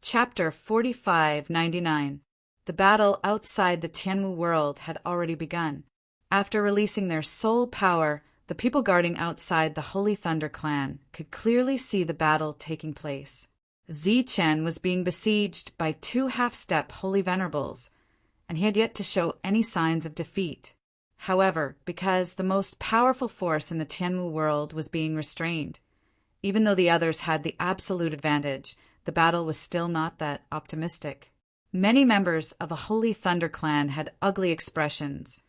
Chapter 4599. The battle outside the Tianwu world had already begun. After releasing their soul power, the people guarding outside the Holy Thunder clan could clearly see the battle taking place. Zichen was being besieged by two half-step Holy Venerables, and he had yet to show any signs of defeat. However, because the most powerful force in the Tianwu world was being restrained, even though the others had the absolute advantage, the battle was still not that optimistic. Many members of the Holy Thunder clan had ugly expressions,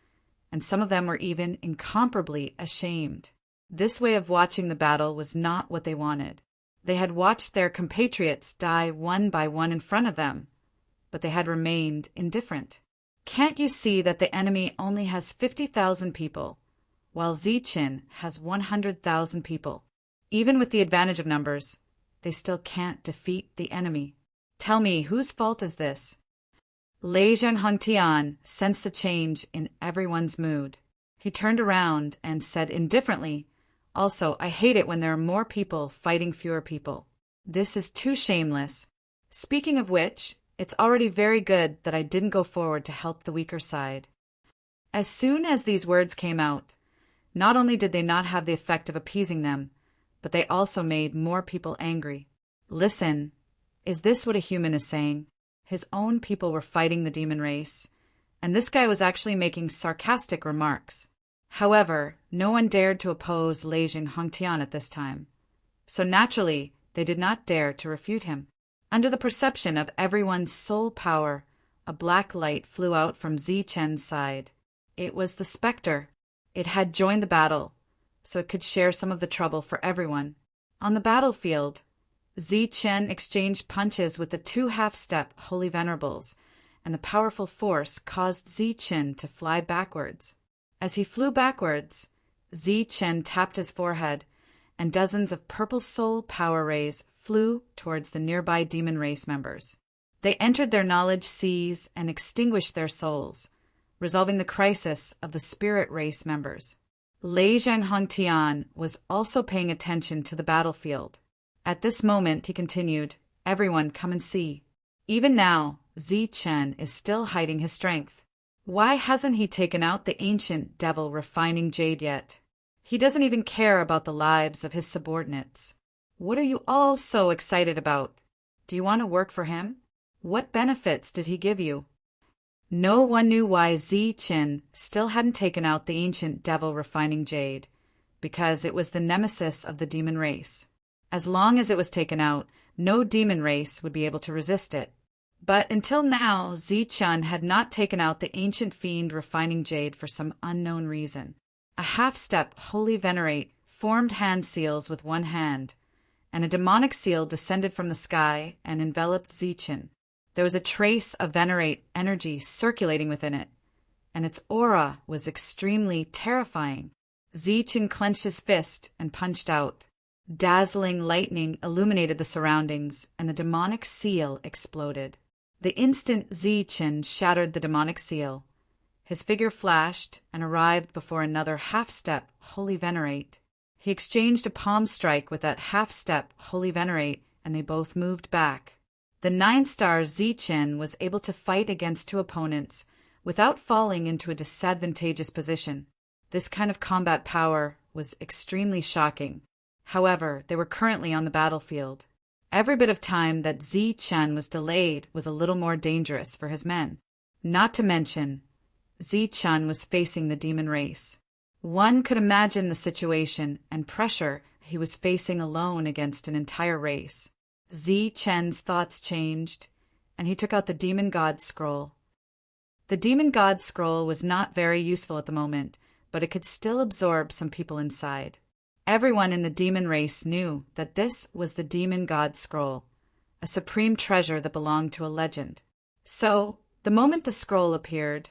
and some of them were even incomparably ashamed. This way of watching the battle was not what they wanted. They had watched their compatriots die one by one in front of them, but they had remained indifferent. Can't you see that the enemy only has 50,000 people, while Zichen has 100,000 people? Even with the advantage of numbers, they still can't defeat the enemy. Tell me, whose fault is this? Lei Zhenghongtian sensed the change in everyone's mood. He turned around and said indifferently, "Also, I hate it when there are more people fighting fewer people. This is too shameless. Speaking of which, it's already very good that I didn't go forward to help the weaker side." As soon as these words came out, not only did they not have the effect of appeasing them, but they also made more people angry. Listen, is this what a human is saying? His own people were fighting the demon race, and this guy was actually making sarcastic remarks. However, no one dared to oppose Lei Zhenghongtian at this time, so naturally they did not dare to refute him. Under the perception of everyone's soul power, a black light flew out from Zichen's side. It was the specter. It had joined the battle, so it could share some of the trouble for everyone. On the battlefield, Zichen exchanged punches with the two half-step Holy Venerables, and the powerful force caused Zichen to fly backwards. As he flew backwards, Zichen tapped his forehead, and dozens of purple soul power rays flew towards the nearby demon race members. They entered their knowledge seas and extinguished their souls, resolving the crisis of the spirit race members. Lei Zhenghongtian was also paying attention to the battlefield. At this moment, he continued, "Everyone, come and see. Even now, Zichen is still hiding his strength. Why hasn't he taken out the ancient devil refining jade yet? He doesn't even care about the lives of his subordinates. What are you all so excited about? Do you want to work for him? What benefits did he give you?" No one knew why Zichen still hadn't taken out the ancient devil refining jade, because it was the nemesis of the demon race. As long as it was taken out, no demon race would be able to resist it. But until now, Zichen had not taken out the ancient fiend refining jade for some unknown reason. A half-step Holy Venerate formed hand seals with one hand, and a demonic seal descended from the sky and enveloped Zichen. There was a trace of Venerate energy circulating within it, and its aura was extremely terrifying. Zichen clenched his fist and punched out. Dazzling lightning illuminated the surroundings, and the demonic seal exploded. The instant Zichen shattered the demonic seal, his figure flashed and arrived before another half-step Holy Venerate. He exchanged a palm strike with that half-step Holy Venerate, and they both moved back. The 9-star Zichen was able to fight against two opponents without falling into a disadvantageous position. This kind of combat power was extremely shocking. However, they were currently on the battlefield. Every bit of time that Zichen was delayed was a little more dangerous for his men. Not to mention, Zichen was facing the demon race. One could imagine the situation and pressure he was facing alone against an entire race. Zichen's thoughts changed, and he took out the Demon God Scroll. The Demon God Scroll was not very useful at the moment, but it could still absorb some people inside. Everyone in the demon race knew that this was the Demon God Scroll, a supreme treasure that belonged to a legend. So, the moment the scroll appeared,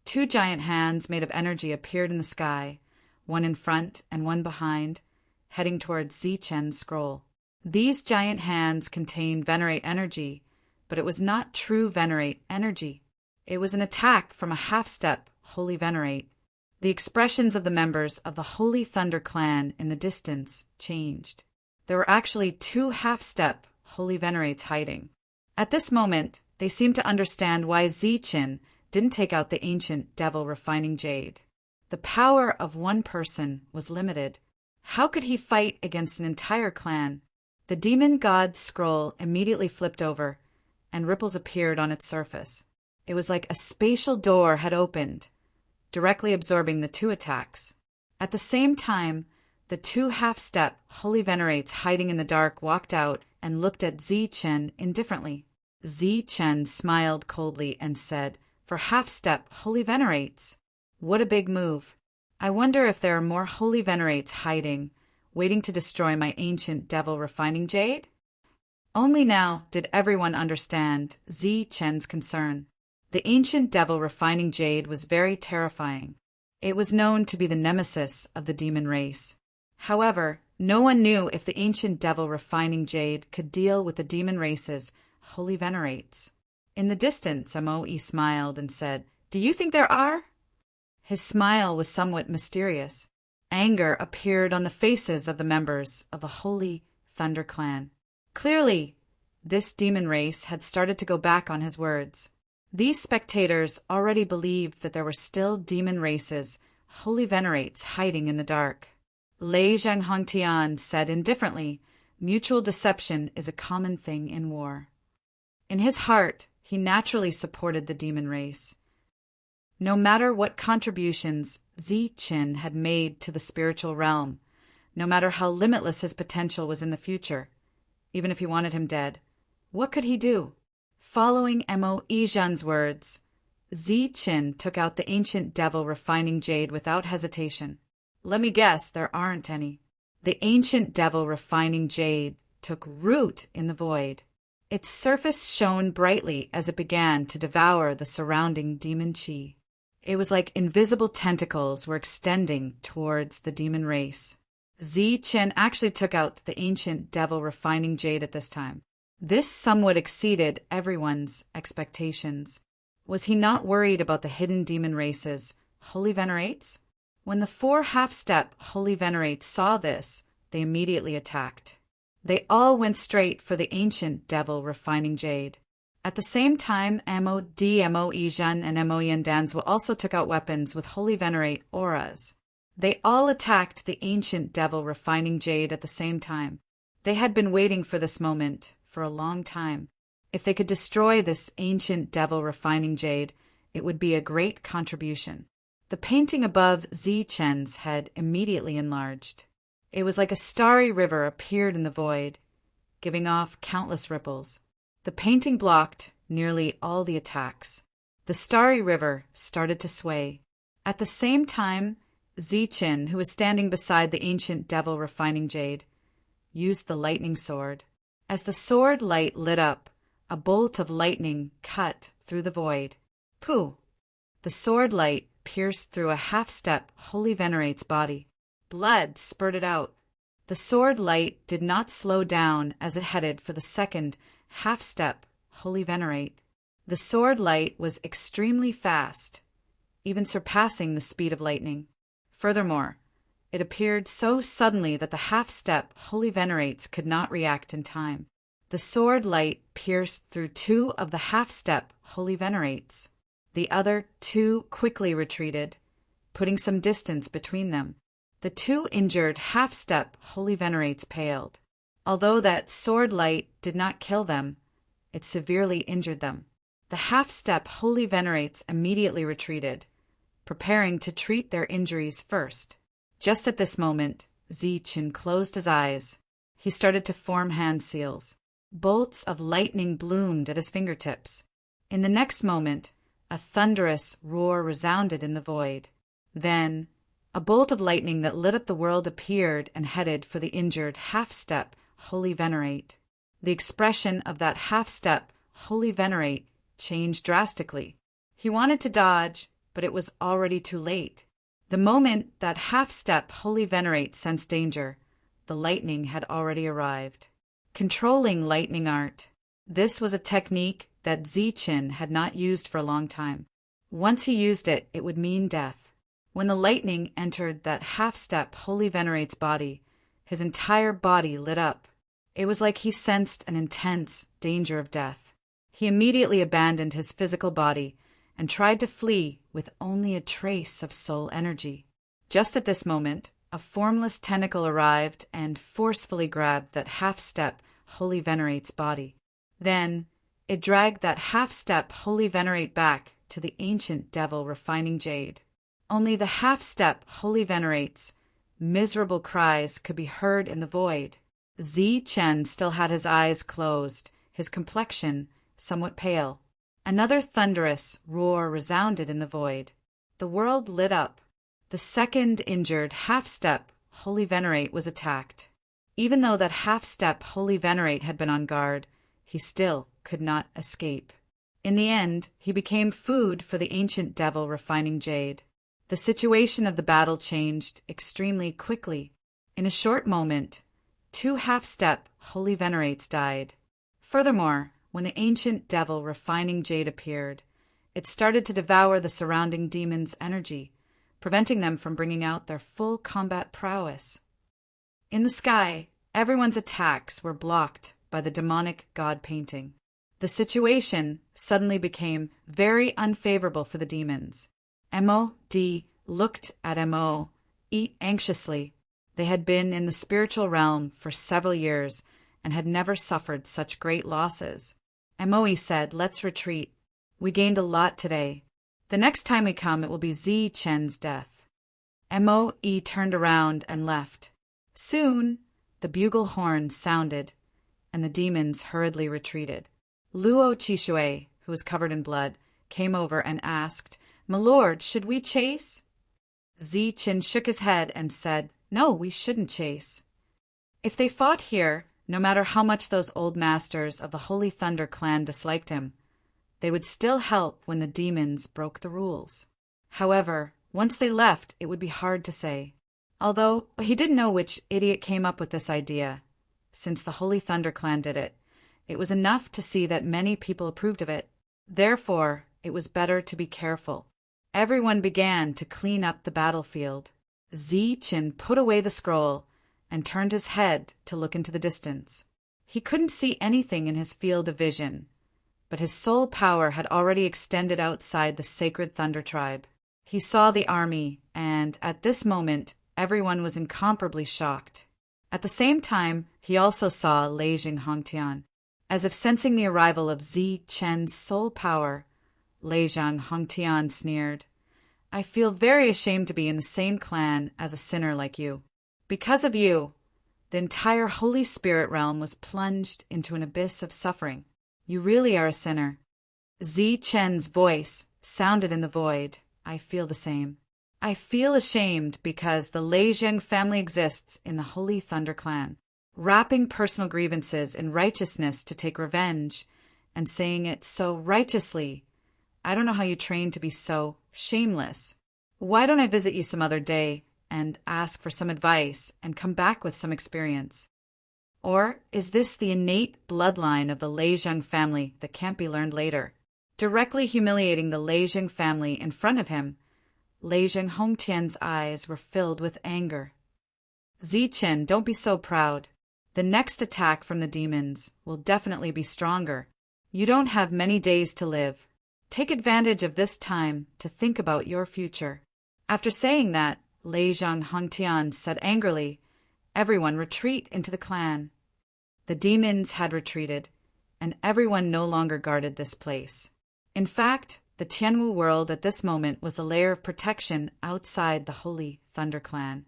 two giant hands made of energy appeared in the sky, one in front and one behind, heading towards Zichen's scroll. These giant hands contained Venerate energy, but it was not true Venerate energy. It was an attack from a half-step Holy Venerate. The expressions of the members of the Holy Thunder clan in the distance changed. There were actually two half-step Holy Venerates hiding. At this moment, they seemed to understand why Ziqin didn't take out the ancient devil refining jade. The power of one person was limited. How could he fight against an entire clan? The demon god's scroll immediately flipped over, and ripples appeared on its surface. It was like a spatial door had opened, directly absorbing the two attacks. At the same time, the two half-step holy venerates hiding in the dark walked out and looked at Ziqin indifferently. Ziqin smiled coldly and said, "For half-step holy venerates? What a big move. I wonder if there are more holy venerates hiding, waiting to destroy my ancient devil refining jade?" Only now did everyone understand Ziqin's concern. The ancient devil refining jade was very terrifying. It was known to be the nemesis of the demon race. However, no one knew if the ancient devil refining jade could deal with the demon race's holy venerates. In the distance, Amoi smiled and said, "Do you think there are?" His smile was somewhat mysterious. Anger appeared on the faces of the members of the Holy Thunder Clan. Clearly, this demon race had started to go back on his words. These spectators already believed that there were still demon races, holy venerates hiding in the dark. Lei Zhanghongtian said indifferently, "Mutual deception is a common thing in war." In his heart, he naturally supported the demon race. No matter what contributions Ziqin had made to the spiritual realm, no matter how limitless his potential was in the future, even if he wanted him dead, what could he do? Following Mo Yizhan's words, Ziqin took out the ancient devil refining jade without hesitation. Let me guess, there aren't any. The ancient devil refining jade took root in the void. Its surface shone brightly as it began to devour the surrounding demon chi. It was like invisible tentacles were extending towards the demon race. Ziqin actually took out the ancient devil refining jade at this time. This somewhat exceeded everyone's expectations. Was he not worried about the hidden demon races, holy venerates? When the 4 half-step holy venerates saw this, they immediately attacked. They all went straight for the ancient devil refining jade. At the same time, Mo Yizhan and Mo Yandanzwa also took out weapons with holy venerate auras. They all attacked the ancient devil refining jade at the same time. They had been waiting for this moment for a long time. If they could destroy this ancient devil refining jade, it would be a great contribution. The painting above Ziqin's head immediately enlarged. It was like a starry river appeared in the void, giving off countless ripples. The painting blocked nearly all the attacks. The starry river started to sway. At the same time, Ziqin, who was standing beside the ancient devil refining jade, used the lightning sword. As the sword light lit up, a bolt of lightning cut through the void. Pooh! The sword light pierced through a half-step holy venerate's body. Blood spurted out. The sword light did not slow down as it headed for the second half-step holy venerate. The sword light was extremely fast, even surpassing the speed of lightning. Furthermore, it appeared so suddenly that the half-step holy venerates could not react in time. The sword light pierced through 2 of the half-step holy venerates. The other 2 quickly retreated, putting some distance between them. The 2 injured half-step holy venerates paled. Although that sword light did not kill them, it severely injured them. The half-step holy venerates immediately retreated, preparing to treat their injuries first. Just at this moment, Ziqin closed his eyes. He started to form hand seals. Bolts of lightning bloomed at his fingertips. In the next moment, a thunderous roar resounded in the void. Then, a bolt of lightning that lit up the world appeared and headed for the injured half-step holy venerate. The expression of that half-step holy venerate changed drastically. He wanted to dodge, but it was already too late. The moment that half-step holy venerate sensed danger, the lightning had already arrived. Controlling lightning art. This was a technique that Ziqin had not used for a long time. Once he used it, it would mean death. When the lightning entered that half-step holy venerate's body, his entire body lit up. It was like he sensed an intense danger of death. He immediately abandoned his physical body and tried to flee with only a trace of soul energy. Just at this moment, a formless tentacle arrived and forcefully grabbed that half-step Holy Venerate's body. Then, it dragged that half-step Holy Venerate back to the ancient devil refining jade. Only the half-step Holy Venerate's miserable cries could be heard in the void. Zi-Chen still had his eyes closed, his complexion somewhat pale. Another thunderous roar resounded in the void. The world lit up. The second injured half-step Holy Venerate was attacked. Even though that half-step Holy Venerate had been on guard, he still could not escape. In the end, he became food for the ancient devil refining jade. The situation of the battle changed extremely quickly. In a short moment, 2 half-step Holy Venerates died. Furthermore, when the ancient devil refining jade appeared, it started to devour the surrounding demons' energy, preventing them from bringing out their full combat prowess. In the sky, everyone's attacks were blocked by the demonic god painting. The situation suddenly became very unfavorable for the demons. MOD looked at MOE anxiously. They had been in the spiritual realm for several years and had never suffered such great losses. MOE said, "Let's retreat. We gained a lot today. The next time we come, it will be Zi-Chen's death." MOE turned around and left. Soon, the bugle horn sounded, and the demons hurriedly retreated. Luo Chishui, who was covered in blood, came over and asked, "My lord, should we chase?" Zi-Chen shook his head and said, "No, we shouldn't chase. If they fought here, no matter how much those old masters of the Holy Thunder clan disliked him, they would still help when the demons broke the rules. However, once they left, it would be hard to say." Although he didn't know which idiot came up with this idea. Since the Holy Thunder clan did it, it was enough to see that many people approved of it. Therefore, it was better to be careful. Everyone began to clean up the battlefield. Zi-Chen put away the scroll and turned his head to look into the distance. He couldn't see anything in his field of vision, but his soul power had already extended outside the sacred Thunder tribe. He saw the army, and at this moment, everyone was incomparably shocked. At the same time, he also saw Leijing Hongtian. As if sensing the arrival of Zi-Chen's soul power, Leijing Hongtian sneered, "I feel very ashamed to be in the same clan as a sinner like you. Because of you, the entire Holy Spirit realm was plunged into an abyss of suffering. You really are a sinner." Zi-Chen's voice sounded in the void. "I feel the same. I feel ashamed because the Leijing family exists in the Holy Thunder clan, wrapping personal grievances in righteousness to take revenge, and saying it so righteously. I don't know how you trained to be so shameless. Why don't I visit you some other day and ask for some advice and come back with some experience? Or is this the innate bloodline of the Leijing family that can't be learned later?" Directly humiliating the Leijing family in front of him, Leijing Hongtian's eyes were filled with anger. "Zi-Chen, don't be so proud. The next attack from the demons will definitely be stronger. You don't have many days to live. Take advantage of this time to think about your future." After saying that, Leijing Hongtian said angrily, "Everyone retreat into the clan." The demons had retreated, and everyone no longer guarded this place. In fact, the Tianwu world at this moment was the layer of protection outside the Holy Thunder clan.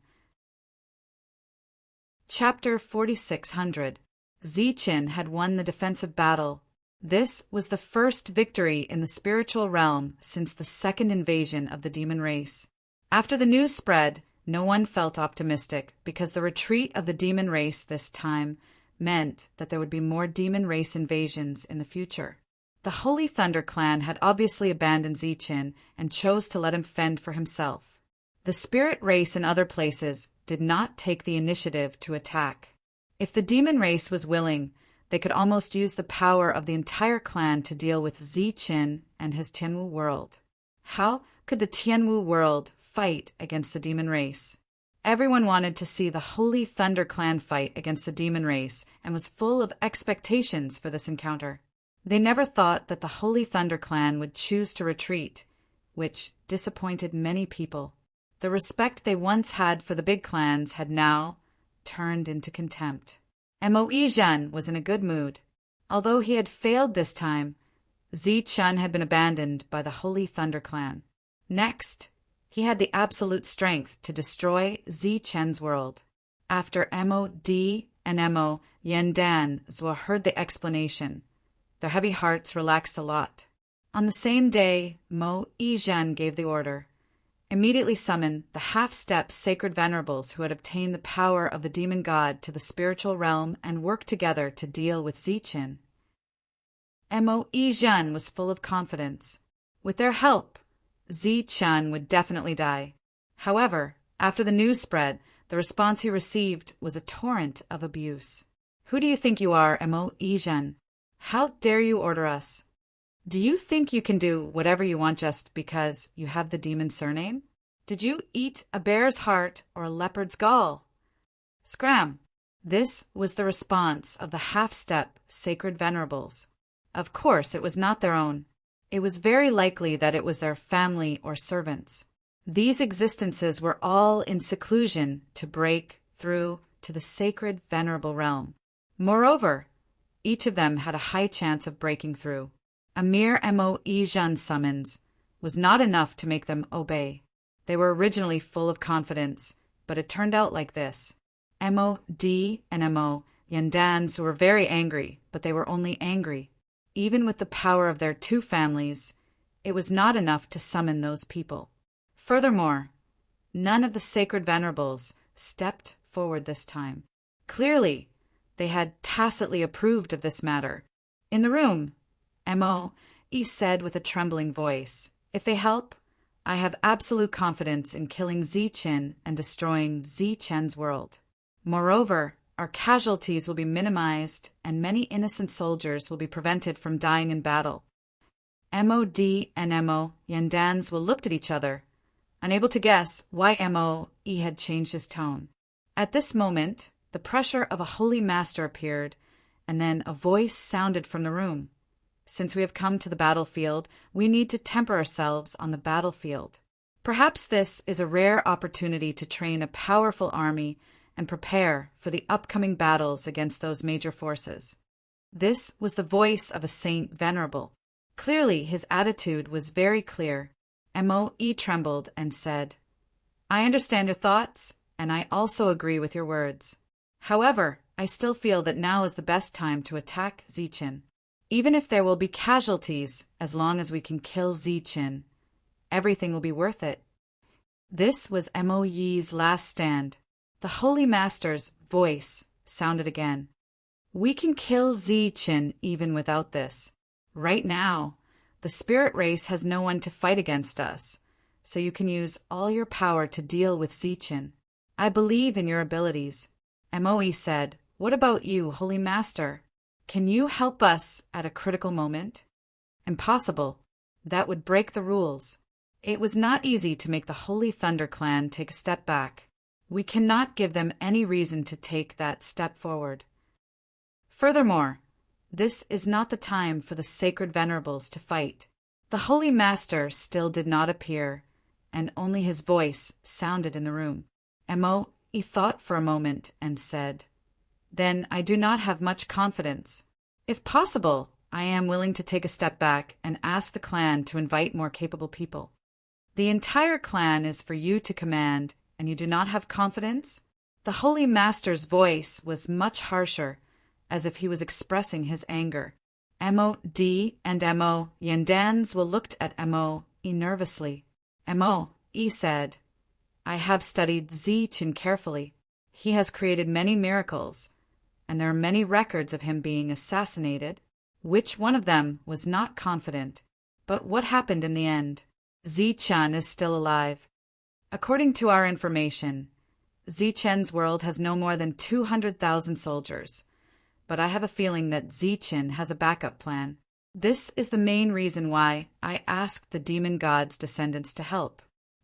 Chapter 4600. Zi-Chen had won the defensive battle. This was the first victory in the spiritual realm since the second invasion of the demon race. After the news spread, no one felt optimistic because the retreat of the demon race this time meant that there would be more demon race invasions in the future. The Holy Thunder clan had obviously abandoned Zi-Chen and chose to let him fend for himself. The spirit race in other places did not take the initiative to attack. If the demon race was willing, they could almost use the power of the entire clan to deal with Zi-Chen and his Tianwu world. How could the Tianwu world fight against the demon race? Everyone wanted to see the Holy Thunder clan fight against the demon race and was full of expectations for this encounter. They never thought that the Holy Thunder Clan would choose to retreat, which disappointed many people. The respect they once had for the big clans had now turned into contempt. Mo Zhan was in a good mood. Although he had failed this time, Zichun had been abandoned by the Holy Thunder Clan. Next, he had the absolute strength to destroy Zichen's world. After Mo Di and Mo Yandan Zhuo heard the explanation, their heavy hearts relaxed a lot. On the same day, Mo Zhan gave the order. Immediately summon the half-step sacred venerables who had obtained the power of the demon god to the spiritual realm and work together to deal with Zichen. Mo Zhan was full of confidence. With their help, Zichen would definitely die. However, after the news spread, the response he received was a torrent of abuse. Who do you think you are, Mo Zhan? How dare you order us? Do you think you can do whatever you want just because you have the demon surname? Did you eat a bear's heart or a leopard's gall? Scram! This was the response of the half-step sacred venerables. Of course, it was not their own. It was very likely that it was their family or servants. These existences were all in seclusion to break through to the sacred venerable realm. Moreover, each of them had a high chance of breaking through. A mere Mo Zhan summons was not enough to make them obey. They were originally full of confidence, but it turned out like this. Mo Di and Mo Yandans were very angry, but they were only angry. Even with the power of their two families, it was not enough to summon those people. Furthermore, none of the sacred venerables stepped forward this time. Clearly, they had tacitly approved of this matter. In the room, Mo said with a trembling voice, "If they help, I have absolute confidence in killing Zichen and destroying Zichen's world. Moreover, our casualties will be minimized and many innocent soldiers will be prevented from dying in battle." Mod and Mo Yandans looked at each other, unable to guess why Mo had changed his tone. At this moment, the pressure of a holy master appeared, and then a voice sounded from the room. "Since we have come to the battlefield, we need to temper ourselves on the battlefield. Perhaps this is a rare opportunity to train a powerful army and prepare for the upcoming battles against those major forces." This was the voice of a saint venerable. Clearly, his attitude was very clear. Mo trembled and said, "I understand your thoughts, and I also agree with your words. However, I still feel that now is the best time to attack Zichen. Even if there will be casualties, as long as we can kill Zichen, everything will be worth it." This was Mo Yi's last stand. The Holy Master's voice sounded again. "We can kill Zichen even without this. Right now, the spirit race has no one to fight against us, so you can use all your power to deal with Zichen. I believe in your abilities." Mo said, "What about you, Holy Master? Can you help us at a critical moment?" Impossible. That would break the rules. It was not easy to make the Holy Thunder Clan take a step back. We cannot give them any reason to take that step forward. Furthermore, this is not the time for the sacred venerables to fight. The Holy Master still did not appear, and only his voice sounded in the room. Mo thought for a moment and said, "Then I do not have much confidence. If possible, I am willing to take a step back and ask the clan to invite more capable people." "The entire clan is for you to command, and you do not have confidence?" The Holy Master's voice was much harsher, as if he was expressing his anger. Mod and Mo Yandans looked at Mo nervously. Mo said, "I have studied Zichen carefully. He has created many miracles, and there are many records of him being assassinated. Which one of them was not confident? But what happened in the end? Zichen is still alive. According to our information, Zichen's world has no more than 200,000 soldiers, but I have a feeling that Zichen has a backup plan. This is the main reason why I asked the demon god's descendants to help."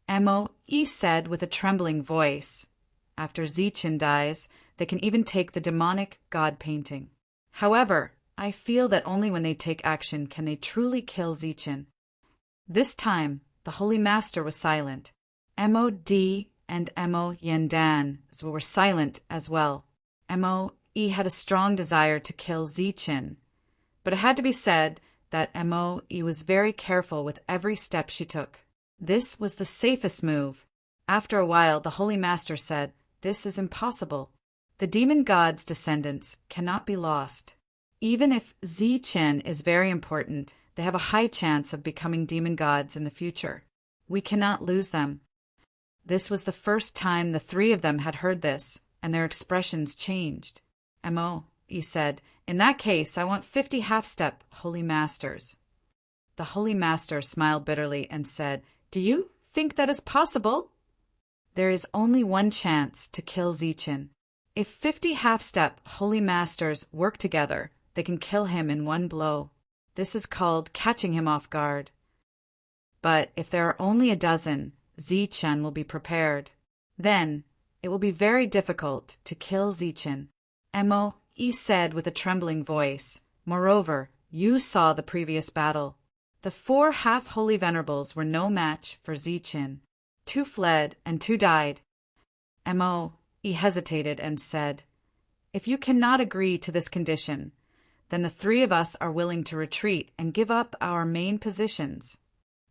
Mo said with a trembling voice, "After Zichen dies, they can even take the demonic god painting. However, I feel that only when they take action can they truly kill Zichen. This time, the Holy Master was silent. Mod and Mo Yandan were silent as well. Moe had a strong desire to kill Zichen, but it had to be said that Moe was very careful with every step she took. This was the safest move. After a while, the Holy Master said, "This is impossible. The demon god's descendants cannot be lost. Even if Zichen is very important, they have a high chance of becoming demon gods in the future. We cannot lose them." This was the first time the three of them had heard this, and their expressions changed. Mo said, "In that case, I want 50 half-step Holy Masters." The Holy Master smiled bitterly and said, "Do you think that is possible? There is only one chance to kill Zichen. If 50 half-step Holy Masters work together, they can kill him in one blow. This is called catching him off guard. But if there are only a dozen, Zichen will be prepared. Then it will be very difficult to kill Zichen." Mo said with a trembling voice, "Moreover, you saw the previous battle. The 4 half-holy venerables were no match for Zichen. 2 fled and 2 died." Mo hesitated and said, "If you cannot agree to this condition, then the 3 of us are willing to retreat and give up our main positions."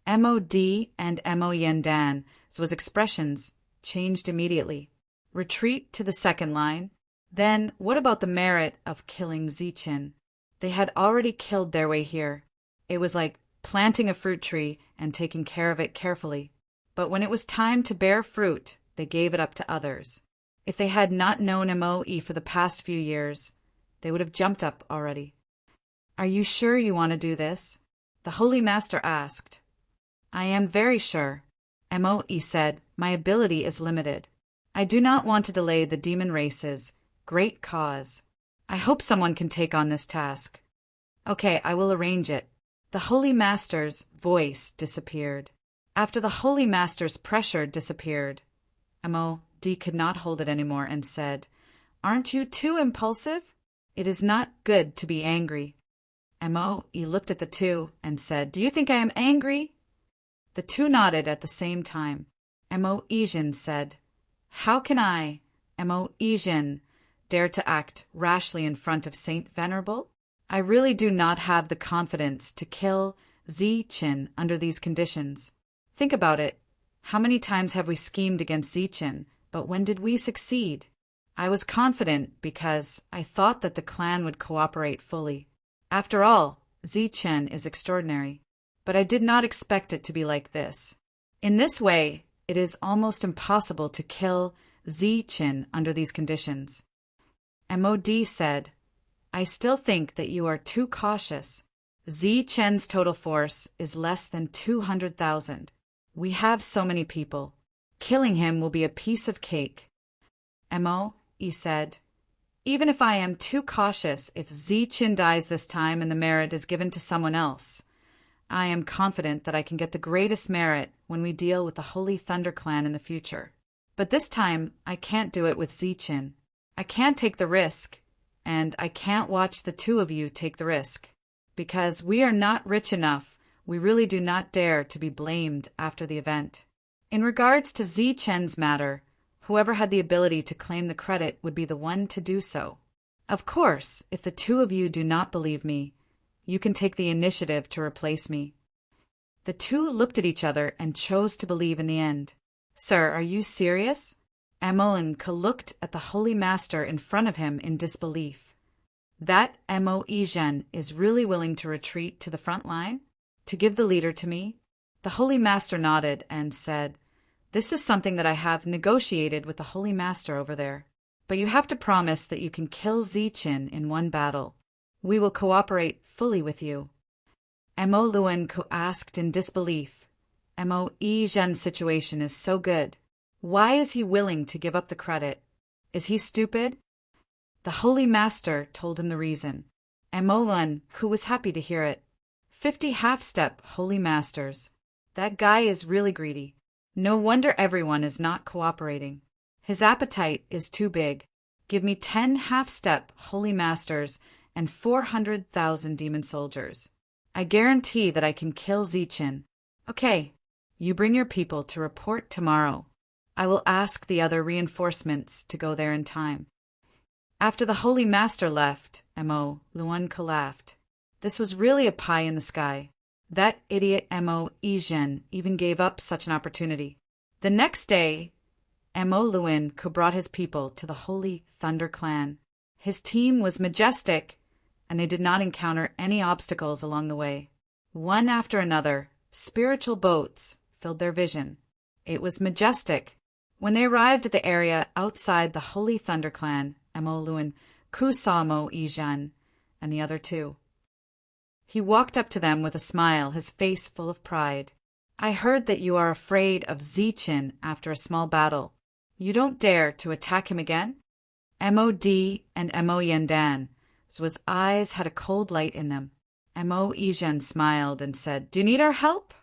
Mod and Mo Yandan's expressions changed immediately. Retreat to the second line? Then what about the merit of killing Zichen? They had already killed their way here. It was like planting a fruit tree and taking care of it carefully. But when it was time to bear fruit, they gave it up to others. If they had not known Mo for the past few years, they would have jumped up already. "Are you sure you want to do this?" the Holy Master asked. "I am very sure." Mo said, "My ability is limited. I do not want to delay the demon race's great cause. I hope someone can take on this task." "Okay, I will arrange it." The Holy Master's voice disappeared. After the Holy Master's pressure disappeared, Mod could not hold it anymore and said, "Aren't you too impulsive? It is not good to be angry." Mod looked at the two and said, "Do you think I am angry?" The two nodded at the same time. Mo said, "How can I, Mo dare to act rashly in front of Saint Venerable? I really do not have the confidence to kill Zichen under these conditions. Think about it. How many times have we schemed against Zichen, but when did we succeed? I was confident because I thought that the clan would cooperate fully. After all, Zichen is extraordinary. But I did not expect it to be like this. In this way, it is almost impossible to kill Zichen under these conditions." Mod said, "I still think that you are too cautious. Zichen's total force is less than 200,000. We have so many people. Killing him will be a piece of cake." Mo said, "Even if I am too cautious, if Zichen dies this time and the merit is given to someone else, I am confident that I can get the greatest merit when we deal with the Holy Thunder Clan in the future. But this time, I can't do it with Zichen. I can't take the risk, and I can't watch the 2 of you take the risk. Because we are not rich enough, we really do not dare to be blamed after the event. In regards to Zichen's matter, whoever had the ability to claim the credit would be the one to do so. Of course, if the 2 of you do not believe me, you can take the initiative to replace me." The 2 looked at each other and chose to believe in the end. "Sir, are you serious?" Mo looked at the Holy Master in front of him in disbelief. "That Mo is really willing to retreat to the front line? To give the leader to me?" The Holy Master nodded and said, "This is something that I have negotiated with the Holy Master over there. But you have to promise that you can kill Zichen in one battle. We will cooperate fully with you." Mo asked in disbelief, Mo situation is so good. Why is he willing to give up the credit? Is he stupid? The Holy Master told him the reason. Mo was happy to hear it. 50 half-step Holy Masters. That guy is really greedy. No wonder everyone is not cooperating. His appetite is too big. Give me 10 half-step Holy Masters, and 400,000 demon soldiers. I guarantee that I can kill Zichen. Okay, you bring your people to report tomorrow. I will ask the other reinforcements to go there in time. After the Holy Master left, Mo Luanku laughed. This was really a pie in the sky. That idiot Mo Izhen even gave up such an opportunity. The next day, Mo Luanku brought his people to the Holy Thunder Clan. His team was majestic, and they did not encounter any obstacles along the way. One after another, spiritual boats filled their vision. It was majestic. When they arrived at the area outside the Holy Thunder Clan, Mo Luanku saw Mo Izhen and the other two. He walked up to them with a smile, his face full of pride. I heard that you are afraid of Zichen after a small battle. You don't dare to attack him again? Mod and Mo Yandan, so his eyes had a cold light in them. Mo Izhen smiled and said, Do you need our help?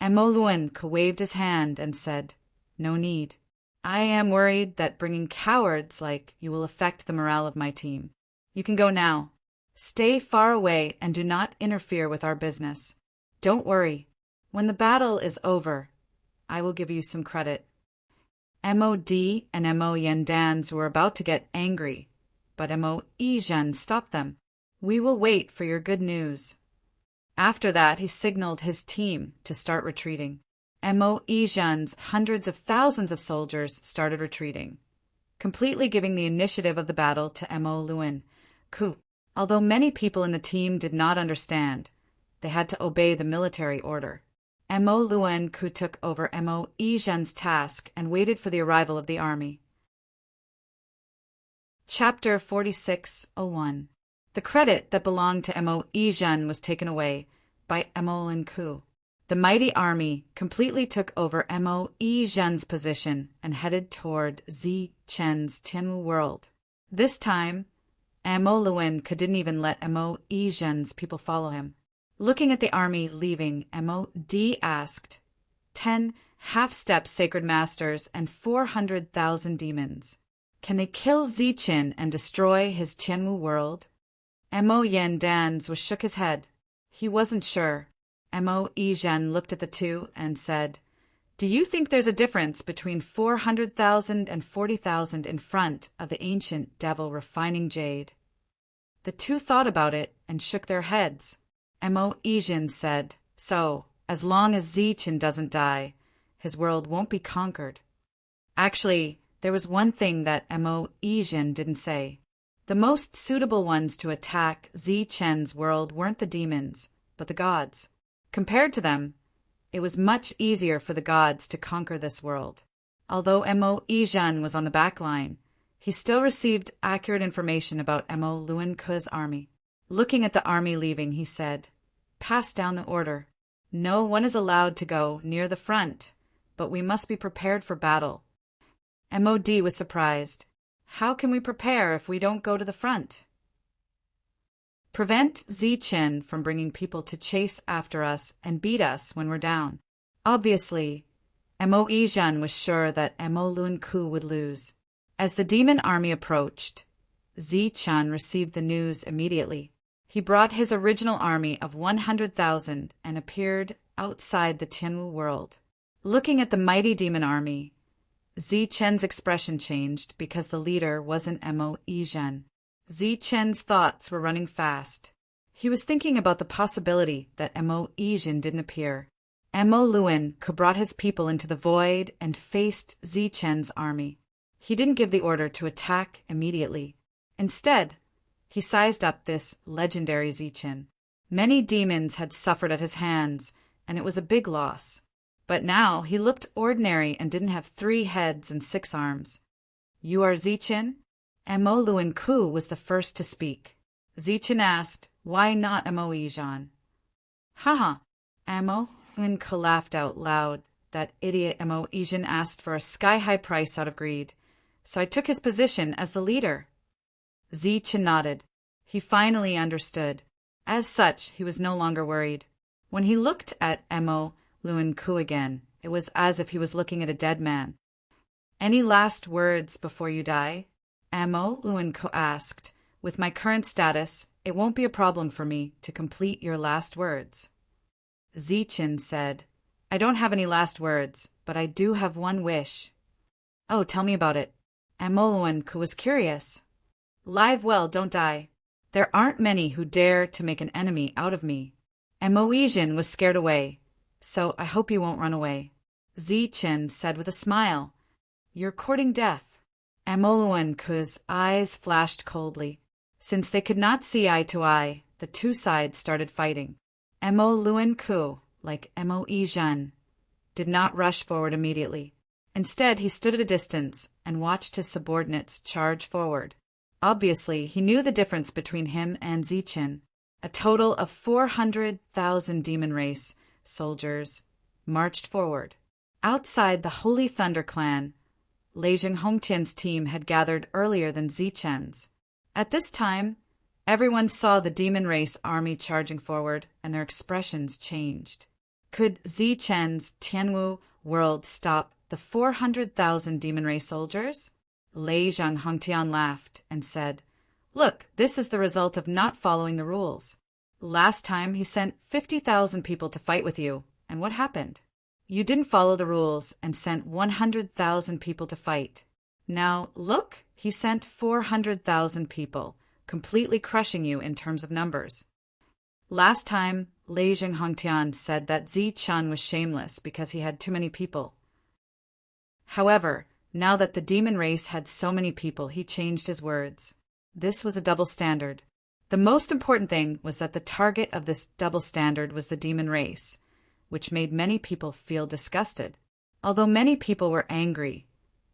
Mo Luanku waved his hand and said, No need. I am worried that bringing cowards like you will affect the morale of my team. You can go now. Stay far away and do not interfere with our business. Don't worry. When the battle is over, I will give you some credit. Mod and Mo Yandans were about to get angry, but Mo Izhen stopped them. We will wait for your good news. After that, he signaled his team to start retreating. Mo Izhen's hundreds of thousands of soldiers started retreating, completely giving the initiative of the battle to Mo Luanku. Although many people in the team did not understand, they had to obey the military order. Mo Luanku took over Mo Izhen's task and waited for the arrival of the army. Chapter 46:01. The credit that belonged to Mo Izhen was taken away by Mo Luanku. The mighty army completely took over Mo Izhen's position and headed toward Zichen's Tianwu world. This time, Mo Luanku didn't even let Mo Izhen's people follow him. Looking at the army leaving, Mod asked, 10 half-step sacred masters and 400,000 demons. Can they kill Zichen and destroy his Tianwu world? Mo Yandan shook his head. He wasn't sure. Mo Izhen looked at the two and said, Do you think there's a difference between 400,000 and 40,000 in front of the ancient devil refining jade? The two thought about it and shook their heads. Mo Izhen said, So, as long as Zichen doesn't die, his world won't be conquered. Actually, there was one thing that Mo Izhen didn't say. The most suitable ones to attack Zichen's world weren't the demons, but the gods. Compared to them, it was much easier for the gods to conquer this world. Although Mo Izhen was on the back line, he still received accurate information about Mo Luanku's army. Looking at the army leaving, he said, Pass down the order. No one is allowed to go near the front, but we must be prepared for battle. Mod was surprised. How can we prepare if we don't go to the front? Prevent Zichen from bringing people to chase after us and beat us when we're down. Obviously, Mo Izhen was sure that Mo Luanku would lose. As the demon army approached, Zichen received the news immediately. He brought his original army of 100,000 and appeared outside the Tianwu world. Looking at the mighty demon army, Zichen's expression changed because the leader wasn't Mo Izhen. Zichen's thoughts were running fast. He was thinking about the possibility that Mo Izhen didn't appear. Mo Luanku brought his people into the void and faced Zichen's army. He didn't give the order to attack immediately. Instead, he sized up this legendary Zichen. Many demons had suffered at his hands, and it was a big loss. But now he looked ordinary and didn't have 3 heads and 6 arms. You are Zichen? Mo Luanku was the first to speak. Zichen asked, Why not Mo Izhen? Haha. Mo Luanku laughed out loud. That idiot Mo Izhen asked for a sky-high price out of greed, so I took his position as the leader. Zichen nodded. He finally understood. As such, he was no longer worried. When he looked at Mo Luanku again, it was as if he was looking at a dead man. Any last words before you die? Mo Luanku asked, With my current status, it won't be a problem for me to complete your last words. Zichen said, I don't have any last words, but I do have one wish. Oh, tell me about it. Amoluanku was curious. Live well, don't die. There aren't many who dare to make an enemy out of me. Amoesian was scared away, so I hope you won't run away. Zichen said with a smile, You're courting death. Amoluanku's eyes flashed coldly. Since they could not see eye to eye, the two sides started fighting. Amoluanku, like Amoesian, did not rush forward immediately. Instead, he stood at a distance and watched his subordinates charge forward. Obviously, he knew the difference between him and Zichen. A total of 400,000 demon race soldiers marched forward. Outside the Holy Thunder clan, Leijing Hongtian's team had gathered earlier than Zichen's. At this time, everyone saw the demon race army charging forward, and their expressions changed. Could Zichen's Tianwu world stop the 400,000 demon race soldiers? Leijing Hongtian laughed and said, Look, this is the result of not following the rules. Last time he sent 50,000 people to fight with you, and what happened? You didn't follow the rules and sent 100,000 people to fight. Now, look, he sent 400,000 people, completely crushing you in terms of numbers. Last time, Leijing Hongtian said that Zichen was shameless because he had too many people. However, now that the demon race had so many people, he changed his words. This was a double standard. The most important thing was that the target of this double standard was the demon race, which made many people feel disgusted. Although many people were angry,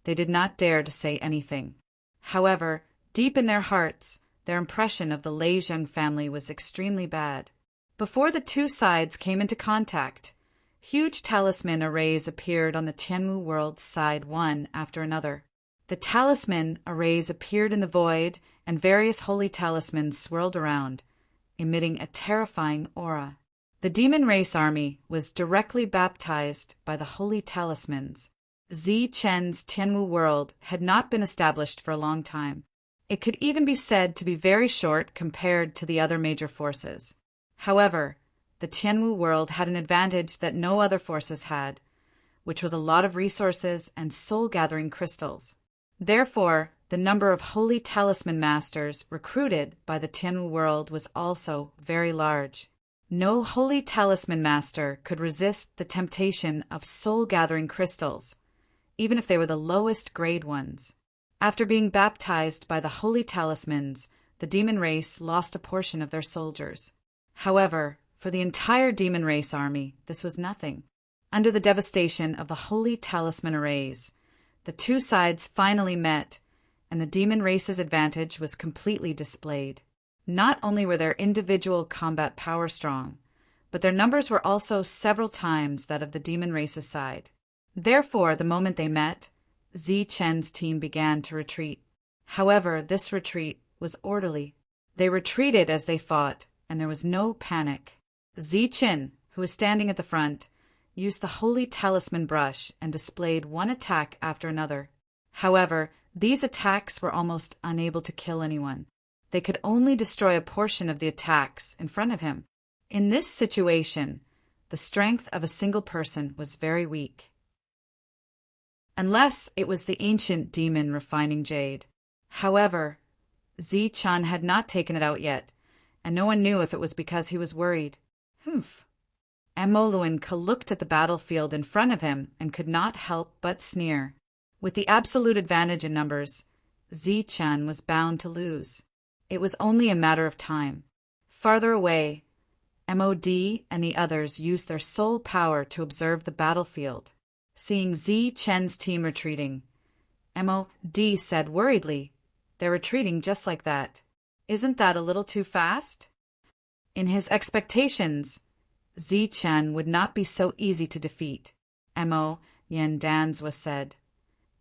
they did not dare to say anything. However, deep in their hearts, their impression of the Leijing family was extremely bad. Before the two sides came into contact, huge talisman arrays appeared on the Tianwu world side one after another. The talisman arrays appeared in the void, and various holy talismans swirled around, emitting a terrifying aura. The demon race army was directly baptized by the holy talismans. Zichen's Tianwu world had not been established for a long time. It could even be said to be very short compared to the other major forces. However, the Tianwu world had an advantage that no other forces had, which was a lot of resources and soul-gathering crystals. Therefore, the number of holy talisman masters recruited by the Tianwu world was also very large. No holy talisman master could resist the temptation of soul-gathering crystals, even if they were the lowest grade ones. After being baptized by the holy talismans, the demon race lost a portion of their soldiers. However, for the entire demon race army, this was nothing. Under the devastation of the holy talisman arrays, the two sides finally met, and the demon race's advantage was completely displayed. Not only were their individual combat power strong, but their numbers were also several times that of the demon race's side. Therefore, the moment they met, Zichen's team began to retreat. However, this retreat was orderly. They retreated as they fought, and there was no panic. Zichen, who was standing at the front, used the holy talisman brush and displayed one attack after another. However, these attacks were almost unable to kill anyone. They could only destroy a portion of the attacks in front of him. In this situation, the strength of a single person was very weak. Unless it was the ancient demon refining jade. However, Zichen had not taken it out yet, and no one knew if it was because he was worried. Amoluanku looked at the battlefield in front of him and could not help but sneer. With the absolute advantage in numbers, Zichen was bound to lose. It was only a matter of time. Farther away, MOD and the others used their soul power to observe the battlefield. Seeing Zichen's team retreating, MOD said worriedly, "They're retreating just like that. Isn't that a little too fast?" In his expectations, Zichen would not be so easy to defeat. Mo Yandan's was said.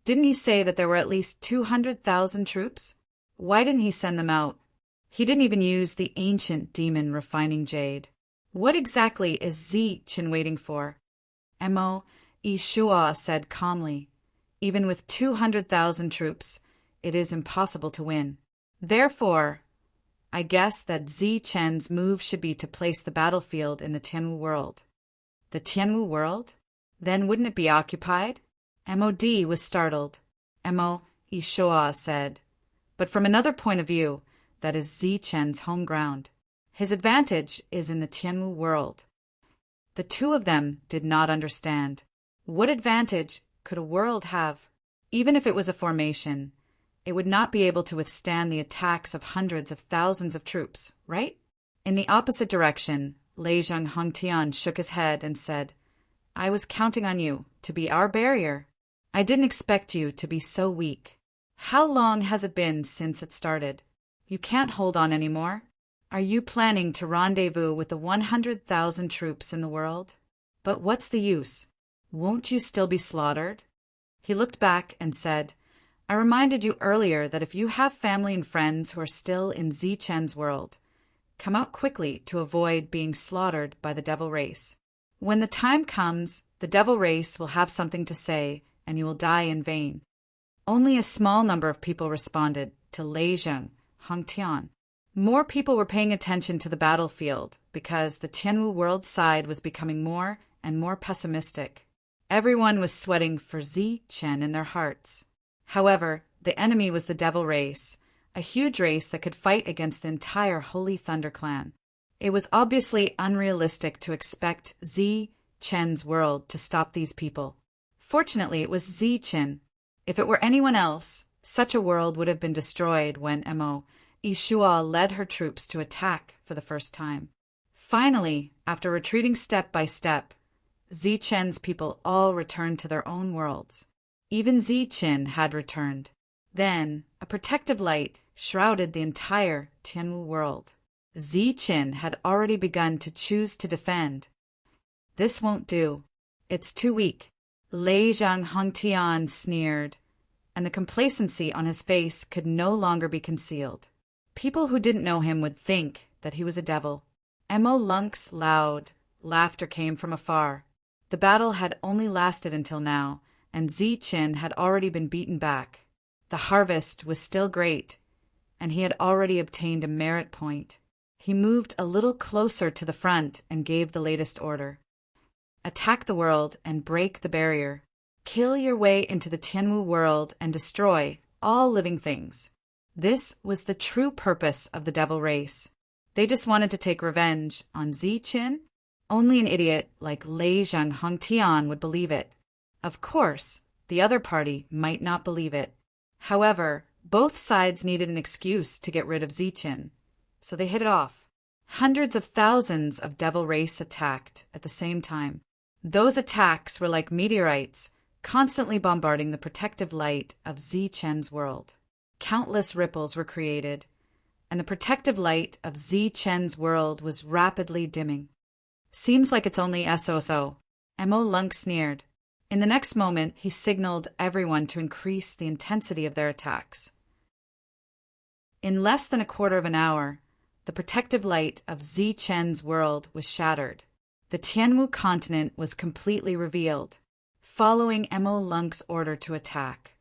Didn't he say that there were at least 200,000 troops? Why didn't he send them out? He didn't even use the ancient demon refining jade. What exactly is Zichen waiting for? Mo Ishua said calmly. Even with 200,000 troops, it is impossible to win. Therefore, I guess that Zi Chen's move should be to place the battlefield in the Tianwu world. The Tianwu world? Then wouldn't it be occupied? MOD was startled. Mo Ishua said. But from another point of view, that is Zi Chen's home ground. His advantage is in the Tianwu world. The two of them did not understand. What advantage could a world have? Even if it was a formation, it would not be able to withstand the attacks of hundreds of thousands of troops, right? In the opposite direction, Lei Zhang Hongtian shook his head and said, I was counting on you to be our barrier. I didn't expect you to be so weak. How long has it been since it started? You can't hold on anymore. Are you planning to rendezvous with the 100,000 troops in the world? But what's the use? Won't you still be slaughtered? He looked back and said, I reminded you earlier that if you have family and friends who are still in Zi Chen's world, come out quickly to avoid being slaughtered by the devil race. When the time comes, the devil race will have something to say and you will die in vain. Only a small number of people responded to Lei Zhang Hongtian. More people were paying attention to the battlefield because the Tianwu world side was becoming more and more pessimistic. Everyone was sweating for Zi Chen in their hearts. However, the enemy was the devil race, a huge race that could fight against the entire Holy Thunder clan. It was obviously unrealistic to expect Zi Chen's world to stop these people. Fortunately, it was Zi Chen. If it were anyone else, such a world would have been destroyed when Mo Ishua led her troops to attack for the first time. Finally, after retreating step by step, Zi Chen's people all returned to their own worlds. Even Zi Chen had returned. Then, a protective light shrouded the entire Tianwu world. Zi Chen had already begun to choose to defend. This won't do. It's too weak. Lei Zhang Hongtian sneered, and the complacency on his face could no longer be concealed. People who didn't know him would think that he was a devil. Mo Lunk's loud laughter came from afar. The battle had only lasted until now, and Zi Chen had already been beaten back. The harvest was still great, and he had already obtained a merit point. He moved a little closer to the front and gave the latest order. Attack the world and break the barrier. Kill your way into the Tianwu world and destroy all living things. This was the true purpose of the devil race. They just wanted to take revenge on Zi Chen. Only an idiot like Lei Zhang Hongtian would believe it. Of course, the other party might not believe it. However, both sides needed an excuse to get rid of Zi Chen, so they hit it off. Hundreds of thousands of devil race attacked at the same time. Those attacks were like meteorites, constantly bombarding the protective light of Zi Chen's world. Countless ripples were created, and the protective light of Zi Chen's world was rapidly dimming. Seems like it's only SOSO. Mo Lunk sneered. In the next moment, he signaled everyone to increase the intensity of their attacks. In less than a quarter of an hour, the protective light of Zi Chen's world was shattered. The Tianwu continent was completely revealed. Following Mo Lunk's order to attack,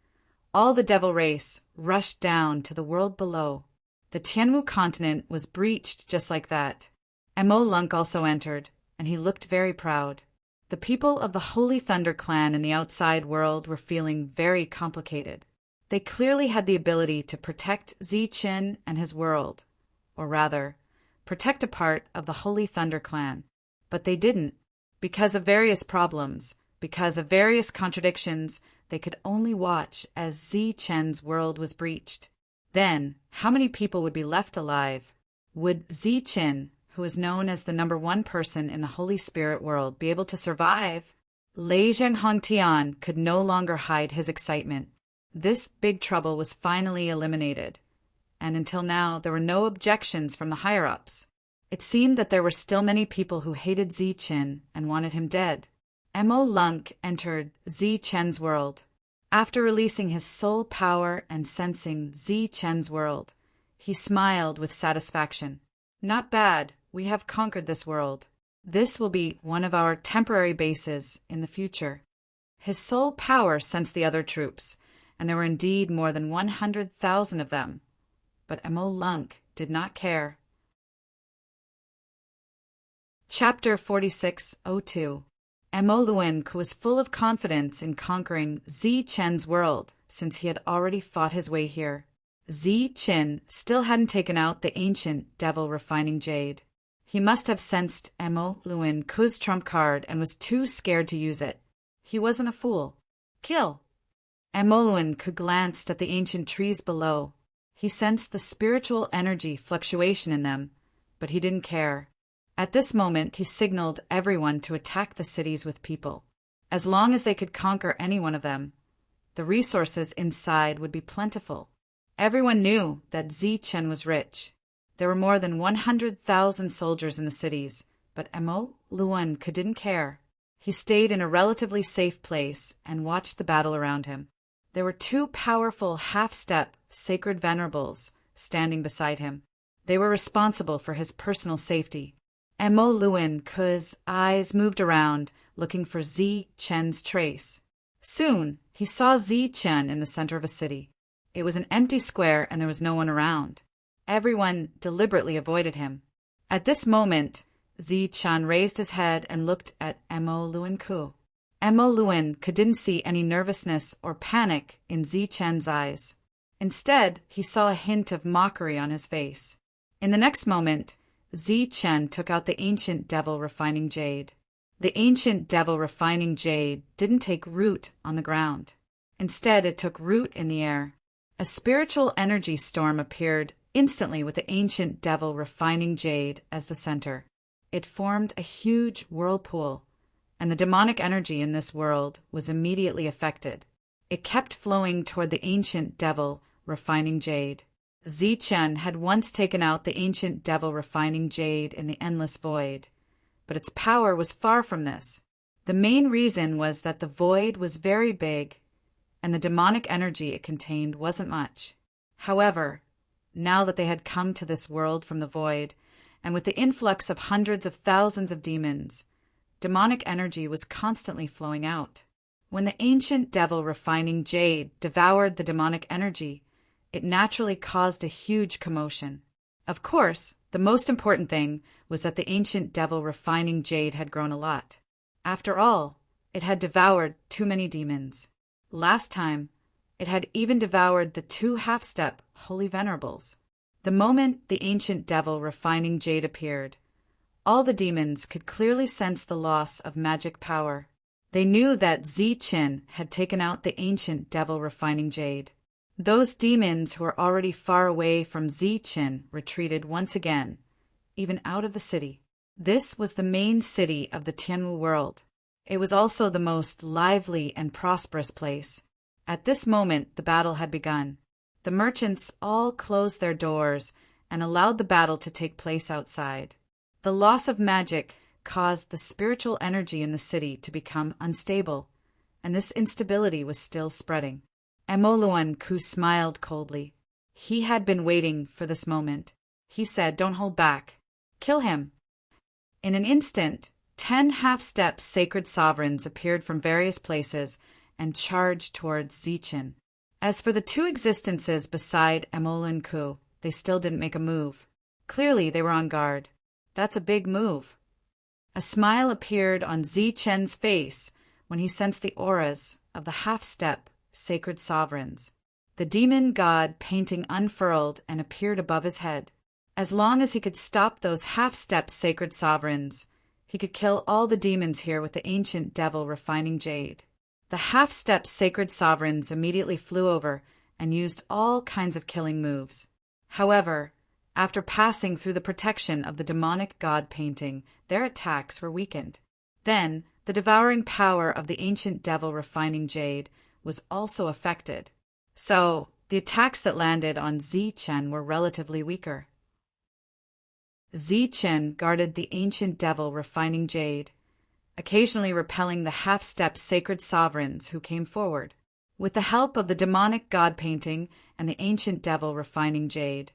all the devil race rushed down to the world below. The Tianwu continent was breached just like that. Mo Lunk also entered, and he looked very proud. The people of the Holy Thunder clan in the outside world were feeling very complicated. They clearly had the ability to protect Zi Chen and his world, or rather, protect a part of the Holy Thunder clan. But they didn't. Because of various problems, because of various contradictions, they could only watch as Zi Chen's world was breached. Then, how many people would be left alive? Would Zi Chen, who is known as the #1 person in the Holy Spirit world, be able to survive? Lei Zhang Hongtian could no longer hide his excitement. This big trouble was finally eliminated, and until now there were no objections from the higher-ups. It seemed that there were still many people who hated Zi Chen and wanted him dead. Mo Lunk entered Zi Chen's world. After releasing his soul power and sensing Zi Chen's world, he smiled with satisfaction. Not bad, we have conquered this world. This will be one of our temporary bases in the future. His soul power sensed the other troops, and there were indeed more than 100,000 of them. But Mo Lunk did not care. Chapter 46:02. Mo Luan was full of confidence in conquering Zi Chen's world, since he had already fought his way here. Zi Chen still hadn't taken out the ancient devil refining jade. He must have sensed Mo Luan's trump card and was too scared to use it. He wasn't a fool. Kill! Mo Luan glanced at the ancient trees below. He sensed the spiritual energy fluctuation in them, but he didn't care. At this moment, he signaled everyone to attack the cities with people. As long as they could conquer any one of them, the resources inside would be plentiful. Everyone knew that Zi Chen was rich. There were more than 100,000 soldiers in the cities, but Mo Luan didn't care. He stayed in a relatively safe place and watched the battle around him. There were two powerful half-step sacred venerables standing beside him. They were responsible for his personal safety. Mo Luan's eyes moved around, looking for Zi Chen's trace. Soon, he saw Zi Chen in the center of a city. It was an empty square and there was no one around. Everyone deliberately avoided him. At this moment, Zi Chen raised his head and looked at Mo Luan. Mo Luan didn't see any nervousness or panic in Zi Chen's eyes. Instead, he saw a hint of mockery on his face. In the next moment, Zi Chen took out the ancient devil refining jade. The ancient devil refining jade didn't take root on the ground. Instead, it took root in the air. A spiritual energy storm appeared instantly with the ancient devil refining jade as the center. It formed a huge whirlpool, and the demonic energy in this world was immediately affected. It kept flowing toward the ancient devil refining jade. Zi Chen had once taken out the ancient devil refining jade in the endless void, but its power was far from this. The main reason was that the void was very big, and the demonic energy it contained wasn't much. However, now that they had come to this world from the void, and with the influx of hundreds of thousands of demons, demonic energy was constantly flowing out. When the ancient devil refining jade devoured the demonic energy, it naturally caused a huge commotion. Of course, the most important thing was that the ancient devil refining jade had grown a lot. After all, it had devoured too many demons. Last time, it had even devoured the two half-step holy venerables. The moment the ancient devil refining jade appeared, all the demons could clearly sense the loss of magic power. They knew that Zi Chen had taken out the ancient devil refining jade. Those demons who were already far away from Zi Chen retreated once again, even out of the city. This was the main city of the Tianwu world. It was also the most lively and prosperous place. At this moment, the battle had begun. The merchants all closed their doors and allowed the battle to take place outside. The loss of magic caused the spiritual energy in the city to become unstable, and this instability was still spreading. Mo Luan smiled coldly. He had been waiting for this moment. He said, "Don't hold back. Kill him." In an instant, 10 half-step sacred sovereigns appeared from various places and charged towards Zi Chen. As for the two existences beside Mo Luan, they still didn't make a move. Clearly, they were on guard. That's a big move. A smile appeared on Zi Chen's face when he sensed the auras of the half-step sacred sovereigns. The demon god painting unfurled and appeared above his head. As long as he could stop those half-step sacred sovereigns, he could kill all the demons here with the ancient devil refining jade. The half-step sacred sovereigns immediately flew over and used all kinds of killing moves. However, after passing through the protection of the demonic god painting, their attacks were weakened. Then, the devouring power of the ancient devil refining jade was also affected. So, the attacks that landed on Zi Chen were relatively weaker. Zi Chen guarded the ancient devil refining jade, occasionally repelling the half-step sacred sovereigns who came forward. With the help of the demonic god painting and the ancient devil refining jade,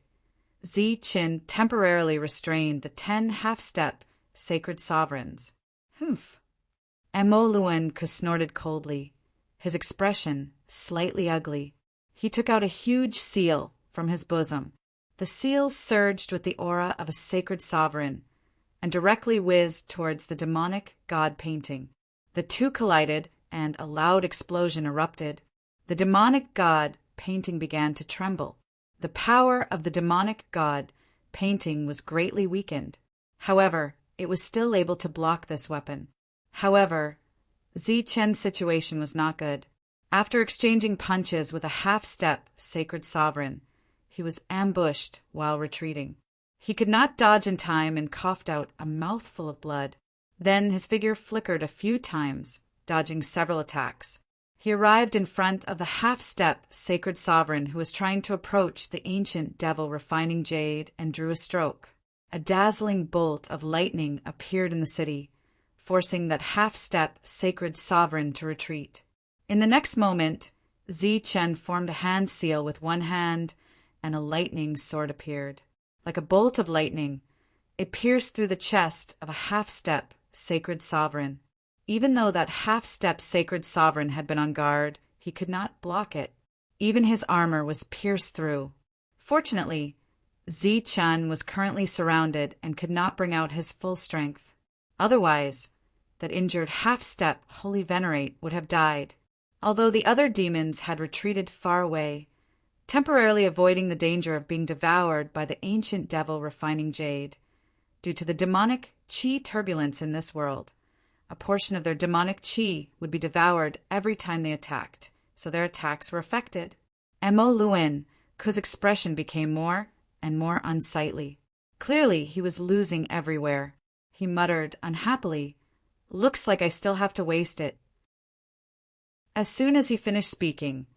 Zi Chen temporarily restrained the 10 half-step sacred sovereigns. Humph. Mo Luan snorted coldly, his expression slightly ugly. He took out a huge seal from his bosom. The seal surged with the aura of a sacred sovereign and directly whizzed towards the demonic god painting. The two collided, and a loud explosion erupted. The demonic god painting began to tremble. The power of the demonic god painting was greatly weakened. However, it was still able to block this weapon. However, Zichen's situation was not good. After exchanging punches with a half-step sacred sovereign, he was ambushed while retreating. He could not dodge in time and coughed out a mouthful of blood. Then his figure flickered a few times, dodging several attacks. He arrived in front of the half-step sacred sovereign who was trying to approach the ancient devil refining jade and drew a stroke. A dazzling bolt of lightning appeared in the city, forcing that half-step sacred sovereign to retreat. In the next moment, Zichen formed a hand seal with one hand, and a lightning sword appeared. Like a bolt of lightning, it pierced through the chest of a half-step sacred sovereign. Even though that half-step sacred sovereign had been on guard, he could not block it. Even his armor was pierced through. Fortunately, Zichen was currently surrounded and could not bring out his full strength. Otherwise, that injured half-step holy venerate would have died. Although the other demons had retreated far away, temporarily avoiding the danger of being devoured by the ancient devil refining jade. Due to the demonic chi turbulence in this world, a portion of their demonic chi would be devoured every time they attacked, so their attacks were affected. Mo Luen, whose expression became more and more unsightly. Clearly, he was losing everywhere. He muttered unhappily, "Looks like I still have to waste it." As soon as he finished speaking,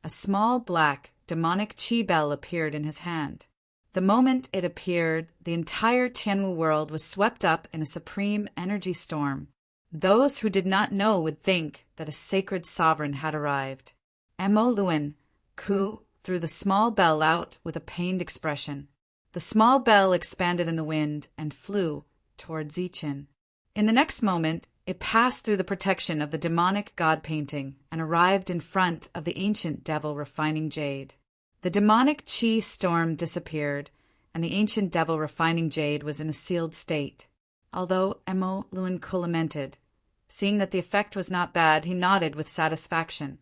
a small black demonic chi bell appeared in his hand. The moment it appeared, the entire Tianwu world was swept up in a supreme energy storm. Those who did not know would think that a sacred sovereign had arrived. Mo Luen Ku threw the small bell out with a pained expression. The small bell expanded in the wind and flew toward Zichen. In the next moment, it passed through the protection of the demonic god painting and arrived in front of the ancient devil refining jade. The demonic chi storm disappeared, and the ancient devil refining jade was in a sealed state. Although Mo Luen Ku lamented, seeing that the effect was not bad, he nodded with satisfaction.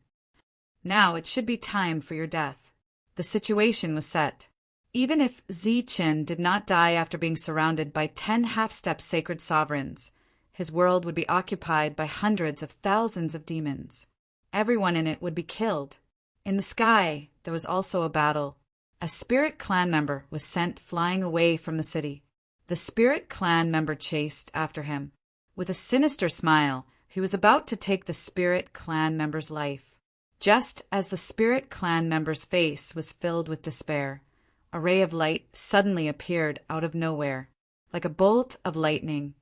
Now it should be time for your death. The situation was set. Even if Zichen did not die after being surrounded by 10 half-step sacred sovereigns, his world would be occupied by hundreds of thousands of demons. Everyone in it would be killed. In the sky, there was also a battle. A spirit clan member was sent flying away from the city. The spirit clan member chased after him. With a sinister smile, he was about to take the spirit clan member's life. Just as the spirit clan member's face was filled with despair, a ray of light suddenly appeared out of nowhere. Like a bolt of lightning,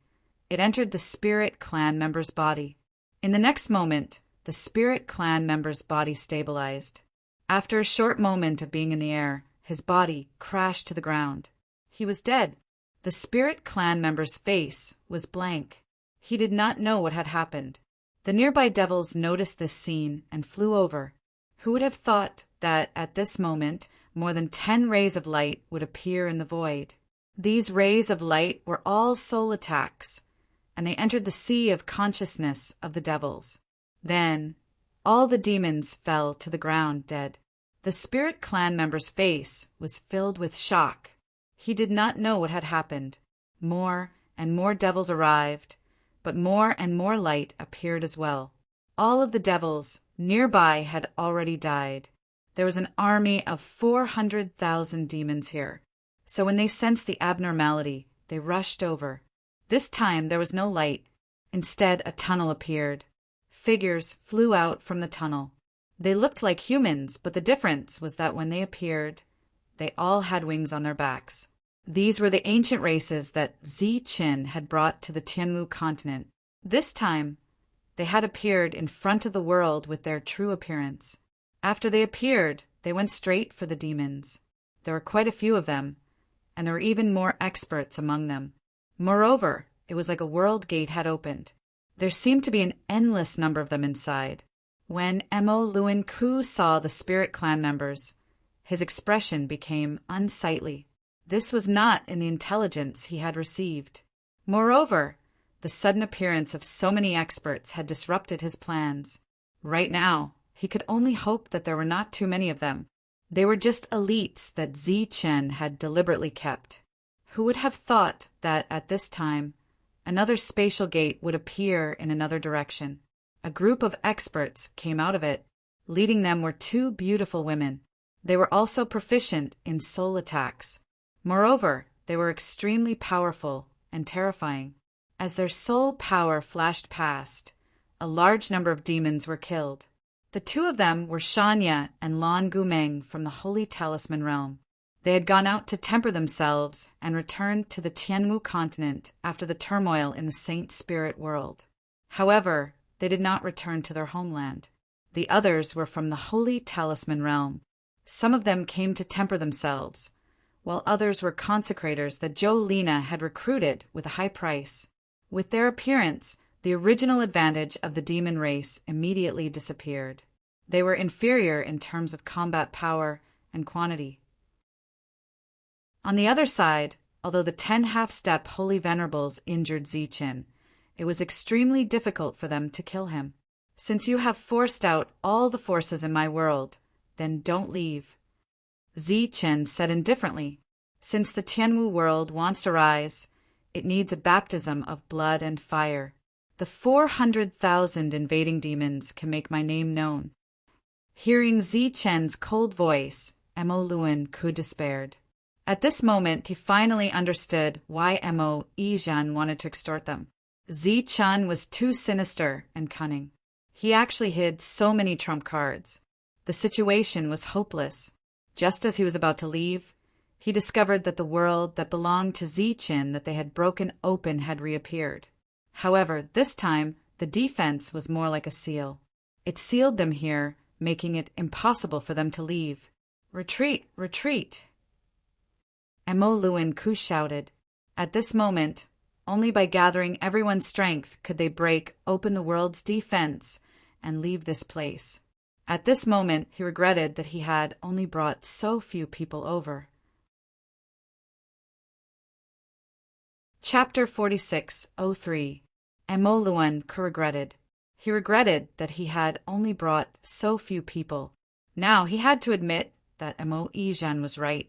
it entered the spirit clan member's body. In the next moment, the spirit clan member's body stabilized. After a short moment of being in the air, his body crashed to the ground. He was dead. The spirit clan member's face was blank. He did not know what had happened. The nearby devils noticed this scene and flew over. Who would have thought that at this moment more than 10 rays of light would appear in the void? These rays of light were all soul attacks, and they entered the sea of consciousness of the devils. Then all the demons fell to the ground dead. The spirit clan member's face was filled with shock. He did not know what had happened. More and more devils arrived, but more and more light appeared as well. All of the devils nearby had already died. There was an army of 400,000 demons here. So when they sensed the abnormality, they rushed over. This time there was no light. Instead, a tunnel appeared. Figures flew out from the tunnel. They looked like humans, but the difference was that when they appeared, they all had wings on their backs. These were the ancient races that Zichen had brought to the Tianwu continent. This time, they had appeared in front of the world with their true appearance. After they appeared, they went straight for the demons. There were quite a few of them, and there were even more experts among them. Moreover, it was like a world gate had opened. There seemed to be an endless number of them inside. When Mo Luen Ku saw the spirit clan members, his expression became unsightly. This was not in the intelligence he had received. Moreover, the sudden appearance of so many experts had disrupted his plans. Right now, he could only hope that there were not too many of them. They were just elites that Zichen had deliberately kept. Who would have thought that, at this time, another spatial gate would appear in another direction? A group of experts came out of it. Leading them were two beautiful women. They were also proficient in soul attacks. Moreover, they were extremely powerful and terrifying. As their soul power flashed past, a large number of demons were killed. The two of them were Shanya and Lan Gumeng from the Holy Talisman realm. They had gone out to temper themselves and returned to the Tianwu continent after the turmoil in the Saint Spirit world. However, they did not return to their homeland. The others were from the Holy Talisman realm. Some of them came to temper themselves, while others were consecrators that Jolina had recruited with a high price. With their appearance, the original advantage of the demon race immediately disappeared. They were inferior in terms of combat power and quantity. On the other side, although the 10 half-step Holy Venerables injured Zichen, it was extremely difficult for them to kill him. Since you have forced out all the forces in my world, then don't leave. Zichen said indifferently. Since the Tianwu world wants to rise, it needs a baptism of blood and fire. The 400,000 invading demons can make my name known. Hearing Zichen's cold voice, Mo Luan despaired. At this moment, he finally understood why Mo Yizhan wanted to extort them. Zichen was too sinister and cunning. He actually hid so many trump cards. The situation was hopeless. Just as he was about to leave, he discovered that the world that belonged to Zichen that they had broken open had reappeared. However, this time, the defense was more like a seal. It sealed them here, making it impossible for them to leave. Retreat! Retreat! Mo Luan shouted. At this moment, only by gathering everyone's strength could they break open the world's defense and leave this place. At this moment, he regretted that he had only brought so few people over. Chapter 46:03. Mo Luan regretted. He regretted that he had only brought so few people. Now he had to admit that Mo Yizhan was right.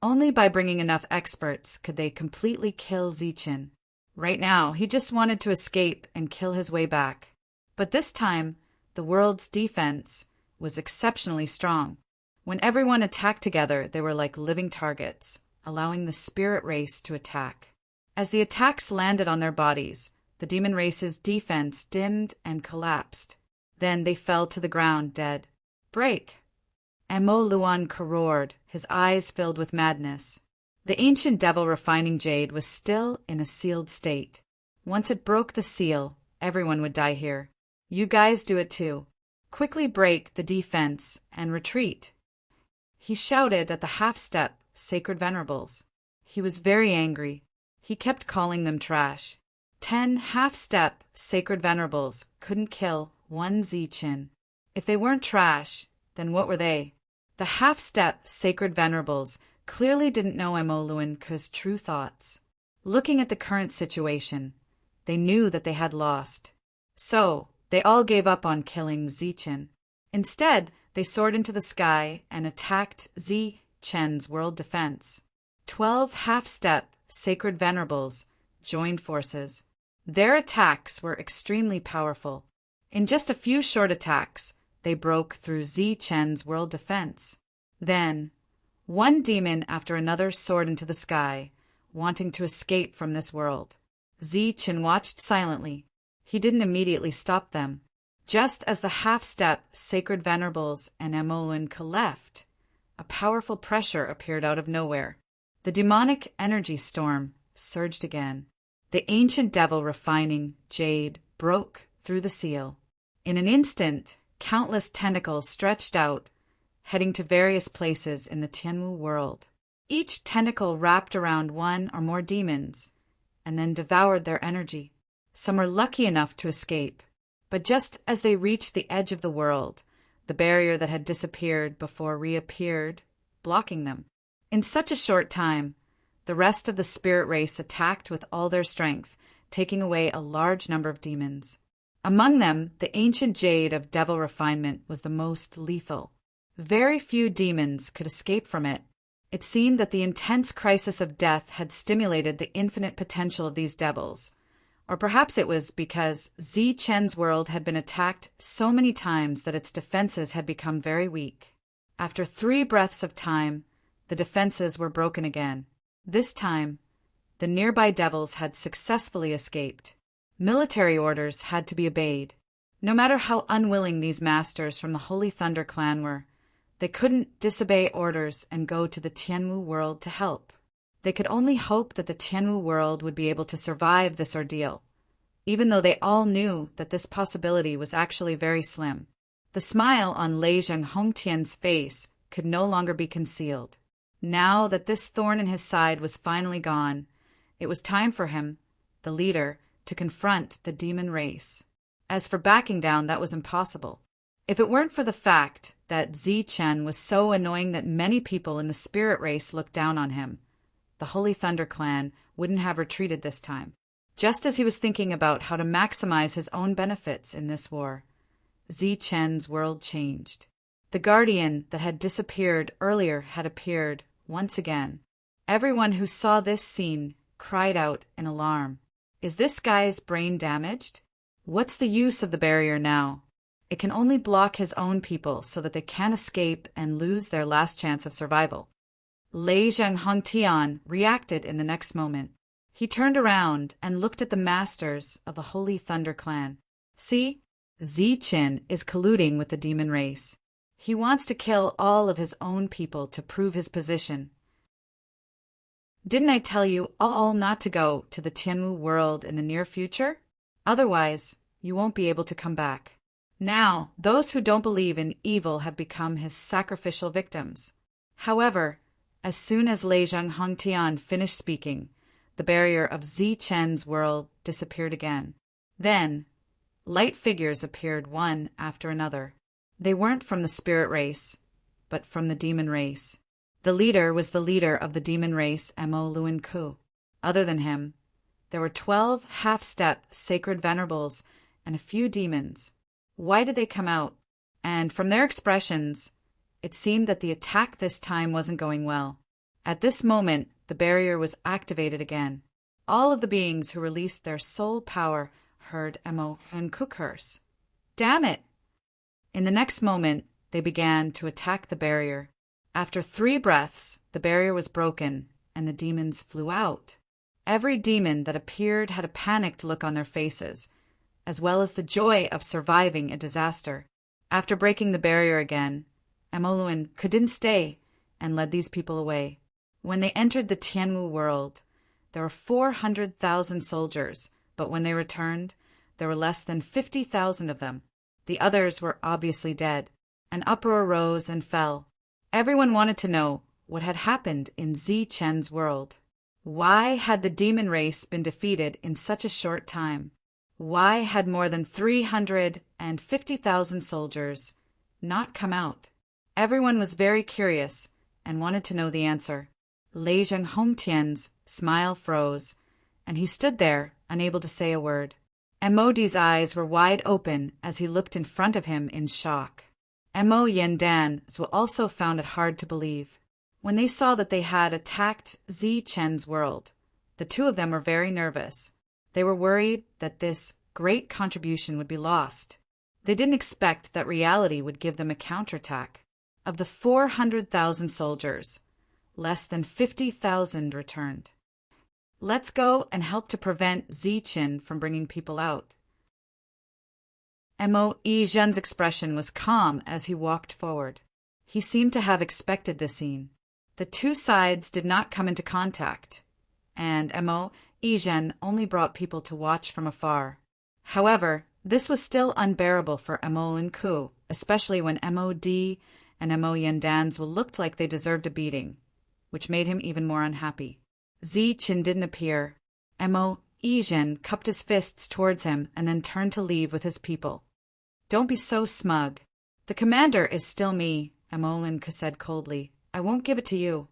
Only by bringing enough experts could they completely kill Zichen. Right now, he just wanted to escape and kill his way back. But this time, the world's defense was exceptionally strong. When everyone attacked together, they were like living targets, allowing the spirit race to attack. As the attacks landed on their bodies, the demon race's defense dimmed and collapsed. Then they fell to the ground dead. Break! Mo Luan roared, his eyes filled with madness. The ancient devil refining jade was still in a sealed state. Once it broke the seal, everyone would die here. You guys do it too. Quickly break the defense and retreat. He shouted at the half-step sacred venerables. He was very angry. He kept calling them trash. 10 half-step sacred venerables couldn't kill one Zichen. If they weren't trash, then what were they? The half-step sacred venerables clearly didn't know Mo Luan's true thoughts. Looking at the current situation, they knew that they had lost. So, they all gave up on killing Zichen. Instead, they soared into the sky and attacked Zichen's world defense. 12 half-step sacred venerables joined forces. Their attacks were extremely powerful. In just a few short attacks, they broke through Zichen's world defense. Then, one demon after another soared into the sky, wanting to escape from this world. Zichen watched silently. He didn't immediately stop them. Just as the half-step sacred venerables and Mo Luan left, a powerful pressure appeared out of nowhere. The demonic energy storm surged again. The ancient devil refining jade broke through the seal. In an instant, countless tentacles stretched out, heading to various places in the Tianwu world. Each tentacle wrapped around one or more demons, and then devoured their energy. Some were lucky enough to escape, but just as they reached the edge of the world, the barrier that had disappeared before reappeared, blocking them. In such a short time, The rest of the spirit race attacked with all their strength, taking away a large number of demons. Among them, the ancient jade of devil refinement was the most lethal. Very few demons could escape from it. It seemed that the intense crisis of death had stimulated the infinite potential of these devils. Or perhaps it was because Zi Chen's world had been attacked so many times that its defenses had become very weak. After 3 breaths of time, the defenses were broken again. This time, the nearby devils had successfully escaped. Military orders had to be obeyed. No matter how unwilling these masters from the Holy Thunder Clan were, they couldn't disobey orders and go to the Tianwu world to help. They could only hope that the Tianwu world would be able to survive this ordeal, even though they all knew that this possibility was actually very slim. The smile on Lei Zhenghongtian's face could no longer be concealed. Now that this thorn in his side was finally gone, it was time for him, the leader, to confront the demon race. As for backing down, that was impossible. If it weren't for the fact that Zi Chen was so annoying that many people in the spirit race looked down on him, the Holy Thunder Clan wouldn't have retreated this time. Just as he was thinking about how to maximize his own benefits in this war, Zi Chen's world changed. The guardian that had disappeared earlier had appeared once again. Everyone who saw this scene cried out in alarm. Is this guy's brain damaged? What's the use of the barrier now? It can only block his own people so that they can't escape and lose their last chance of survival. Lei Zhenghongtian reacted in the next moment. He turned around and looked at the masters of the Holy Thunder Clan. See, Zi Chen is colluding with the demon race. He wants to kill all of his own people to prove his position. Didn't I tell you all not to go to the Tianwu world in the near future? Otherwise, you won't be able to come back. Now, those who don't believe in evil have become his sacrificial victims. However, as soon as Lei Zhenghongtian finished speaking, the barrier of Zi Chen's world disappeared again. Then, light figures appeared one after another. They weren't from the spirit race, but from the demon race. The leader was the leader of the demon race, Mo Luan Ku. Other than him, there were 12 half-step sacred venerables and a few demons. Why did they come out? And from their expressions, it seemed that the attack this time wasn't going well. At this moment, the barrier was activated again. All of the beings who released their soul power heard Mo Luan Ku curse. Damn it! In the next moment, they began to attack the barrier. After 3 breaths, the barrier was broken, and the demons flew out. Every demon that appeared had a panicked look on their faces, as well as the joy of surviving a disaster. After breaking the barrier again, Mo Luan Ku didn't stay and led these people away. When they entered the Tianwu world, there were 400,000 soldiers, but when they returned, there were less than 50,000 of them. The others were obviously dead. An uproar rose and fell. Everyone wanted to know what had happened in Zi Chen's world. Why had the demon race been defeated in such a short time? Why had more than 350,000 soldiers not come out? Everyone was very curious and wanted to know the answer. Lei Zhenghongtian's smile froze, and he stood there, unable to say a word. Modi's eyes were wide open as he looked in front of him in shock. Mo Yandan also found it hard to believe. When they saw that they had attacked Zi Chen's world, the two of them were very nervous. They were worried that this great contribution would be lost. They didn't expect that reality would give them a counterattack. Of the 400,000 soldiers, less than 50,000 returned. Let's go and help to prevent Zi Chen from bringing people out. Mo Yizhen's expression was calm as he walked forward. He seemed to have expected the scene. The two sides did not come into contact, and Mo Yizhen only brought people to watch from afar. However, this was still unbearable for Mo Luan Ku, especially when Mod and Mo Yandan's looked like they deserved a beating, which made him even more unhappy. Zi Chen didn't appear. Mo Yizhen cupped his fists towards him and then turned to leave with his people. Don't be so smug. The commander is still me, Mo Luan Ku said coldly. I won't give it to you.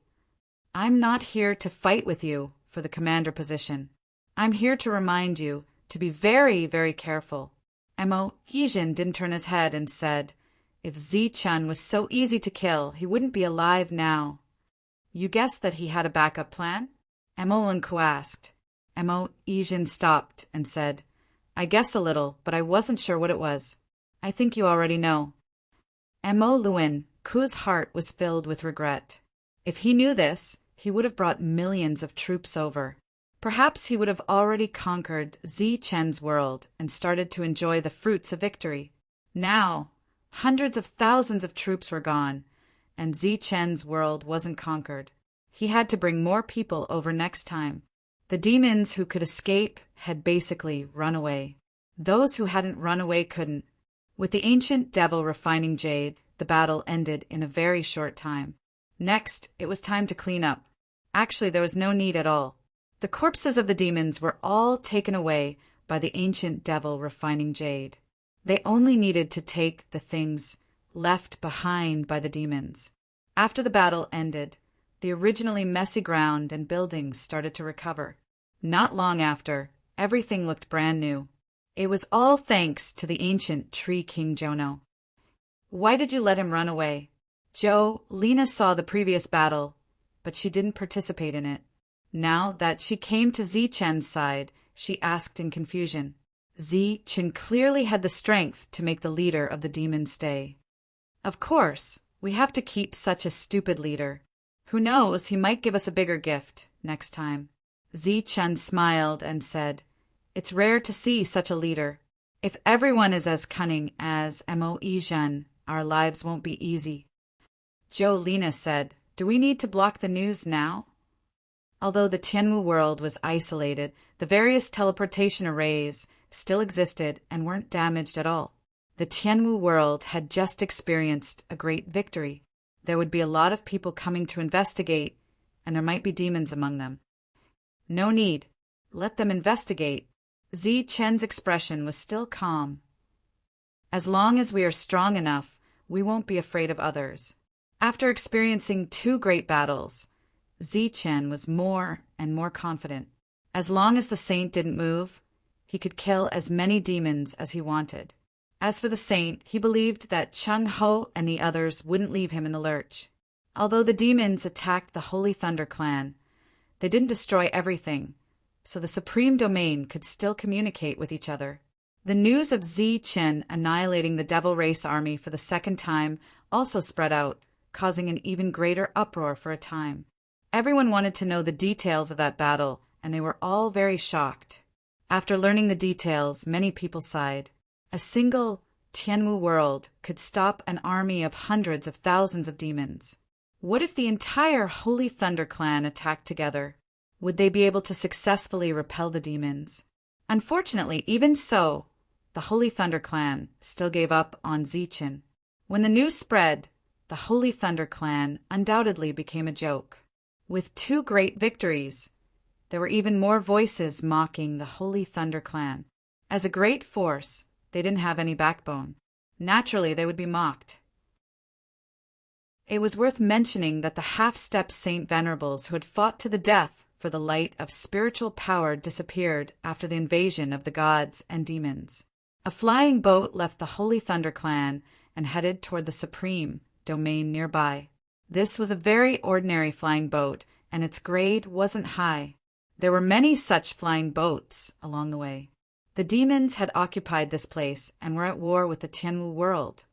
I'm not here to fight with you for the commander position. I'm here to remind you to be very, very careful. Mo Yijin didn't turn his head and said, if Zi-Chun was so easy to kill, he wouldn't be alive now. You guessed that he had a backup plan? Mo Lunko asked. Mo Yijin stopped and said, I guessed a little, but I wasn't sure what it was. I think you already know. Mo Luin, Ku's heart was filled with regret. If he knew this, he would have brought millions of troops over. Perhaps he would have already conquered Zi-Chen's world and started to enjoy the fruits of victory. Now, hundreds of thousands of troops were gone, and Zi-Chen's world wasn't conquered. He had to bring more people over next time. The demons who could escape had basically run away. Those who hadn't run away couldn't. With the ancient devil refining jade, the battle ended in a very short time. Next, it was time to clean up. Actually, there was no need at all. The corpses of the demons were all taken away by the ancient devil refining jade. They only needed to take the things left behind by the demons. After the battle ended, the originally messy ground and buildings started to recover. Not long after, everything looked brand new. It was all thanks to the ancient Tree King Jono. Why did you let him run away? Lena saw the previous battle, but she didn't participate in it. Now that she came to Zi-Chen's side, she asked in confusion. Zi-Chen clearly had the strength to make the leader of the demons stay. Of course, we have to keep such a stupid leader. Who knows, he might give us a bigger gift next time. Zi-Chen smiled and said, it's rare to see such a leader. If everyone is as cunning as Mo Yijin, our lives won't be easy. Lena said, do we need to block the news now? Although the Tianwu world was isolated, the various teleportation arrays still existed and weren't damaged at all. The Tianwu world had just experienced a great victory. There would be a lot of people coming to investigate, and there might be demons among them. No need. Let them investigate. Zi-Chen's expression was still calm. As long as we are strong enough, we won't be afraid of others. After experiencing 2 great battles, Zi-Chen was more and more confident. As long as the saint didn't move, he could kill as many demons as he wanted. As for the saint, he believed that Cheng Ho and the others wouldn't leave him in the lurch. Although the demons attacked the Holy Thunder Clan, they didn't destroy everything, so the Supreme Domain could still communicate with each other. The news of Zi-Chen annihilating the Devil Race army for the 2nd time also spread out, causing an even greater uproar for a time. Everyone wanted to know the details of that battle, and they were all very shocked. After learning the details, many people sighed. A single Tianwu world could stop an army of hundreds of thousands of demons. What if the entire Holy Thunder Clan attacked together? Would they be able to successfully repel the demons? Unfortunately, even so, the Holy Thunder Clan still gave up on Zi-Chen. When the news spread, the Holy Thunder Clan undoubtedly became a joke. With 2 great victories, there were even more voices mocking the Holy Thunder Clan. As a great force, they didn't have any backbone. Naturally, they would be mocked. It was worth mentioning that the half-step Saint Venerables who had fought to the death for the light of spiritual power disappeared after the invasion of the gods and demons. A flying boat left the Holy Thunder Clan and headed toward the Supreme Domain nearby. This was a very ordinary flying boat, and its grade wasn't high. There were many such flying boats along the way. The demons had occupied this place and were at war with the Tianwu world,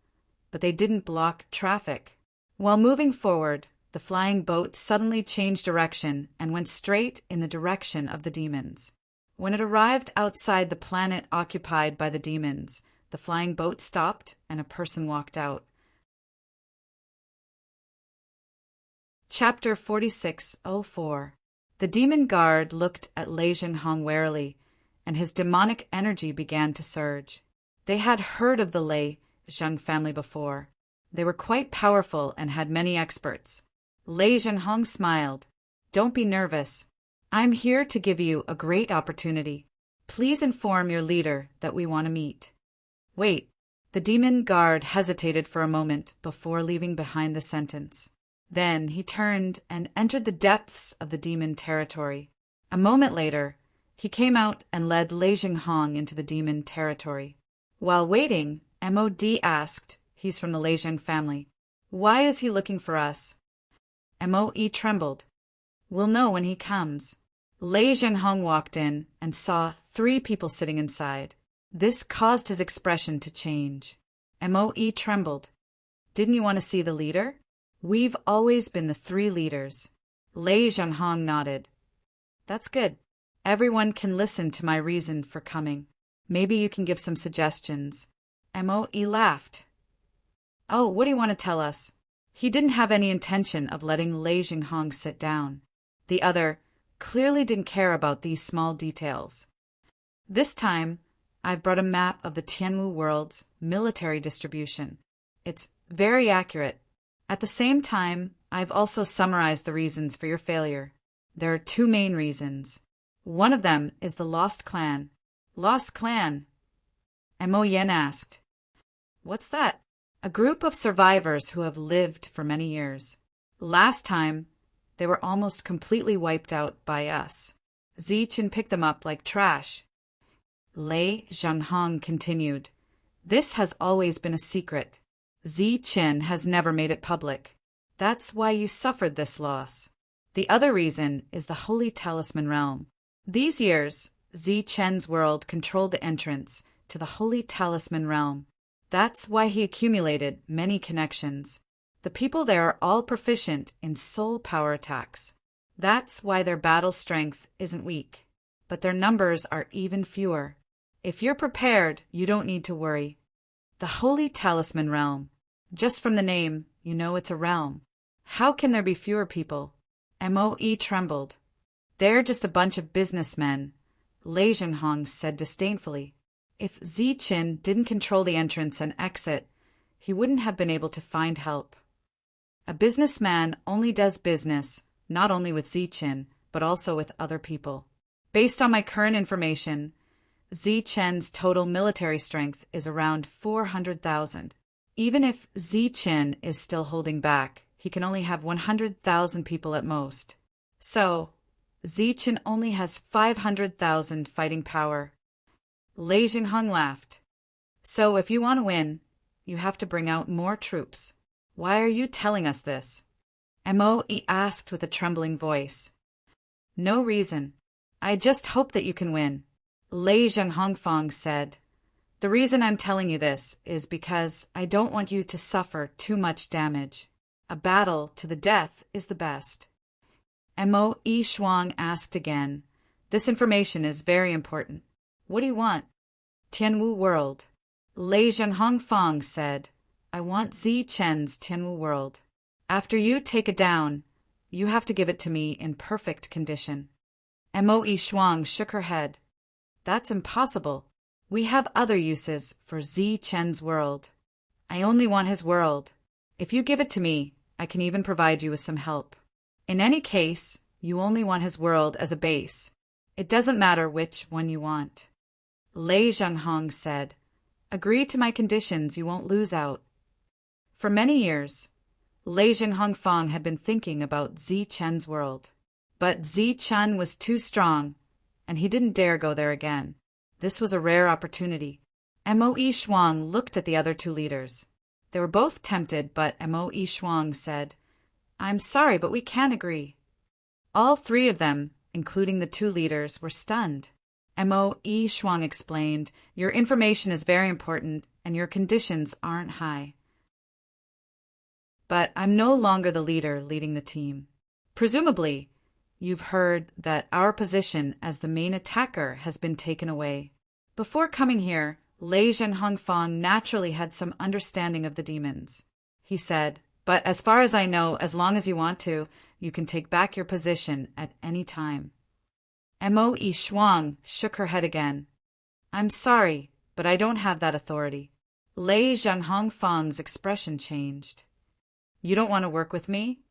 but they didn't block traffic. While moving forward, the flying boat suddenly changed direction and went straight in the direction of the demons. When it arrived outside the planet occupied by the demons, the flying boat stopped and a person walked out. Chapter 4604. The demon guard looked at Lei Zhenhong warily, and his demonic energy began to surge. They had heard of the Lei Zheng family before. They were quite powerful and had many experts. Lei Zhenhong smiled. Don't be nervous. I'm here to give you a great opportunity. Please inform your leader that we want to meet. Wait. The demon guard hesitated for a moment before leaving behind the sentence. Then he turned and entered the depths of the demon territory. A moment later, he came out and led Lei Jinghong into the demon territory. While waiting, MOD asked, he's from the Lei Jing family, why is he looking for us? MOE trembled. We'll know when he comes. Lei Jinghong walked in and saw 3 people sitting inside. This caused his expression to change. MOE trembled. Didn't you want to see the leader? We've always been the 3 leaders. Lei Jinghong nodded. That's good. Everyone can listen to my reason for coming. Maybe you can give some suggestions. MOE laughed. Oh, what do you want to tell us? He didn't have any intention of letting Lei Jinghong sit down. The other clearly didn't care about these small details. This time, I've brought a map of the Tianwu world's military distribution. It's very accurate. At the same time, I've also summarized the reasons for your failure. There are 2 main reasons. One of them is the Lost Clan. Lost Clan? Mo Yen asked. What's that? A group of survivors who have lived for many years. Last time, they were almost completely wiped out by us. Zichen picked them up like trash. Lei Jinghong continued. This has always been a secret. Zichen has never made it public. That's why you suffered this loss. The other reason is the Holy Talisman Realm. These years, Zichen's world controlled the entrance to the Holy Talisman Realm. That's why he accumulated many connections. The people there are all proficient in soul power attacks. That's why their battle strength isn't weak, but their numbers are even fewer. If you're prepared, you don't need to worry. The Holy Talisman Realm. Just from the name, you know it's a realm. How can there be fewer people? MOE trembled. They're just a bunch of businessmen, Lei Jinghong said disdainfully. If Zichen didn't control the entrance and exit, he wouldn't have been able to find help. A businessman only does business, not only with Zichen, but also with other people. Based on my current information, Zichen's total military strength is around 400,000. Even if Zichen is still holding back, he can only have 100,000 people at most. So, Zichen only has 500,000 fighting power. Lei Jinghong laughed. So if you want to win, you have to bring out more troops. Why are you telling us this? MOE asked with a trembling voice. No reason. I just hope that you can win. Lei Jinghong said. The reason I'm telling you this is because I don't want you to suffer too much damage. A battle to the death is the best. MOE Shuang asked again. This information is very important. What do you want? Tianwu world. Lei Jinghong said. I want Zichen's Tianwu world. After you take it down, you have to give it to me in perfect condition. MOE Shuang shook her head. That's impossible. We have other uses for Zichen's world. I only want his world. If you give it to me, I can even provide you with some help. In any case, you only want his world as a base. It doesn't matter which one you want. Lei Jinghong said, Agree to my conditions, you won't lose out. For many years, Lei Jinghong had been thinking about Zichen's world. But Zichen was too strong, and he didn't dare go there again. This was a rare opportunity. MOE Shuang looked at the other 2 leaders. They were both tempted, but MOE Shuang said, I'm sorry, but we can't agree. All 3 of them, including the 2 leaders, were stunned. MOE Shuang explained, Your information is very important, and your conditions aren't high. But I'm no longer the leader leading the team. Presumably, you've heard that our position as the main attacker has been taken away. Before coming here, Lei Jinghong naturally had some understanding of the demons. He said, But as far as I know, as long as you want to, you can take back your position at any time. MOE Shuang shook her head again. I'm sorry, but I don't have that authority. Lei Jinghong's expression changed. You don't want to work with me?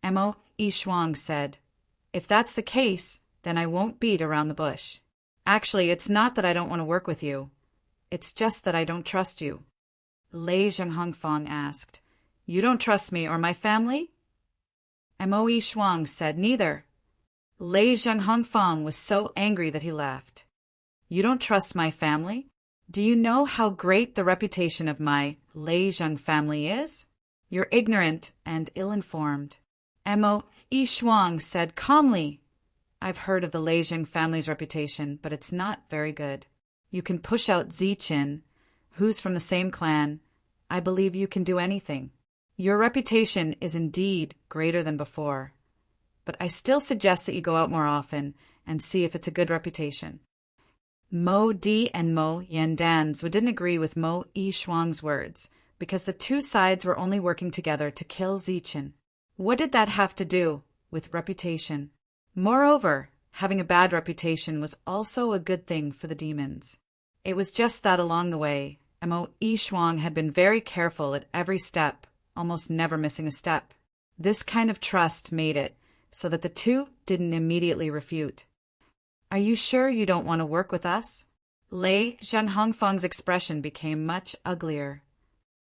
MOE Shuang said. If that's the case, then I won't beat around the bush. Actually, it's not that I don't want to work with you. It's just that I don't trust you. Lei Jinghong asked. You don't trust me or my family? Mo Shuang said neither. Lei Zhenghongfang was so angry that he laughed. You don't trust my family? Do you know how great the reputation of my Lei Zheng family is? You're ignorant and ill-informed. Mo Shuang said calmly. I've heard of the Lei Zheng family's reputation, but it's not very good. You can push out Ziqin, who's from the same clan. I believe you can do anything. Your reputation is indeed greater than before, but I still suggest that you go out more often and see if it's a good reputation. Mo Di and Mo Yandan's didn't agree with Mo Shuang's words, because the two sides were only working together to kill Ziqin. What did that have to do with reputation? Moreover, having a bad reputation was also a good thing for the demons. It was just that along the way, Mo Shuang had been very careful at every step, almost never missing a step. This kind of trust made it so that the two didn't immediately refute. Are you sure you don't want to work with us? Lei Zhenghongfang's expression became much uglier.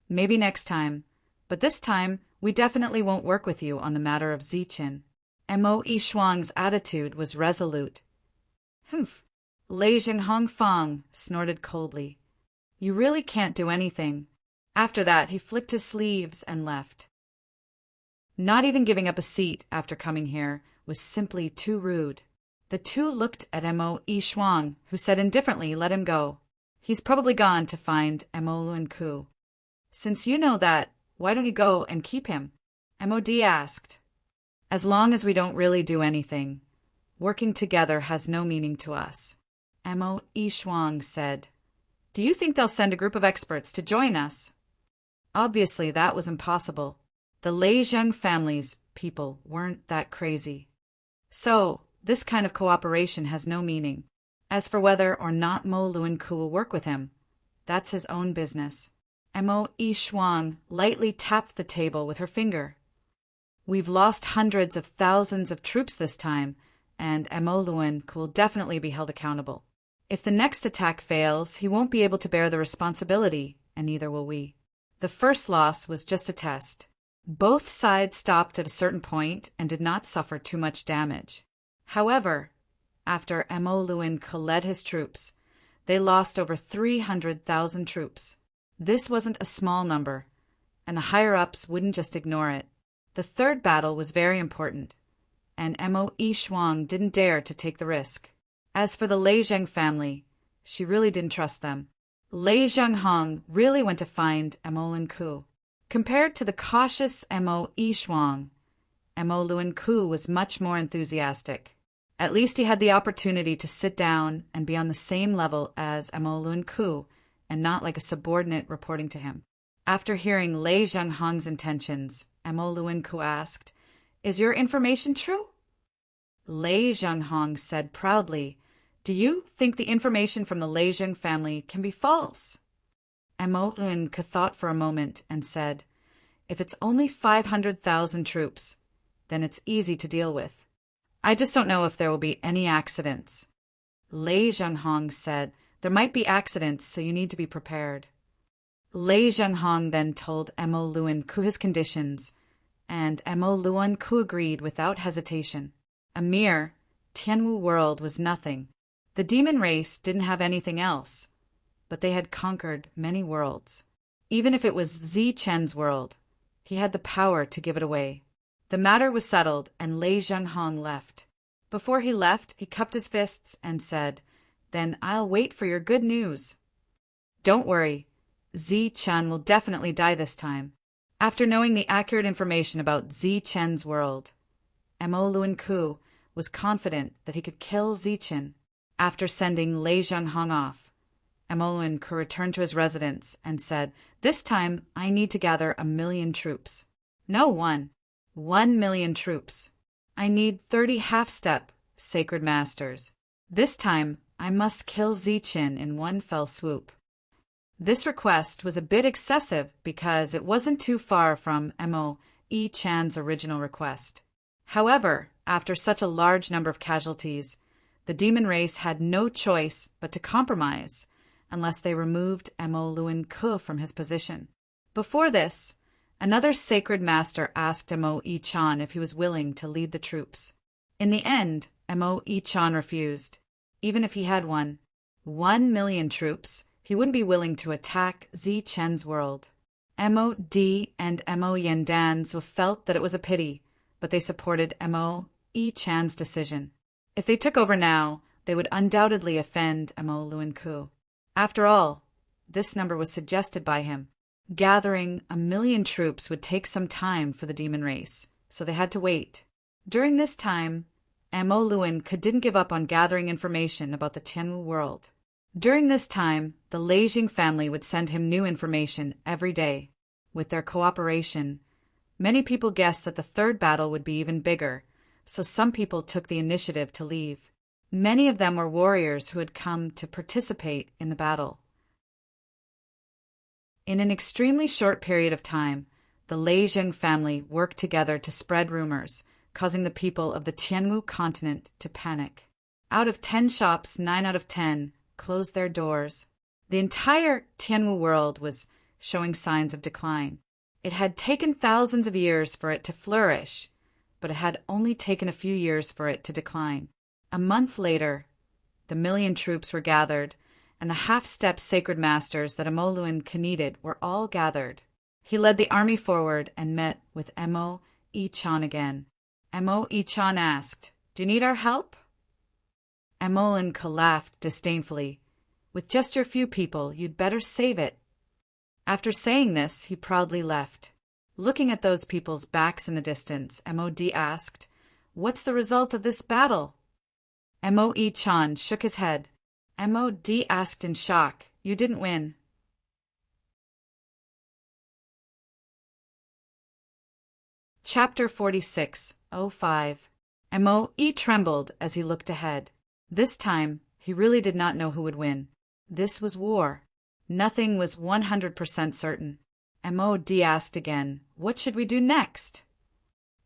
Maybe next time, but this time we definitely won't work with you on the matter of Ziqin. Mo Shuang's attitude was resolute. Humph! Lei Zhenghongfang snorted coldly. You really can't do anything. After that, he flicked his sleeves and left. Not even giving up a seat after coming here was simply too rude. The two looked at Mo Shuang, who said indifferently, let him go. He's probably gone to find Mo Luanku. Since you know that, why don't you go and keep him? Mod asked. As long as we don't really do anything, working together has no meaning to us. Mo Shuang said. Do you think they'll send a group of experts to join us? Obviously, that was impossible. The Lei Zheng family's people weren't that crazy. So, this kind of cooperation has no meaning. As for whether or not Mo Luanku will work with him, that's his own business. Mo Shuang lightly tapped the table with her finger. We've lost hundreds of thousands of troops this time, and Mo Luanku will definitely be held accountable. If the next attack fails, he won't be able to bear the responsibility, and neither will we. The first loss was just a test. Both sides stopped at a certain point and did not suffer too much damage. However, after Mo Luanku led his troops, they lost over 300,000 troops. This wasn't a small number, and the higher-ups wouldn't just ignore it. The third battle was very important, and Mo Shuang didn't dare to take the risk. As for the Lei Zheng family, she really didn't trust them. Lei Zhenghong really went to find Mo Luanku. Compared to the cautious Mo Shuang, Mo Luanku was much more enthusiastic. At least he had the opportunity to sit down and be on the same level as Mo Luanku, and not like a subordinate reporting to him. After hearing Lei Zhenghong's intentions, Mo Luanku asked, Is your information true? Lei Zhenghong said proudly, Do you think the information from the Lei Zheng family can be false? Mo Luanku thought for a moment and said, If it's only 500,000 troops, then it's easy to deal with. I just don't know if there will be any accidents. Lei Zhenghong said, There might be accidents, so you need to be prepared. Lei Zhenghong then told Mo Luanku his conditions, and Mo Luanku agreed without hesitation. A mere Tianwu world was nothing. The demon race didn't have anything else, but they had conquered many worlds. Even if it was Ziqin's world, he had the power to give it away. The matter was settled, and Lei Zhenghong left. Before he left, he cupped his fists and said, Then I'll wait for your good news. Don't worry, Ziqin will definitely die this time. After knowing the accurate information about Ziqin's world, Mo Luanku was confident that he could kill Ziqin. After sending Lei Zhenghong off, Mo Luanku returned to his residence and said, This time I need to gather 1,000,000 troops. No, 1,000,000 troops. I need 30 half-step sacred masters. This time I must kill Ziqin in one fell swoop. This request was a bit excessive because it wasn't too far from Mo Chan's original request. However, after such a large number of casualties, the demon race had no choice but to compromise unless they removed Mo Luanku from his position. Before this, Another sacred master asked Mo-I-Chan if he was willing to lead the troops. In the end, Mo-I-Chan refused. Even if he had 1,000,000 troops, he wouldn't be willing to attack Zi-Chen's world. Mo-D and Mo-Yandanzu felt that it was a pity, but they supported Mo-I-Chan's decision. If they took over now, they would undoubtedly offend Mo-Luanku. After all, this number was suggested by him. Gathering 1,000,000 troops would take some time for the demon race, so they had to wait. During this time, Mo-Luanku didn't give up on gathering information about the Tianwu world. During this time, the Leijing family would send him new information every day. With their cooperation, many people guessed that the third battle would be even bigger, so some people took the initiative to leave. Many of them were warriors who had come to participate in the battle. In an extremely short period of time, the Leijing family worked together to spread rumors, causing the people of the Tianwu continent to panic. Out of 10 shops, 9 out of 10 closed their doors. The entire Tianwu world was showing signs of decline. It had taken thousands of years for it to flourish, but it had only taken a few years for it to decline. A month later, the 1,000,000 troops were gathered, and the half-step sacred masters that Mo-Luanku needed were all gathered. He led the army forward and met with Mo-I-Chan again. Mo-I-Chan asked, "Do you need our help?" Mo-Luanku laughed disdainfully. "With just your few people, you'd better save it." After saying this, he proudly left. Looking at those people's backs in the distance, Mo-D asked, "What's the result of this battle?" Mo-I-Chan shook his head. Mo-D asked in shock, "You didn't win." Chapter 46:05. Mo-I trembled as he looked ahead. This time, he really did not know who would win. This was war. Nothing was 100% certain. Mo-D asked again, "What should we do next?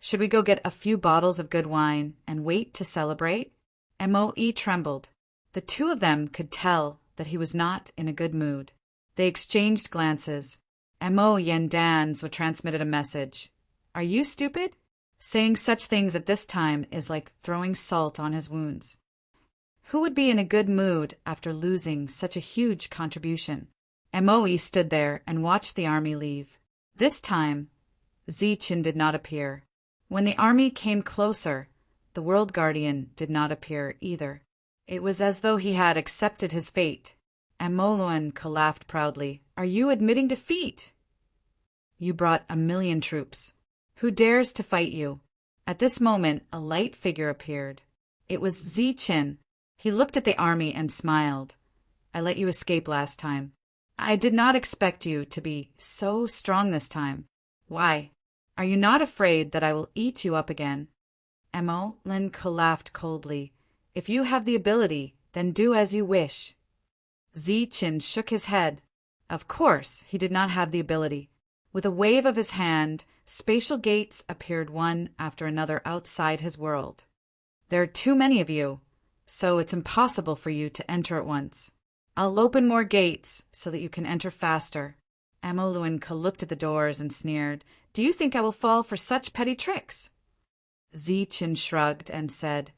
Should we go get a few bottles of good wine and wait to celebrate?" Mo-I trembled. The two of them could tell that he was not in a good mood. They exchanged glances. Mo-Yandanzu transmitted a message. "Are you stupid? Saying such things at this time is like throwing salt on his wounds. Who would be in a good mood after losing such a huge contribution?" Mo-I stood there and watched the army leave. This time, Zi-Chen did not appear. When the army came closer, the World Guardian did not appear either. It was as though he had accepted his fate. Mo-Luanku laughed proudly. "Are you admitting defeat? You brought 1,000,000 troops. Who dares to fight you?" At this moment, a light figure appeared. It was Zi-Chen. He looked at the army and smiled. "I let you escape last time. I did not expect you to be so strong this time. Why? Are you not afraid that I will eat you up again?" Mo-Luanku laughed coldly. "If you have the ability, then do as you wish." Zi-Chen shook his head. Of course, he did not have the ability. With a wave of his hand, spatial gates appeared one after another outside his world. "There are too many of you, so it's impossible for you to enter at once. I'll open more gates so that you can enter faster." Mo-Luanku looked at the doors and sneered. "Do you think I will fall for such petty tricks?" Zi-Chen shrugged and said,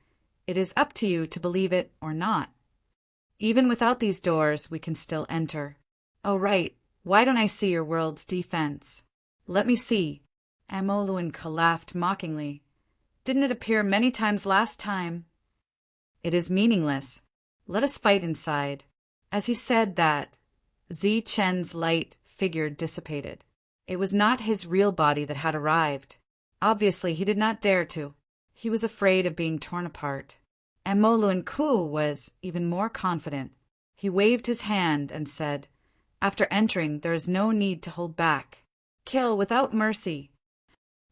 "It is up to you to believe it or not. Even without these doors, we can still enter." "Oh, right. Why don't I see your world's defense?" "Let me see." Mo-Luanku laughed mockingly. "Didn't it appear many times last time?" "It is meaningless. Let us fight inside." As he said that, Zi-Chen's light figure dissipated. It was not his real body that had arrived. Obviously, he did not dare to. He was afraid of being torn apart. And Mo-Luanku was even more confident. He waved his hand and said, "After entering, there is no need to hold back. Kill without mercy."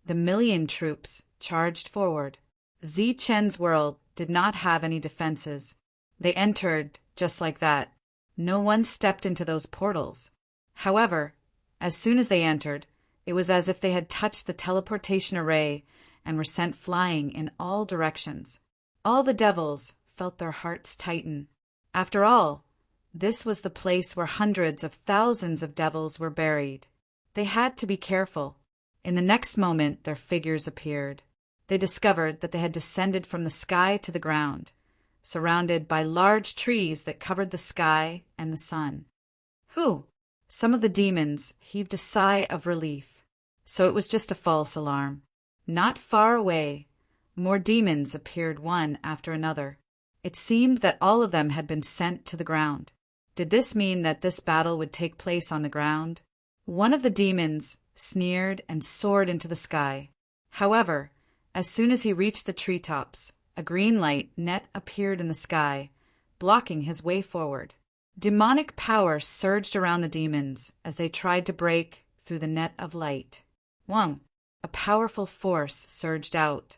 The 1,000,000 troops charged forward. Zi-Chen's world did not have any defenses. They entered just like that. No one stepped into those portals. However, as soon as they entered, it was as if they had touched the teleportation array and were sent flying in all directions. All the devils felt their hearts tighten. After all, this was the place where hundreds of thousands of devils were buried. They had to be careful. In the next moment, their figures appeared. They discovered that they had descended from the sky to the ground, surrounded by large trees that covered the sky and the sun. Whew! Some of the demons heaved a sigh of relief. So it was just a false alarm. Not far away, more demons appeared one after another. It seemed that all of them had been sent to the ground. Did this mean that this battle would take place on the ground? One of the demons sneered and soared into the sky. However, as soon as he reached the treetops, a green light net appeared in the sky, blocking his way forward. Demonic power surged around the demons as they tried to break through the net of light. Wong, a powerful force surged out,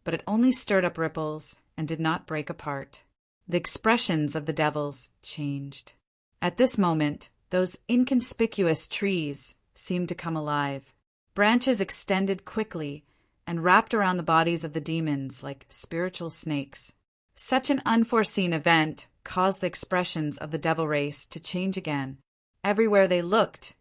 but it only stirred up ripples and did not break apart. The expressions of the devils changed. At this moment, those inconspicuous trees seemed to come alive. Branches extended quickly and wrapped around the bodies of the demons like spiritual snakes. Such an unforeseen event caused the expressions of the devil race to change again. Everywhere they looked,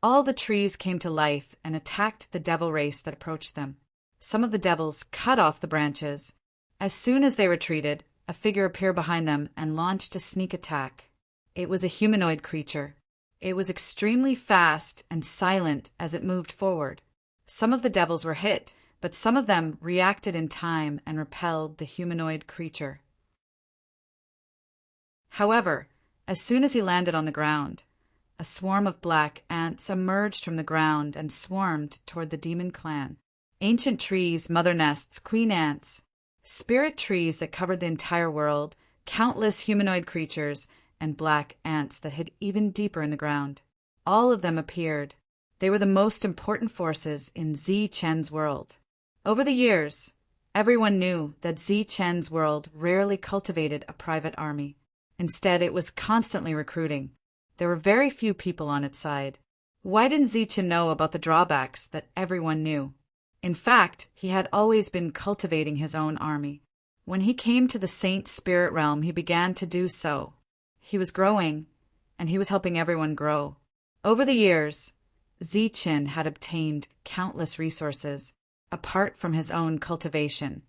all the trees came to life and attacked the devil race that approached them. Some of the devils cut off the branches. As soon as they retreated, a figure appeared behind them and launched a sneak attack. It was a humanoid creature. It was extremely fast and silent as it moved forward. Some of the devils were hit, but some of them reacted in time and repelled the humanoid creature. However, as soon as he landed on the ground, a swarm of black ants emerged from the ground and swarmed toward the demon clan. Ancient trees, mother nests, queen ants, spirit trees that covered the entire world, countless humanoid creatures, and black ants that hid even deeper in the ground. All of them appeared. They were the most important forces in Zi Chen's world. Over the years, everyone knew that Zi Chen's world rarely cultivated a private army. Instead, it was constantly recruiting. There were very few people on its side. Why didn't Zi Chen know about the drawbacks that everyone knew? In fact, he had always been cultivating his own army. When he came to the Saint Spirit realm, he began to do so. He was growing, and he was helping everyone grow. Over the years, Zi Chen had obtained countless resources, apart from his own cultivation.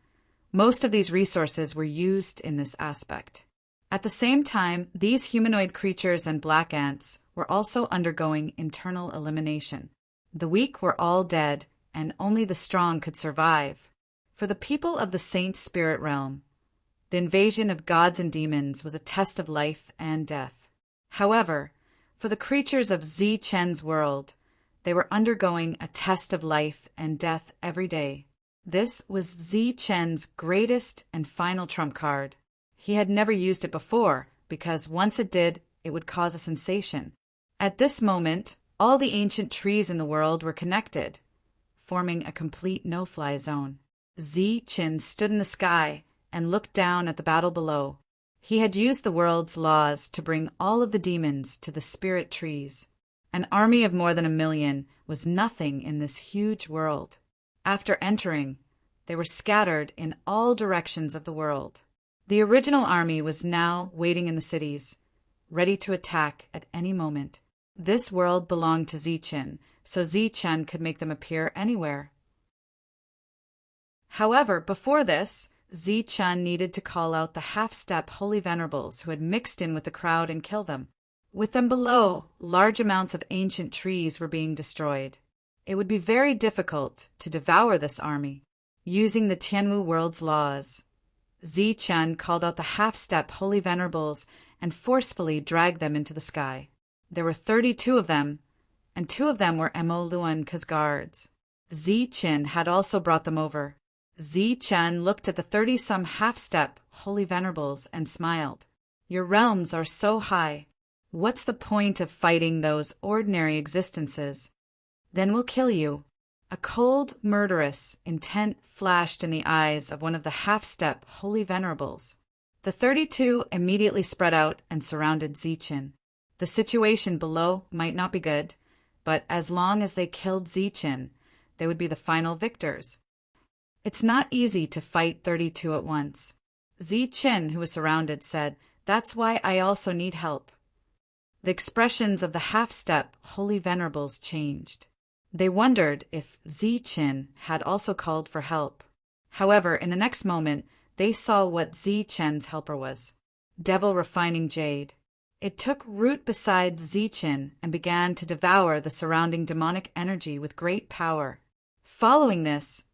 Most of these resources were used in this aspect. At the same time, these humanoid creatures and black ants were also undergoing internal elimination. The weak were all dead, and only the strong could survive. For the people of the Saint Spirit realm, the invasion of gods and demons was a test of life and death. However, for the creatures of Zi Chen's world, they were undergoing a test of life and death every day. This was Zi Chen's greatest and final trump card. He had never used it before, because once it did, it would cause a sensation. At this moment, all the ancient trees in the world were connected, forming a complete no-fly zone. Zi Chen stood in the sky and looked down at the battle below. He had used the world's laws to bring all of the demons to the spirit trees. An army of more than 1 million was nothing in this huge world. After entering, they were scattered in all directions of the world. The original army was now waiting in the cities, ready to attack at any moment. This world belonged to Zi Chen, so Zi Chen could make them appear anywhere. However, before this, Zi Chen needed to call out the half-step holy venerables who had mixed in with the crowd and kill them. With them below, large amounts of ancient trees were being destroyed. It would be very difficult to devour this army. Using the Tianwu world's laws, Zi Chen called out the half-step holy venerables and forcefully dragged them into the sky. There were 32 of them, and 2 of them were Mo Luan's guards. Zi Chen had also brought them over. Zi Chen looked at the 30-some half-step holy venerables and smiled. Your realms are so high. What's the point of fighting those ordinary existences? Then we'll kill you. A cold, murderous intent flashed in the eyes of one of the half-step holy venerables. The 32 immediately spread out and surrounded Zi Chen. The situation below might not be good, but as long as they killed Zi Chen, they would be the final victors. It's not easy to fight 32 at once. Zi Chen, who was surrounded, said, "That's why I also need help." The expressions of the half-step holy venerables changed. They wondered if Zichen had also called for help. However, in the next moment, they saw what Zichen's helper was. Devil refining jade. It took root beside Zichen and began to devour the surrounding demonic energy with great power. Following this,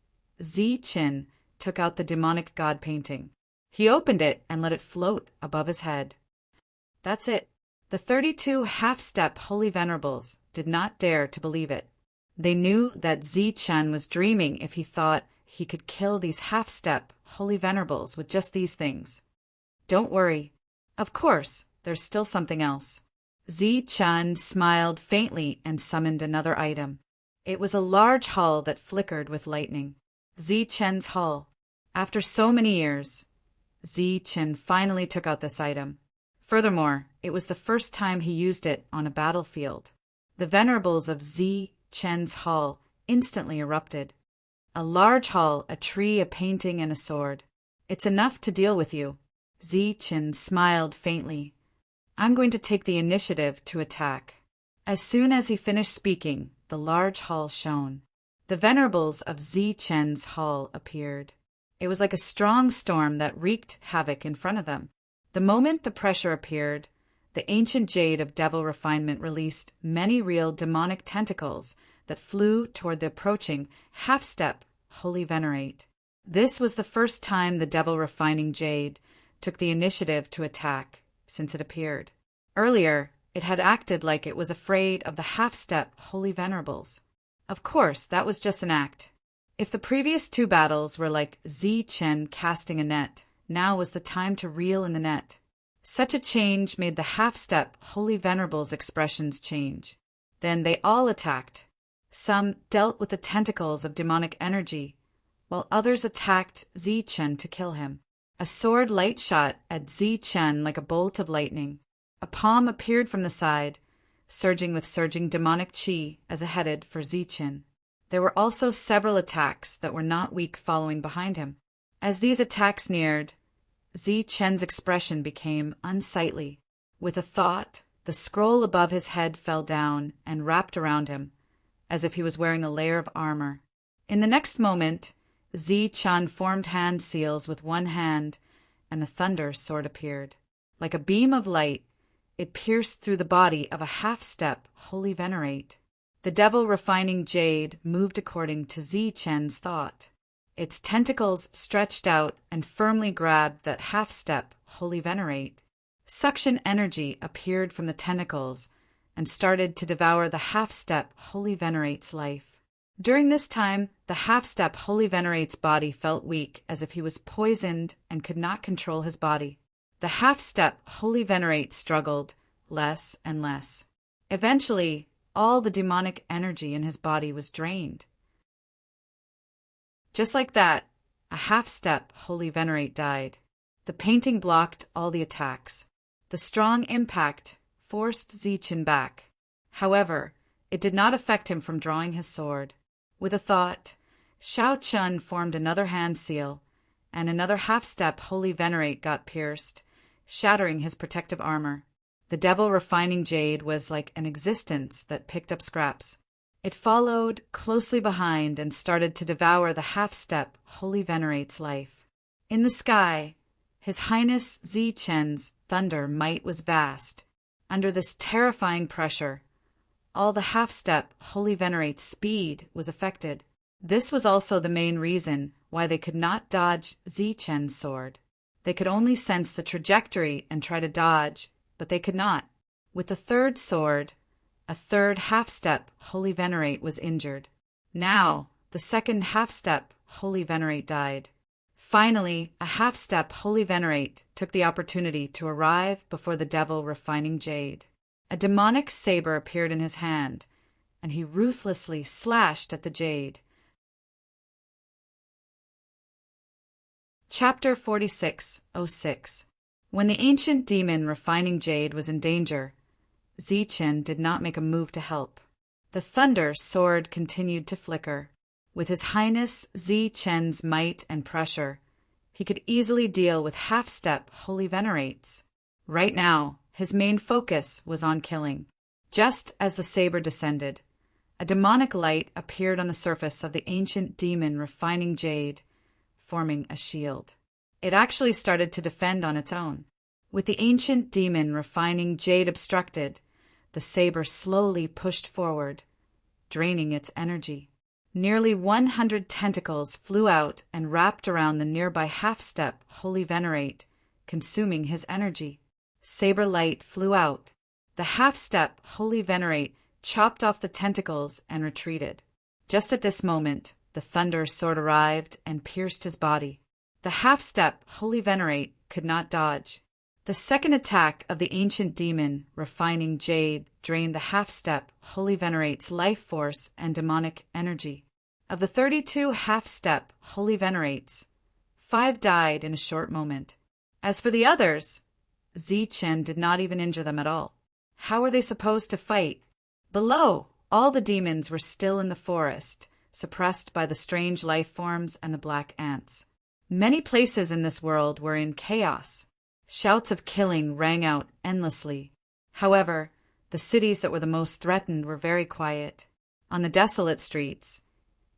Zichen took out the demonic god painting. He opened it and let it float above his head. That's it. The 32 half-step holy venerables did not dare to believe it. They knew that Zichen was dreaming if he thought he could kill these half-step holy venerables with just these things. Don't worry. Of course, there's still something else. Zichen smiled faintly and summoned another item. It was a large hull that flickered with lightning. Zichen's hull. After so many years, Zichen finally took out this item. Furthermore, it was the first time he used it on a battlefield. The venerables of Zichen's hull instantly erupted. A large hull, a tree, a painting, and a sword. It's enough to deal with you. Zichen smiled faintly. I'm going to take the initiative to attack. As soon as he finished speaking, the large hull shone. The venerables of Zichen's hull appeared. It was like a strong storm that wreaked havoc in front of them. The moment the pressure appeared, the ancient jade of devil refinement released many real demonic tentacles that flew toward the approaching half-step holy venerate. This was the first time the devil refining jade took the initiative to attack since it appeared. Earlier, it had acted like it was afraid of the half-step holy venerables. Of course, that was just an act. If the previous two battles were like Zichen casting a net, now was the time to reel in the net. Such a change made the half-step holy venerables' expressions change. Then they all attacked. Some dealt with the tentacles of demonic energy, while others attacked Zichen to kill him. A sword light shot at Zichen like a bolt of lightning. A palm appeared from the side, surging with surging demonic chi as it headed for Zichen. There were also several attacks that were not weak following behind him. As these attacks neared, Zichen's expression became unsightly. With a thought, the scroll above his head fell down and wrapped around him, as if he was wearing a layer of armor. In the next moment, Zichen formed hand seals with one hand, and the Thunderous sword appeared. Like a beam of light, it pierced through the body of a half-step holy venerate. The devil refining jade moved according to Zichen's thought. Its tentacles stretched out and firmly grabbed that half-step holy venerate. Suction energy appeared from the tentacles and started to devour the half-step holy venerate's life. During this time, the half-step holy venerate's body felt weak, as if he was poisoned and could not control his body. The half-step holy venerate struggled less and less. Eventually, all the demonic energy in his body was drained. Just like that, a half-step holy venerate died. The painting blocked all the attacks. The strong impact forced Zichen back. However, it did not affect him from drawing his sword. With a thought, Shao Chun formed another hand seal, and another half-step holy venerate got pierced, shattering his protective armor. The devil refining jade was like an existence that picked up scraps. It followed closely behind and started to devour the half-step holy venerate's life. In the sky, His Highness Zichen's thunder might was vast. Under this terrifying pressure, all the half-step holy venerate's speed was affected. This was also the main reason why they could not dodge Zichen's sword. They could only sense the trajectory and try to dodge, but they could not. With the third sword, a third half-step holy venerate was injured. Now, the second half-step holy venerate died. Finally, a half-step holy venerate took the opportunity to arrive before the devil refining jade. A demonic saber appeared in his hand, and he ruthlessly slashed at the jade. Chapter 46:06. When the ancient demon refining jade was in danger, Zichen did not make a move to help. The thunder sword continued to flicker. With His Highness Zichen's might and pressure, he could easily deal with half-step holy venerates. Right now, his main focus was on killing. Just as the saber descended, A demonic light appeared on the surface of the ancient demon refining jade, forming a shield. It actually started to defend on its own. With the ancient demon refining jade obstructed, the saber slowly pushed forward, draining its energy. Nearly 100 tentacles flew out and wrapped around the nearby half-step Holy Venerate, consuming his energy. Saber light flew out. The half-step Holy Venerate chopped off the tentacles and retreated. Just at this moment, the Thunderous sword arrived and pierced his body. The half-step Holy Venerate could not dodge. The second attack of the ancient demon, refining jade, drained the half-step Holy Venerate's life force and demonic energy. Of the 32 half-step Holy Venerates, 5 died in a short moment. As for the others, Zichen did not even injure them at all. How were they supposed to fight? Below, all the demons were still in the forest, suppressed by the strange life forms and the black ants. Many places in this world were in chaos. Shouts of killing rang out endlessly. However, the cities that were the most threatened were very quiet. On the desolate streets,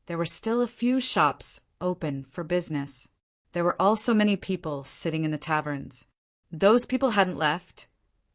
there were still a few shops open for business. There were also many people sitting in the taverns. Those people hadn't left,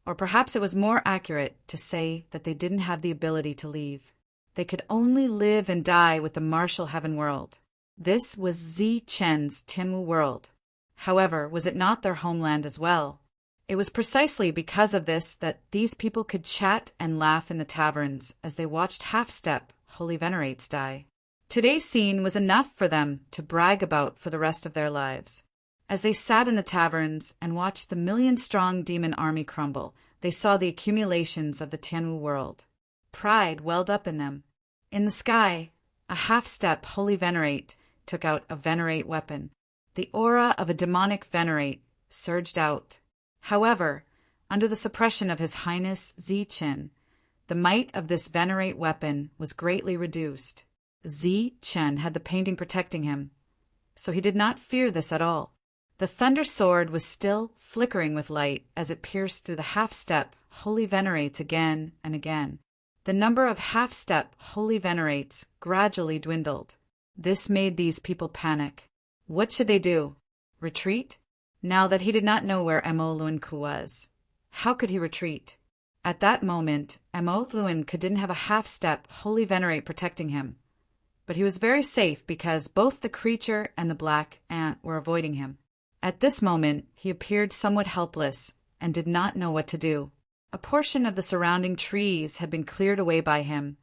or perhaps it was more accurate to say that they didn't have the ability to leave. They could only live and die with the martial heaven world. This was Zichen's Tianwu world. However, was it not their homeland as well? It was precisely because of this that these people could chat and laugh in the taverns as they watched half-step Holy Venerates die. Today's scene was enough for them to brag about for the rest of their lives. As they sat in the taverns and watched the million-strong demon army crumble, they saw the accumulations of the Tianwu world. Pride welled up in them. In the sky, a half-step Holy Venerate took out a Venerate weapon. The aura of a demonic Venerate surged out. However, under the suppression of His Highness Zichen, the might of this Venerate weapon was greatly reduced. Zichen had the painting protecting him, so he did not fear this at all. The Thunder Sword was still flickering with light as it pierced through the half-step Holy Venerates again and again. The number of half-step Holy Venerates gradually dwindled. This made these people panic. What should they do? Retreat? Now that he did not know where Mo Luanku was, how could he retreat? At that moment, Mo Luanku didn't have a half-step Holy Venerate protecting him. But he was very safe because both the creature and the black ant were avoiding him. At this moment, he appeared somewhat helpless and did not know what to do. A portion of the surrounding trees had been cleared away by him,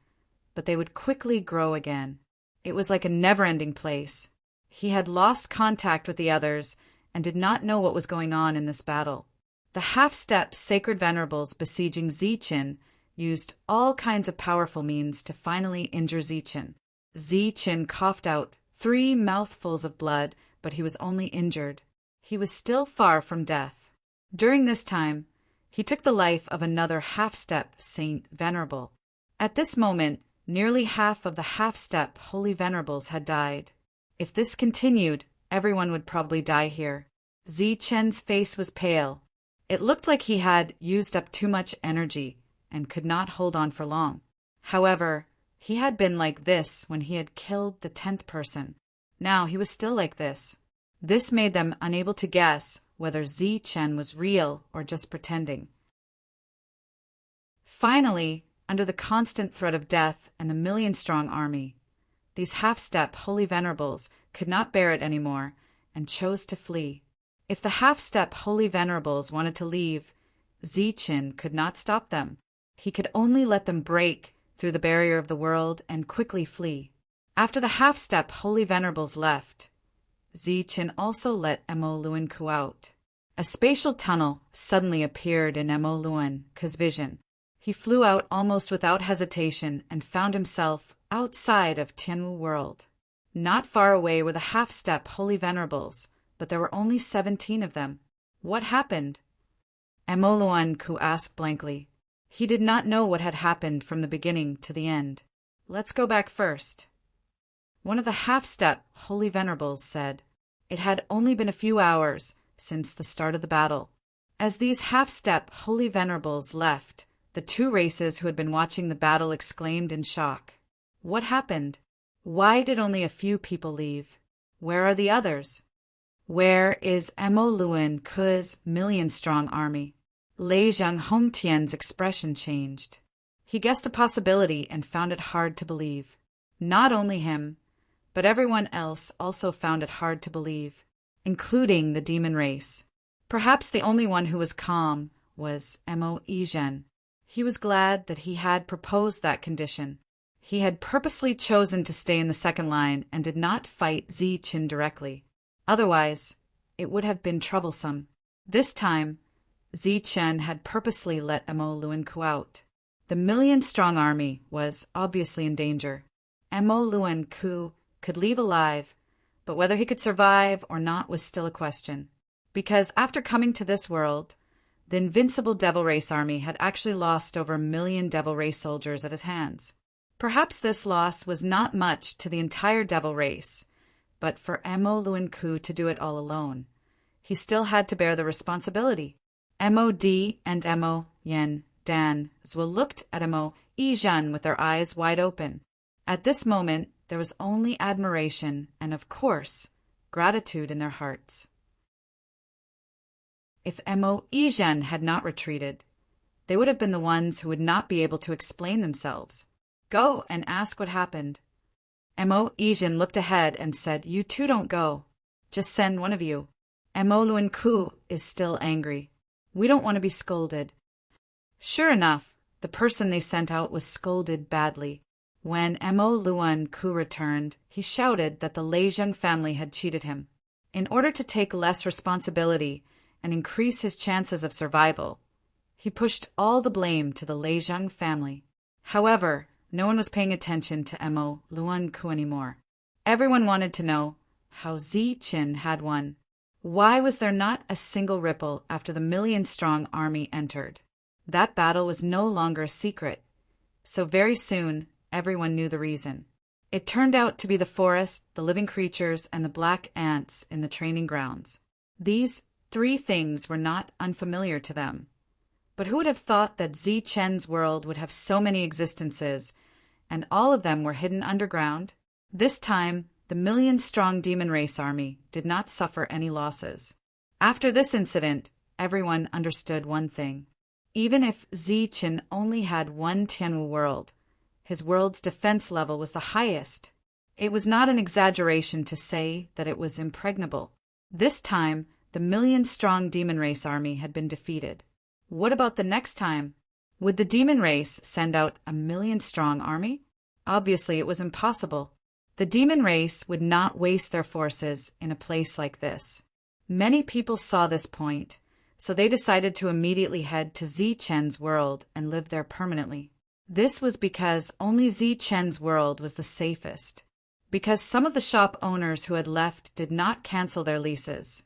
but they would quickly grow again. It was like a never-ending place. He had lost contact with the others and did not know what was going on in this battle. The half-step sacred venerables besieging Zichen used all kinds of powerful means to finally injure Zichen. Zichen coughed out 3 mouthfuls of blood, but he was only injured. He was still far from death. During this time, he took the life of another half-step Saint Venerable. At this moment, nearly half of the half-step Holy Venerables had died. If this continued, everyone would probably die here. Zichen's face was pale. It looked like he had used up too much energy and could not hold on for long. However, he had been like this when he had killed the 10th person. Now he was still like this. This made them unable to guess whether Zichen was real or just pretending. Finally, under the constant threat of death and the million-strong army, these half-step Holy Venerables could not bear it anymore and chose to flee. If the half-step Holy Venerables wanted to leave, Zichen could not stop them. He could only let them break through the barrier of the world and quickly flee. After the half-step Holy Venerables left, Zichen also let Mo Luanku out. A spatial tunnel suddenly appeared in Mo Luanku's vision. He flew out almost without hesitation and found himself outside of Tianwu world. Not far away were the half-step Holy Venerables, but there were only 17 of them. What happened? Mo Luanku asked blankly. He did not know what had happened from the beginning to the end. Let's go back first. One of the half-step Holy Venerables said. It had only been a few hours since the start of the battle. As these half-step Holy Venerables left, the 2 races who had been watching the battle exclaimed in shock. What happened? Why did only a few people leave? Where are the others? Where is Mo Luan Ku's million-strong army? Lei Zhang Hongtian's expression changed. He guessed a possibility and found it hard to believe. Not only him, but everyone else also found it hard to believe, including the demon race. Perhaps the only one who was calm was Mo Yizhen. He was glad that he had proposed that condition. He had purposely chosen to stay in the second line and did not fight Zi Qin directly. Otherwise, it would have been troublesome. This time, Zi Chen had purposely let Mo Luan Ku out. The million-strong army was obviously in danger. Mo Luan Ku could leave alive, but whether he could survive or not was still a question. Because after coming to this world, the invincible Devil Race army had actually lost over 1 million Devil Race soldiers at his hands. Perhaps this loss was not much to the entire Devil Race, but for Mo Luan Ku to do it all alone, he still had to bear the responsibility. Mod and Mo Yen Dan Zhuo looked at Mo Yizhen with their eyes wide open. At this moment, there was only admiration and, of course, gratitude in their hearts. If Mo Yizhen had not retreated, they would have been the ones who would not be able to explain themselves. Go and ask what happened. Mo Yizhen looked ahead and said, "You two don't go. Just send one of you. Mo Luan Ku is still angry. We don't want to be scolded." Sure enough, the person they sent out was scolded badly. When Mo Luan Ku returned, he shouted that the Lei Zhang family had cheated him. In order to take less responsibility and increase his chances of survival, he pushed all the blame to the Lei Zhang family. However, no one was paying attention to Mo Luan Ku anymore. Everyone wanted to know how Zi Qin had won. Why was there not a single ripple after the million-strong army entered? That battle was no longer a secret, so very soon everyone knew the reason. It turned out to be the forest, the living creatures, and the black ants in the training grounds. These 3 things were not unfamiliar to them. But who would have thought that Zi Chen's world would have so many existences, and all of them were hidden underground? This time, the million-strong demon race army did not suffer any losses. After this incident, everyone understood one thing. Even if Zi Chen only had one Tianwu world, his world's defense level was the highest. It was not an exaggeration to say that it was impregnable. This time, the million-strong demon race army had been defeated. What about the next time? Would the demon race send out a million-strong army? Obviously, it was impossible. The demon race would not waste their forces in a place like this. Many people saw this point, so they decided to immediately head to Zi Chen's world and live there permanently. This was because only Zi Chen's world was the safest. Because some of the shop owners who had left did not cancel their leases.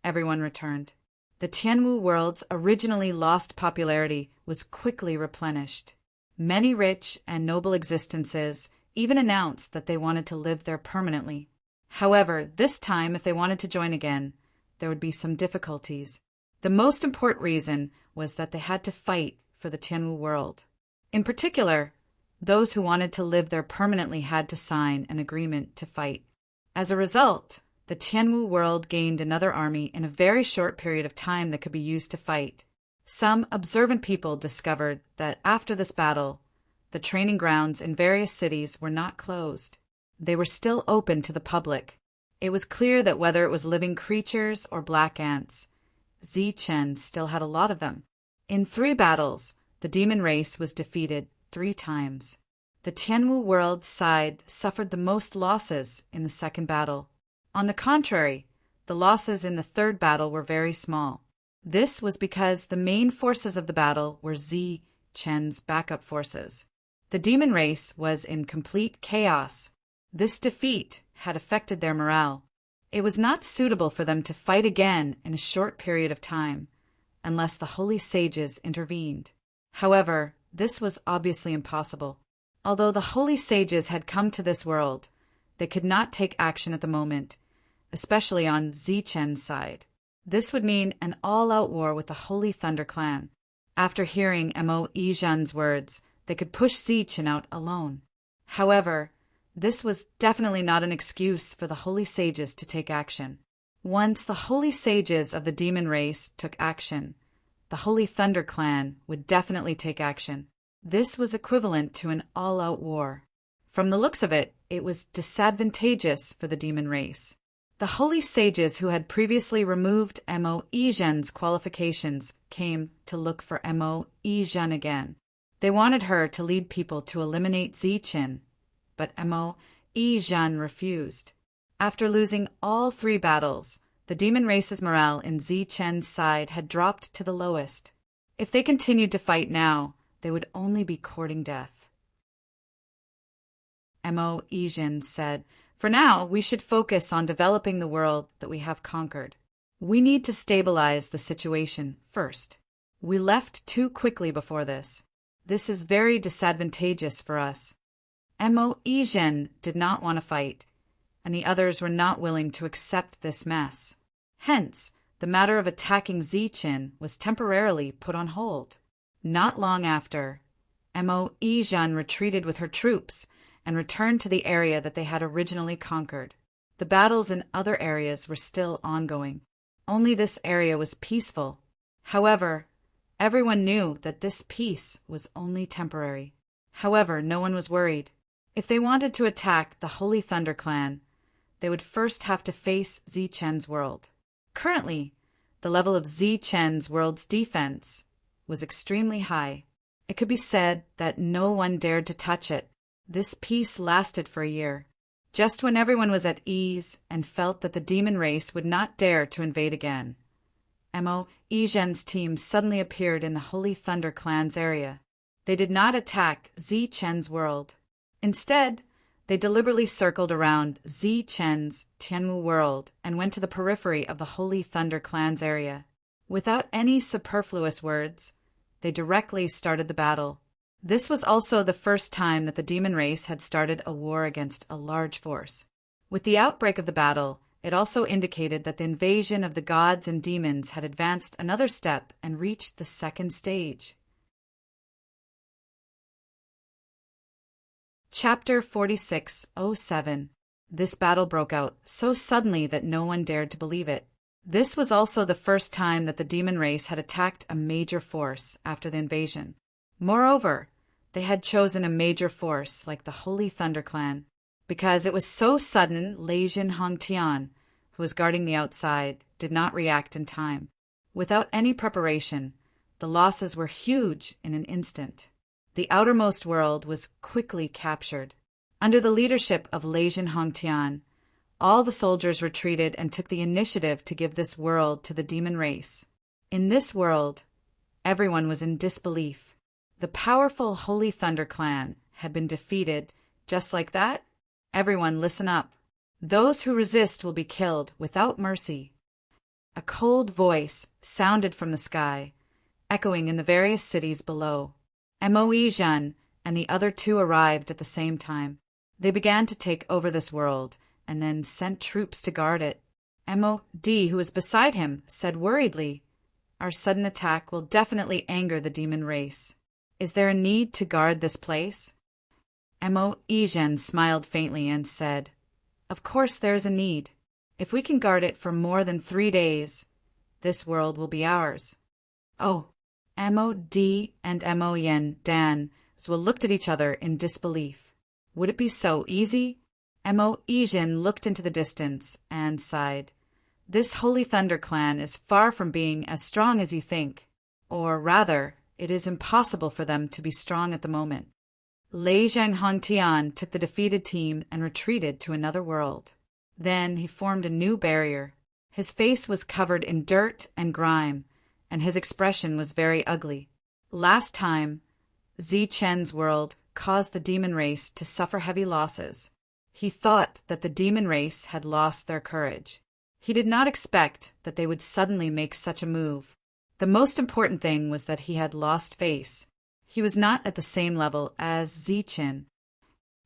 Everyone returned. The Tianwu world's originally lost popularity was quickly replenished. Many rich and noble existences even announced that they wanted to live there permanently. However, this time, if they wanted to join again, there would be some difficulties. The most important reason was that they had to fight for the Tianwu world. In particular, those who wanted to live there permanently had to sign an agreement to fight. As a result, the Tianwu world gained another army in a very short period of time that could be used to fight. Some observant people discovered that after this battle, the training grounds in various cities were not closed. They were still open to the public. It was clear that whether it was living creatures or black ants, Zi Chen still had a lot of them. In 3 battles, the demon race was defeated 3 times. The Tianwu world side suffered the most losses in the second battle. On the contrary, the losses in the third battle were very small. This was because the main forces of the battle were Zi Chen's backup forces. The demon race was in complete chaos. This defeat had affected their morale. It was not suitable for them to fight again in a short period of time, unless the holy sages intervened. However, this was obviously impossible. Although the holy sages had come to this world, they could not take action at the moment, especially on Zi Chen's side. This would mean an all-out war with the Holy Thunder Clan. After hearing Mo Yizhen's words, they could push Zi Chen out alone. However, this was definitely not an excuse for the holy sages to take action. Once the holy sages of the demon race took action, the Holy Thunder Clan would definitely take action. This was equivalent to an all-out war. From the looks of it, it was disadvantageous for the demon race. The holy sages who had previously removed Mo Izhen's qualifications came to look for Mo Izhen again. They wanted her to lead people to eliminate Zichen, but Mo Izhen refused. After losing all 3 battles, the demon race's morale in Zichen's side had dropped to the lowest. If they continued to fight now, they would only be courting death. Mo Izhen said, "For now, we should focus on developing the world that we have conquered. We need to stabilize the situation first. We left too quickly before this. This is very disadvantageous for us." Mo Izhen did not want to fight, and the others were not willing to accept this mess. Hence, the matter of attacking Zichen was temporarily put on hold. Not long after, Mo Izhen retreated with her troops and returned to the area that they had originally conquered. The battles in other areas were still ongoing. Only this area was peaceful. However, everyone knew that this peace was only temporary. However, no one was worried. If they wanted to attack the Holy Thunder Clan, they would first have to face Zichen's world. Currently, the level of Zichen's world's defense was extremely high. It could be said that no one dared to touch it. This peace lasted for a year. Just when everyone was at ease and felt that the demon race would not dare to invade again, Mo Izhen's team suddenly appeared in the Holy Thunder Clan's area. They did not attack Zichen's world. Instead, they deliberately circled around Zichen's Tianwu world and went to the periphery of the Holy Thunder Clan's area. Without any superfluous words, they directly started the battle. This was also the first time that the demon race had started a war against a large force. With the outbreak of the battle, it also indicated that the invasion of the gods and demons had advanced another step and reached the second stage. Chapter 46:07. This battle broke out so suddenly that no one dared to believe it. This was also the first time that the demon race had attacked a major force after the invasion. Moreover, they had chosen a major force like the Holy Thunder Clan. Because it was so sudden, Leijin Hongtian, who was guarding the outside, did not react in time. Without any preparation, the losses were huge in an instant. The outermost world was quickly captured. Under the leadership of Leijin Hongtian, all the soldiers retreated and took the initiative to give this world to the demon race. In this world, everyone was in disbelief. The powerful Holy Thunder Clan had been defeated. Just like that, everyone listen up. Those who resist will be killed without mercy. A cold voice sounded from the sky, echoing in the various cities below. Mo Izhen and the other 2 arrived at the same time. They began to take over this world and then sent troops to guard it. Mod, who was beside him, said worriedly, "Our sudden attack will definitely anger the demon race. Is there a need to guard this place?" Mo Izhen smiled faintly and said, "Of course there is a need. If we can guard it for more than 3 days, this world will be ours." Oh, Mod and Mo Yen Dan looked at each other in disbelief. Would it be so easy? Mo Izhen looked into the distance and sighed. This Holy Thunder Clan is far from being as strong as you think. Or rather, it is impossible for them to be strong at the moment. Leijin Hongtian took the defeated team and retreated to another world. Then he formed a new barrier. His face was covered in dirt and grime, and his expression was very ugly. Last time, Zichen's world caused the demon race to suffer heavy losses. He thought that the demon race had lost their courage. He did not expect that they would suddenly make such a move. The most important thing was that he had lost face. He was not at the same level as Zichen.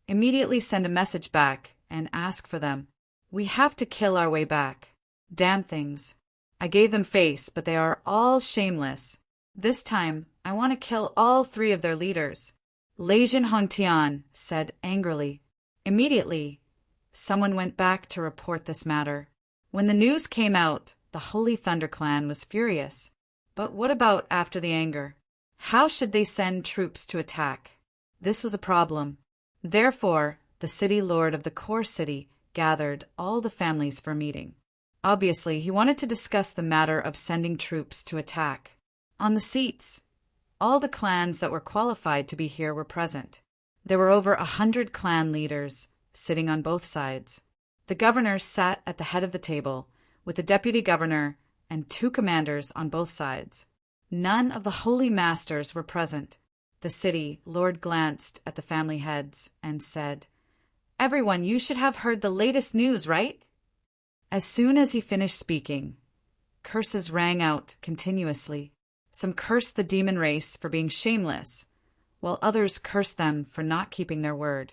Immediately send a message back and ask for them. We have to kill our way back. Damn things. I gave them face, but they are all shameless. This time, I want to kill all 3 of their leaders. Lei Jin Hongtian said angrily. Immediately, someone went back to report this matter. When the news came out, the Holy Thunder Clan was furious. But what about after the anger? How should they send troops to attack? This was a problem. Therefore, the city lord of the core city gathered all the families for a meeting. Obviously, he wanted to discuss the matter of sending troops to attack. On the seats, all the clans that were qualified to be here were present. There were over 100 clan leaders sitting on both sides. The governor sat at the head of the table, with the deputy governor and 2 commanders on both sides. None of the holy masters were present. The city lord glanced at the family heads and said, "Everyone, you should have heard the latest news, right?" As soon as he finished speaking, curses rang out continuously. Some cursed the demon race for being shameless, while others cursed them for not keeping their word.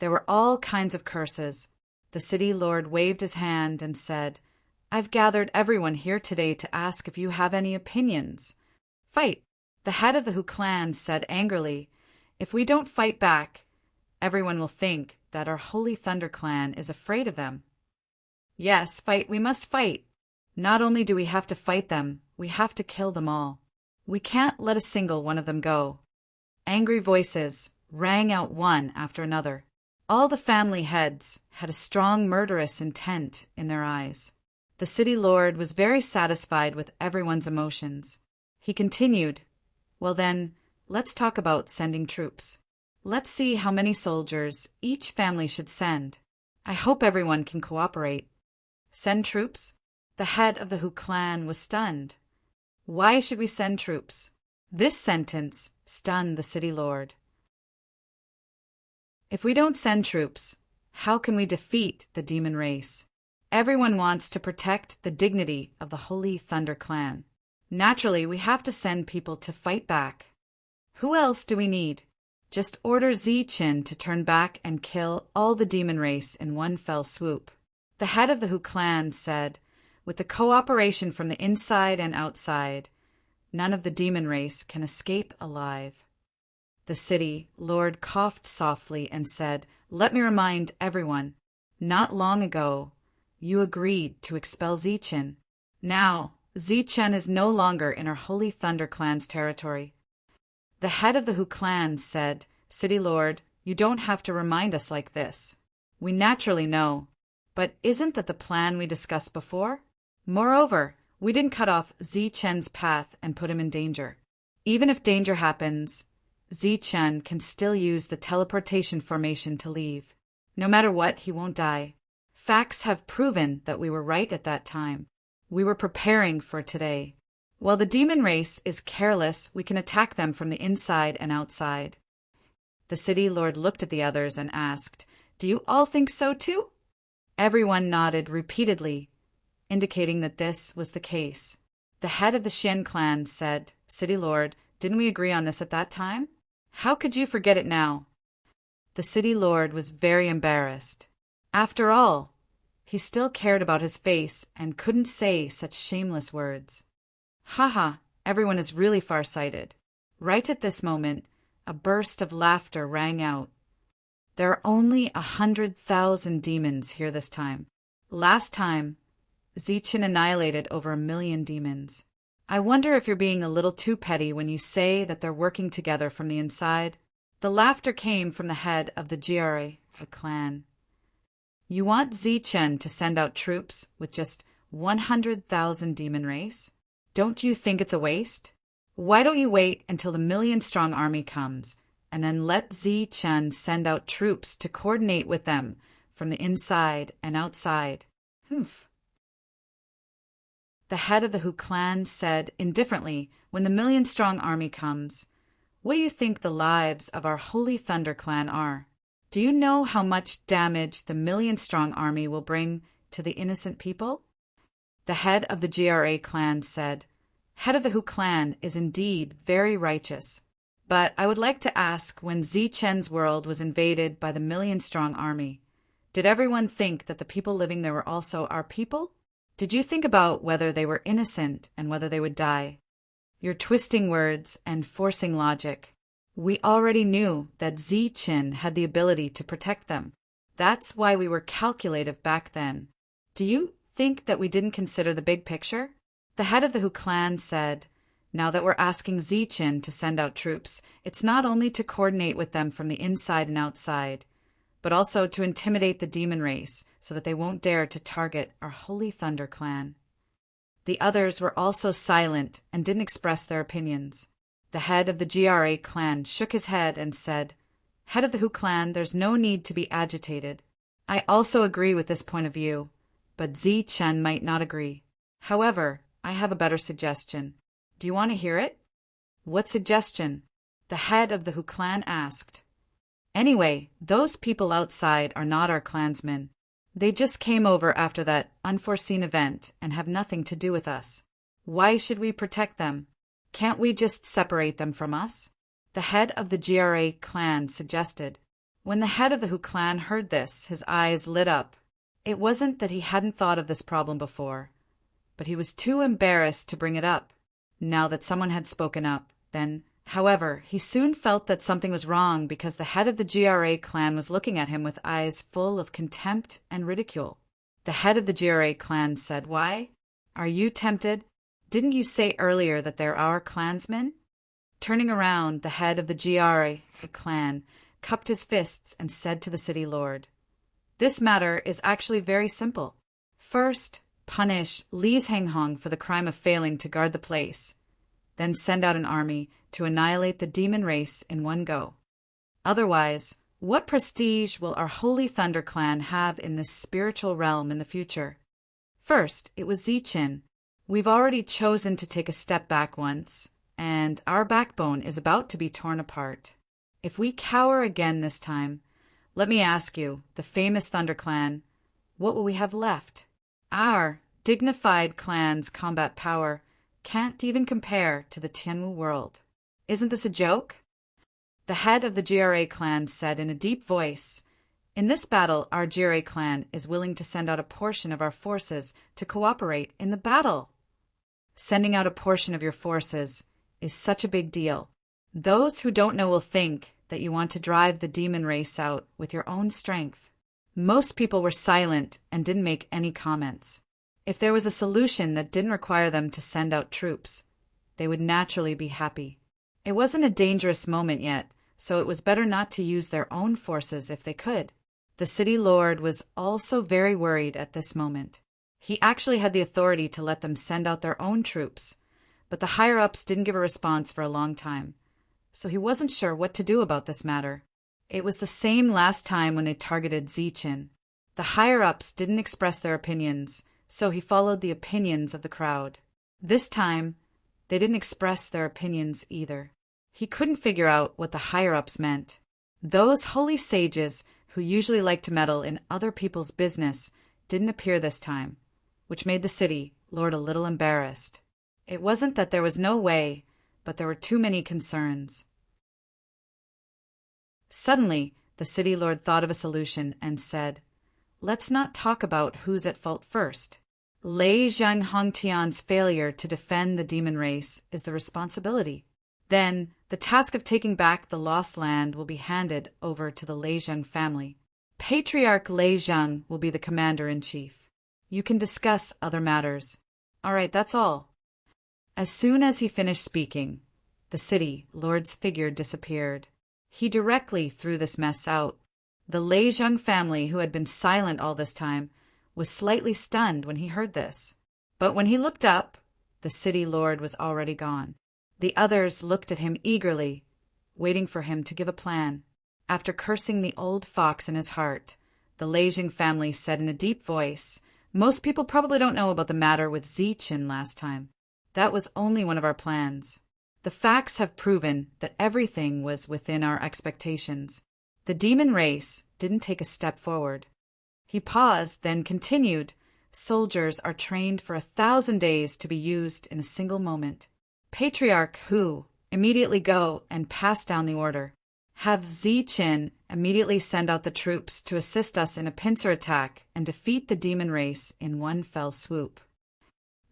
There were all kinds of curses. The city lord waved his hand and said, "I've gathered everyone here today to ask if you have any opinions." "Fight!" The head of the Hu clan said angrily. "If we don't fight back, everyone will think that our Holy Thunder Clan is afraid of them." "Yes, fight, we must fight. Not only do we have to fight them, we have to kill them all. We can't let a single one of them go." Angry voices rang out one after another. All the family heads had a strong murderous intent in their eyes. The city lord was very satisfied with everyone's emotions. He continued, "Well then, let's talk about sending troops. Let's see how many soldiers each family should send. I hope everyone can cooperate." "Send troops?" The head of the Hu clan was stunned. Why should we send troops? This sentence stunned the city lord. If we don't send troops, how can we defeat the demon race? Everyone wants to protect the dignity of the Holy Thunder Clan. Naturally, we have to send people to fight back. Who else do we need? Just order Zichen to turn back and kill all the demon race in one fell swoop. The head of the Hu clan said, "With the cooperation from the inside and outside, none of the demon race can escape alive." The city lord coughed softly and said, "Let me remind everyone, not long ago, you agreed to expel Zichen. Now, Zichen is no longer in our Holy Thunder Clan's territory." The head of the Hu clan said, "City lord, you don't have to remind us like this. We naturally know. But isn't that the plan we discussed before? Moreover, we didn't cut off Zichen's path and put him in danger. Even if danger happens, Zichen can still use the teleportation formation to leave. No matter what, he won't die. Facts have proven that we were right at that time. We were preparing for today. While the demon race is careless, we can attack them from the inside and outside." The city lord looked at the others and asked, "Do you all think so too?" Everyone nodded repeatedly, indicating that this was the case. The head of the Xian clan said, "City lord, didn't we agree on this at that time? How could you forget it now?" The city lord was very embarrassed. After all, he still cared about his face and couldn't say such shameless words. Haha, everyone is really far-sighted. Right at this moment, a burst of laughter rang out. There are only 100,000 demons here this time. Last time, Zichen annihilated over 1,000,000 demons. I wonder if you're being a little too petty when you say that they're working together from the inside. The laughter came from the head of the Jiare, a clan. You want Zichen to send out troops with just 100,000 demon race? Don't you think it's a waste? Why don't you wait until the 1,000,000-strong army comes, and then let Zichen send out troops to coordinate with them from the inside and outside? Humph. The head of the Hu clan said indifferently, "When the 1,000,000-strong army comes, what do you think the lives of our Holy Thunder Clan are? Do you know how much damage the 1,000,000-strong army will bring to the innocent people?" The head of the GRA clan said, "Head of the Hu clan is indeed very righteous. But I would like to ask, when Zichen's world was invaded by the 1,000,000-strong army, did everyone think that the people living there were also our people? Did you think about whether they were innocent and whether they would die? You're twisting words and forcing logic. We already knew that Zi-Chin had the ability to protect them. That's why we were calculative back then. Do you think that we didn't consider the big picture? The head of the Hu clan said, now that we're asking Zi-Chin to send out troops, it's not only to coordinate with them from the inside and outside, but also to intimidate the demon race so that they won't dare to target our Holy Thunder clan. The others were also silent and didn't express their opinions. The head of the GRA clan shook his head and said, Head of the Hu clan, there's no need to be agitated. I also agree with this point of view, but Zi-Chen might not agree. However, I have a better suggestion. Do you want to hear it? What suggestion? The head of the Hu clan asked. Anyway, those people outside are not our clansmen. They just came over after that unforeseen event and have nothing to do with us. Why should we protect them? Can't we just separate them from us? The head of the GRA clan suggested. When the head of the Hu clan heard this, his eyes lit up. It wasn't that he hadn't thought of this problem before, but he was too embarrassed to bring it up. Now that someone had spoken up, then, however, he soon felt that something was wrong because the head of the GRA clan was looking at him with eyes full of contempt and ridicule. The head of the GRA clan said, Why? Are you tempted? Didn't you say earlier that they're our clansmen? Turning around, the head of the GRA clan cupped his fists and said to the city lord, This matter is actually very simple. First, punish Li Zhenghong for the crime of failing to guard the place. Then send out an army to annihilate the demon race in one go. Otherwise, what prestige will our Holy Thunder clan have in this spiritual realm in the future? First, it was Zi-Chin. We've already chosen to take a step back once, and our backbone is about to be torn apart. If we cower again this time, let me ask you, the famous Thunder clan, what will we have left? Our dignified clan's combat power can't even compare to the Tianwu world. Isn't this a joke? The head of the GRA clan said in a deep voice, In this battle, our GRA clan is willing to send out a portion of our forces to cooperate in the battle. Sending out a portion of your forces is such a big deal. Those who don't know will think that you want to drive the demon race out with your own strength. Most people were silent and didn't make any comments. If there was a solution that didn't require them to send out troops, they would naturally be happy. It wasn't a dangerous moment yet, so it was better not to use their own forces if they could. The city lord was also very worried at this moment. He actually had the authority to let them send out their own troops, but the higher-ups didn't give a response for a long time, so he wasn't sure what to do about this matter. It was the same last time when they targeted Zi-Chin. The higher-ups didn't express their opinions, so he followed the opinions of the crowd. This time, they didn't express their opinions either. He couldn't figure out what the higher-ups meant. Those holy sages who usually like to meddle in other people's business didn't appear this time, which made the city lord a little embarrassed. It wasn't that there was no way, but there were too many concerns. Suddenly, the city lord thought of a solution and said, Let's not talk about who's at fault first. Lei Zhenghongtian's failure to defend the demon race is the responsibility. Then, the task of taking back the lost land will be handed over to the Lei Zheng family. Patriarch Lei Zheng will be the commander-in-chief. You can discuss other matters. All right, that's all. As soon as he finished speaking, the city lord's figure disappeared. He directly threw this mess out. The Lei Zheng family, who had been silent all this time, was slightly stunned when he heard this. But when he looked up, the city lord was already gone. The others looked at him eagerly, waiting for him to give a plan. After cursing the old fox in his heart, the Lei Zheng family said in a deep voice, Most people probably don't know about the matter with Zi-Chin last time. That was only one of our plans. The facts have proven that everything was within our expectations. The demon race didn't take a step forward. He paused, then continued, Soldiers are trained for 1,000 days to be used in a single moment. Patriarch Hu, immediately go and pass down the order. Have Zi-Chin immediately send out the troops to assist us in a pincer attack and defeat the demon race in one fell swoop.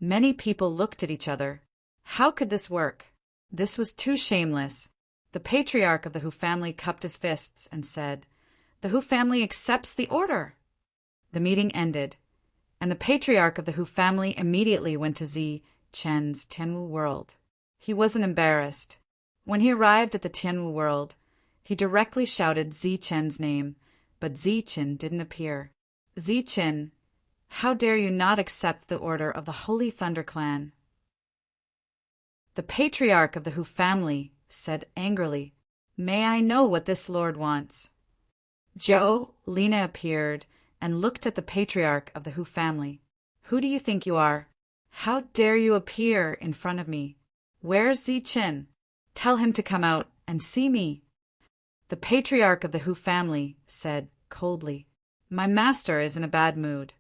Many people looked at each other. How could this work? This was too shameless. The patriarch of the Hu family cupped his fists and said, "The Hu family accepts the order." The meeting ended, and the patriarch of the Hu family immediately went to Zi Chen's Tianwu world. He wasn't embarrassed. When he arrived at the Tianwu world, he directly shouted Zi Chen's name, but Zi Chen didn't appear. "Zi Chen, how dare you not accept the order of the Holy Thunder Clan?" The patriarch of the Hu family said angrily, "May I know what this lord wants?" Zhou Lina appeared and looked at the patriarch of the Hu family. "Who do you think you are? How dare you appear in front of me? Where's Zi Chen? Tell him to come out and see me." The patriarch of the Hu family said coldly, "My master is in a bad mood.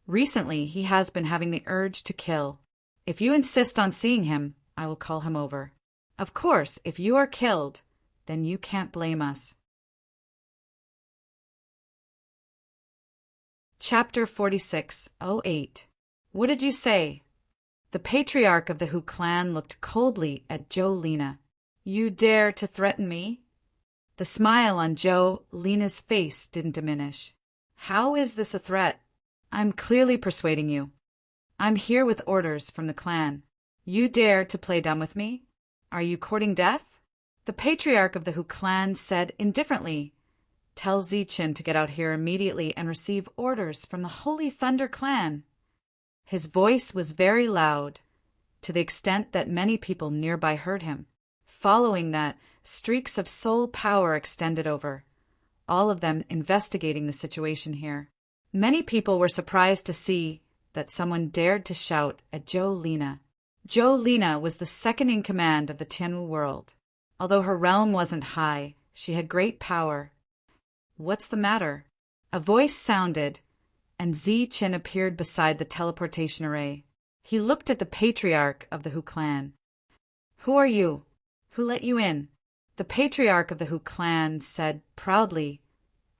Recently he has been having the urge to kill. If you insist on seeing him, I will call him over. Of course, if you are killed, then you can't blame us." Chapter 46:08. What did you say? The patriarch of the Hu clan looked coldly at Zhou Lina. "You dare to threaten me?" The smile on Zhou Lina's face didn't diminish. "How is this a threat? I'm clearly persuading you. I'm here with orders from the clan. You dare to play dumb with me? Are you courting death?" The patriarch of the Hu clan said indifferently, "Tell Zi Chen to get out here immediately and receive orders from the Holy Thunder Clan." His voice was very loud, to the extent that many people nearby heard him. Following that, streaks of soul power extended over, all of them investigating the situation here. Many people were surprised to see that someone dared to shout at Zhou Lina. Zhou Lina was the second in command of the Tianwu world. Although her realm wasn't high, she had great power. "What's the matter?" A voice sounded, and Zi Chen appeared beside the teleportation array. He looked at the patriarch of the Hu clan. "Who are you? Who let you in?" The patriarch of the Hu clan said proudly,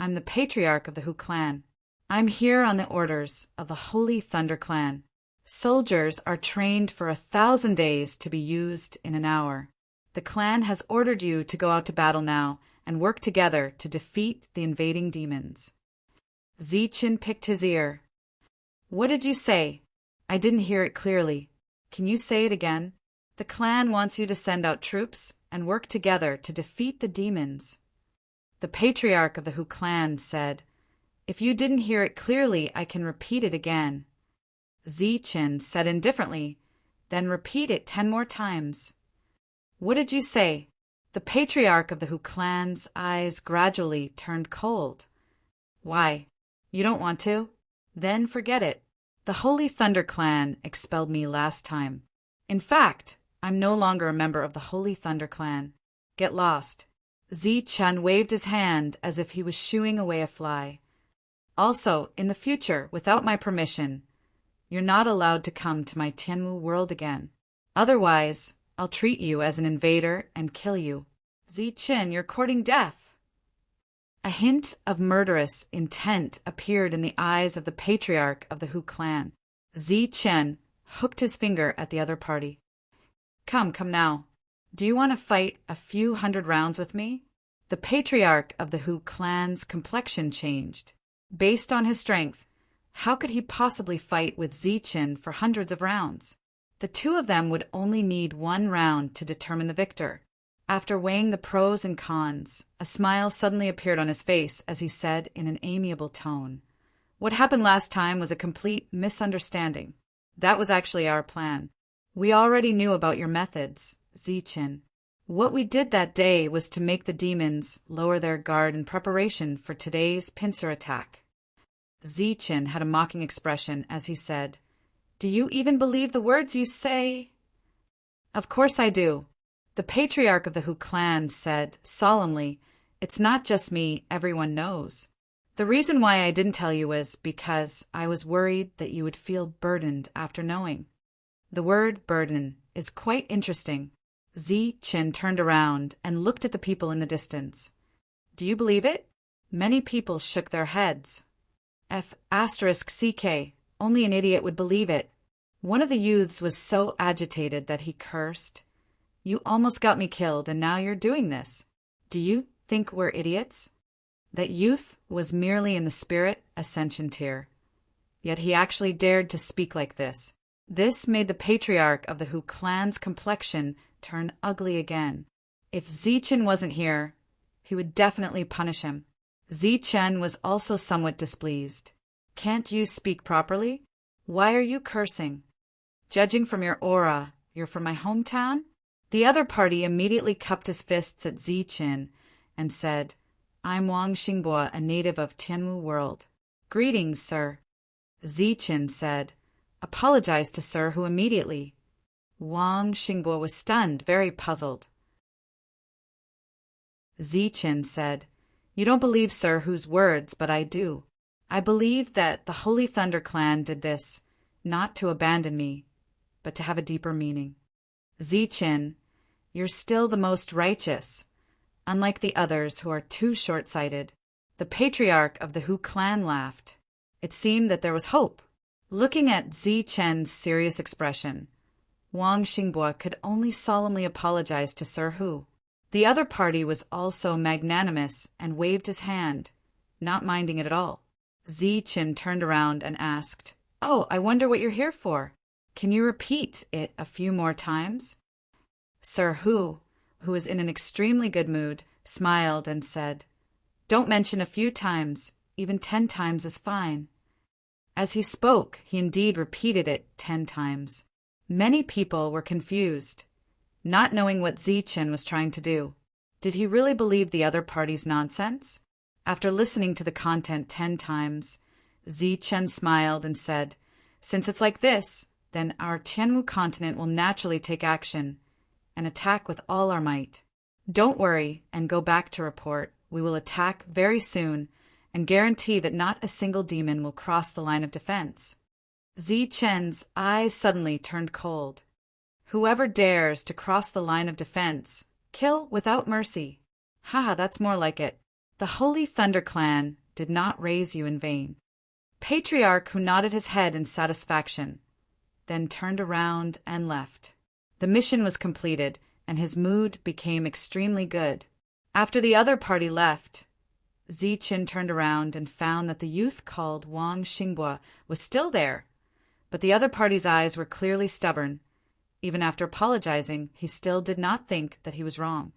"I'm the patriarch of the Hu clan. I'm here on the orders of the Holy Thunder Clan. Soldiers are trained for 1,000 days to be used in an hour. The clan has ordered you to go out to battle now and work together to defeat the invading demons." Zi Chen picked his ear. "What did you say? I didn't hear it clearly. Can you say it again?" "The clan wants you to send out troops and work together to defeat the demons." The patriarch of the Hu clan said, "If you didn't hear it clearly, I can repeat it again." Zi Chen said indifferently, "Then repeat it 10 more times." "What did you say?" The patriarch of the Hu clan's eyes gradually turned cold. "Why? You don't want to? Then forget it. The Holy Thunder Clan expelled me last time. In fact, I'm no longer a member of the Holy Thunder Clan. Get lost." Zi Chen waved his hand as if he was shooing away a fly. "Also, in the future, without my permission, you're not allowed to come to my Tianwu world again. Otherwise, I'll treat you as an invader and kill you." "Zi Chen, you're courting death." A hint of murderous intent appeared in the eyes of the patriarch of the Hu clan. Zi Chen hooked his finger at the other party. Come now. Do you want to fight a few hundred rounds with me?" The patriarch of the Hu clan's complexion changed. Based on his strength, how could he possibly fight with Zi Chen for hundreds of rounds? The two of them would only need 1 round to determine the victor. After weighing the pros and cons, a smile suddenly appeared on his face as he said in an amiable tone, "What happened last time was a complete misunderstanding. That was actually our plan. We already knew about your methods, Zi Chen. What we did that day was to make the demons lower their guard in preparation for today's pincer attack." Zi Chen had a mocking expression as he said, "Do you even believe the words you say?" "Of course I do." The patriarch of the Hu clan said solemnly, "It's not just me, everyone knows. The reason why I didn't tell you was because I was worried that you would feel burdened after knowing." The word burden is quite interesting. Zi Chen turned around and looked at the people in the distance. "Do you believe it?" Many people shook their heads. F***CK, only an idiot would believe it. One of the youths was so agitated that he cursed. You almost got me killed, and now you're doing this. Do you think we're idiots?" That youth was merely in the spirit ascension tier. Yet he actually dared to speak like this. This made the patriarch of the Hu clan's complexion turn ugly again. If Zichen wasn't here, he would definitely punish him. Zichen was also somewhat displeased. "Can't you speak properly? Why are you cursing? Judging from your aura, you're from my hometown?" The other party immediately cupped his fists at Zichen and said, "I'm Wang Xingbo, a native of Tianwu World." "Greetings, sir." Zichen said, "Apologize to Sir Hu immediately." Wang Xingbo was stunned, very puzzled. Zichen said, "You don't believe Sir Hu's words, but I do. I believe that the Holy Thunder Clan did this, not to abandon me, but to have a deeper meaning." Zichen, "You're still the most righteous, unlike the others who are too short-sighted." The patriarch of the Hu clan laughed. It seemed that there was hope. Looking at Zichen's serious expression, Wang Xingbo could only solemnly apologize to Sir Hu. The other party was also magnanimous and waved his hand, not minding it at all. Zichen turned around and asked, "Oh, I wonder what you're here for. Can you repeat it a few more times?" Sir Hu, who was in an extremely good mood, smiled and said, "Don't mention a few times, even 10 times is fine." As he spoke, he indeed repeated it 10 times. Many people were confused, not knowing what Zichen was trying to do. Did he really believe the other party's nonsense? After listening to the content 10 times, Zichen smiled and said, "Since it's like this, then our Tianwu continent will naturally take action and attack with all our might. Don't worry and go back to report. We will attack very soon and guarantee that not a single demon will cross the line of defense." Zichen's eyes suddenly turned cold. "Whoever dares to cross the line of defense, kill without mercy." "Ha, that's more like it. The Holy Thunder Clan did not raise you in vain." Patriarch, who nodded his head in satisfaction, then turned around and left. The mission was completed, and his mood became extremely good. After the other party left, Zichen turned around and found that the youth called Wang Xingbo was still there, but the other party's eyes were clearly stubborn. Even after apologizing, he still did not think that he was wrong.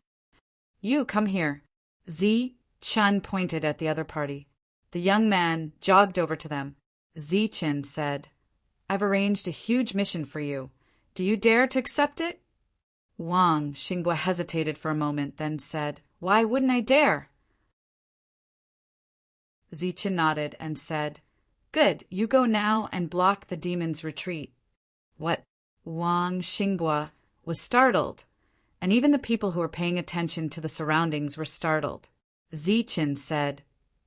"You come here." Zichen pointed at the other party. The young man jogged over to them. Zichen said, "I've arranged a huge mission for you. Do you dare to accept it?" Wang Xingbo hesitated for a moment, then said, "Why wouldn't I dare?" Zichen nodded and said, "Good, you go now and block the demon's retreat." "What?" Wang Xingbo was startled, and even the people who were paying attention to the surroundings were startled. Zichen said,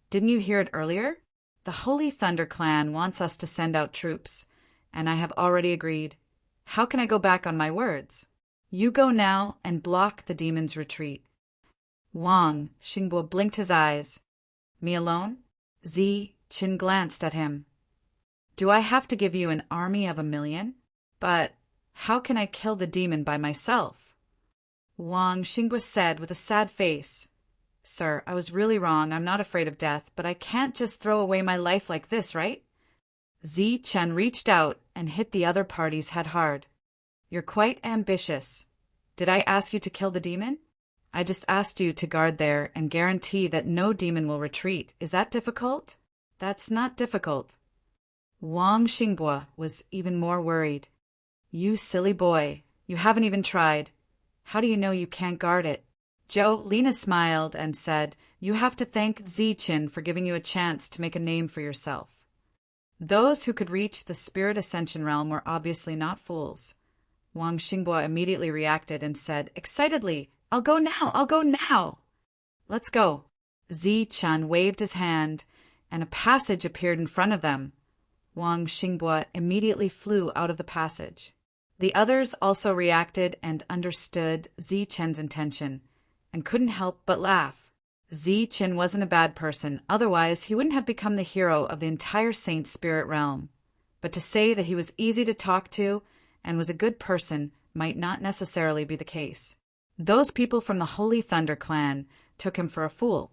"Didn't you hear it earlier? The Holy Thunder Clan wants us to send out troops, and I have already agreed. How can I go back on my words? You go now and block the demon's retreat." Wang Xingbo blinked his eyes. "Me alone?" Zichen glanced at him. "Do I have to give you an army of 1,000,000? But how can I kill the demon by myself?" Wang Xingbo said with a sad face, "Sir, I was really wrong. I'm not afraid of death, but I can't just throw away my life like this, right?" Zichen reached out and hit the other party's head hard. "You're quite ambitious. Did I ask you to kill the demon? I just asked you to guard there and guarantee that no demon will retreat. Is that difficult?" "That's not difficult." Wang Xingbo was even more worried. "You silly boy, you haven't even tried. How do you know you can't guard it?" Lena smiled and said, "You have to thank Zichen for giving you a chance to make a name for yourself." Those who could reach the spirit ascension realm were obviously not fools. Wang Xingbo immediately reacted and said excitedly, I'll go now. "Let's go." Zichen waved his hand, and a passage appeared in front of them. Wang Xingbo immediately flew out of the passage. The others also reacted and understood Zichen's intention, and couldn't help but laugh. Zichen wasn't a bad person, otherwise he wouldn't have become the hero of the entire Saint Spirit realm. But to say that he was easy to talk to and was a good person might not necessarily be the case. Those people from the Holy Thunder clan took him for a fool,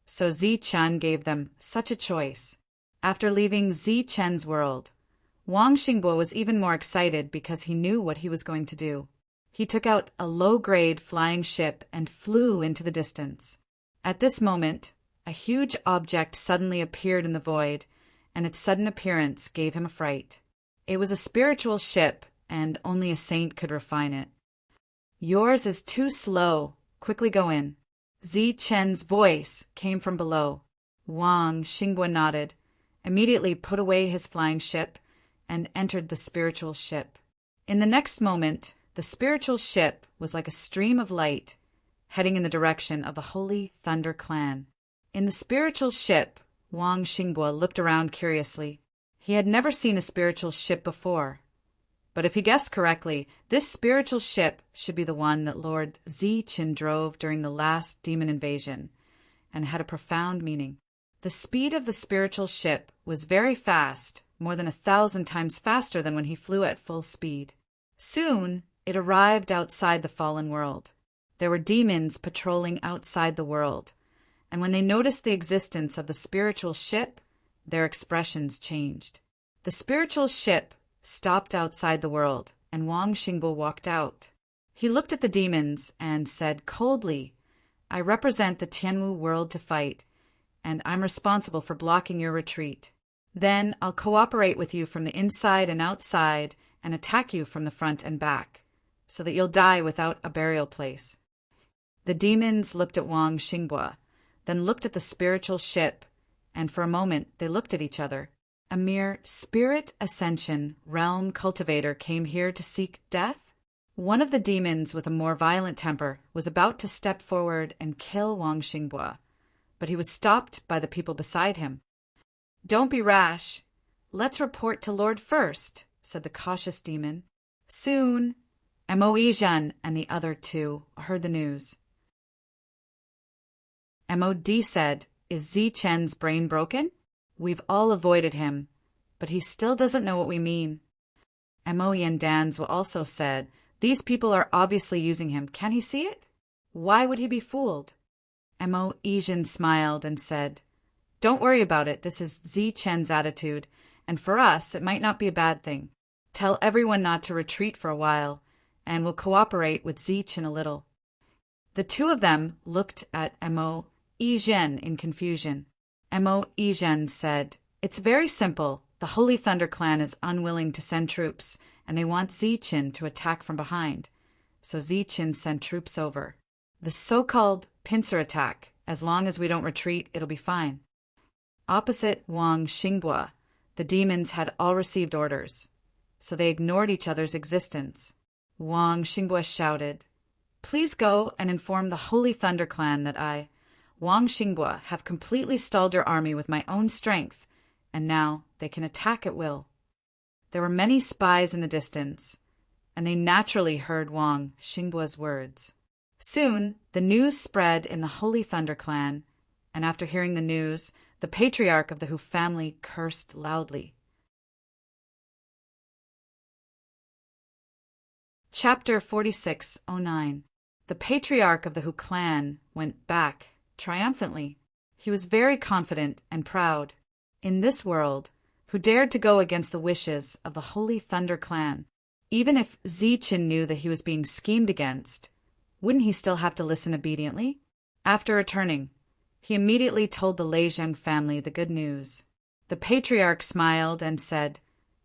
so Zichen gave them such a choice. After leaving Zichen's world, Wang Xingbo was even more excited because he knew what he was going to do. He took out a low-grade flying ship and flew into the distance. At this moment, a huge object suddenly appeared in the void, and its sudden appearance gave him a fright. It was a spiritual ship, and only a saint could refine it. "Yours is too slow. Quickly go in." Zichen's voice came from below. Wang Xingbo nodded, immediately put away his flying ship, and entered the spiritual ship. In the next moment, the spiritual ship was like a stream of light, heading in the direction of the Holy Thunder clan. In the spiritual ship, Wang Xingbo looked around curiously. He had never seen a spiritual ship before. But if he guessed correctly, this spiritual ship should be the one that Lord Zichen drove during the last demon invasion, and had a profound meaning. The speed of the spiritual ship was very fast, more than 1,000 times faster than when he flew at full speed. Soon, it arrived outside the fallen world. There were demons patrolling outside the world, and when they noticed the existence of the spiritual ship, their expressions changed. The spiritual ship stopped outside the world, and Wang Xingbo walked out. He looked at the demons and said coldly, "I represent the Tianwu world to fight, and I'm responsible for blocking your retreat. Then I'll cooperate with you from the inside and outside and attack you from the front and back, so that you'll die without a burial place." The demons looked at Wang Xingbo, then looked at the spiritual ship, and for a moment they looked at each other. A mere spirit ascension realm cultivator came here to seek death? One of the demons with a more violent temper was about to step forward and kill Wang Xingbo, but he was stopped by the people beside him. "Don't be rash. Let's report to Lord first," said the cautious demon. Soon, Mo Yizhen and the other two heard the news. Mod said, "Is Zichen's brain broken? We've all avoided him, but he still doesn't know what we mean." Mo Yandan's also said, "These people are obviously using him. Can he see it? Why would he be fooled?" Mo Yizhen smiled and said, "Don't worry about it. This is Zichen's attitude, and for us it might not be a bad thing. Tell everyone not to retreat for a while, and we'll cooperate with Zichen a little." The two of them looked at Mo Yizhen in confusion. Mo Yizhen said, "It's very simple. The Holy Thunder clan is unwilling to send troops, and they want Zichen to attack from behind. So Zichen sent troops over. The so-called pincer attack. As long as we don't retreat, it'll be fine." Opposite Wang Xingbo, the demons had all received orders, so they ignored each other's existence. Wang Xingbo shouted, "Please go and inform the Holy Thunder clan that I, Wang Xingbo, have completely stalled your army with my own strength, and now they can attack at will." There were many spies in the distance, and they naturally heard Wang Xingbo's words. Soon, the news spread in the Holy Thunder clan, and after hearing the news, the patriarch of the Hu family cursed loudly. Chapter 4609. The patriarch of the Hu clan went back triumphantly. He was very confident and proud. In this world, who dared to go against the wishes of the Holy Thunder clan? Even if Zichen knew that he was being schemed against, wouldn't he still have to listen obediently? After returning, he immediately told the Leizheng family the good news. The patriarch smiled and said,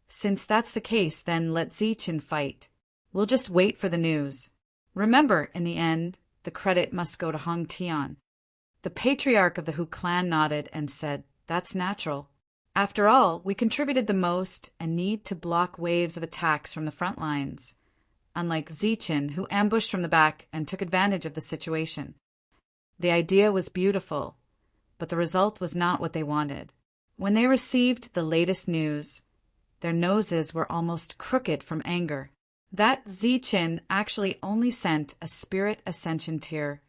"Since that's the case, then let Zichen fight. We'll just wait for the news. Remember, in the end, the credit must go to Hong Tian." The patriarch of the Hu clan nodded and said, "That's natural. After all, we contributed the most and need to block waves of attacks from the front lines, unlike Zichen, who ambushed from the back and took advantage of the situation." The idea was beautiful, but the result was not what they wanted. When they received the latest news, their noses were almost crooked from anger. That Zichen actually only sent a spirit ascension tier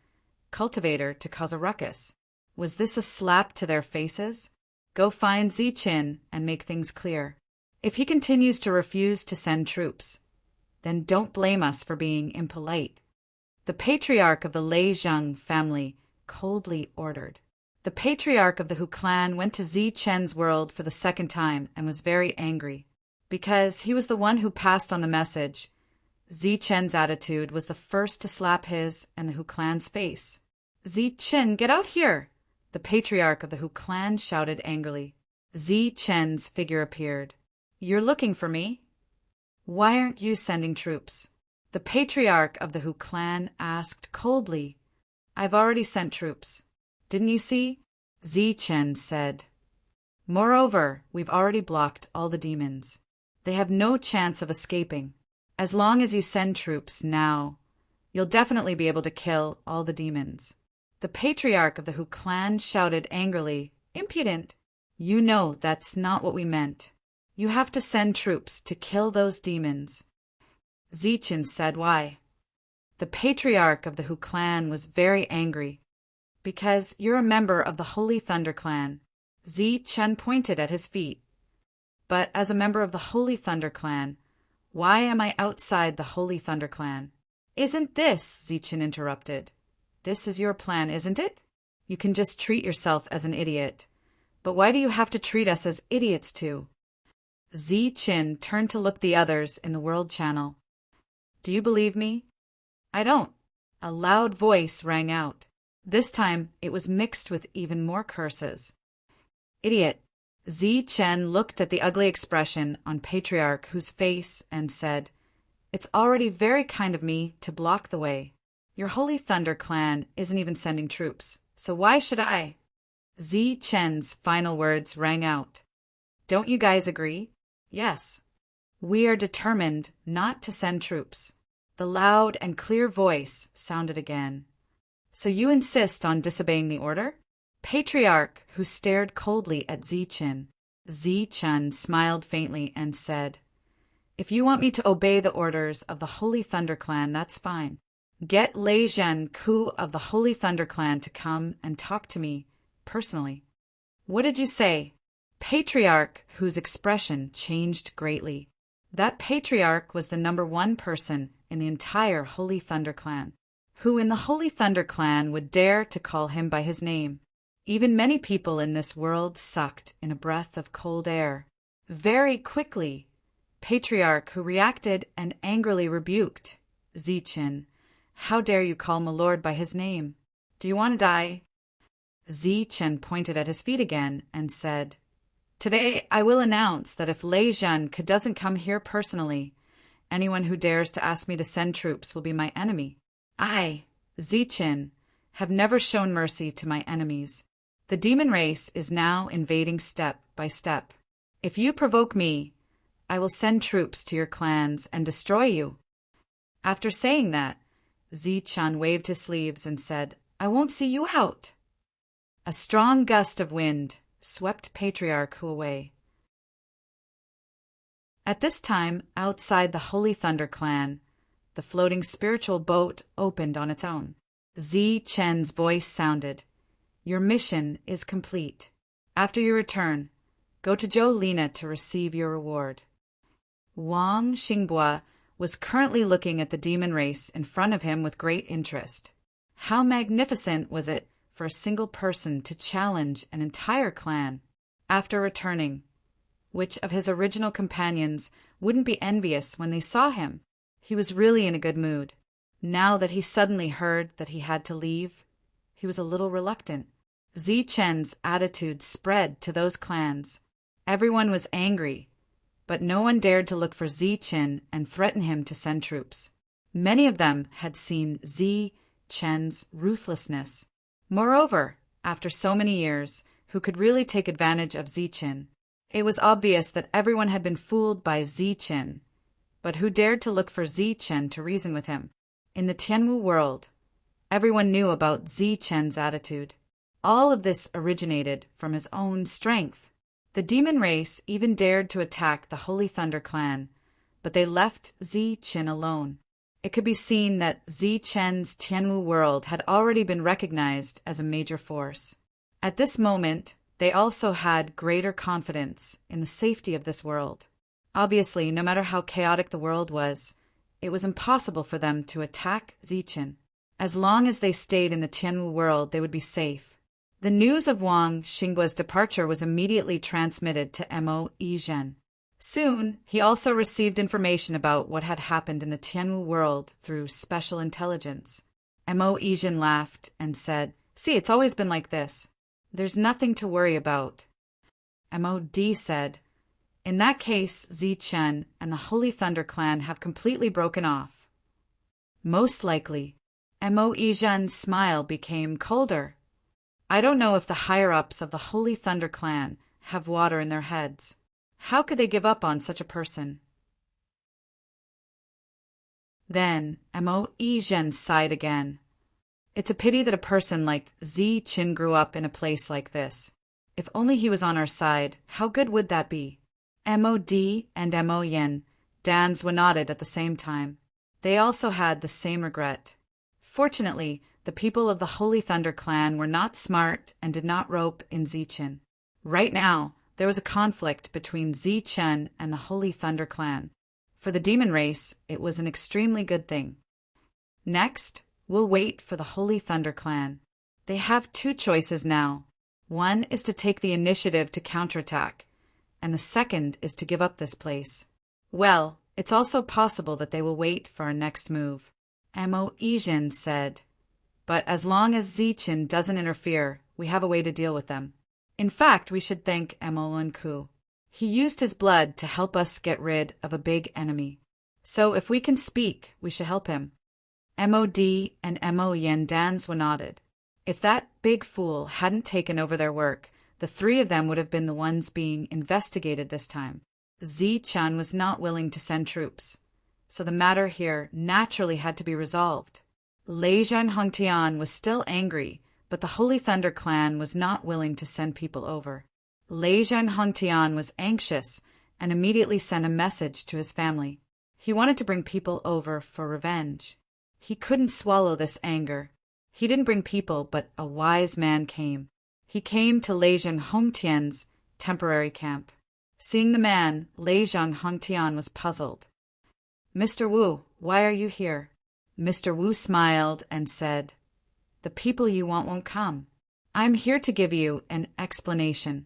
cultivator to cause a ruckus. Was this a slap to their faces? Go find Zichen and make things clear. If he continues to refuse to send troops, then don't blame us for being impolite. The patriarch of the Lei Zheng family coldly ordered. The patriarch of the Hu clan went to Zi Chen's world for the second time and was very angry. Because he was the one who passed on the message, Zi Chen's attitude was the first to slap his and the Hu clan's face. "Zi Chen, get out here!" The patriarch of the Hu clan shouted angrily. Zi Chen's figure appeared. "You're looking for me? Why aren't you sending troops?" The patriarch of the Hu clan asked coldly. "I've already sent troops. Didn't you see?" Zi Chen said. "Moreover, we've already blocked all the demons. They have no chance of escaping. As long as you send troops now, you'll definitely be able to kill all the demons." The patriarch of the Hu clan shouted angrily, "Impudent! You know that's not what we meant. You have to send troops to kill those demons." Zi Chen said, "Why?" The patriarch of the Hu clan was very angry. "Because you're a member of the Holy Thunder clan." Zi Chen pointed at his feet. "But as a member of the Holy Thunder clan, why am I outside the Holy Thunder clan?" "Isn't this," Zi Chen interrupted. "This is your plan, isn't it? You can just treat yourself as an idiot. But why do you have to treat us as idiots too?" Zi Chen turned to look the others in the world channel. "Do you believe me?" "I don't." A loud voice rang out. This time it was mixed with even more curses. "Idiot." Zi Chen looked at the ugly expression on Patriarch Hu's face and said, "It's already very kind of me to block the way. Your Holy Thunder clan isn't even sending troops, so why should I?" Zi Chen's final words rang out. "Don't you guys agree?" "Yes. We are determined not to send troops." The loud and clear voice sounded again. "So you insist on disobeying the order?" Patriarch Hu stared coldly at Zi Chen. Zi Chen smiled faintly and said, "If you want me to obey the orders of the Holy Thunder clan, that's fine. Get Lei Zhen Ku of the Holy Thunder clan to come and talk to me personally." "What did you say?" Patriarch Hu's expression changed greatly. That patriarch was the #1 person in the entire Holy Thunder clan. Who in the Holy Thunder clan would dare to call him by his name? Even many people in this world sucked in a breath of cold air. Very quickly, Patriarch Hu reacted and angrily rebuked Zi Chen. "How dare you call my lord by his name? Do you want to die?" Zi Chen pointed at his feet again and said, "Today I will announce that if Lei Zhen doesn't come here personally, anyone who dares to ask me to send troops will be my enemy. I, Zi Chen, have never shown mercy to my enemies. The demon race is now invading step by step. If you provoke me, I will send troops to your clans and destroy you." After saying that, Zi Chen waved his sleeves and said, "I won't see you out." A strong gust of wind swept Patriarch Hu away. At this time, outside the Holy Thunder clan, the floating spiritual boat opened on its own. Zi Chen's voice sounded, "Your mission is complete. After you return, go to Zhou Lina to receive your reward." Wang Xingbua was currently looking at the demon race in front of him with great interest. How magnificent was it for a single person to challenge an entire clan? After returning, which of his original companions wouldn't be envious when they saw him? He was really in a good mood. Now that he suddenly heard that he had to leave, he was a little reluctant. Zi Chen's attitude spread to those clans. Everyone was angry, but no one dared to look for Zi Chen and threaten him to send troops. Many of them had seen Zi Chen's ruthlessness. Moreover, after so many years, who could really take advantage of Zi Chen? It was obvious that everyone had been fooled by Zi Chen, but who dared to look for Zi Chen to reason with him? In the Tianwu world, everyone knew about Zi Chen's attitude. All of this originated from his own strength. The demon race even dared to attack the Holy Thunder clan, but they left Zi Chen alone. It could be seen that Zi Chen's Tianwu world had already been recognized as a major force. At this moment, they also had greater confidence in the safety of this world. Obviously, no matter how chaotic the world was, it was impossible for them to attack Zichen. As long as they stayed in the Tianwu world, they would be safe. The news of Wang Xingguo's departure was immediately transmitted to Mo Yizhen. Soon, he also received information about what had happened in the Tianwu world through special intelligence. Mo Yizhen laughed and said, "See, it's always been like this. There's nothing to worry about." Mod said, "In that case, Zichen and the Holy Thunder Clan have completely broken off." "Most likely." Mo Yizhen's smile became colder. "I don't know if the higher-ups of the Holy Thunder Clan have water in their heads. How could they give up on such a person?" Then Mo Yizhen sighed again. "It's a pity that a person like Zichen grew up in a place like this. If only he was on our side, how good would that be?" Mod and Mo Yin Danswa nodded at the same time. They also had the same regret. Fortunately, the people of the Holy Thunder Clan were not smart and did not rope in Zichen. Right now, there was a conflict between Zichen and the Holy Thunder Clan. For the demon race, it was an extremely good thing. Next, we'll wait for the Holy Thunder Clan. They have two choices now. One is to take the initiative to counterattack, and the second is to give up this place. Well, it's also possible that they will wait for our next move. Mo Yizhen said, "But as long as Zichen doesn't interfere, we have a way to deal with them. In fact, we should thank Mo Lunku. He used his blood to help us get rid of a big enemy. So if we can speak, we should help him." Mod and Mo Yin Danswa nodded. If that big fool hadn't taken over their work, the three of them would have been the ones being investigated this time. Zichen was not willing to send troops, so the matter here naturally had to be resolved. Leizhen Hongtian was still angry, but the Holy Thunder Clan was not willing to send people over. Leizhen Hongtian was anxious and immediately sent a message to his family. He wanted to bring people over for revenge. He couldn't swallow this anger. He didn't bring people, but a wise man came. He came to Leizhen Hongtian's temporary camp. Seeing the man, Leizhen Hongtian was puzzled. "Mr. Wu, why are you here?" Mr. Wu smiled and said, "The people you want won't come. I'm here to give you an explanation.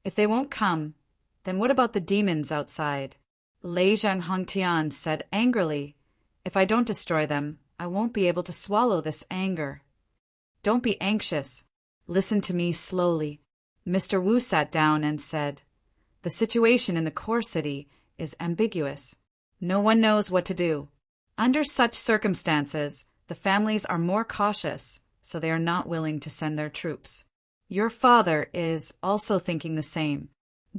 If they won't come, then what about the demons outside?" Leizhen Hongtian said angrily, "If I don't destroy them, I won't be able to swallow this anger." "Don't be anxious. Listen to me slowly." Mr. Wu sat down and said, "The situation in the core city is ambiguous. No one knows what to do. Under such circumstances, the families are more cautious, so they are not willing to send their troops. Your father is also thinking the same.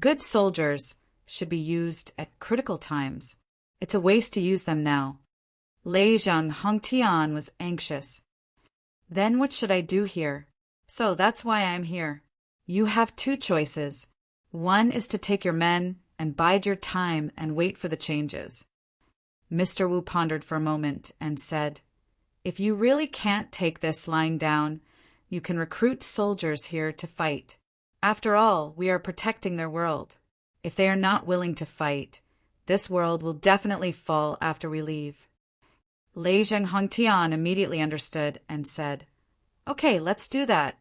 Good soldiers should be used at critical times. It's a waste to use them now." Leizhen Hongtian was anxious. "Then what should I do here?" "So that's why I'm here. You have two choices. One is to take your men and bide your time and wait for the changes." Mr. Wu pondered for a moment and said, "If you really can't take this lying down, you can recruit soldiers here to fight. After all, we are protecting their world. If they are not willing to fight, this world will definitely fall after we leave." Leizhen Hongtian immediately understood and said, "Okay, let's do that."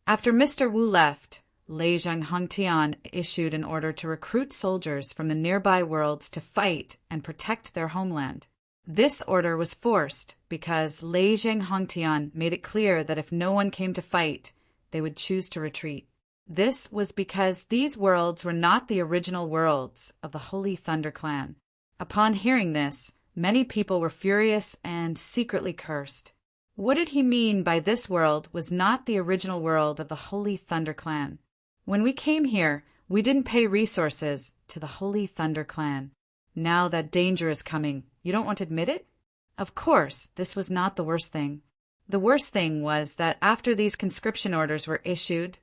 After Mr. Wu left, Leizhen Hongtian issued an order to recruit soldiers from the nearby worlds to fight and protect their homeland. This order was forced because Leizhen Hongtian made it clear that if no one came to fight, they would choose to retreat. This was because these worlds were not the original worlds of the Holy Thunder Clan. Upon hearing this, many people were furious and secretly cursed. What did he mean by this world was not the original world of the Holy Thunder Clan? When we came here, we didn't pay resources to the Holy Thunder Clan. Now that danger is coming, you don't want to admit it? Of course, this was not the worst thing. The worst thing was that after these conscription orders were issued,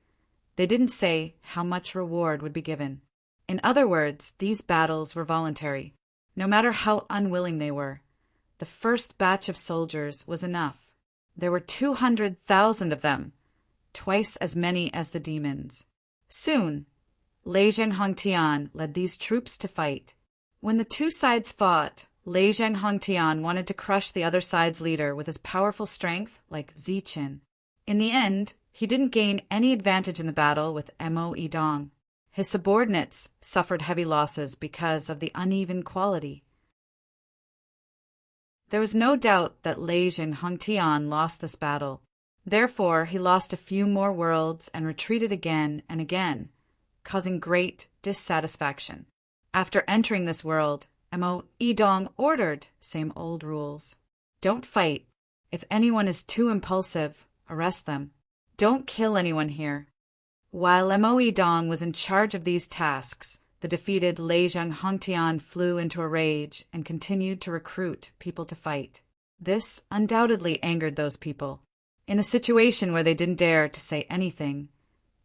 they didn't say how much reward would be given. In other words, these battles were voluntary. No matter how unwilling they were, the first batch of soldiers was enough. There were 200,000 of them, twice as many as the demons. Soon, Leizhen Hongtian led these troops to fight. When the two sides fought, Lei Zheng Hongtian wanted to crush the other side's leader with his powerful strength like Ziqin. In the end, he didn't gain any advantage in the battle with Mo Yidong. His subordinates suffered heavy losses because of the uneven quality. There was no doubt that Lei Zheng Hongtian lost this battle. Therefore, he lost a few more worlds and retreated again and again, causing great dissatisfaction. After entering this world, Mo Yidong ordered same old rules. Don't fight. If anyone is too impulsive, arrest them. Don't kill anyone here. While Mo Yidong was in charge of these tasks, the defeated Lei Zheng Hongtian flew into a rage and continued to recruit people to fight. This undoubtedly angered those people. In a situation where they didn't dare to say anything,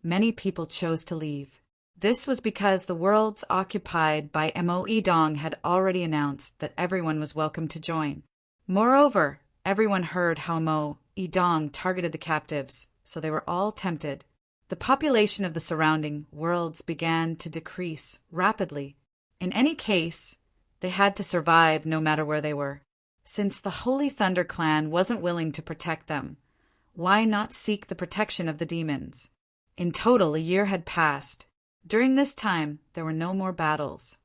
many people chose to leave. This was because the worlds occupied by Mo Yidong had already announced that everyone was welcome to join. Moreover, everyone heard how Mo Yidong targeted the captives, so they were all tempted. The population of the surrounding worlds began to decrease rapidly. In any case, they had to survive no matter where they were. Since the Holy Thunder Clan wasn't willing to protect them, why not seek the protection of the demons? In total, a year had passed. During this time, there were no more battles.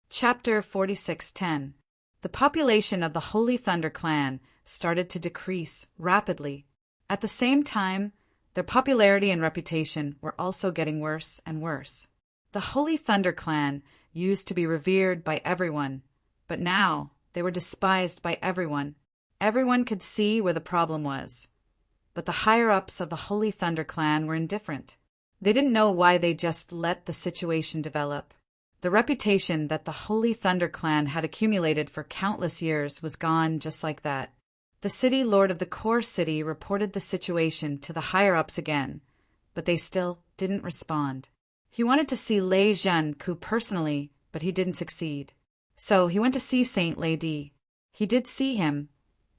Chapter 46:10. The population of the Holy Thunder Clan started to decrease rapidly. At the same time, their popularity and reputation were also getting worse and worse. The Holy Thunder Clan used to be revered by everyone, but now they were despised by everyone. Everyone could see where the problem was. But the higher-ups of the Holy Thunder Clan were indifferent. They didn't know why they just let the situation develop. The reputation that the Holy Thunder Clan had accumulated for countless years was gone just like that. The city lord of the core city reported the situation to the higher-ups again, but they still didn't respond. He wanted to see Lei Zhenku personally, but he didn't succeed. So he went to see Saint Lei Di. He did see him,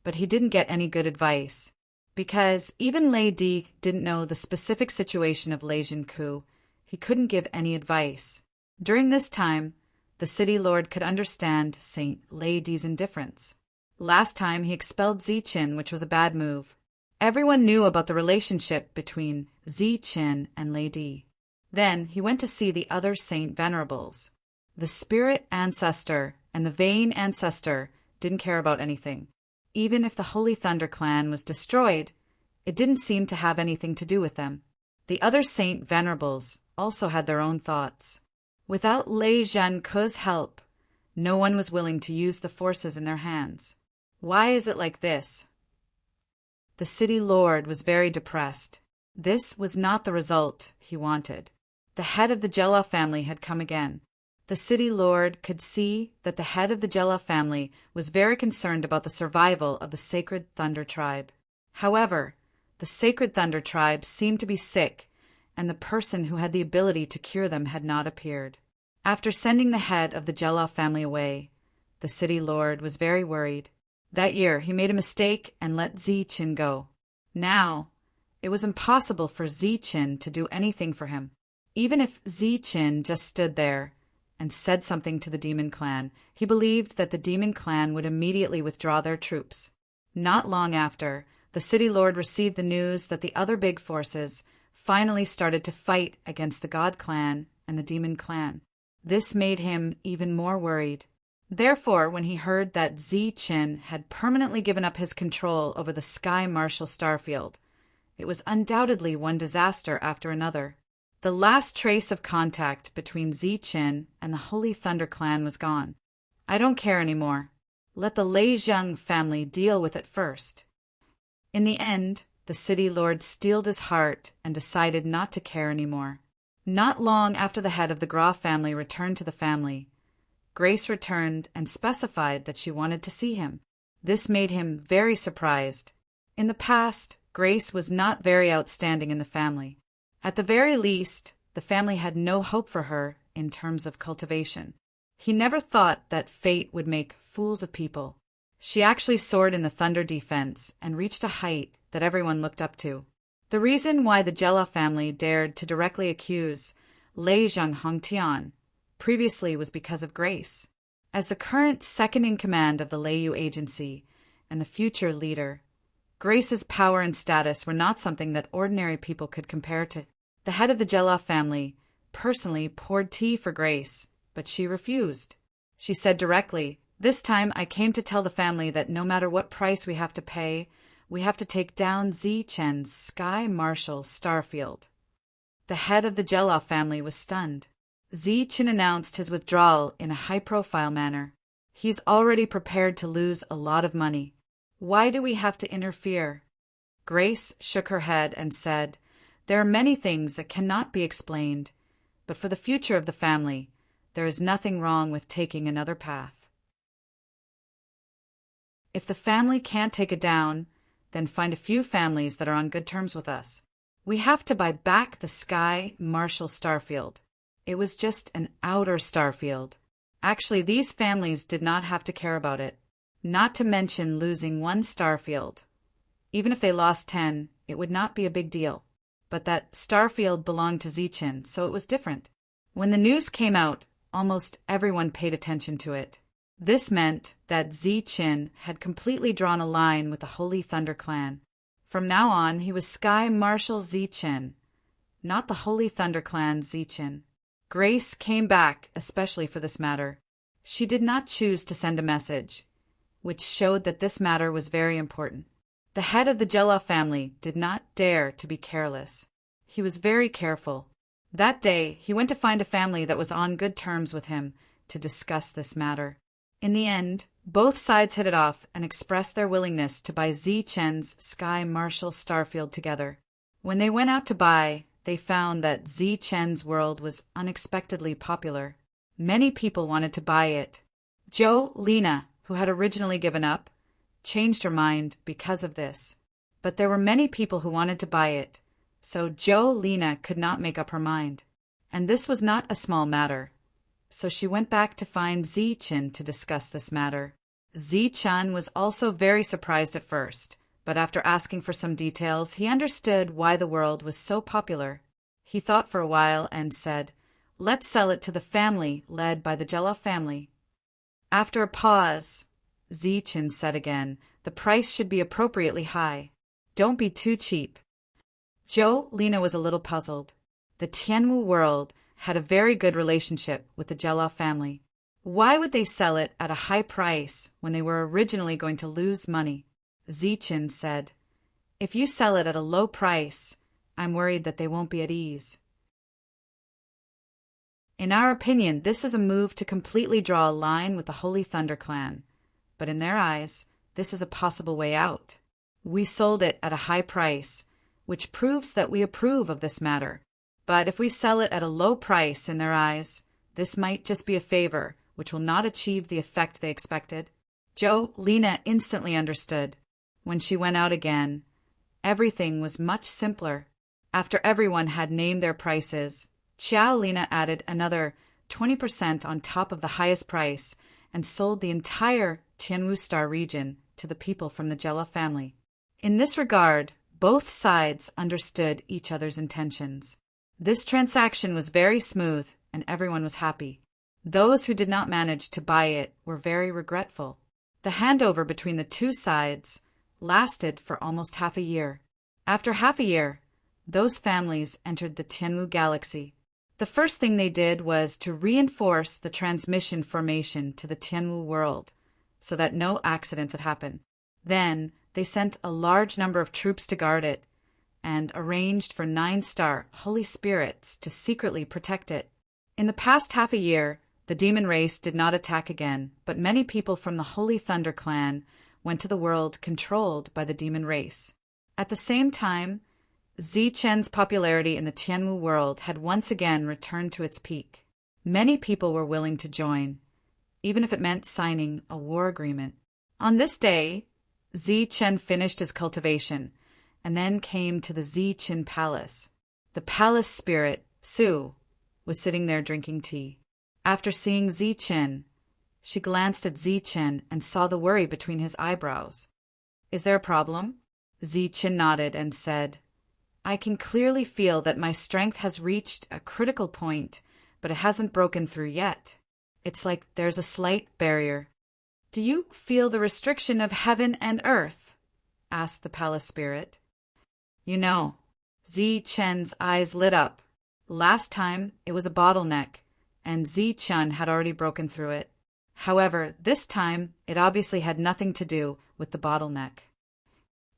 but he didn't get any good advice. Because even Lei Di didn't know the specific situation of Lei Zhenku, he couldn't give any advice. During this time, the city lord could understand Saint Lei Di's indifference. Last time he expelled Ziqin, which was a bad move. Everyone knew about the relationship between Ziqin and Lei Di. Then he went to see the other saint venerables. The spirit ancestor and the vain ancestor didn't care about anything. Even if the Holy Thunder Clan was destroyed, it didn't seem to have anything to do with them. The other saint venerables also had their own thoughts. Without Lei Zhenku's help, no one was willing to use the forces in their hands. Why is it like this? The city lord was very depressed. This was not the result he wanted. The head of the Jella family had come again. The city lord could see that the head of the Jella family was very concerned about the survival of the Sacred Thunder Tribe. However, the Sacred Thunder Tribe seemed to be sick, and the person who had the ability to cure them had not appeared. After sending the head of the Jella family away, the city lord was very worried. That year, he made a mistake and let Ziqin go. Now, it was impossible for Ziqin to do anything for him. Even if Ziqin just stood there and said something to the demon clan, he believed that the demon clan would immediately withdraw their troops. Not long after, the city lord received the news that the other big forces finally started to fight against the God clan and the demon clan. This made him even more worried. Therefore, when he heard that Ziqin had permanently given up his control over the Sky Marshal Starfield, it was undoubtedly one disaster after another. The last trace of contact between Ziqin and the Holy Thunder Clan was gone. I don't care anymore. Let the Lei Zheng family deal with it first. In the end, the city lord steeled his heart and decided not to care anymore. Not long after the head of the Graf family returned to the family, Grace returned and specified that she wanted to see him. This made him very surprised. In the past, Grace was not very outstanding in the family. At the very least, the family had no hope for her in terms of cultivation. He never thought that fate would make fools of people. She actually soared in the thunder defense and reached a height that everyone looked up to. The reason why the Jella family dared to directly accuse Lei Zheng Hongtian previously was because of Grace. As the current second-in-command of the Leiyu Agency and the future leader, Grace's power and status were not something that ordinary people could compare to. The head of the Jellaf family personally poured tea for Grace, but she refused. She said directly, "This time I came to tell the family that no matter what price we have to pay, we have to take down Zi-Chen's Sky Marshal Starfield." The head of the Jellaf family was stunned. Zi-Chen announced his withdrawal in a high-profile manner. "He's already prepared to lose a lot of money. Why do we have to interfere?" Grace shook her head and said, "There are many things that cannot be explained, but for the future of the family, there is nothing wrong with taking another path. If the family can't take it down, then find a few families that are on good terms with us. We have to buy back the Sky Marshal Starfield. It was just an outer starfield. Actually, these families did not have to care about it, not to mention losing one starfield. Even if they lost 10, it would not be a big deal. But that starfield belonged to Zi-Chen, so it was different. When the news came out, almost everyone paid attention to it. This meant that Zi-Chen had completely drawn a line with the Holy Thunder Clan. From now on, he was Sky Marshal Zi-Chen, not the Holy Thunder Clan Zi-Chen. Grace came back especially for this matter. She did not choose to send a message, which showed that this matter was very important. The head of the Jellaf family did not dare to be careless. He was very careful. That day, he went to find a family that was on good terms with him to discuss this matter. In the end, both sides hit it off and expressed their willingness to buy Zi-Chen's Sky Marshal Starfield together. When they went out to buy, they found that Zi-Chen's world was unexpectedly popular. Many people wanted to buy it. Lena, who had originally given up, changed her mind because of this. But there were many people who wanted to buy it, so Lena could not make up her mind. And this was not a small matter. So she went back to find Zi-Chen to discuss this matter. Zi-Chen was also very surprised at first, but after asking for some details, he understood why the world was so popular. He thought for a while and said, "Let's sell it to the family led by the Jellaf family." After a pause, Zi-Chen said again, "The price should be appropriately high. Don't be too cheap." Lena was a little puzzled. The Tianwu world had a very good relationship with the Jellaf family. Why would they sell it at a high price when they were originally going to lose money? Zi-Chen said, "If you sell it at a low price, I'm worried that they won't be at ease." In our opinion, this is a move to completely draw a line with the Holy Thunder Clan, but in their eyes, this is a possible way out. We sold it at a high price, which proves that we approve of this matter. But if we sell it at a low price in their eyes, this might just be a favor, which will not achieve the effect they expected. Lena instantly understood. When she went out again, everything was much simpler. After everyone had named their prices, Lena added another 20% on top of the highest price and sold the entire Tianwu Star region to the people from the Jellaf family. In this regard, both sides understood each other's intentions. This transaction was very smooth and everyone was happy. Those who did not manage to buy it were very regretful. The handover between the two sides lasted for almost half a year. After half a year, those families entered the Tianwu galaxy. The first thing they did was to reinforce the transmission formation to the Tianwu world so that no accidents would happen. Then they sent a large number of troops to guard it and arranged for 9-star holy spirits to secretly protect it. In the past half a year, the demon race did not attack again, but many people from the Holy Thunder Clan went to the world controlled by the demon race. At the same time, Zi-Chen's popularity in the Tianwu world had once again returned to its peak. Many people were willing to join, even if it meant signing a war agreement. On this day, Zi-Chen finished his cultivation and then came to the Zi-Chen Palace. The palace spirit, Su, was sitting there drinking tea. After seeing Zi-Chen, she glanced at Zi-Chen and saw the worry between his eyebrows. "Is there a problem?" Zi-Chen nodded and said, "I can clearly feel that my strength has reached a critical point but it hasn't broken through yet. It's like there's a slight barrier. Do you feel the restriction of heaven and earth? Asked the palace spirit. You know, Zi-Chen's eyes lit up. Last time, it was a bottleneck, and Zi-Chen had already broken through it. However, this time, it obviously had nothing to do with the bottleneck.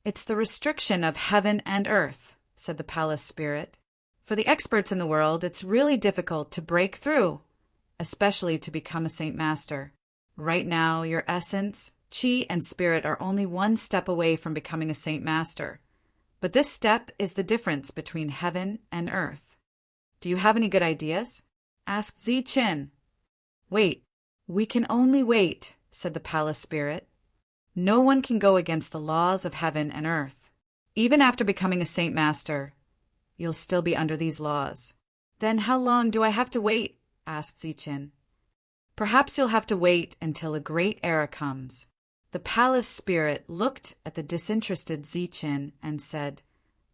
It's the restriction of heaven and earth, said the palace spirit. For the experts in the world, it's really difficult to break through, especially to become a Saint Master. Right now, your essence, chi, and spirit are only one step away from becoming a Saint Master. But this step is the difference between heaven and earth. Do you have any good ideas? Asked Zi-Chen. Wait. We can only wait, said the palace spirit. No one can go against the laws of heaven and earth. Even after becoming a Saint Master, you'll still be under these laws. Then how long do I have to wait? Asked Zi-Chen. Perhaps you'll have to wait until a great era comes. The palace spirit looked at the disinterested Zi-Chen and said,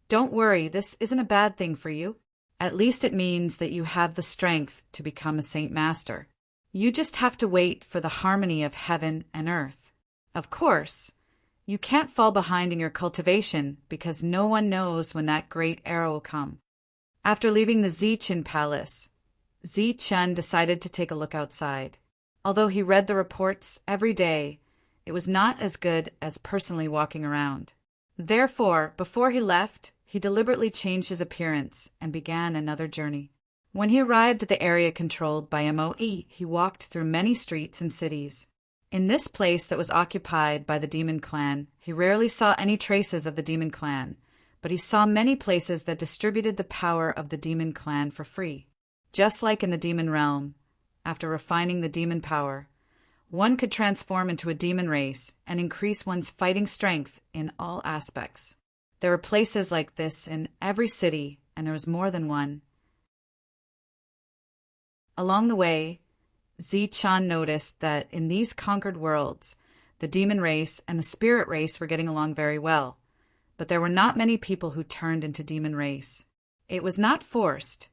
Don't worry, this isn't a bad thing for you. At least it means that you have the strength to become a Saint Master. You just have to wait for the harmony of heaven and earth. Of course, you can't fall behind in your cultivation because no one knows when that great era will come. After leaving the Zi-Chen palace, Zi-Chen decided to take a look outside. Although he read the reports every day, it was not as good as personally walking around. Therefore, before he left, he deliberately changed his appearance and began another journey. When he arrived at the area controlled by MOE, he walked through many streets and cities. In this place that was occupied by the Demon Clan, he rarely saw any traces of the Demon Clan, but he saw many places that distributed the power of the Demon Clan for free. Just like in the Demon Realm, after refining the demon power, one could transform into a demon race and increase one's fighting strength in all aspects. There were places like this in every city, and there was more than one. Along the way, Zi-Chan noticed that in these conquered worlds, the demon race and the spirit race were getting along very well, but there were not many people who turned into demon race. It was not forced,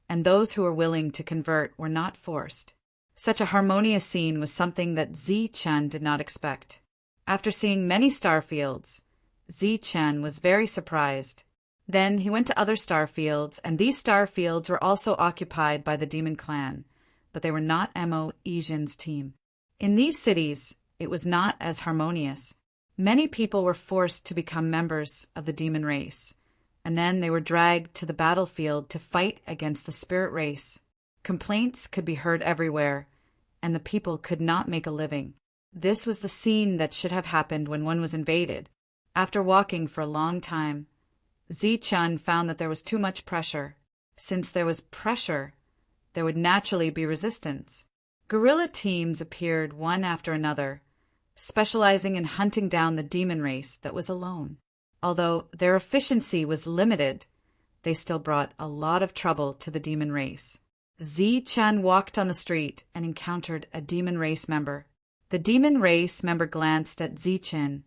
and those who were willing to convert were not forced. Such a harmonious scene was something that Zi-Chan did not expect. After seeing many star fields, Zi-Chan was very surprised. Then he went to other star fields, and these star fields were also occupied by the Demon Clan, but they were not Mo Ijin's team. In these cities, it was not as harmonious. Many people were forced to become members of the demon race, and then they were dragged to the battlefield to fight against the spirit race. Complaints could be heard everywhere, and the people could not make a living. This was the scene that should have happened when one was invaded. After walking for a long time, Zi-Chan found that there was too much pressure. Since there was pressure, there would naturally be resistance. Guerrilla teams appeared one after another, specializing in hunting down the demon race that was alone. Although their efficiency was limited, they still brought a lot of trouble to the demon race. Zi-Chan walked on the street and encountered a demon race member. The demon race member glanced at Zi-Chen,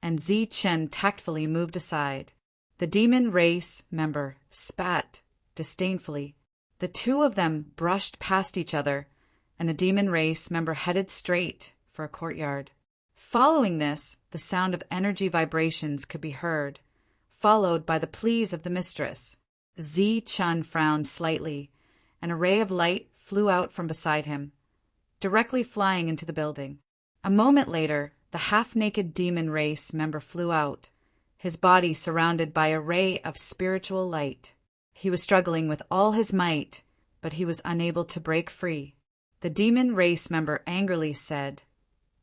and Zi-Chen tactfully moved aside. The demon race member spat disdainfully. The two of them brushed past each other, and the demon race member headed straight for a courtyard. Following this, the sound of energy vibrations could be heard, followed by the pleas of the mistress. Zi-Chan frowned slightly, and a ray of light flew out from beside him, directly flying into the building. A moment later, the half-naked demon race member flew out, his body surrounded by a ray of spiritual light. He was struggling with all his might, but he was unable to break free. The demon race member angrily said,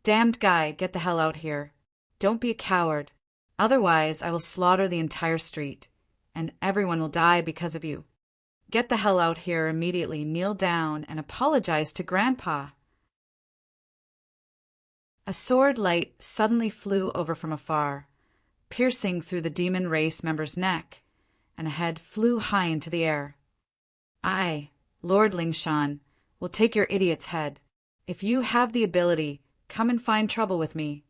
"Damned guy, get the hell out here. Don't be a coward. Otherwise, I will slaughter the entire street, and everyone will die because of you. Get the hell out here immediately, kneel down, and apologize to Grandpa." A sword light suddenly flew over from afar, piercing through the demon race member's neck, and a head flew high into the air. "I, Lord Lingshan, will take your idiot's head. If you have the ability, come and find trouble with me."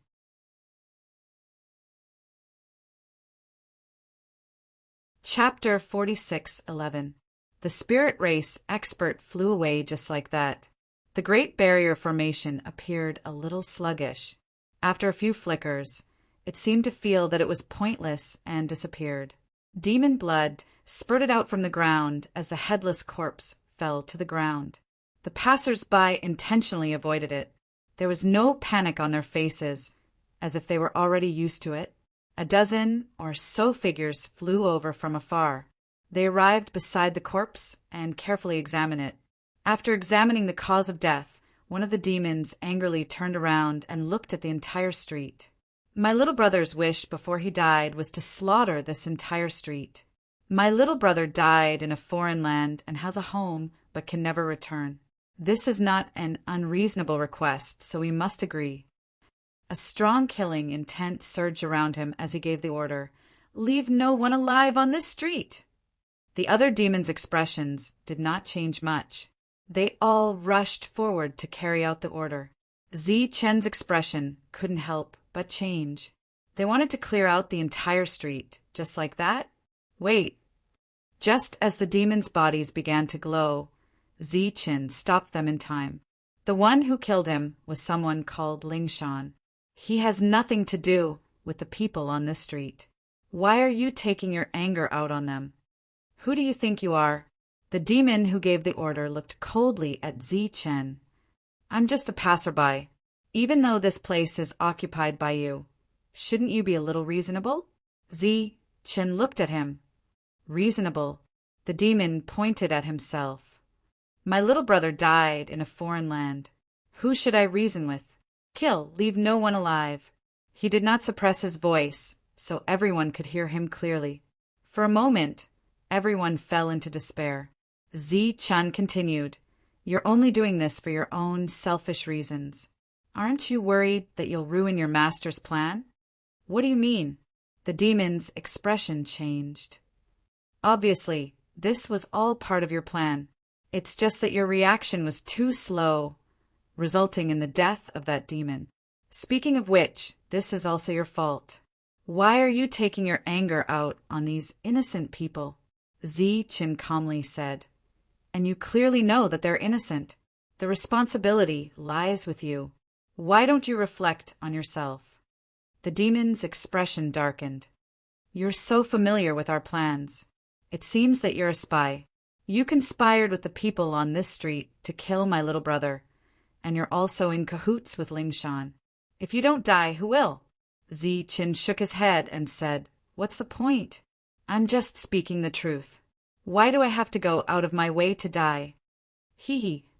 Chapter 46:11. The The spirit race expert flew away just like that. The Great Barrier Formation appeared a little sluggish. After a few flickers, it seemed to feel that it was pointless and disappeared. Demon blood spurted out from the ground as the headless corpse fell to the ground. The passers-by intentionally avoided it. There was no panic on their faces, as if they were already used to it. A dozen or so figures flew over from afar. They arrived beside the corpse and carefully examined it. After examining the cause of death, one of the demons angrily turned around and looked at the entire street. My little brother's wish before he died was to slaughter this entire street. My little brother died in a foreign land and has a home but can never return. This is not an unreasonable request, so we must agree. A strong killing intent surged around him as he gave the order, "Leave no one alive on this street!" The other demons' expressions did not change much. They all rushed forward to carry out the order. Zi Chen's expression couldn't help but change. They wanted to clear out the entire street, just like that? Wait. Just as the demons' bodies began to glow, Zi Chen stopped them in time. The one who killed him was someone called Ling Shan. He has nothing to do with the people on this street. Why are you taking your anger out on them? Who do you think you are? The demon who gave the order looked coldly at Zi Chen. I'm just a passerby. Even though this place is occupied by you, shouldn't you be a little reasonable? Zi Chen looked at him. Reasonable. The demon pointed at himself. My little brother died in a foreign land. Who should I reason with? Kill, leave no one alive. He did not suppress his voice, so everyone could hear him clearly. For a moment, everyone fell into despair. Zi Chen continued, "You're only doing this for your own selfish reasons. Aren't you worried that you'll ruin your master's plan?" "What do you mean?" The demon's expression changed. "Obviously, this was all part of your plan. It's just that your reaction was too slow, resulting in the death of that demon. Speaking of which, this is also your fault. Why are you taking your anger out on these innocent people?" Zi Chen calmly said. "And you clearly know that they're innocent. The responsibility lies with you. Why don't you reflect on yourself?" The demon's expression darkened. "You're so familiar with our plans. It seems that you're a spy. You conspired with the people on this street to kill my little brother, and you're also in cahoots with Ling Shan. If you don't die, who will?" Zi Chen shook his head and said, "What's the point? I'm just speaking the truth. Why do I have to go out of my way to die?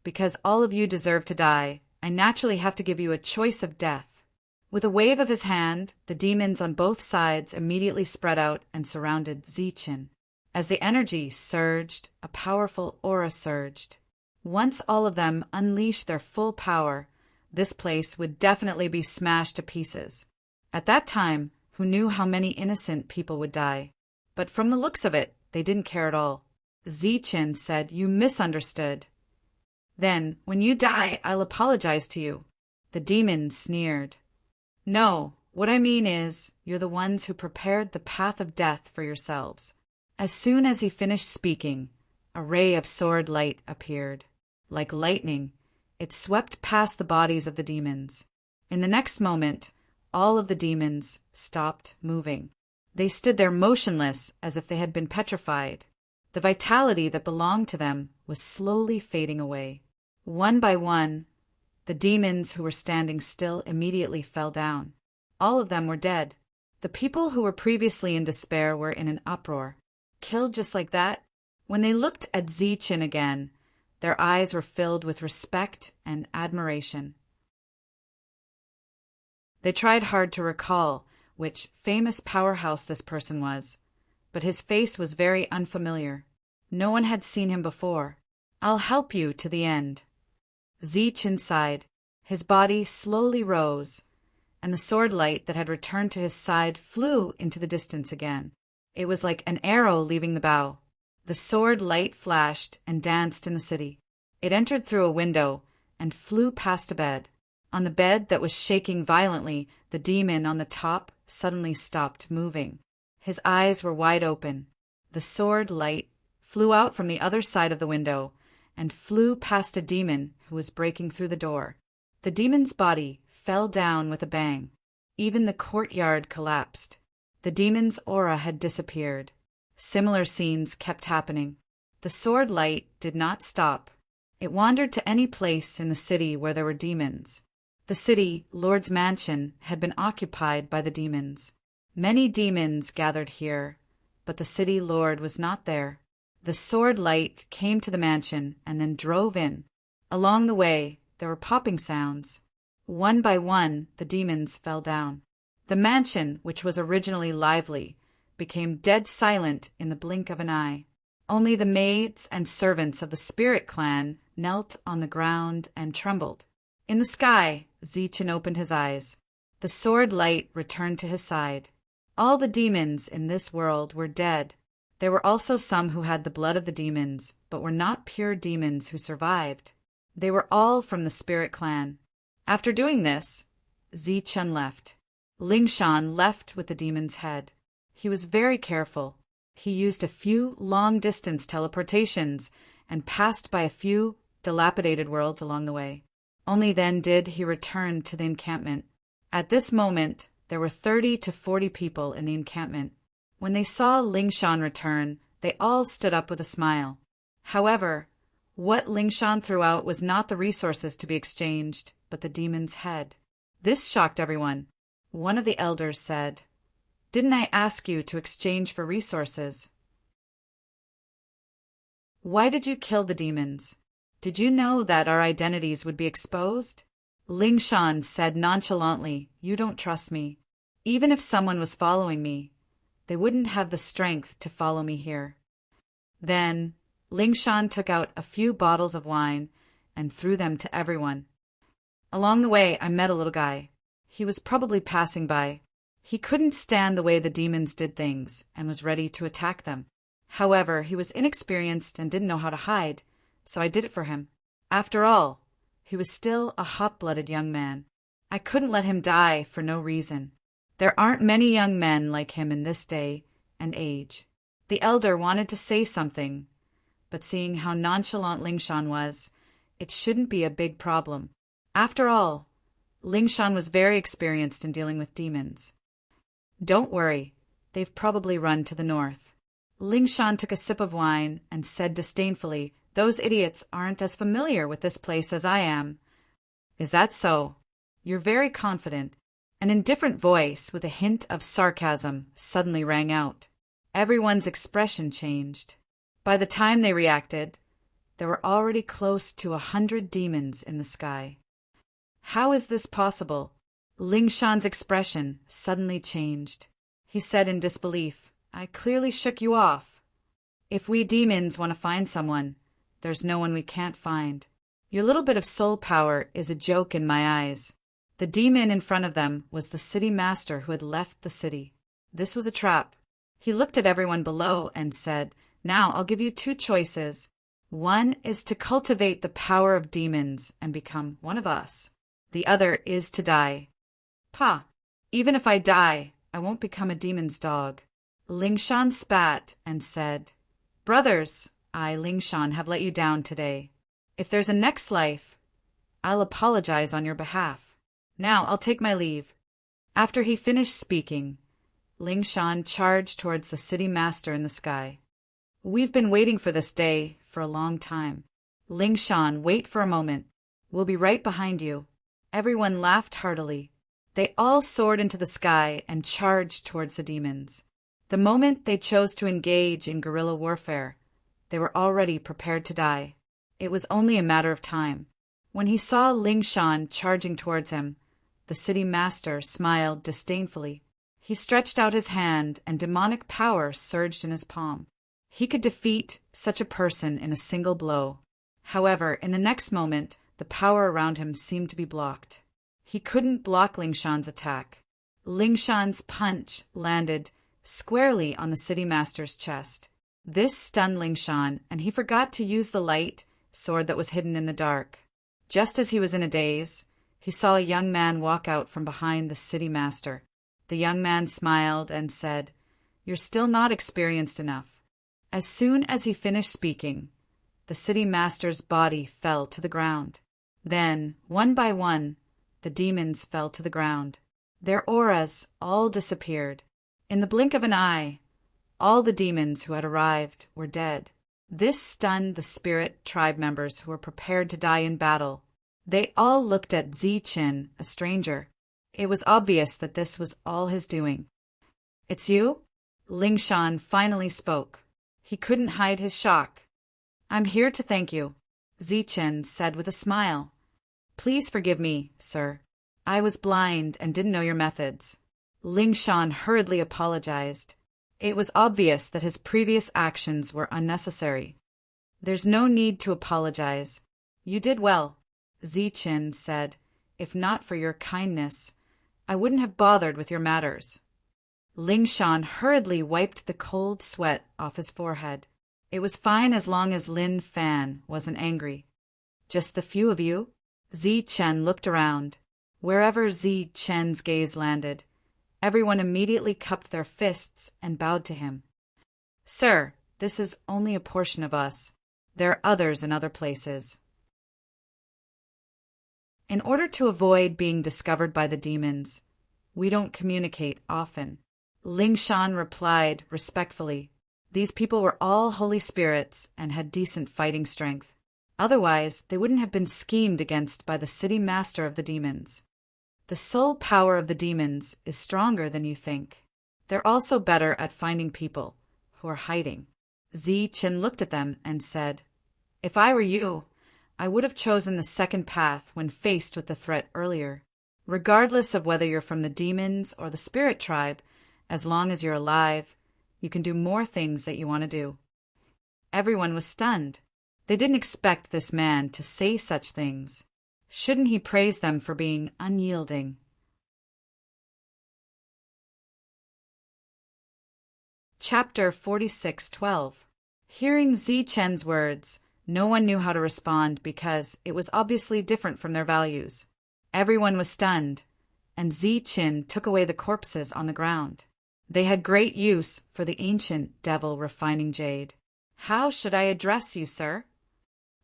Because all of you deserve to die. I naturally have to give you a choice of death." With a wave of his hand, the demons on both sides immediately spread out and surrounded Zi Chen. As the energy surged, a powerful aura surged. Once all of them unleashed their full power, this place would definitely be smashed to pieces. At that time, who knew how many innocent people would die? But from the looks of it, they didn't care at all. Zi Chen said, "You misunderstood. Then, when you die, I'll apologize to you." The demon sneered. "No, what I mean is, you're the ones who prepared the path of death for yourselves." As soon as he finished speaking, a ray of sword light appeared. Like lightning, it swept past the bodies of the demons. In the next moment, all of the demons stopped moving. They stood there motionless as if they had been petrified. The vitality that belonged to them was slowly fading away. One by one, the demons who were standing still immediately fell down. All of them were dead. The people who were previously in despair were in an uproar. Killed just like that? When they looked at Zi Chen again, their eyes were filled with respect and admiration. They tried hard to recall which famous powerhouse this person was, but his face was very unfamiliar. No one had seen him before. "I'll help you to the end." Zi Chen sighed. His body slowly rose, and the sword light that had returned to his side flew into the distance again. It was like an arrow leaving the bow. The sword light flashed and danced in the city. It entered through a window and flew past a bed. On the bed that was shaking violently, the demon on the top suddenly stopped moving. His eyes were wide open. The sword light flew out from the other side of the window and flew past a demon who was breaking through the door. The demon's body fell down with a bang. Even the courtyard collapsed. The demon's aura had disappeared. Similar scenes kept happening. The sword light did not stop. It wandered to any place in the city where there were demons. The city, Lord's mansion, had been occupied by the demons. Many demons gathered here, but the city lord was not there. The sword light came to the mansion and then drove in. Along the way, there were popping sounds. One by one, the demons fell down. The mansion, which was originally lively, became dead silent in the blink of an eye. Only the maids and servants of the spirit clan knelt on the ground and trembled. In the sky, Zichin opened his eyes. The sword light returned to his side. All the demons in this world were dead. There were also some who had the blood of the demons, but were not pure demons who survived. They were all from the spirit clan. After doing this, Zichin left. Lingshan left with the demon's head. He was very careful. He used a few long-distance teleportations and passed by a few dilapidated worlds along the way. Only then did he return to the encampment. At this moment, there were 30 to 40 people in the encampment. When they saw Lingshan return, they all stood up with a smile. However, what Lingshan threw out was not the resources to be exchanged, but the demon's head. This shocked everyone. One of the elders said, "Didn't I ask you to exchange for resources? Why did you kill the demons? Did you know that our identities would be exposed?" Lingshan said nonchalantly, "You don't trust me. Even if someone was following me, they wouldn't have the strength to follow me here." Then Lingshan took out a few bottles of wine and threw them to everyone. Along the way, I met a little guy. He was probably passing by. He couldn't stand the way the demons did things and was ready to attack them. However, he was inexperienced and didn't know how to hide, so I did it for him. After all, he was still a hot-blooded young man. I couldn't let him die for no reason. There aren't many young men like him in this day and age. The elder wanted to say something, but seeing how nonchalant Lingshan was, it shouldn't be a big problem. After all, Lingshan was very experienced in dealing with demons. "Don't worry, they've probably run to the north." Lingshan took a sip of wine and said disdainfully, "Those idiots aren't as familiar with this place as I am." "Is that so? You're very confident." An indifferent voice with a hint of sarcasm suddenly rang out. Everyone's expression changed. By the time they reacted, there were already close to 100 demons in the sky. "How is this possible?" Lingshan's expression suddenly changed. He said in disbelief, "I clearly shook you off. If we demons want to find someone, there's no one we can't find. Your little bit of soul power is a joke in my eyes." The demon in front of them was the city master who had left the city. This was a trap. He looked at everyone below and said, "Now I'll give you two choices. One is to cultivate the power of demons and become one of us. The other is to die." "Pah! Even if I die, I won't become a demon's dog." Lingshan spat and said, "Brothers, I, Lingshan, have let you down today. If there's a next life, I'll apologize on your behalf. Now I'll take my leave." After he finished speaking, Lingshan charged towards the city master in the sky. "We've been waiting for this day for a long time." "Lingshan, wait for a moment. We'll be right behind you." Everyone laughed heartily. They all soared into the sky and charged towards the demons. The moment they chose to engage in guerrilla warfare, they were already prepared to die. It was only a matter of time. When he saw Lingshan charging towards him, the city master smiled disdainfully. He stretched out his hand, and demonic power surged in his palm. He could defeat such a person in a single blow. However, in the next moment, the power around him seemed to be blocked. He couldn't block Lingshan's attack. Lingshan's punch landed squarely on the city master's chest. This stunned Lingshan, and he forgot to use the light sword that was hidden in the dark. Just as he was in a daze, he saw a young man walk out from behind the city master. The young man smiled and said, "You're still not experienced enough." As soon as he finished speaking, the city master's body fell to the ground. Then, one by one, the demons fell to the ground. Their auras all disappeared. In the blink of an eye, all the demons who had arrived were dead. This stunned the spirit tribe members who were prepared to die in battle. They all looked at Zichen, a stranger. It was obvious that this was all his doing. "It's you?" Lingshan finally spoke. He couldn't hide his shock. "I'm here to thank you," Zichen said with a smile. "Please forgive me, sir. I was blind and didn't know your methods." Lingshan hurriedly apologized. It was obvious that his previous actions were unnecessary. "There's no need to apologize. You did well," Zichen said. "If not for your kindness, I wouldn't have bothered with your matters." Lingshan hurriedly wiped the cold sweat off his forehead. It was fine as long as Lin Fan wasn't angry. "Just the few of you?" Zichen looked around. Wherever Zichen's gaze landed, everyone immediately cupped their fists and bowed to him. "Sir, this is only a portion of us. There are others in other places." In order to avoid being discovered by the demons, we don't communicate often. Lingshan replied respectfully. These people were all holy spirits and had decent fighting strength. Otherwise, they wouldn't have been schemed against by the city master of the demons. The soul power of the demons is stronger than you think. They're also better at finding people who are hiding. Zichen looked at them and said, "If I were you, I would have chosen the second path when faced with the threat earlier. Regardless of whether you're from the demons or the spirit tribe, as long as you're alive, you can do more things that you want to do." Everyone was stunned. They didn't expect this man to say such things. Shouldn't he praise them for being unyielding? Chapter 46:12. Hearing Zichen's words, no one knew how to respond because it was obviously different from their values. Everyone was stunned, and Zichen took away the corpses on the ground. They had great use for the ancient devil refining jade. "How should I address you, sir?"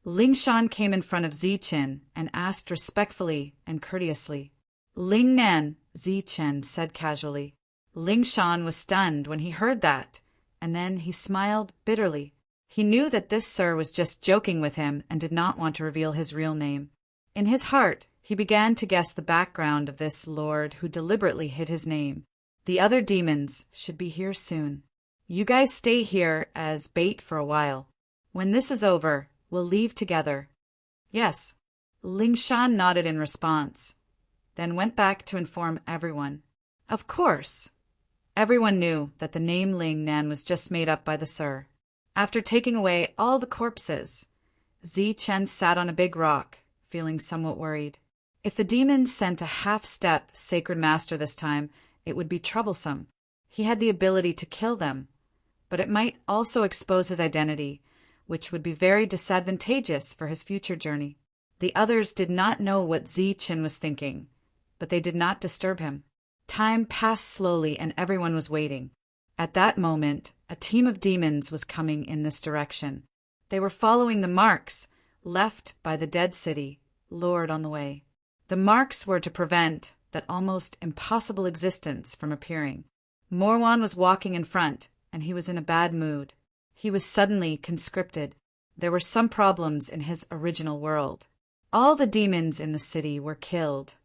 Lingshan came in front of Zichen and asked respectfully and courteously. "Ling Nan," Zichen said casually. Lingshan was stunned when he heard that, and then he smiled bitterly. He knew that this sir was just joking with him and did not want to reveal his real name. In his heart, he began to guess the background of this lord who deliberately hid his name. The other demons should be here soon. "You guys stay here as bait for a while. When this is over, we'll leave together." "Yes." Lingshan nodded in response, then went back to inform everyone. Of course. Everyone knew that the name Ling Nan was just made up by the sir. After taking away all the corpses, Zichen sat on a big rock, feeling somewhat worried. If the demons sent a half-step sacred master this time, it would be troublesome. He had the ability to kill them, but it might also expose his identity, which would be very disadvantageous for his future journey. The others did not know what Zichen was thinking, but they did not disturb him. Time passed slowly and everyone was waiting. At that moment, a team of demons was coming in this direction. They were following the marks left by the dead city, Lord on the way. The marks were to prevent that almost impossible existence from appearing. Morwan was walking in front, and he was in a bad mood. He was suddenly conscripted. There were some problems in his original world. All the demons in the city were killed,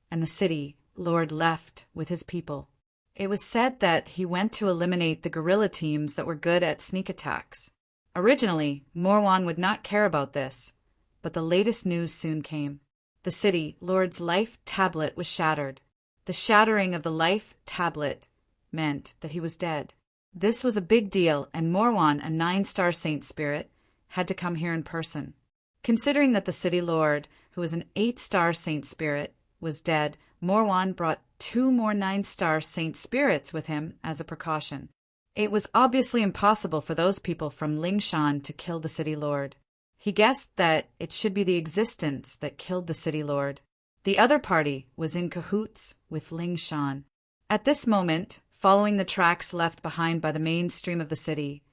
and the city Lord left with his people. It was said that he went to eliminate the guerrilla teams that were good at sneak attacks. Originally, Morwan would not care about this, but the latest news soon came. The city Lord's life tablet was shattered. The shattering of the life tablet meant that he was dead. This was a big deal, and Morwan, a 9-star saint spirit, had to come here in person. Considering that the city lord, who was an 8-star saint spirit, was dead, Morwan brought 2 more 9-star saint spirits with him as a precaution. It was obviously impossible for those people from Lingshan to kill the city lord. He guessed that it should be the existence that killed the city lord. The other party was in cahoots with Lingshan. At this moment, following the tracks left behind by the main stream of the city,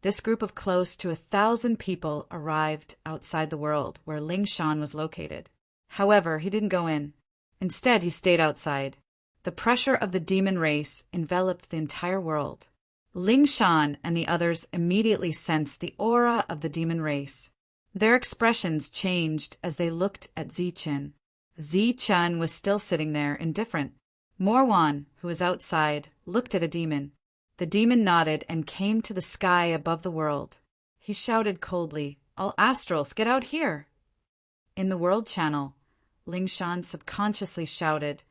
This group of close to 1,000 people arrived outside the world where Ling Shan was located. However, he didn't go in. Instead, he stayed outside. The pressure of the demon race enveloped the entire world. Ling Shan and the others immediately sensed the aura of the demon race. Their expressions changed as they looked at Zichen. Zichen was still sitting there, indifferent. Morwan, who was outside, looked at a demon. The demon nodded and came to the sky above the world. He shouted coldly, "All astrals, get out here!" In the world channel, Ling Shan subconsciously shouted,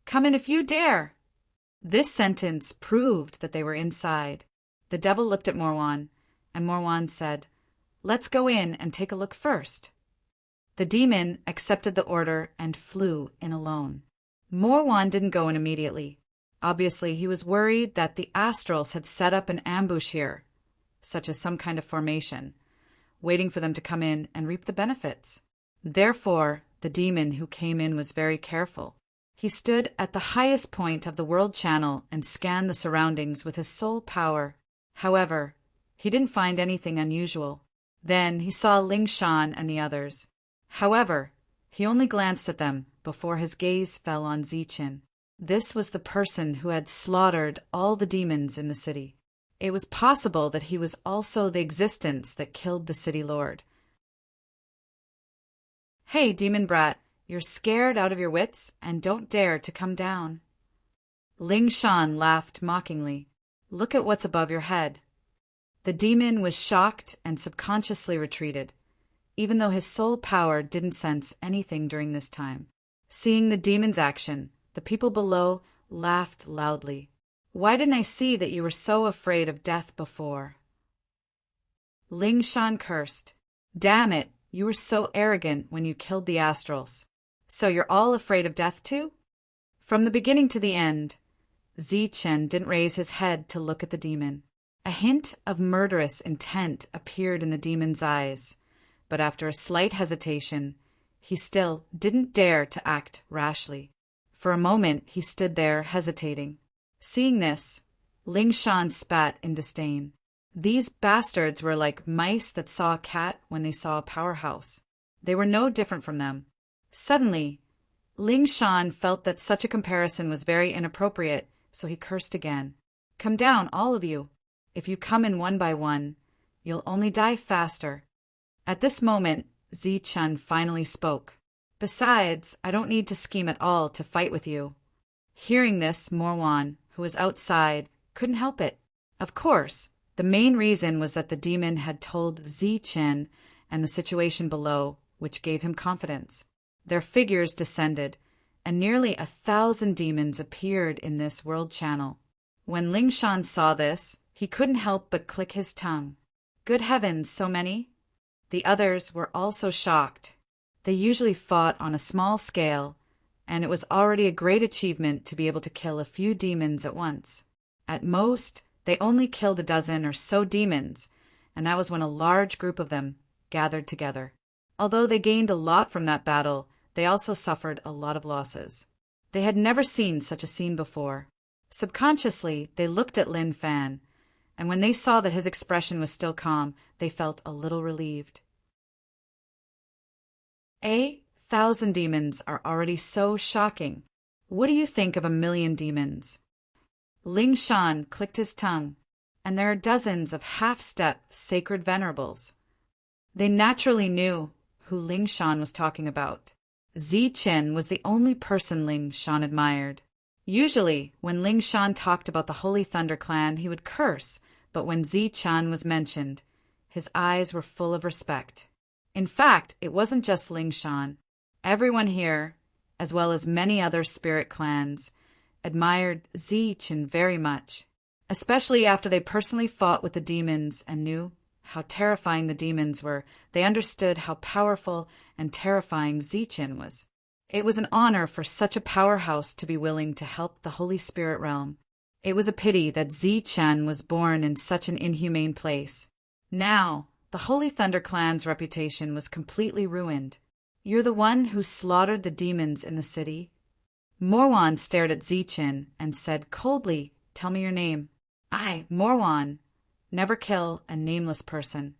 "Come in if you dare!" This sentence proved that they were inside. The devil looked at Morwan, and Morwan said, "Let's go in and take a look first." The demon accepted the order and flew in alone. Morwan didn't go in immediately. Obviously, he was worried that the astrals had set up an ambush here, such as some kind of formation, waiting for them to come in and reap the benefits. Therefore, the demon who came in was very careful. He stood at the highest point of the world channel and scanned the surroundings with his soul power. However, he didn't find anything unusual. Then he saw Ling Shan and the others. However, he only glanced at them before his gaze fell on Zichen. This was the person who had slaughtered all the demons in the city. It was possible that he was also the existence that killed the city lord. "Hey, demon brat, you're scared out of your wits and don't dare to come down." Ling Shan laughed mockingly. "Look at what's above your head." The demon was shocked and subconsciously retreated, even though his soul power didn't sense anything during this time. Seeing the demon's action, the people below laughed loudly. "Why didn't I see that you were so afraid of death before?" Ling Shan cursed. "Damn it, you were so arrogant when you killed the astrals. So you're all afraid of death too?" From the beginning to the end, Zichen didn't raise his head to look at the demon. A hint of murderous intent appeared in the demon's eyes, but after a slight hesitation, he still didn't dare to act rashly. For a moment, he stood there hesitating. Seeing this, Ling Shan spat in disdain. These bastards were like mice that saw a cat when they saw a powerhouse. They were no different from them. Suddenly, Ling Shan felt that such a comparison was very inappropriate, so he cursed again. "Come down, all of you. If you come in one by one, you'll only die faster." At this moment, Zichen finally spoke. "Besides, I don't need to scheme at all to fight with you." Hearing this, Morwan, who was outside, couldn't help it. Of course, the main reason was that the demon had told Zichen and the situation below, which gave him confidence. Their figures descended, and nearly 1,000 demons appeared in this world channel. When Ling Shan saw this, he couldn't help but click his tongue. Good heavens, so many? The others were also shocked. They usually fought on a small scale, and it was already a great achievement to be able to kill a few demons at once. At most, they only killed a dozen or so demons, and that was when a large group of them gathered together. Although they gained a lot from that battle, they also suffered a lot of losses. They had never seen such a scene before. Subconsciously, they looked at Lin Fan, and when they saw that his expression was still calm, they felt a little relieved. 1,000 demons are already so shocking. What do you think of 1,000,000 demons? Ling Shan clicked his tongue, and there are dozens of half-step sacred venerables. They naturally knew who Ling Shan was talking about. Zichen was the only person Ling Shan admired. Usually, when Ling Shan talked about the Holy Thunder Clan, he would curse, but when Zichen was mentioned, his eyes were full of respect. In fact, it wasn't just Ling Shan. Everyone here, as well as many other spirit clans, admired Zichen very much, especially after they personally fought with the demons and knew how terrifying the demons were. They understood how powerful and terrifying Zichen was. It was an honor for such a powerhouse to be willing to help the Holy Spirit realm. It was a pity that Zichen was born in such an inhumane place. Now, the Holy Thunder Clan's reputation was completely ruined. "You're the one who slaughtered the demons in the city?" Morwan stared at Zichen and said coldly, "Tell me your name." "I, Morwan." Never kill a nameless person.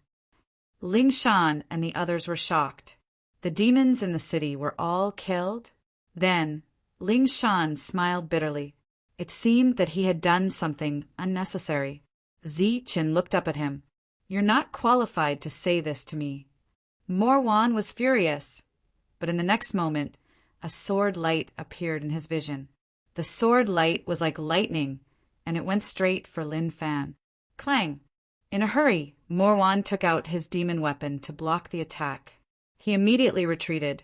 Ling Shan and the others were shocked. The demons in the city were all killed? Then, Ling Shan smiled bitterly. It seemed that he had done something unnecessary. Zichen looked up at him. You're not qualified to say this to me. Morwan was furious, but in the next moment, a sword light appeared in his vision. The sword light was like lightning, and it went straight for Lin Fan. Clang! In a hurry, Morwan took out his demon weapon to block the attack. He immediately retreated,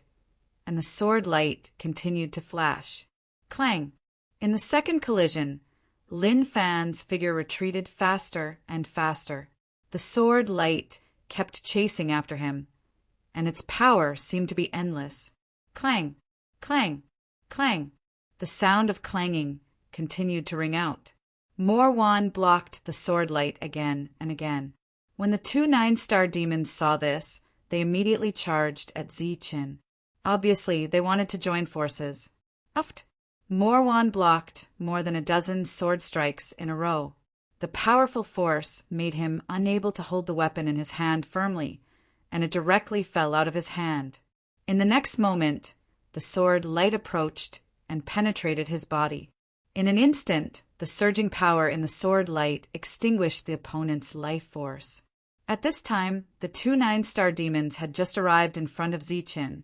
and the sword light continued to flash. Clang! In the second collision, Lin Fan's figure retreated faster and faster. The sword light kept chasing after him, and its power seemed to be endless. Clang! Clang! Clang! The sound of clanging continued to ring out. Morwan blocked the sword light again and again. When the two 9-star demons saw this, they immediately charged at Zichen. Obviously, they wanted to join forces. Uft! Morwan blocked more than a dozen sword strikes in a row. The powerful force made him unable to hold the weapon in his hand firmly, and it directly fell out of his hand. In the next moment, the sword light approached and penetrated his body. In an instant, the surging power in the sword light extinguished the opponent's life force. At this time, the two 9-star demons had just arrived in front of Zichen,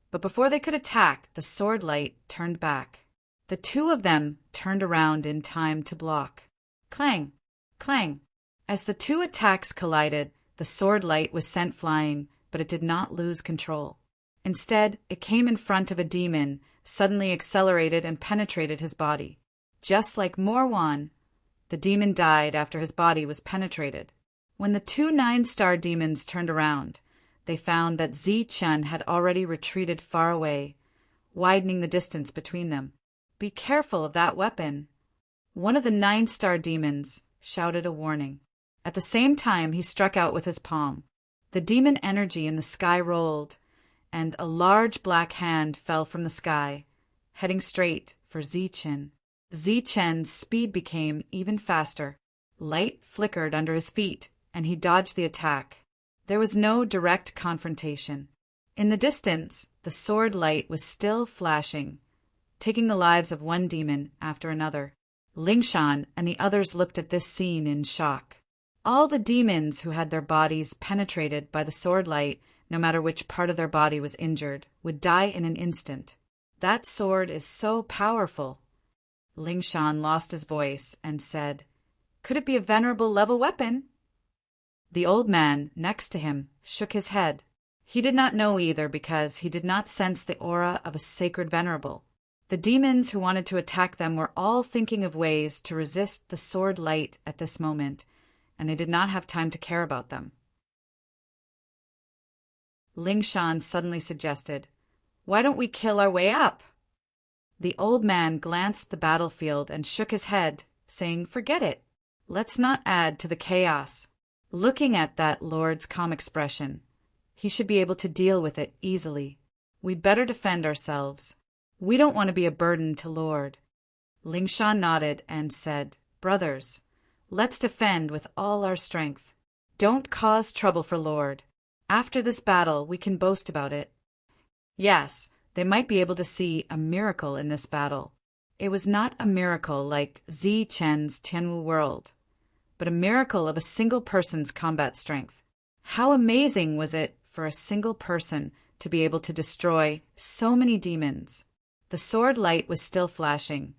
but before they could attack, the sword light turned back. The two of them turned around in time to block. Clang! Clang! As the two attacks collided, the sword light was sent flying, but it did not lose control. Instead, it came in front of a demon, suddenly accelerated and penetrated his body. Just like Morwan, the demon died after his body was penetrated. When the two 9-star demons turned around, they found that Zichen had already retreated far away, widening the distance between them. Be careful of that weapon. One of the 9-star demons shouted a warning. At the same time, he struck out with his palm. The demon energy in the sky rolled, and a large black hand fell from the sky, heading straight for Zichen. Zichen's speed became even faster. Light flickered under his feet, and he dodged the attack. There was no direct confrontation. In the distance, the sword light was still flashing, taking the lives of one demon after another. Lingshan and the others looked at this scene in shock. All the demons who had their bodies penetrated by the sword light, no matter which part of their body was injured, would die in an instant. That sword is so powerful. Lingshan lost his voice and said, "Could it be a venerable level weapon?" The old man next to him shook his head. He did not know either because he did not sense the aura of a sacred venerable. The demons who wanted to attack them were all thinking of ways to resist the sword light at this moment, and they did not have time to care about them. Lingshan suddenly suggested, "Why don't we kill our way up?" The old man glanced at the battlefield and shook his head, saying, "Forget it. Let's not add to the chaos." Looking at that lord's calm expression, he should be able to deal with it easily. We'd better defend ourselves. We don't want to be a burden to Lord. Lingshan nodded and said, "Brothers, let's defend with all our strength. Don't cause trouble for Lord. After this battle, we can boast about it." Yes, they might be able to see a miracle in this battle. It was not a miracle like Zichen's Tianwu world, but a miracle of a single person's combat strength. How amazing was it for a single person to be able to destroy so many demons? The sword light was still flashing,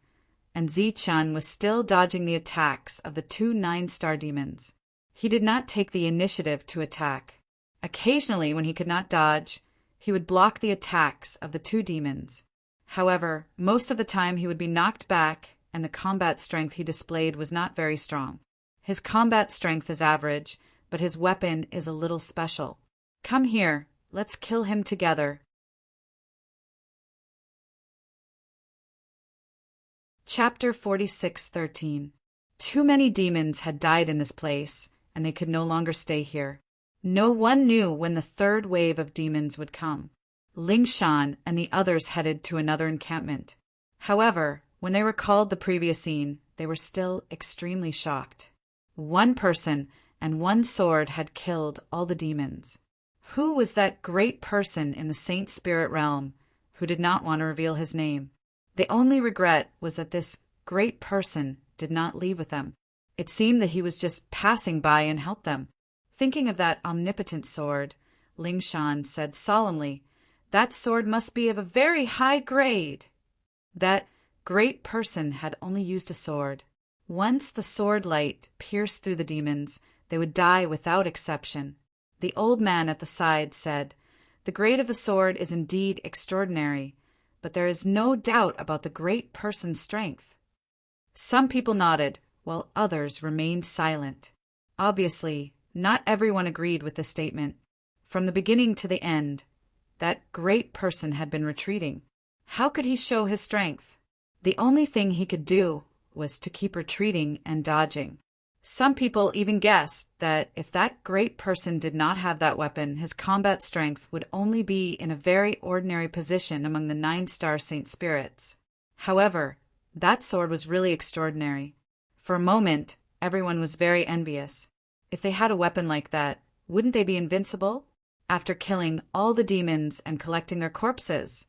and Zichen was still dodging the attacks of the two 9-star demons. He did not take the initiative to attack. Occasionally, when he could not dodge, he would block the attacks of the two demons. However, most of the time he would be knocked back, and the combat strength he displayed was not very strong. His combat strength is average, but his weapon is a little special. Come here, let's kill him together. Chapter 46:13. Too many demons had died in this place, and they could no longer stay here. No one knew when the third wave of demons would come. Lingshan and the others headed to another encampment. However, when they recalled the previous scene, they were still extremely shocked. One person and one sword had killed all the demons. Who was that great person in the Saint Spirit realm who did not want to reveal his name? The only regret was that this great person did not leave with them. It seemed that he was just passing by and helped them. Thinking of that omnipotent sword, Ling Shan said solemnly, "That sword must be of a very high grade." That great person had only used a sword. Once the sword light pierced through the demons, they would die without exception. The old man at the side said, "The grade of the sword is indeed extraordinary, but there is no doubt about the great person's strength." Some people nodded, while others remained silent. Obviously, not everyone agreed with this statement. From the beginning to the end, that great person had been retreating. How could he show his strength? The only thing he could do was to keep retreating and dodging. Some people even guessed that if that great person did not have that weapon, his combat strength would only be in a very ordinary position among the 9-star Saint Spirits. However, that sword was really extraordinary. For a moment, everyone was very envious. If they had a weapon like that, wouldn't they be invincible? After killing all the demons and collecting their corpses,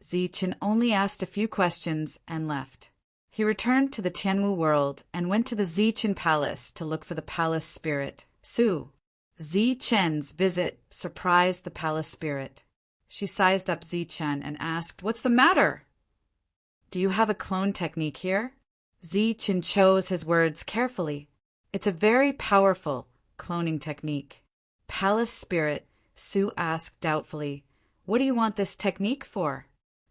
Zichen only asked a few questions and left. He returned to the Tianwu world and went to the Zichen Palace to look for the palace spirit, Su. Zichen's visit surprised the palace spirit. She sized up Zichen and asked, "What's the matter? Do you have a clone technique here?" Zichen chose his words carefully. "It's a very powerful cloning technique." Palace spirit, Su asked doubtfully, "What do you want this technique for?"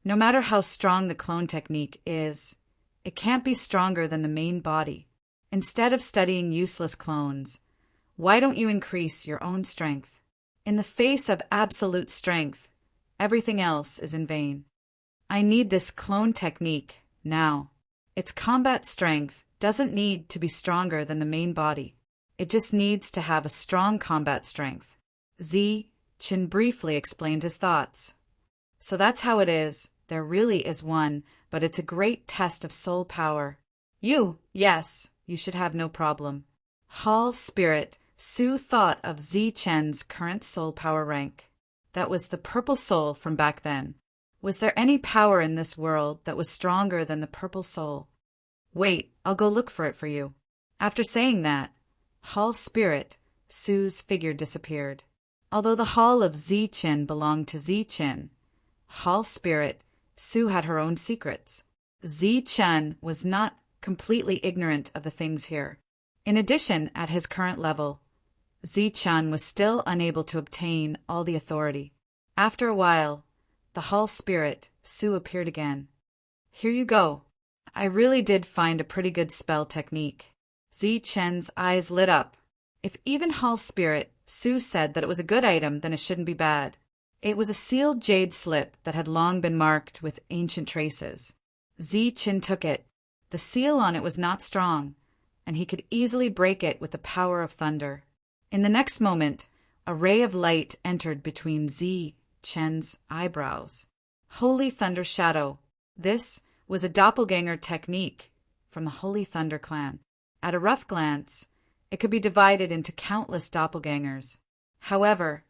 "No matter how strong the clone technique is, it can't be stronger than the main body. Instead of studying useless clones, why don't you increase your own strength? In the face of absolute strength, everything else is in vain. I need this clone technique now. Its combat strength doesn't need to be stronger than the main body. It just needs to have a strong combat strength." Zichen briefly explained his thoughts. "So that's how it is. There really is one, but it's a great test of soul power. Yes, you should have no problem." Hall Spirit, Su thought of Zichen's current soul power rank. That was the purple soul from back then. Was there any power in this world that was stronger than the purple soul? "Wait, I'll go look for it for you." After saying that, Hall Spirit, Su's figure disappeared. Although the hall of Zichen belonged to Zichen, Hall Spirit, Su had her own secrets. Zichen was not completely ignorant of the things here. In addition, at his current level, Zichen was still unable to obtain all the authority. After a while, the Hall Spirit, Su, appeared again. "Here you go. I really did find a pretty good spell technique." Zichen's eyes lit up. If even Hall Spirit, Su, said that it was a good item, then it shouldn't be bad. It was a sealed jade slip that had long been marked with ancient traces. Zichen took it. The seal on it was not strong, and he could easily break it with the power of thunder. In the next moment, a ray of light entered between Zichen's eyebrows. Holy Thunder Shadow. This was a doppelganger technique from the Holy Thunder clan. At a rough glance, it could be divided into countless doppelgangers. However,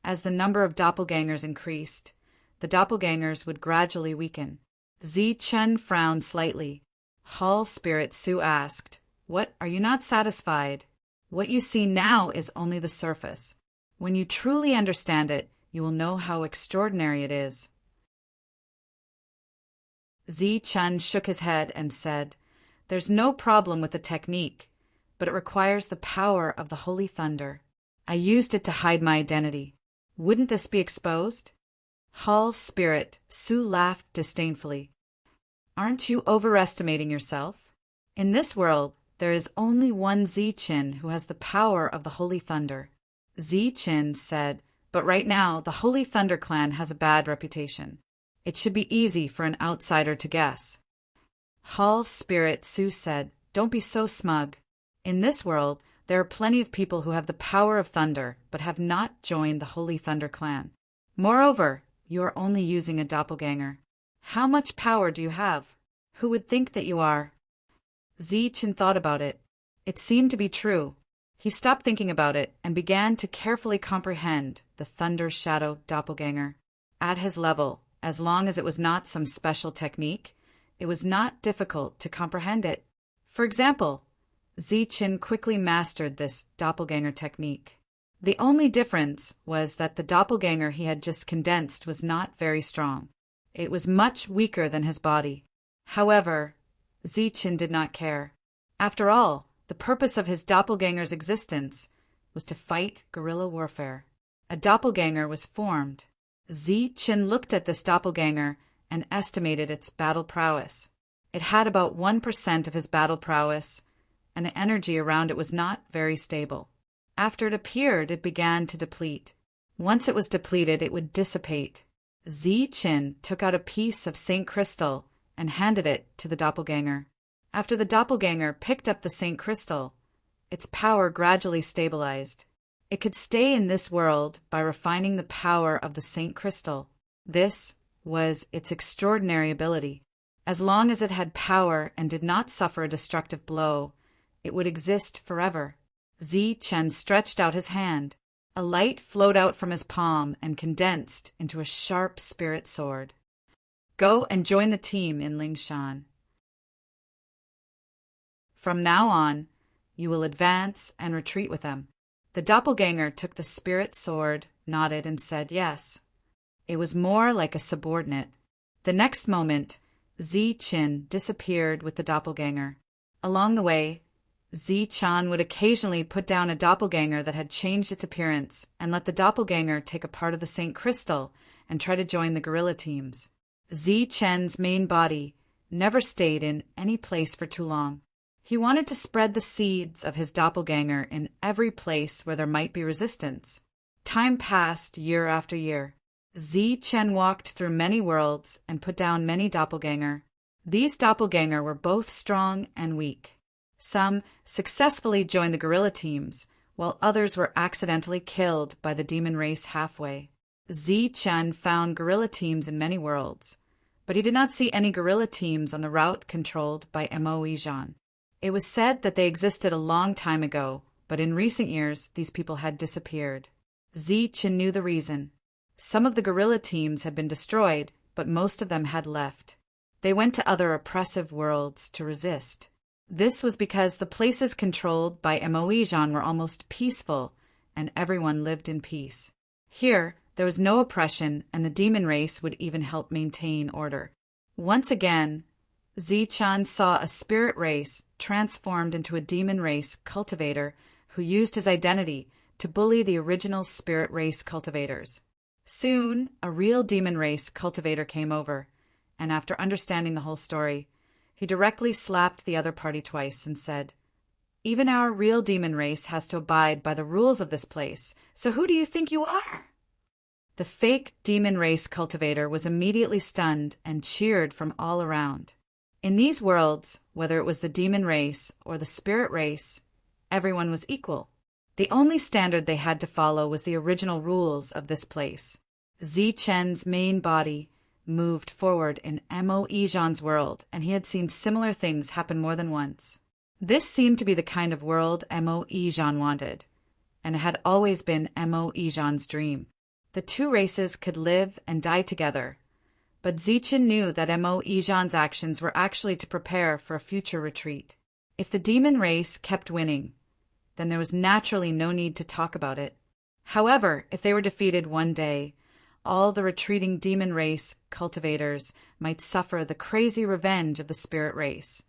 as the number of doppelgangers increased, the doppelgangers would gradually weaken. Zichen frowned slightly. Hall Spirit, Su asked, "What, are you not satisfied? What you see now is only the surface. When you truly understand it, you will know how extraordinary it is." Zichen shook his head and said, "There's no problem with the technique, but it requires the power of the Holy Thunder. I used it to hide my identity. Wouldn't this be exposed?" Hall Spirit, Su, laughed disdainfully. "Aren't you overestimating yourself? In this world, there is only one Zichen who has the power of the Holy Thunder." Zichen said, "But right now, the Holy Thunder clan has a bad reputation. It should be easy for an outsider to guess." Hall Spirit, Su, said, "Don't be so smug. In this world, there are plenty of people who have the power of thunder, but have not joined the Holy Thunder clan. Moreover, you are only using a doppelganger. How much power do you have? Who would think that you are?" Zichen thought about it. It seemed to be true. He stopped thinking about it and began to carefully comprehend the Thunder Shadow doppelganger. At his level, as long as it was not some special technique, it was not difficult to comprehend it. For example, Ziqin quickly mastered this doppelganger technique. The only difference was that the doppelganger he had just condensed was not very strong. It was much weaker than his body. However, Ziqin did not care. After all, the purpose of his doppelganger's existence was to fight guerrilla warfare. A doppelganger was formed. Ziqin looked at this doppelganger and estimated its battle prowess. It had about 1% of his battle prowess, and the energy around it was not very stable. After it appeared, it began to deplete. Once it was depleted, it would dissipate. Ziqin took out a piece of Saint Crystal and handed it to the doppelganger. After the doppelganger picked up the Saint Crystal, its power gradually stabilized. It could stay in this world by refining the power of the Saint Crystal. This was its extraordinary ability. As long as it had power and did not suffer a destructive blow, it would exist forever. Ziqin stretched out his hand. A light flowed out from his palm and condensed into a sharp spirit sword. Go and join the team in Lingshan. From now on, you will advance and retreat with them. The doppelganger took the spirit sword, nodded, and said yes. It was more like a subordinate. The next moment, Ziqin disappeared with the doppelganger. Along the way, Ziqin would occasionally put down a doppelganger that had changed its appearance and let the doppelganger take a part of the Saint Crystal and try to join the guerrilla teams. Ziqin's main body never stayed in any place for too long. He wanted to spread the seeds of his doppelganger in every place where there might be resistance. Time passed year after year. Ziqin walked through many worlds and put down many doppelganger. These doppelganger were both strong and weak. Some successfully joined the guerrilla teams, while others were accidentally killed by the demon race halfway. Ziqin found guerrilla teams in many worlds, but he did not see any guerrilla teams on the route controlled by Moizhan. It was said that they existed a long time ago, but in recent years these people had disappeared. Ziqin knew the reason. Some of the guerrilla teams had been destroyed, but most of them had left. They went to other oppressive worlds to resist. This was because the places controlled by Moizhan were almost peaceful, and everyone lived in peace. Here, there was no oppression, and the demon race would even help maintain order. Once again, Ziqin saw a spirit race transformed into a demon race cultivator who used his identity to bully the original spirit race cultivators. Soon, a real demon race cultivator came over, and after understanding the whole story, he directly slapped the other party twice and said, "Even our real demon race has to abide by the rules of this place, so who do you think you are?" The fake demon race cultivator was immediately stunned and cheered from all around. In these worlds, whether it was the demon race or the spirit race, everyone was equal. The only standard they had to follow was the original rules of this place. Ziqin's main body moved forward in Moizhan's world, and he had seen similar things happen more than once. This seemed to be the kind of world Moizhan wanted, and it had always been Moizhan's dream. The two races could live and die together, but Ziqin knew that Moizhan's actions were actually to prepare for a future retreat. If the demon race kept winning, then there was naturally no need to talk about it. However, if they were defeated one day, all the retreating demon race cultivators might suffer the crazy revenge of the spirit race,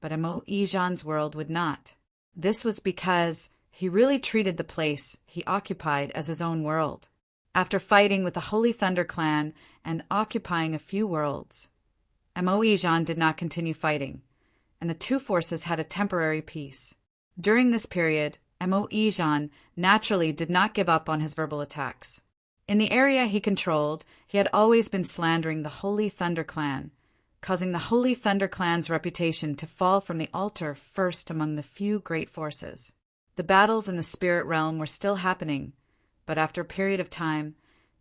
but Moizhan's world would not. This was because he really treated the place he occupied as his own world. After fighting with the Holy Thunder Clan and occupying a few worlds, Moizhan did not continue fighting, and the two forces had a temporary peace. During this period, Moizhan naturally did not give up on his verbal attacks. In the area he controlled, he had always been slandering the Holy Thunder Clan, causing the Holy Thunder Clan's reputation to fall from the altar first among the few great forces. The battles in the spirit realm were still happening, but after a period of time,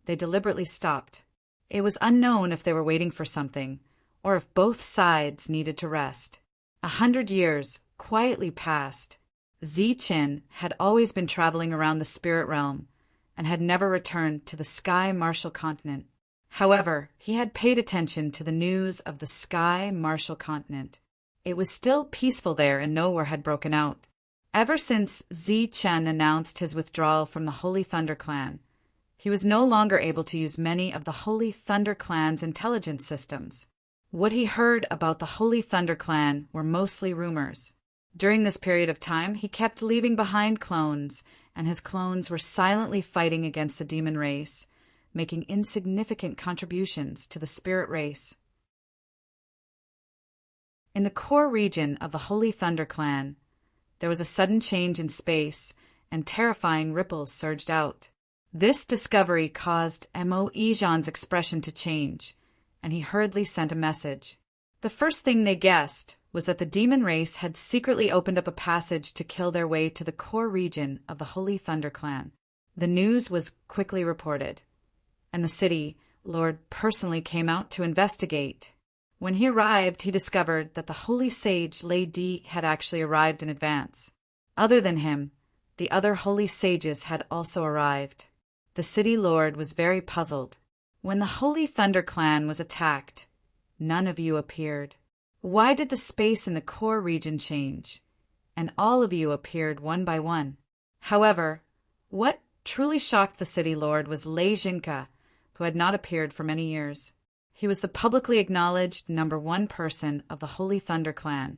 they deliberately stopped. It was unknown if they were waiting for something, or if both sides needed to rest. 100 years quietly passed. Ziqin had always been traveling around the spirit realm and had never returned to the Sky Martial Continent. However, he had paid attention to the news of the Sky Martial Continent. It was still peaceful there and no war had broken out. Ever since Ziqin announced his withdrawal from the Holy Thunder Clan, he was no longer able to use many of the Holy Thunder Clan's intelligence systems. What he heard about the Holy Thunder Clan were mostly rumors. During this period of time, he kept leaving behind clones, and his clones were silently fighting against the demon race, making insignificant contributions to the spirit race. In the core region of the Holy Thunder Clan, there was a sudden change in space, and terrifying ripples surged out. This discovery caused Mo Ijan's expression to change, and he hurriedly sent a message. The first thing they guessed was that the demon race had secretly opened up a passage to kill their way to the core region of the Holy Thunder Clan. The news was quickly reported, and the city lord personally came out to investigate. When he arrived, he discovered that the holy sage Lei Di had actually arrived in advance. Other than him, the other holy sages had also arrived. The city lord was very puzzled. When the Holy Thunder Clan was attacked, none of you appeared. Why did the space in the core region change? And all of you appeared one by one. However, what truly shocked the city lord was Lei Jinka, who had not appeared for many years. He was the publicly acknowledged #1 person of the Holy Thunder Clan,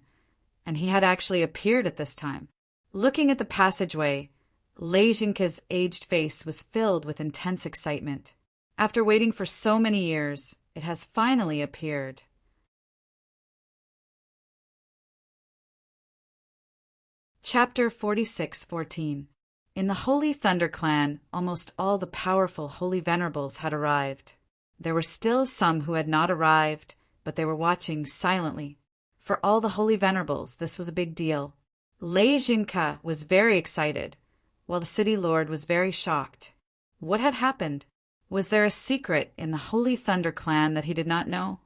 and he had actually appeared at this time. Looking at the passageway, Lei Jinka's aged face was filled with intense excitement. After waiting for so many years, it has finally appeared. Chapter 46:14. In the Holy Thunder Clan, almost all the powerful Holy Venerables had arrived. There were still some who had not arrived, but they were watching silently. For all the Holy Venerables, this was a big deal. Lei Jinka was very excited, while the city lord was very shocked. What had happened? Was there a secret in the Holy Thunder Clan that he did not know?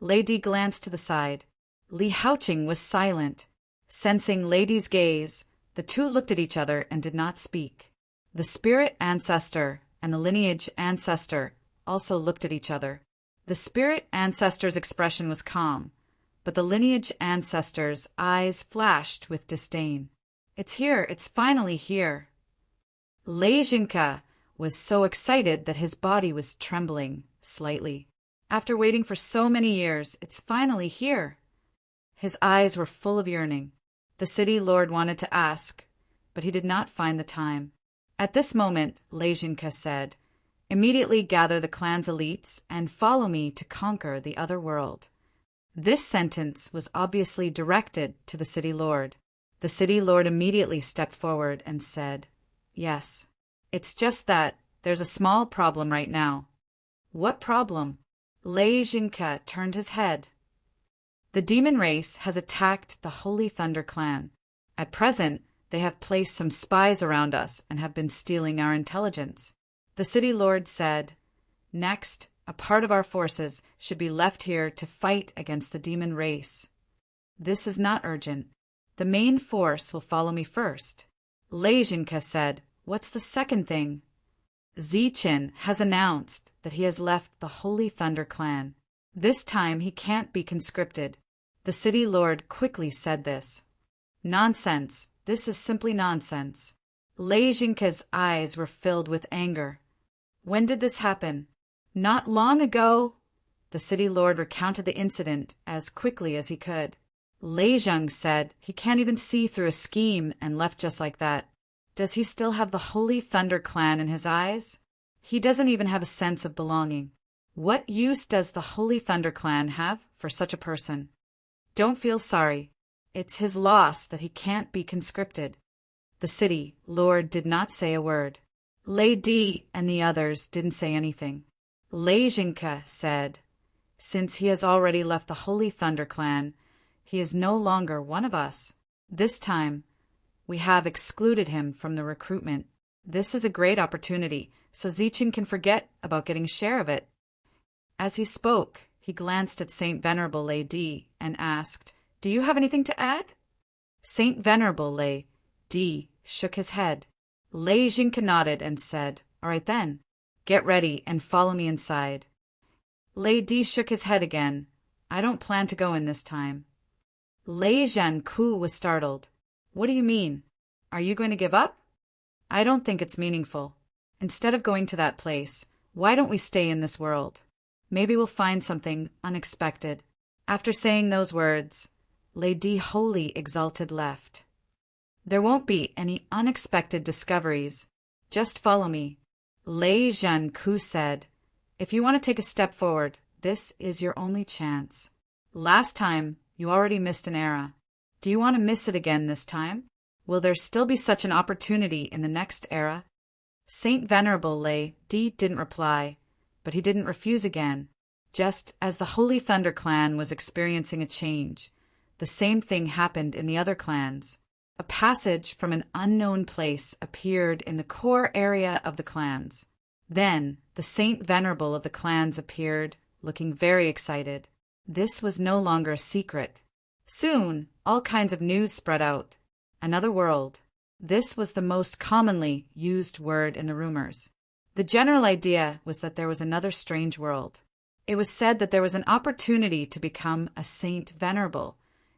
Lei Di glanced to the side. Li Haoqing was silent. Sensing Lei Di's gaze, the two looked at each other and did not speak. The spirit ancestor and the lineage ancestor also looked at each other. The spirit ancestor's expression was calm, but the lineage ancestor's eyes flashed with disdain. It's here, it's finally here. Lei Jinka was so excited that his body was trembling slightly. After waiting for so many years, it's finally here. His eyes were full of yearning. The city lord wanted to ask, but he did not find the time. At this moment, Lei Jinka said, "Immediately gather the clan's elites and follow me to conquer the other world." This sentence was obviously directed to the city lord. The city lord immediately stepped forward and said, "Yes. It's just that there's a small problem right now." "What problem?" Lei Jinka turned his head. "The demon race has attacked the Holy Thunder Clan. At present, they have placed some spies around us and have been stealing our intelligence." The city lord said, "Next, a part of our forces should be left here to fight against the demon race. This is not urgent. The main force will follow me first." Lei Jinka said, "What's the second thing?" "Ziqin has announced that he has left the Holy Thunder Clan. This time he can't be conscripted." The city lord quickly said this. "Nonsense. This is simply nonsense." Lei Jinka's eyes were filled with anger. "When did this happen?" "Not long ago." The city lord recounted the incident as quickly as he could. Lei Zheng said he can't even see through a scheme and left just like that. Does he still have the Holy Thunder Clan in his eyes? He doesn't even have a sense of belonging. What use does the Holy Thunder Clan have for such a person? Don't feel sorry. It's his loss that he can't be conscripted. The city lord did not say a word. Lei Di and the others didn't say anything. Lei Jinka said, "Since he has already left the Holy Thunder Clan, he is no longer one of us. This time, we have excluded him from the recruitment. This is a great opportunity, so Ziqin can forget about getting a share of it." As he spoke, he glanced at Saint Venerable Lei Di and asked, "Do you have anything to add?" Saint Venerable Lei Di shook his head. Lei Jinka nodded and said, "All right then. Get ready and follow me inside." Lei Di shook his head again. "I don't plan to go in this time." Lei Zhanku was startled. "What do you mean? Are you going to give up?" "I don't think it's meaningful. Instead of going to that place, why don't we stay in this world? Maybe we'll find something unexpected." After saying those words, Lei Di wholly exalted left. "There won't be any unexpected discoveries. Just follow me," Lei Zhanku said. "If you want to take a step forward, this is your only chance. Last time, you already missed an era. Do you want to miss it again this time? Will there still be such an opportunity in the next era?" Saint Venerable Lei Di didn't reply, but he didn't refuse again. Just as the Holy Thunder clan was experiencing a change, the same thing happened in the other clans. A passage from an unknown place appeared in the core area of the clans. Then, the Saint Venerable of the clans appeared, looking very excited. This was no longer a secret. Soon, all kinds of news spread out. Another world. This was the most commonly used word in the rumors. The general idea was that there was another strange world. It was said that there was an opportunity to become a Saint Venerable,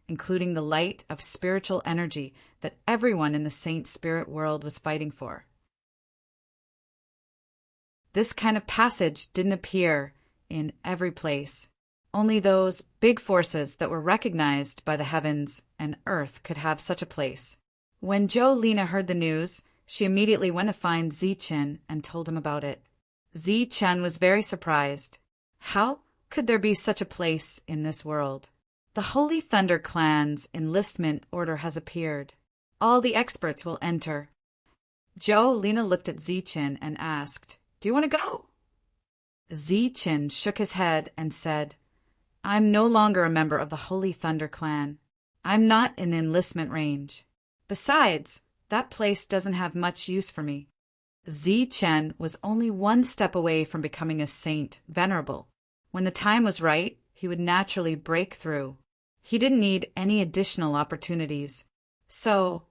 including the light of spiritual energy that everyone in the Saint Spirit world was fighting for. This kind of passage didn't appear in every place. Only those big forces that were recognized by the heavens and earth could have such a place. When Lina heard the news, she immediately went to find Zichen and told him about it. Zichen was very surprised. How could there be such a place in this world? The Holy Thunder clan's enlistment order has appeared. All the experts will enter. Lina looked at Zichen and asked, "Do you want to go?" Zichen shook his head and said, "I'm no longer a member of the Holy Thunder clan. I'm not in the enlistment range. Besides, that place doesn't have much use for me." Zichen was only one step away from becoming a Saint Venerable. When the time was right, he would naturally break through. He didn't need any additional opportunities. So,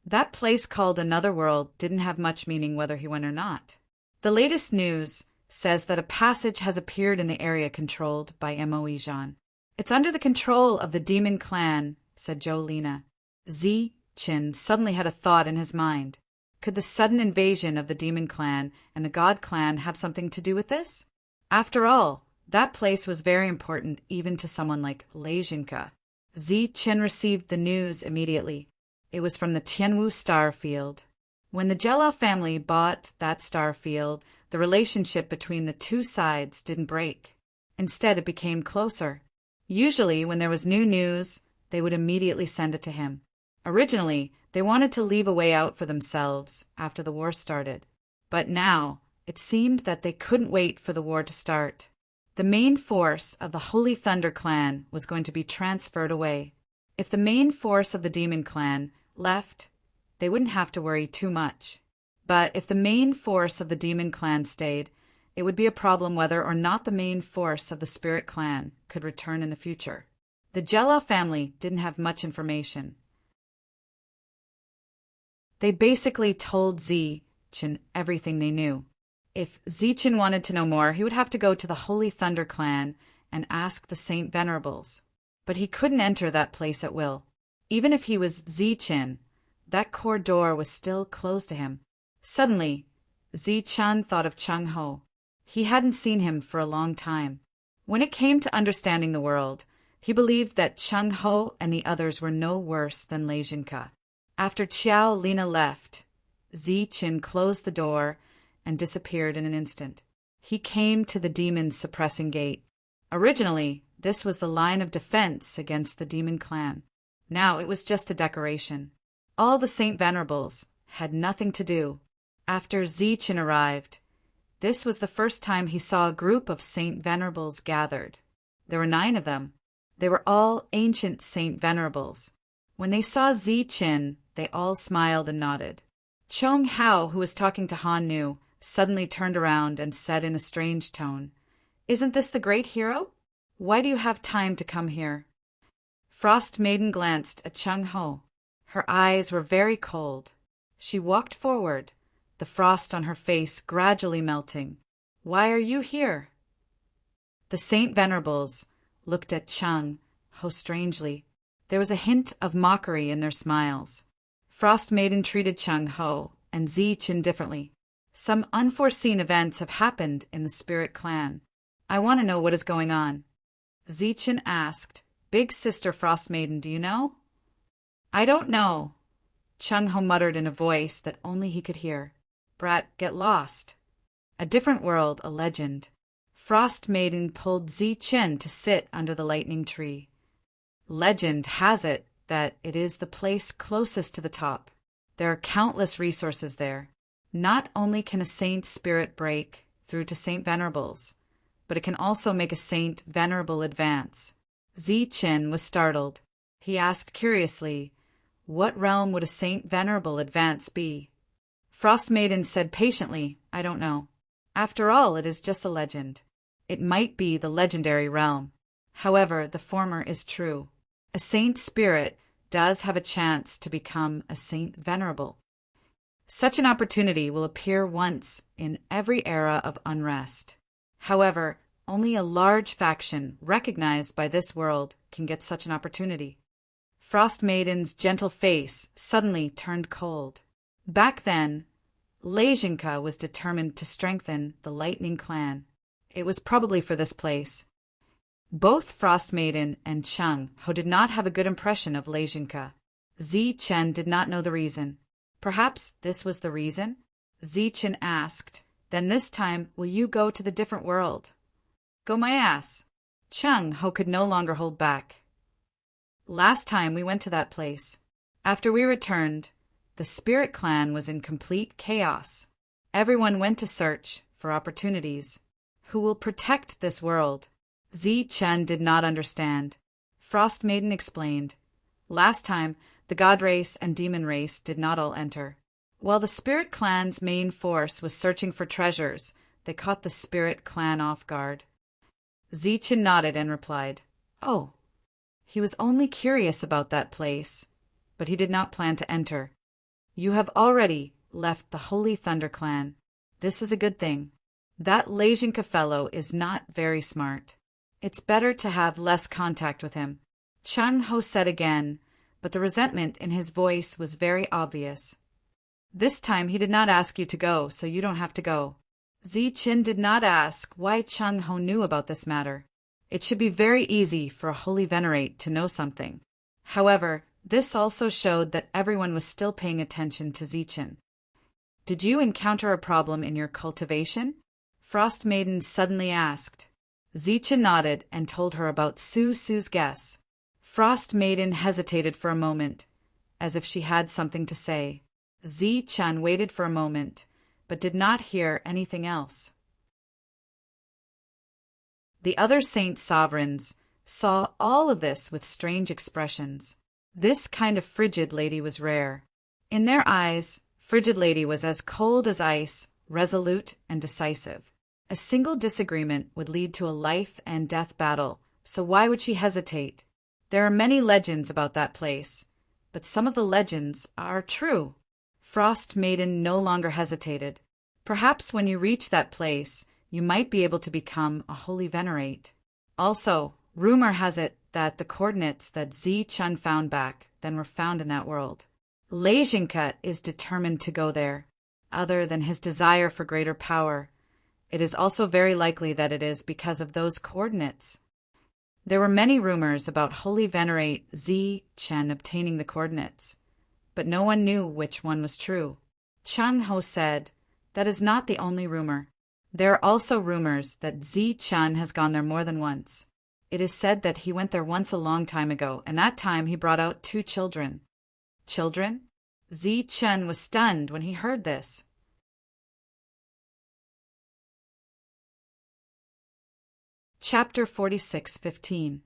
that place called Another World didn't have much meaning whether he went or not. The latest news says that a passage has appeared in the area controlled by Moizhan. "It's under the control of the Demon Clan," said Lina. Zichen suddenly had a thought in his mind. Could the sudden invasion of the Demon Clan and the God Clan have something to do with this? After all, that place was very important even to someone like Lei Jinka. Zichen received the news immediately. It was from the Tianwu star field. When the Jela family bought that star field, the relationship between the two sides didn't break. Instead, it became closer. Usually, when there was new news, they would immediately send it to him. Originally, they wanted to leave a way out for themselves after the war started. But now, it seemed that they couldn't wait for the war to start. The main force of the Holy Thunder clan was going to be transferred away. If the main force of the Demon Clan left, they wouldn't have to worry too much. But if the main force of the Demon Clan stayed, it would be a problem whether or not the main force of the Spirit Clan could return in the future. The Jela family didn't have much information. They basically told Zichen everything they knew. If Zichen wanted to know more, he would have to go to the Holy Thunder clan and ask the Saint Venerables. But he couldn't enter that place at will. Even if he was Zichen, that core door was still closed to him. Suddenly, Zichen thought of Cheng Ho. He hadn't seen him for a long time. When it came to understanding the world, he believed that Cheng Ho and the others were no worse than Lei Jinka. After Lina left, Zichen closed the door and disappeared in an instant. He came to the demon's suppressing gate. Originally, this was the line of defense against the Demon Clan. Now it was just a decoration. All the Saint Venerables had nothing to do. After Zichen arrived, this was the first time he saw a group of Saint Venerables gathered. There were 9 of them. They were all ancient Saint Venerables. When they saw Zichen, they all smiled and nodded. Chong Hao, who was talking to Han Nu, suddenly turned around and said in a strange tone, "Isn't this the great hero? Why do you have time to come here?" Frost Maiden glanced at Cheng Ho. Her eyes were very cold. She walked forward, the frost on her face gradually melting. "Why are you here?" The Saint Venerables looked at Chung Ho strangely. There was a hint of mockery in their smiles. Frost Maiden treated Chung Ho and Zi-Chin differently. "Some unforeseen events have happened in the Spirit Clan. I want to know what is going on." Zi-Chin asked, "Big Sister Frost Maiden, do you know?" "I don't know," Chung Ho muttered in a voice that only he could hear. "Brat, get lost." A different world, a legend. Frost Maiden pulled Zi-Chin to sit under the lightning tree. Legend has it that it is the place closest to the top. There are countless resources there. Not only can a saint's spirit break through to Saint Venerables, but it can also make a Saint Venerable advance. Zi-Chin was startled. He asked curiously, "What realm would a Saint Venerable advance be?" Frost Maiden said patiently, "I don't know. After all, it is just a legend. It might be the legendary realm. However, the former is true. A saint's spirit does have a chance to become a Saint Venerable. Such an opportunity will appear once in every era of unrest. However, only a large faction recognized by this world can get such an opportunity." Frost Maiden's gentle face suddenly turned cold. Back then, Lejinka was determined to strengthen the Lightning Clan. It was probably for this place. Both Frost Maiden and Chung Ho did not have a good impression of Lejinka. Zi-Chen did not know the reason. Perhaps this was the reason? Zi-Chen asked, "Then this time will you go to the different world?" "Go my ass." Chung Ho could no longer hold back. "Last time we went to that place. After we returned, the Spirit Clan was in complete chaos. Everyone went to search for opportunities. Who will protect this world?" Zi-Chen did not understand. Frost Maiden explained. "Last time, the God race and demon race did not all enter. While the Spirit Clan's main force was searching for treasures, they caught the Spirit Clan off guard." Zi-Chen nodded and replied, "Oh." He was only curious about that place, but he did not plan to enter. "You have already left the Holy Thunder Clan. This is a good thing. That Lejinka fellow is not very smart. It's better to have less contact with him," Chung Ho said again, but the resentment in his voice was very obvious. "This time he did not ask you to go, so you don't have to go." Zi-Chin did not ask why Chung Ho knew about this matter. It should be very easy for a holy venerate to know something. However, this also showed that everyone was still paying attention to Zi-Chin. "Did you encounter a problem in your cultivation?" Frost Maiden suddenly asked. Zi-Chin nodded and told her about Su's guess. Frost Maiden hesitated for a moment, as if she had something to say. Zi-Chin waited for a moment, but did not hear anything else. The other saint sovereigns saw all of this with strange expressions. This kind of frigid lady was rare. In their eyes, Frigid Lady was as cold as ice, resolute and decisive. A single disagreement would lead to a life and death battle, so why would she hesitate? There are many legends about that place, but some of the legends are true. Frost Maiden no longer hesitated. Perhaps when you reach that place, you might be able to become a holy venerate. Also, rumor has it that the coordinates that Zi-Chun found back then were found in that world. Lejinka is determined to go there. Other than his desire for greater power, it is also very likely that it is because of those coordinates. There were many rumors about Holy Venerate Zi-Chen obtaining the coordinates, but no one knew which one was true. Chung Ho said, "That is not the only rumor. There are also rumors that Zi-Chen has gone there more than once. It is said that he went there once a long time ago, and that time he brought out 2 children." Children? Zi-Chen was stunned when he heard this. Chapter 46:15.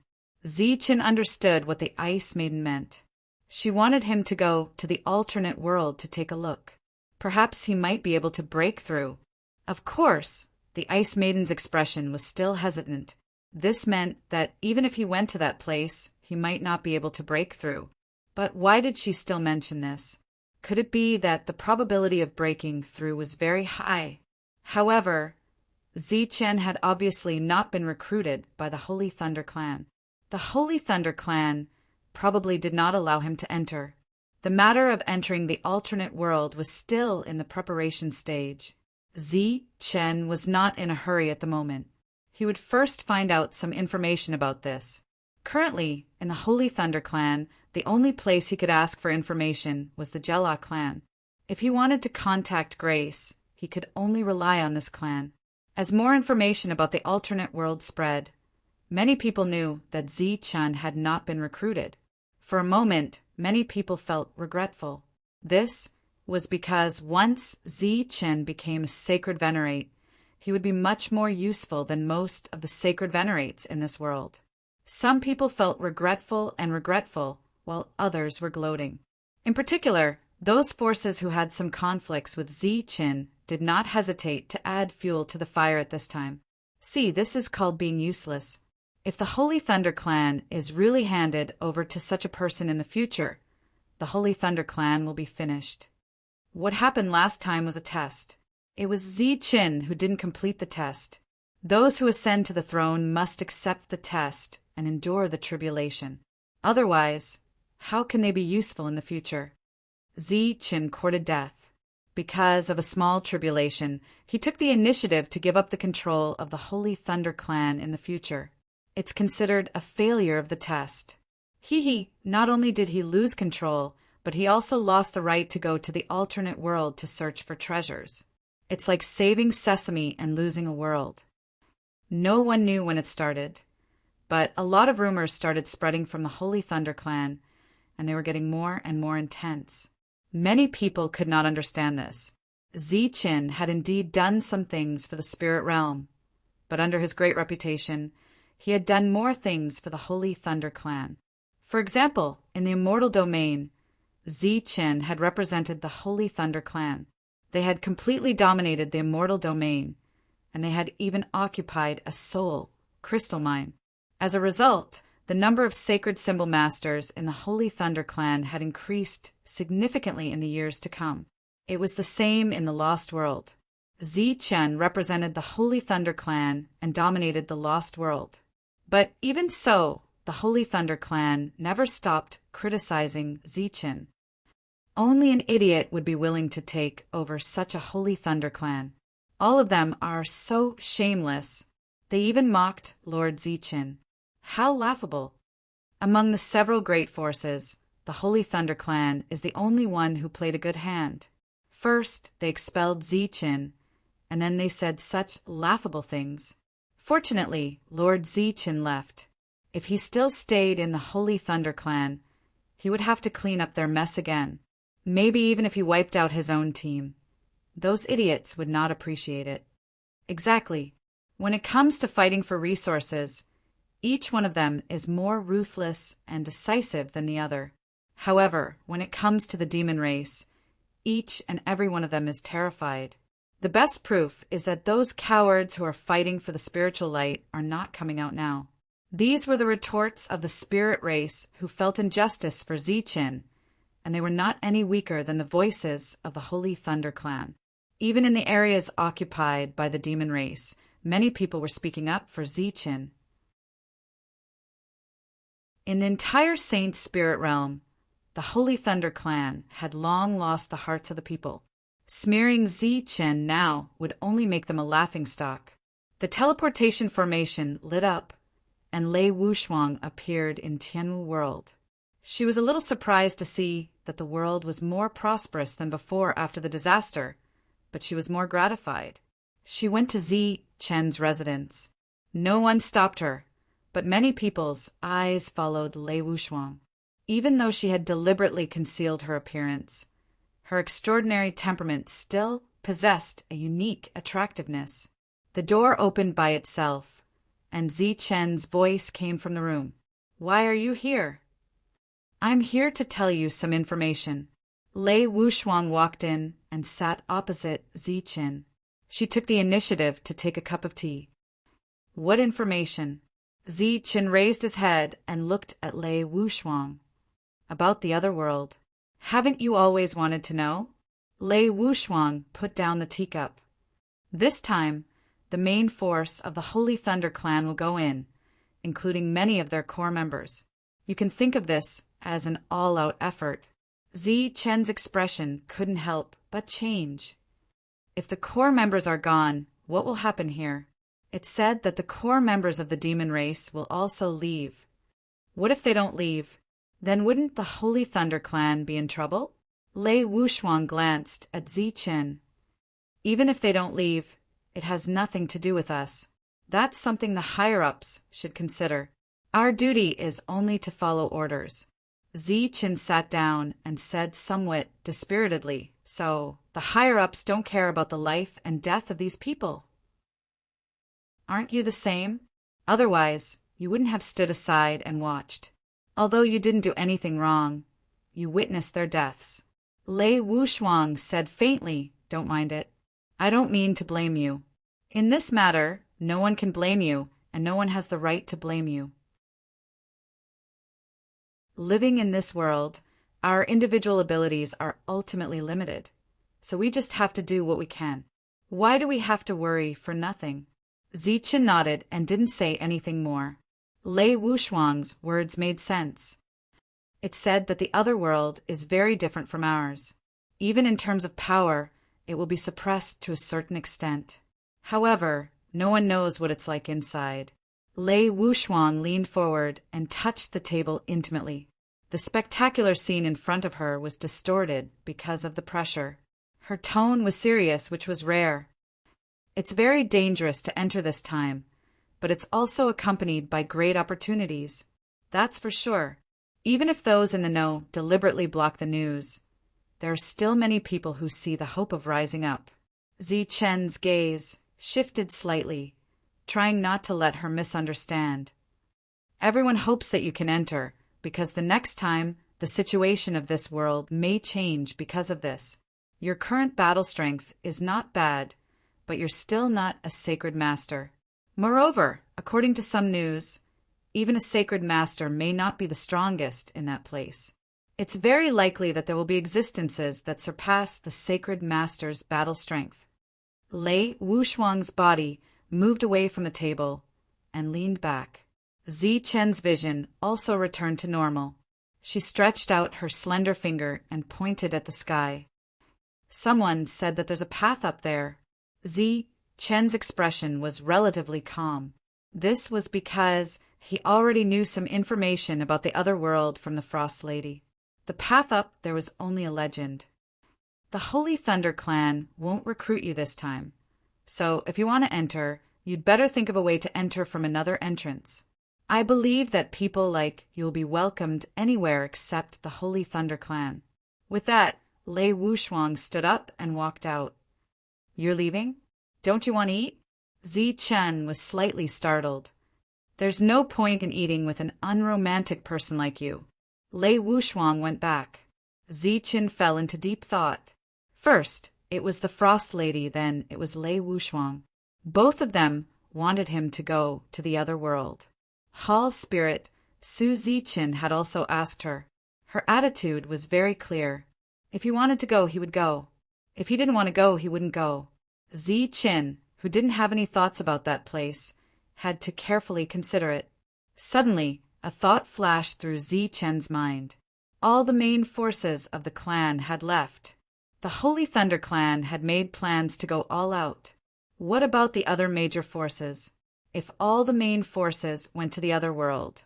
Zi-Chen understood what the Ice Maiden meant. She wanted him to go to the alternate world to take a look. Perhaps he might be able to break through. Of course, the Ice Maiden's expression was still hesitant. This meant that even if he went to that place, he might not be able to break through. But why did she still mention this? Could it be that the probability of breaking through was very high? However, Zichen had obviously not been recruited by the Holy Thunder Clan. The Holy Thunder Clan probably did not allow him to enter. The matter of entering the alternate world was still in the preparation stage. Zichen was not in a hurry at the moment. He would first find out some information about this. Currently, in the Holy Thunder Clan, the only place he could ask for information was the Jella clan. If he wanted to contact Grace, he could only rely on this clan. As more information about the alternate world spread, many people knew that Zichen had not been recruited. For a moment, many people felt regretful. This was because once Zichen became a sacred venerate, he would be much more useful than most of the sacred venerates in this world. Some people felt regretful, while others were gloating. In particular, those forces who had some conflicts with Zichen did not hesitate to add fuel to the fire at this time. See, this is called being useless. If the Holy Thunder Clan is really handed over to such a person in the future, the Holy Thunder Clan will be finished. What happened last time was a test. It was Zichen who didn't complete the test. Those who ascend to the throne must accept the test and endure the tribulation. Otherwise, how can they be useful in the future? Zichen courted death. Because of a small tribulation, he took the initiative to give up the control of the Holy Thunder Clan in the future. It's considered a failure of the test. Not only did he lose control, but he also lost the right to go to the alternate world to search for treasures. It's like saving Sesame and losing a world. No one knew when it started, but a lot of rumors started spreading from the Holy Thunder Clan, and they were getting more and more intense. Many people could not understand this. Zichen had indeed done some things for the spirit realm, but under his great reputation, he had done more things for the Holy Thunder Clan. For example, in the Immortal Domain, Zichen had represented the Holy Thunder Clan. They had completely dominated the Immortal Domain, and they had even occupied a soul crystal mine. As a result, the number of sacred symbol masters in the Holy Thunder Clan had increased significantly in the years to come. It was the same in the Lost World. Zichen represented the Holy Thunder Clan and dominated the Lost World. But even so, the Holy Thunder Clan never stopped criticizing Zichen. Only an idiot would be willing to take over such a Holy Thunder Clan. All of them are so shameless. They even mocked Lord Zichen. How laughable! Among the several great forces, the Holy Thunder Clan is the only one who played a good hand. First, they expelled Zichen, and then they said such laughable things. Fortunately, Lord Zichen left. If he still stayed in the Holy Thunder Clan, he would have to clean up their mess again. Maybe even if he wiped out his own team. Those idiots would not appreciate it. Exactly. When it comes to fighting for resources, each one of them is more ruthless and decisive than the other. However, when it comes to the demon race, each and every one of them is terrified. The best proof is that those cowards who are fighting for the spiritual light are not coming out now. These were the retorts of the spirit race who felt injustice for Zichen, and they were not any weaker than the voices of the Holy Thunder Clan. Even in the areas occupied by the demon race, many people were speaking up for Zichen. In the entire Saint Spirit realm, the Holy Thunder Clan had long lost the hearts of the people. Smearing Zichen now would only make them a laughingstock. The teleportation formation lit up, and Lei Wuxuang appeared in Tianwu World. She was a little surprised to see that the world was more prosperous than before after the disaster, but she was more gratified. She went to Zichen's residence. No one stopped her, but many people's eyes followed Lei Wuxuang. Even though she had deliberately concealed her appearance, her extraordinary temperament still possessed a unique attractiveness. The door opened by itself, and Zichen's voice came from the room. "Why are you here?" "I'm here to tell you some information." Lei Wuxuang walked in and sat opposite Zichen. She took the initiative to take a cup of tea. "What information?" Zichen raised his head and looked at Lei Wuxuang. about the other world. Haven't you always wanted to know? Lei Wushuang put down the teacup. This time, the main force of the Holy Thunder Clan will go in, including many of their core members. You can think of this as an all-out effort. Zi Chen's expression couldn't help but change. If the core members are gone, what will happen here? It's said that the core members of the demon race will also leave. What if they don't leave? Then wouldn't the Holy Thunder Clan be in trouble? Lei Wushuang glanced at Zi Chen. Even if they don't leave, it has nothing to do with us. That's something the higher-ups should consider. Our duty is only to follow orders. Zi Chen sat down and said somewhat dispiritedly, so the higher-ups don't care about the life and death of these people. Aren't you the same? Otherwise, you wouldn't have stood aside and watched. Although you didn't do anything wrong, you witnessed their deaths. Lei Wushuang said faintly, "Don't mind it. I don't mean to blame you. In this matter, no one can blame you, and no one has the right to blame you. Living in this world, our individual abilities are ultimately limited, so we just have to do what we can. Why do we have to worry for nothing?" Zi Chen nodded and didn't say anything more. Lei Wushuang's words made sense. It's said that the other world is very different from ours. Even in terms of power, it will be suppressed to a certain extent. However, no one knows what it's like inside. Lei Wushuang leaned forward and touched the table intimately. The spectacular scene in front of her was distorted because of the pressure. Her tone was serious, which was rare. It's very dangerous to enter this time, but it's also accompanied by great opportunities. That's for sure. Even if those in the know deliberately block the news, there are still many people who see the hope of rising up. Zi Chen's gaze shifted slightly, trying not to let her misunderstand. Everyone hopes that you can enter, because the next time, the situation of this world may change because of this. Your current battle strength is not bad, but you're still not a sacred master. Moreover, according to some news, even a sacred master may not be the strongest in that place. It's very likely that there will be existences that surpass the sacred master's battle strength. Lei Wushuang's body moved away from the table and leaned back. Zi Chen's vision also returned to normal. She stretched out her slender finger and pointed at the sky. Someone said that there's a path up there. Zi Chen's expression was relatively calm. This was because he already knew some information about the other world from the Frost Lady. The path up there was only a legend. The Holy Thunder Clan won't recruit you this time, so if you want to enter, you'd better think of a way to enter from another entrance. I believe that people like you will be welcomed anywhere except the Holy Thunder Clan. With that, Lei Wushuang stood up and walked out. You're leaving? Don't you want to eat? Zi Chen was slightly startled. There's no point in eating with an unromantic person like you. Lei Wushuang went back. Zi Chen fell into deep thought. First, it was the Frost Lady, then it was Lei Wushuang. Both of them wanted him to go to the other world. Hall Spirit Su Zi Chen had also asked her. Her attitude was very clear. If he wanted to go, he would go. If he didn't want to go, he wouldn't go. Zi Chen, who didn't have any thoughts about that place, had to carefully consider it. Suddenly, a thought flashed through Zi Chen's mind. All the main forces of the clan had left. The Holy Thunder Clan had made plans to go all out. What about the other major forces? If all the main forces went to the other world,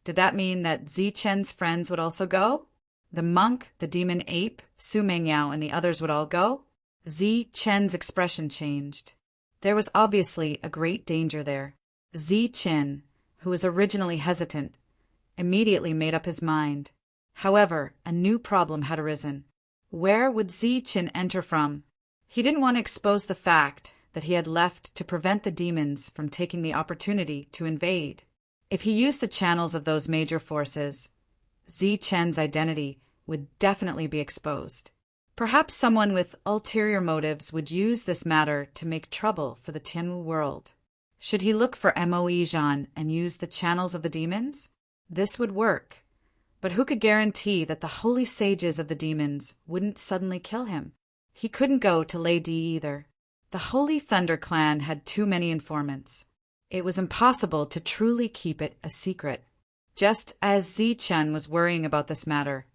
did that mean that Zi Chen's friends would also go? The monk, the demon ape, Su Mengyao, and the others would all go? Zi Chen's expression changed. There was obviously a great danger there. Zi Chen, who was originally hesitant, immediately made up his mind. However, a new problem had arisen. Where would Zi Chen enter from? He didn't want to expose the fact that he had left to prevent the demons from taking the opportunity to invade. If he used the channels of those major forces, Zi Chen's identity would definitely be exposed. Perhaps someone with ulterior motives would use this matter to make trouble for the Tianwu world. Should he look for Mo Zhan and use the channels of the demons? This would work, But who could guarantee that the holy sages of the demons wouldn't suddenly kill him? He couldn't go to Lady either. The Holy Thunder Clan had too many informants. It was impossible to truly keep it a secret. Just as Zichen was worrying about this matter,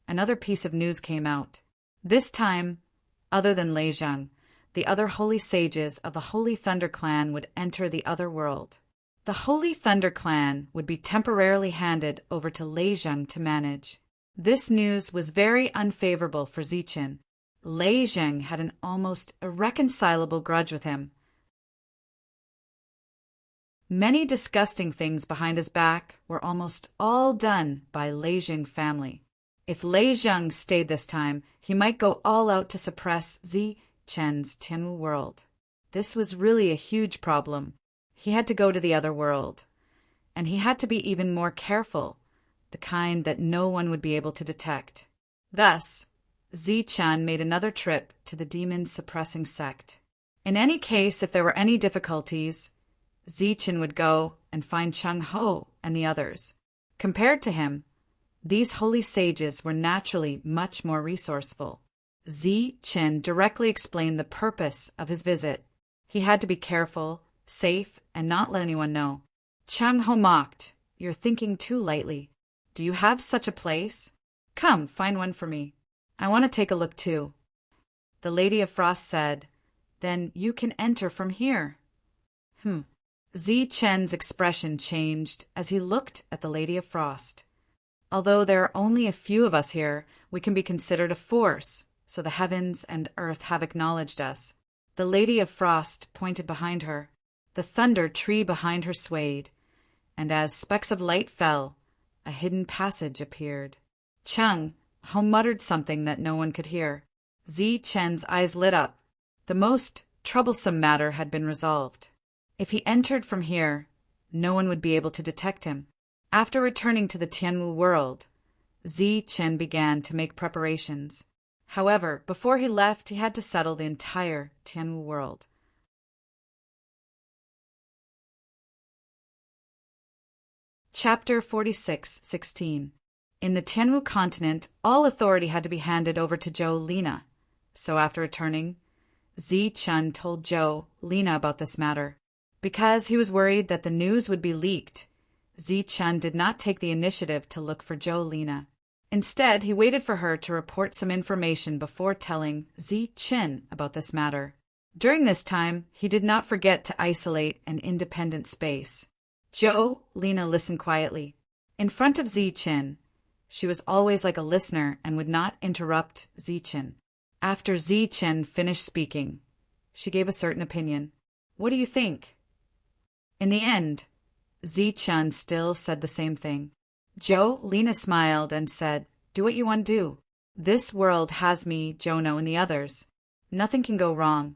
another piece of news came out. This time, other than Lei Zhang, the other holy sages of the Holy Thunder Clan would enter the other world. The Holy Thunder Clan would be temporarily handed over to Lei Zhang to manage. This news was very unfavorable for Zichen. Lei Zhang had an almost irreconcilable grudge with him. Many disgusting things behind his back were almost all done by Lei Zhang family. If Lei Zhang stayed this time, he might go all out to suppress Zichen's Tianwu world. This was really a huge problem. He had to go to the other world, and he had to be even more careful, the kind that no one would be able to detect. Thus, Zichen made another trip to the demon-suppressing sect. In any case, if there were any difficulties, Zichen would go and find Cheng Ho and the others. Compared to him, these holy sages were naturally much more resourceful. Zichen directly explained the purpose of his visit. He had to be careful, safe, and not let anyone know. Cheng Ho mocked, "You're thinking too lightly. Do you have such a place? Come, find one for me. I want to take a look too." The Lady of Frost said, "Then you can enter from here." Zichen's expression changed as he looked at the Lady of Frost. "Although there are only a few of us here, we can be considered a force, so the heavens and earth have acknowledged us." The Lady of Frost pointed behind her. The thunder tree behind her swayed, and as specks of light fell, a hidden passage appeared. Cheng Ho muttered something that no one could hear. Zichen's eyes lit up. The most troublesome matter had been resolved. If he entered from here, no one would be able to detect him. After returning to the Tianwu world, Zichen began to make preparations. However, before he left, he had to settle the entire Tianwu world. Chapter 46:16. In the Tianwu continent, all authority had to be handed over to Zhou Lina. So after returning, Zichen told Zhou Lina about this matter. Because he was worried that the news would be leaked, Zichen did not take the initiative to look for Zhou Lina. Instead, he waited for her to report some information before telling Zichen about this matter. During this time, he did not forget to isolate an independent space. Zhou Lina listened quietly. In front of Zichen, she was always like a listener and would not interrupt Zichen. After Zichen finished speaking, she gave a certain opinion. "What do you think?" In the end, Zichen still said the same thing. Zhou Lina smiled and said, "Do what you want to do. This world has me, Jono, and the others. Nothing can go wrong."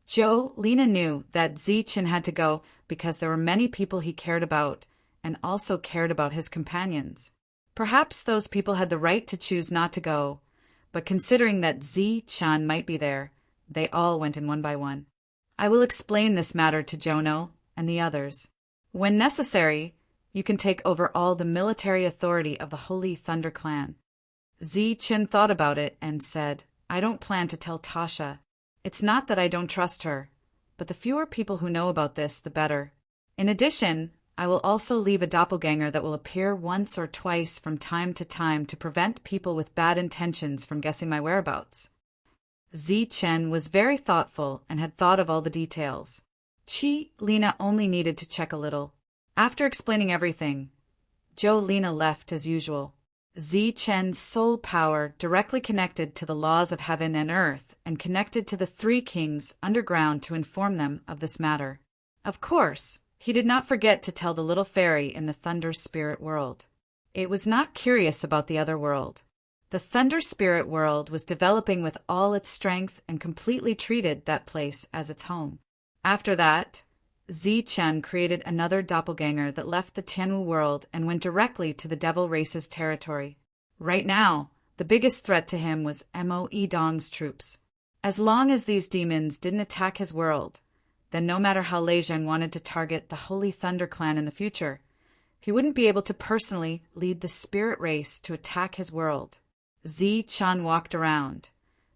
Zhou Lina knew that Zichen had to go because there were many people he cared about and also cared about his companions. Perhaps those people had the right to choose not to go, but considering that Zichen might be there, they all went in one by one. "I will explain this matter to Jono and the others. When necessary, you can take over all the military authority of the Holy Thunder Clan." Zichen thought about it and said, "I don't plan to tell Tasha. It's not that I don't trust her, but the fewer people who know about this, the better. In addition, I will also leave a doppelganger that will appear once or twice from time to prevent people with bad intentions from guessing my whereabouts." Zichen was very thoughtful and had thought of all the details. Lina only needed to check a little. After explaining everything, Zhou Lina left as usual. Zichen's soul power directly connected to the laws of heaven and earth and connected to the three kings underground to inform them of this matter. Of course, he did not forget to tell the little fairy in the Thunder Spirit world. It was not curious about the other world. The Thunder Spirit world was developing with all its strength and completely treated that place as its home. After that, Zichen created another doppelganger that left the Tianwu world and went directly to the Devil Race's territory. Right now, the biggest threat to him was Mo Yidong's troops. As long as these demons didn't attack his world, then no matter how Lei Zhang wanted to target the Holy Thunder Clan in the future, He wouldn't be able to personally lead the spirit race to attack his world. Zi-Chun walked around,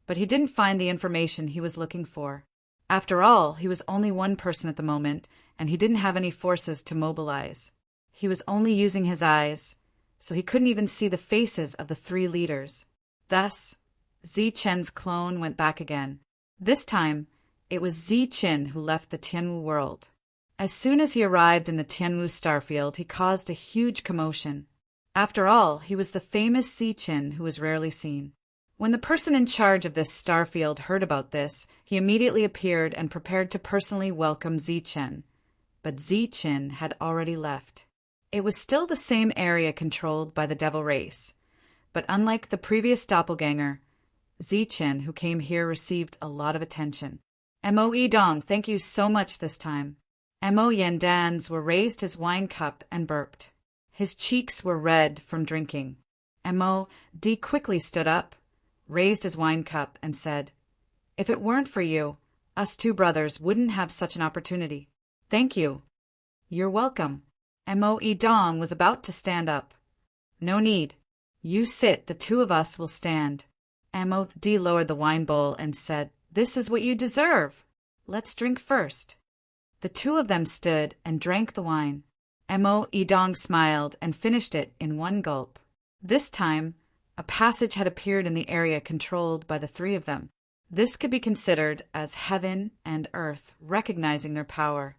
but he didn't find the information he was looking for. After all, he was only one person at the moment, and he didn't have any forces to mobilize. He was only using his eyes, so he couldn't even see the faces of the three leaders. Thus, Zi-Chen's clone went back again. This time, it was Zi-Chin who left the Tianwu world. As soon as he arrived in the Tianwu starfield, he caused a huge commotion. After all, he was the famous Zi-Chin who was rarely seen. When the person in charge of this starfield heard about this, he immediately appeared and prepared to personally welcome Zi-Chin. But Zi-Chin had already left. It was still the same area controlled by the devil race, but unlike the previous doppelganger, Zi-Chin, who came here, received a lot of attention. Mo Yidong, thank you so much this time. Mo Yandan's raised his wine cup and burped. His cheeks were red from drinking. Mo D quickly stood up, raised his wine cup, and said, "If it weren't for you, us two brothers wouldn't have such an opportunity. Thank you." "You're welcome." Mo Yidong was about to stand up. "No need. You sit, the two of us will stand." Mo D lowered the wine bowl and said, "This is what you deserve. Let's drink first." The two of them stood and drank the wine. Mo Yidong smiled and finished it in one gulp. This time, a passage had appeared in the area controlled by the three of them. This could be considered as heaven and earth recognizing their power.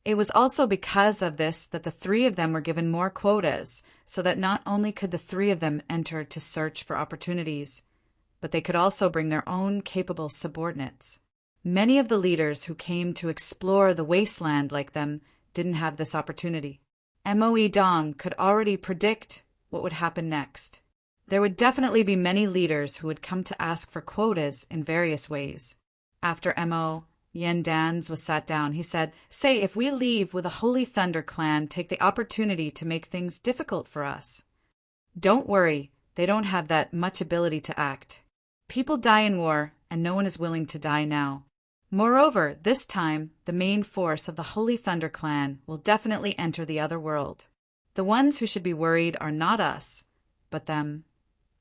It was also because of this that the three of them were given more quotas, so that not only could the three of them enter to search for opportunities, but they could also bring their own capable subordinates. Many of the leaders who came to explore the wasteland like them didn't have this opportunity. Mo Yidong could already predict what would happen next. There would definitely be many leaders who would come to ask for quotas in various ways. After Mo Yandan's was sat down, he said, "Say, if we leave, will the Holy Thunder Clan take the opportunity to make things difficult for us?" "Don't worry, they don't have that much ability to act. People die in war, and no one is willing to die now. Moreover, this time, the main force of the Holy Thunder Clan will definitely enter the other world. The ones who should be worried are not us, but them."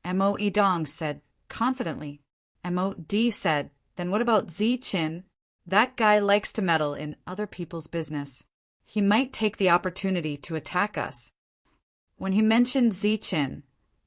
Mo Yidong said confidently. Mo D said, "Then what about Zi-Chin? That guy likes to meddle in other people's business. He might take the opportunity to attack us." When he mentioned Zi-Chin,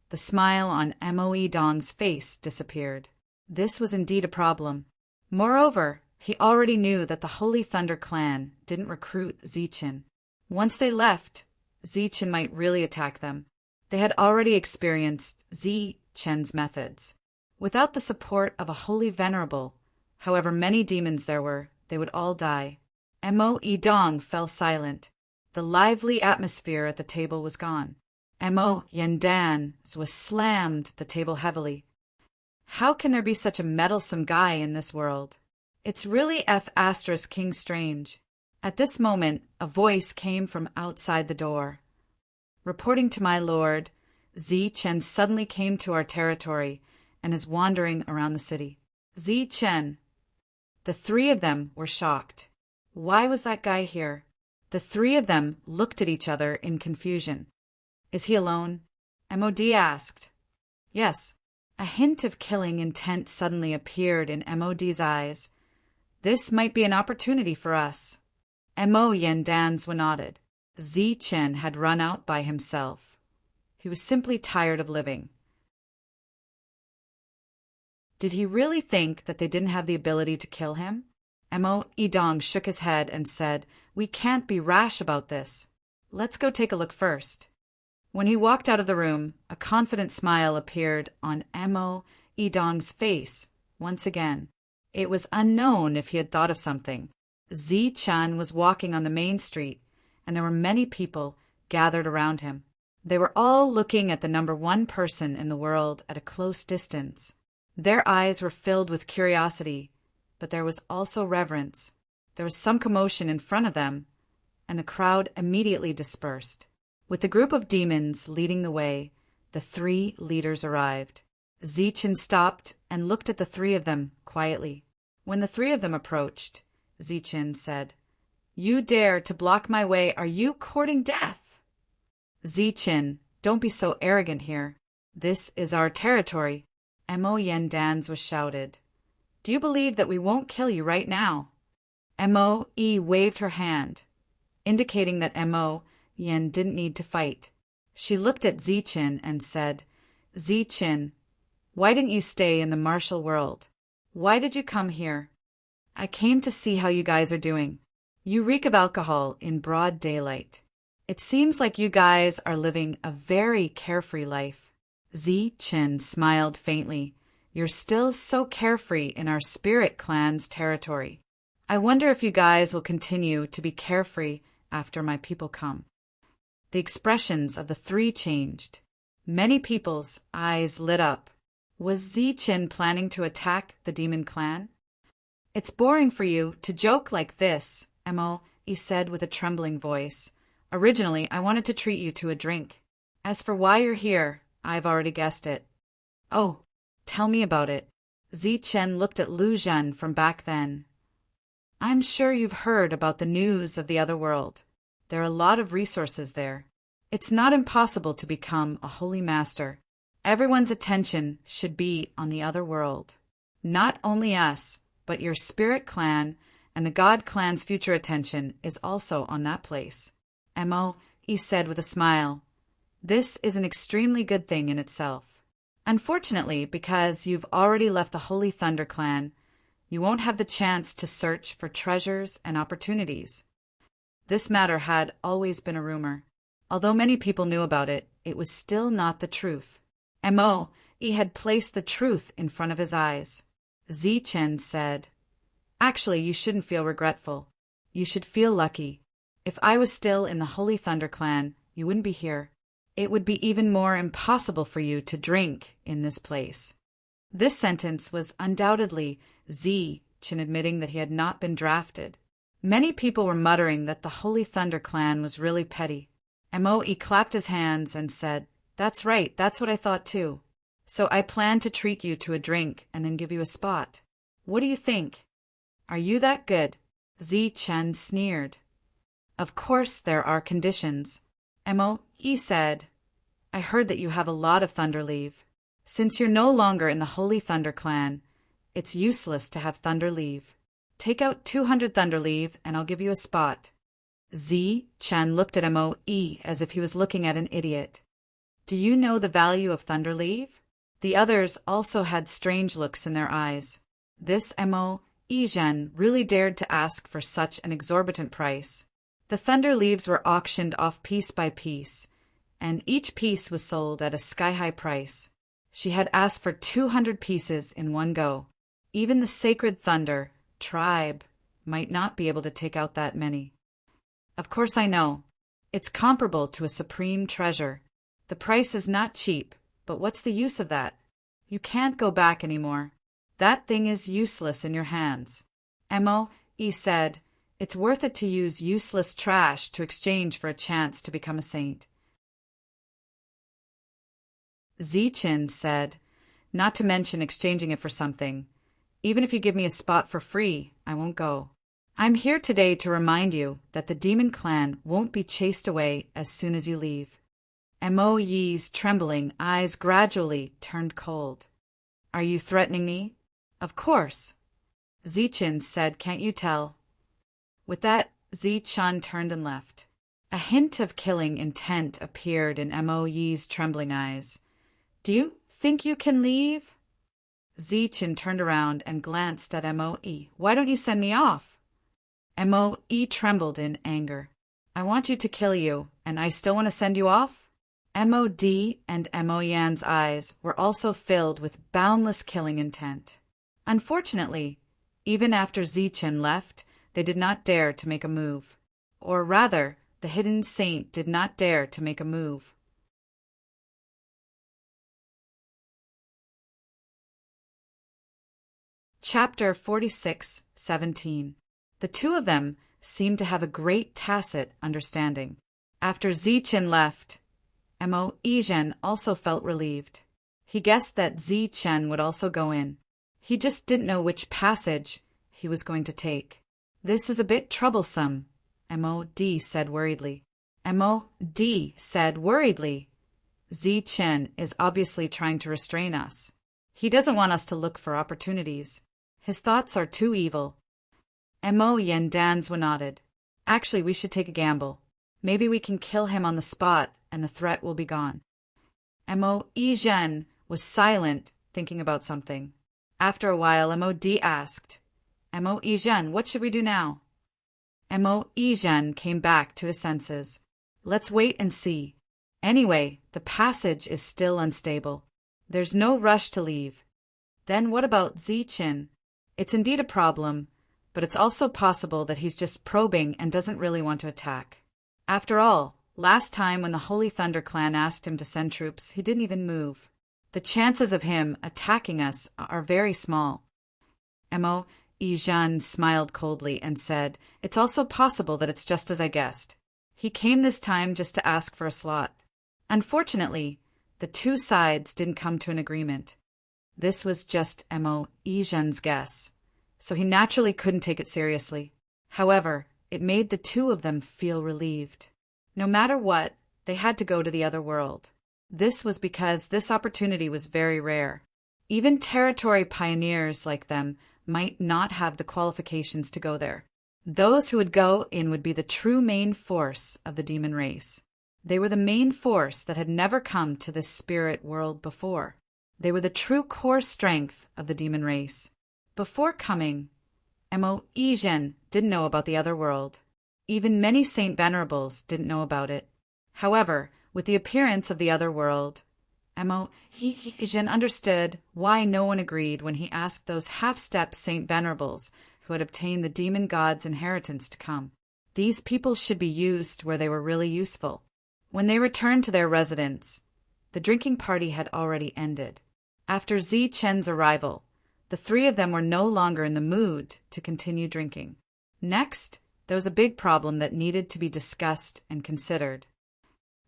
the smile on Mo Yidong's face disappeared. This was indeed a problem. Moreover, he already knew that the Holy Thunder Clan didn't recruit Zi-Chin. Once they left, Zi-Chin might really attack them. They had already experienced Zi-Chin's methods. Without the support of a holy venerable, however many demons there were, they would all die. Mo Yidong fell silent. The lively atmosphere at the table was gone. Mo Yandan's was slammed the table heavily. How can there be such a meddlesome guy in this world? It's really King strange. At this moment, a voice came from outside the door. "Reporting to my lord, Zi-Chen suddenly came to our territory and is wandering around the city." Zi-Chen. The three of them were shocked. Why was that guy here? The three of them looked at each other in confusion. "Is he alone?" MOD asked. "Yes." A hint of killing intent suddenly appeared in MOD's eyes. "This might be an opportunity for us." Mo Yandan's nodded. Zi-Chen had run out by himself. He was simply tired of living. Did he really think that they didn't have the ability to kill him? Mo Yidong shook his head and said, "We can't be rash about this. Let's go take a look first." When he walked out of the room, a confident smile appeared on Mo Yidong's face once again. It was unknown if he had thought of something. Zi-Chan was walking on the main street, and there were many people gathered around him. They were all looking at the number one person in the world at a close distance. Their eyes were filled with curiosity, but there was also reverence. There was some commotion in front of them, and the crowd immediately dispersed. With the group of demons leading the way, the three leaders arrived. Zi-Chin stopped and looked at the three of them quietly. When the three of them approached, Zi-Chin said, You dare to block my way? Are you courting death? Zichen, don't be so arrogant here. This is our territory. Mo Yen Dans was shouted. Do you believe that we won't kill you right now? Mo Yi waved her hand, indicating that Mo Yen didn't need to fight. She looked at Zichen and said, Zichen, why didn't you stay in the martial world? Why did you come here? I came to see how you guys are doing. You reek of alcohol in broad daylight. It seems like you guys are living a very carefree life. Zichen smiled faintly. You're still so carefree in our spirit clan's territory. I wonder if you guys will continue to be carefree after my people come. The expressions of the three changed. Many people's eyes lit up. Was Zichen planning to attack the demon clan? It's boring for you to joke like this, Mo Yi said with a trembling voice. Originally, I wanted to treat you to a drink. As for why you're here, I've already guessed it. Oh, tell me about it. Zichen looked at Lu Zhen from back then. I'm sure you've heard about the news of the other world. There are a lot of resources there. It's not impossible to become a holy master. Everyone's attention should be on the other world. Not only us, but your spirit clan and the God clan's future attention is also on that place. Mo Yi said with a smile. This is an extremely good thing in itself. Unfortunately, because you've already left the Holy Thunder clan, you won't have the chance to search for treasures and opportunities. This matter had always been a rumor. Although many people knew about it, it was still not the truth. Mo Yi had placed the truth in front of his eyes. Zichen said, Actually, you shouldn't feel regretful. You should feel lucky. If I was still in the Holy Thunder clan, you wouldn't be here. It would be even more impossible for you to drink in this place. This sentence was undoubtedly Zichen admitting that he had not been drafted. Many people were muttering that the Holy Thunder clan was really petty. Mo Yi clapped his hands and said, That's right, that's what I thought too. So I plan to treat you to a drink and then give you a spot. What do you think? Are you that good? Zichen sneered. Of course there are conditions. Mo Yi said, I heard that you have a lot of thunder leave. Since you're no longer in the Holy Thunder clan, it's useless to have thunder leave. Take out 200 thunder leave and I'll give you a spot. Zichen looked at Mo Yi as if he was looking at an idiot. Do you know the value of thunder leave? The others also had strange looks in their eyes. This Mo Yi Zhen really dared to ask for such an exorbitant price. The thunder leaves were auctioned off piece by piece, and each piece was sold at a sky-high price. She had asked for 200 pieces in one go. Even the sacred thunder tribe might not be able to take out that many. Of course I know. It's comparable to a supreme treasure. The price is not cheap, but what's the use of that? You can't go back anymore. That thing is useless in your hands. Mo Yi said, It's worth it to use useless trash to exchange for a chance to become a saint. Zichen said, Not to mention exchanging it for something. Even if you give me a spot for free, I won't go. I'm here today to remind you that the demon clan won't be chased away as soon as you leave. Mo Yi's trembling eyes gradually turned cold. Are you threatening me? Of course. Zichen said, Can't you tell? With that, Zichen turned and left. A hint of killing intent appeared in Mo Yi's trembling eyes. Do you think you can leave? Zichen turned around and glanced at Mo Yi. Why don't you send me off? Mo Yi trembled in anger. I want you to kill you, and I still want to send you off? Mod and Mo Yan's eyes were also filled with boundless killing intent. Unfortunately, even after Zichen left, they did not dare to make a move. Or rather, the hidden saint did not dare to make a move. Chapter 46:17. The two of them seemed to have a great tacit understanding. After Zichen left, Mo Yi also felt relieved. He guessed that Zichen would also go in. He just didn't know which passage he was going to take. This is a bit troublesome, MOD said worriedly. MOD said worriedly. Chen is obviously trying to restrain us. He doesn't want us to look for opportunities. His thoughts are too evil. Mo Yen Danzwa nodded. Actually, we should take a gamble. Maybe we can kill him on the spot and the threat will be gone. Mo Zhen was silent, thinking about something. After a while, MOD asked, Mo Zhen, what should we do now? Mo Zhen came back to his senses. Let's wait and see. Anyway, the passage is still unstable. There's no rush to leave. Then what about Chen? It's indeed a problem, but it's also possible that he's just probing and doesn't really want to attack. After all, last time when the Holy Thunder Clan asked him to send troops, he didn't even move. The chances of him attacking us are very small. Mo Zhen smiled coldly and said, It's also possible that it's just as I guessed. He came this time just to ask for a slot. Unfortunately, the two sides didn't come to an agreement. This was just Mo Zhen's guess, so he naturally couldn't take it seriously. However, it made the two of them feel relieved. No matter what, they had to go to the other world. This was because this opportunity was very rare. Even territory pioneers like them might not have the qualifications to go there. Those who would go in would be the true main force of the demon race. They were the main force that had never come to this spirit world before. They were the true core strength of the demon race. Before coming, Mo Zhen didn't know about the other world. Even many Saint Venerables didn't know about it. However, with the appearance of the other world, Mo Zhen understood why no one agreed when he asked those half-step Saint Venerables who had obtained the demon god's inheritance to come. These people should be used where they were really useful. When they returned to their residence, the drinking party had already ended. After Chen's arrival, the three of them were no longer in the mood to continue drinking. Next, there was a big problem that needed to be discussed and considered.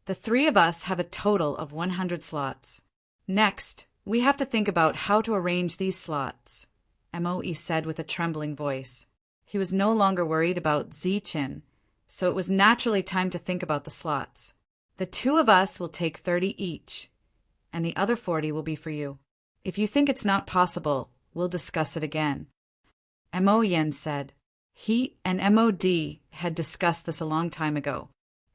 The three of us have a total of 100 slots. Next, we have to think about how to arrange these slots, Moe said with a trembling voice. He was no longer worried about Chen, so it was naturally time to think about the slots. The two of us will take 30 each, and the other 40 will be for you. If you think it's not possible, we'll discuss it again. Mo Yen said. He and MOD had discussed this a long time ago.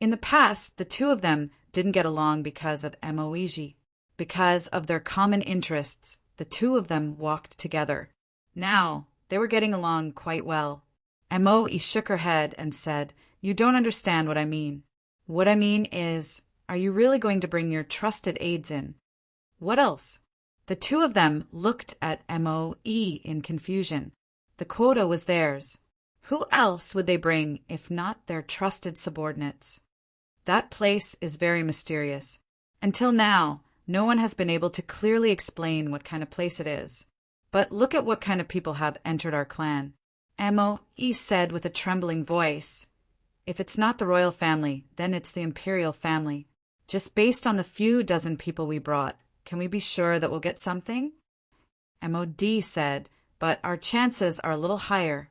In the past, the two of them didn't get along because of Moeg. Because of their common interests, the two of them walked together. Now, they were getting along quite well. Moe shook her head and said, You don't understand what I mean. What I mean is, are you really going to bring your trusted aides in? What else? The two of them looked at Moe in confusion. The quota was theirs. Who else would they bring if not their trusted subordinates? That place is very mysterious. Until now, no one has been able to clearly explain what kind of place it is. But look at what kind of people have entered our clan. Moe said with a trembling voice, If it's not the royal family, then it's the imperial family. Just based on the few dozen people we brought, can we be sure that we'll get something? MOD said, But our chances are a little higher.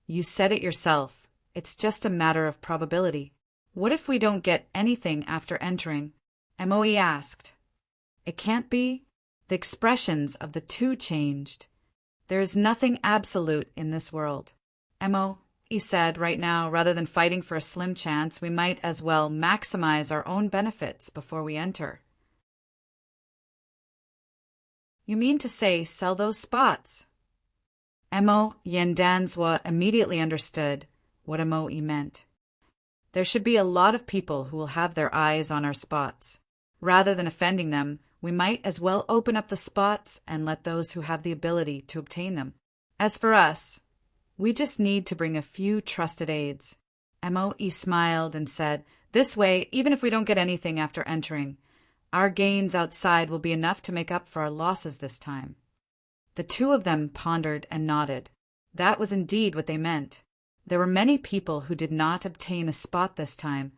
You said it yourself. It's just a matter of probability. What if we don't get anything after entering? Moe asked. It can't be. The expressions of the two changed. There is nothing absolute in this world. Moe said, right now, rather than fighting for a slim chance, we might as well maximize our own benefits before we enter. You mean to say sell those spots? Mo Yendanzwa immediately understood what Moe meant. There should be a lot of people who will have their eyes on our spots. Rather than offending them, we might as well open up the spots and let those who have the ability to obtain them. As for us, we just need to bring a few trusted aides. Moe smiled and said, This way, even if we don't get anything after entering, our gains outside will be enough to make up for our losses this time. The two of them pondered and nodded. That was indeed what they meant. There were many people who did not obtain a spot this time,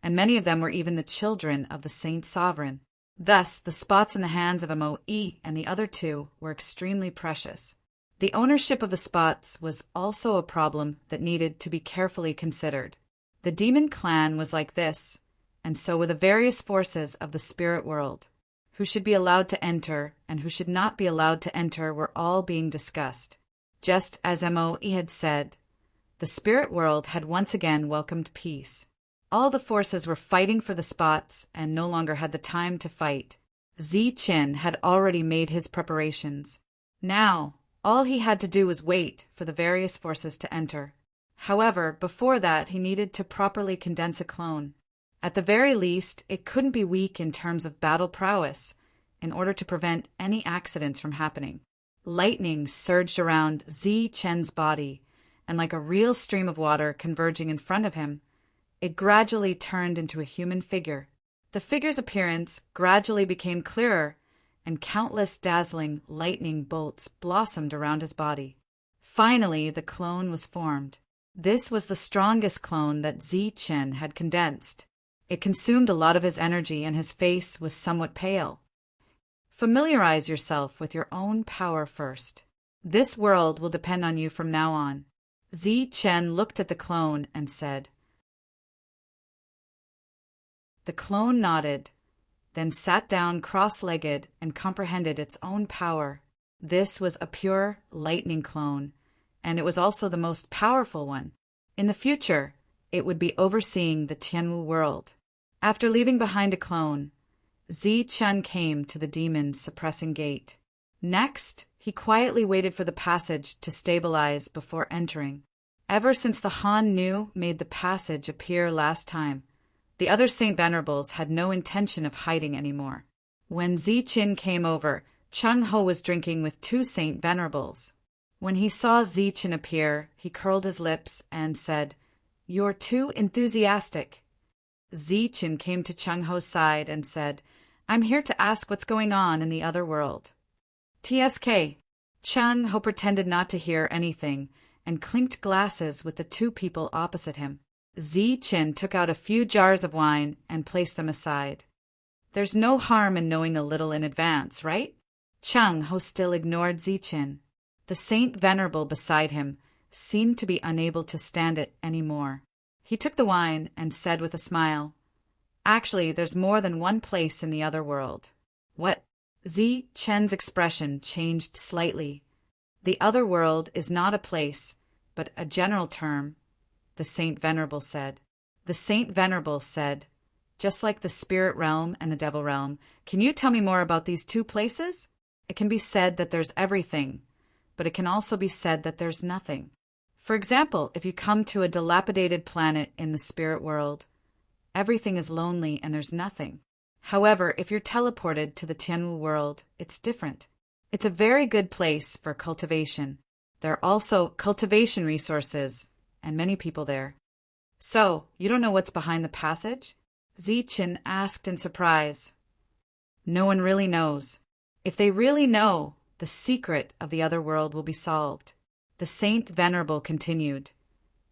and many of them were even the children of the Saint Sovereign. Thus, the spots in the hands of Moe and the other two were extremely precious. The ownership of the spots was also a problem that needed to be carefully considered. The demon clan was like this, and so were the various forces of the spirit world. Who should be allowed to enter and who should not be allowed to enter were all being discussed. Just as Moe had said, the spirit world had once again welcomed peace. All the forces were fighting for the spots and no longer had the time to fight. Ziqin had already made his preparations. Now, all he had to do was wait for the various forces to enter. However, before that, he needed to properly condense a clone. At the very least, it couldn't be weak in terms of battle prowess, in order to prevent any accidents from happening. Lightning surged around Ziqin's body, and like a real stream of water converging in front of him, it gradually turned into a human figure. The figure's appearance gradually became clearer, and countless dazzling lightning bolts blossomed around his body. Finally, the clone was formed. This was the strongest clone that Ziqin had condensed. It consumed a lot of his energy, and his face was somewhat pale. Familiarize yourself with your own power first. This world will depend on you from now on. Ziqin looked at the clone and said. The clone nodded, then sat down cross-legged and comprehended its own power. This was a pure lightning clone, and it was also the most powerful one. In the future, it would be overseeing the Tianwu world. After leaving behind a clone, Ziqin came to the demon's suppressing gate. Next, he quietly waited for the passage to stabilize before entering. Ever since the Han Nu made the passage appear last time, the other Saint Venerables had no intention of hiding anymore. When Ziqin came over, Cheng Ho was drinking with two Saint Venerables. When he saw Ziqin appear, he curled his lips and said, "You're too enthusiastic." Ziqin came to Cheng Ho's side and said, "I'm here to ask what's going on in the other world." TSK. Cheng Ho pretended not to hear anything and clinked glasses with the two people opposite him. Ziqin took out a few jars of wine and placed them aside. There's no harm in knowing a little in advance, right? Cheng Ho still ignored Ziqin. The Saint Venerable beside him seemed to be unable to stand it anymore. He took the wine and said with a smile, "Actually, there's more than one place in the other world." "What?" Ziqin's expression changed slightly. "The other world is not a place, but a general term," the Saint Venerable said. The Saint Venerable said, "Just like the spirit realm and the devil realm, can you tell me more about these two places? It can be said that there's everything, but it can also be said that there's nothing. For example, if you come to a dilapidated planet in the spirit world, everything is lonely and there's nothing. However, if you're teleported to the Tianwu world, it's different. It's a very good place for cultivation. There are also cultivation resources, and many people there." "So, you don't know what's behind the passage?" Ziqin asked in surprise. "No one really knows. If they really know, the secret of the other world will be solved." The Saint Venerable continued,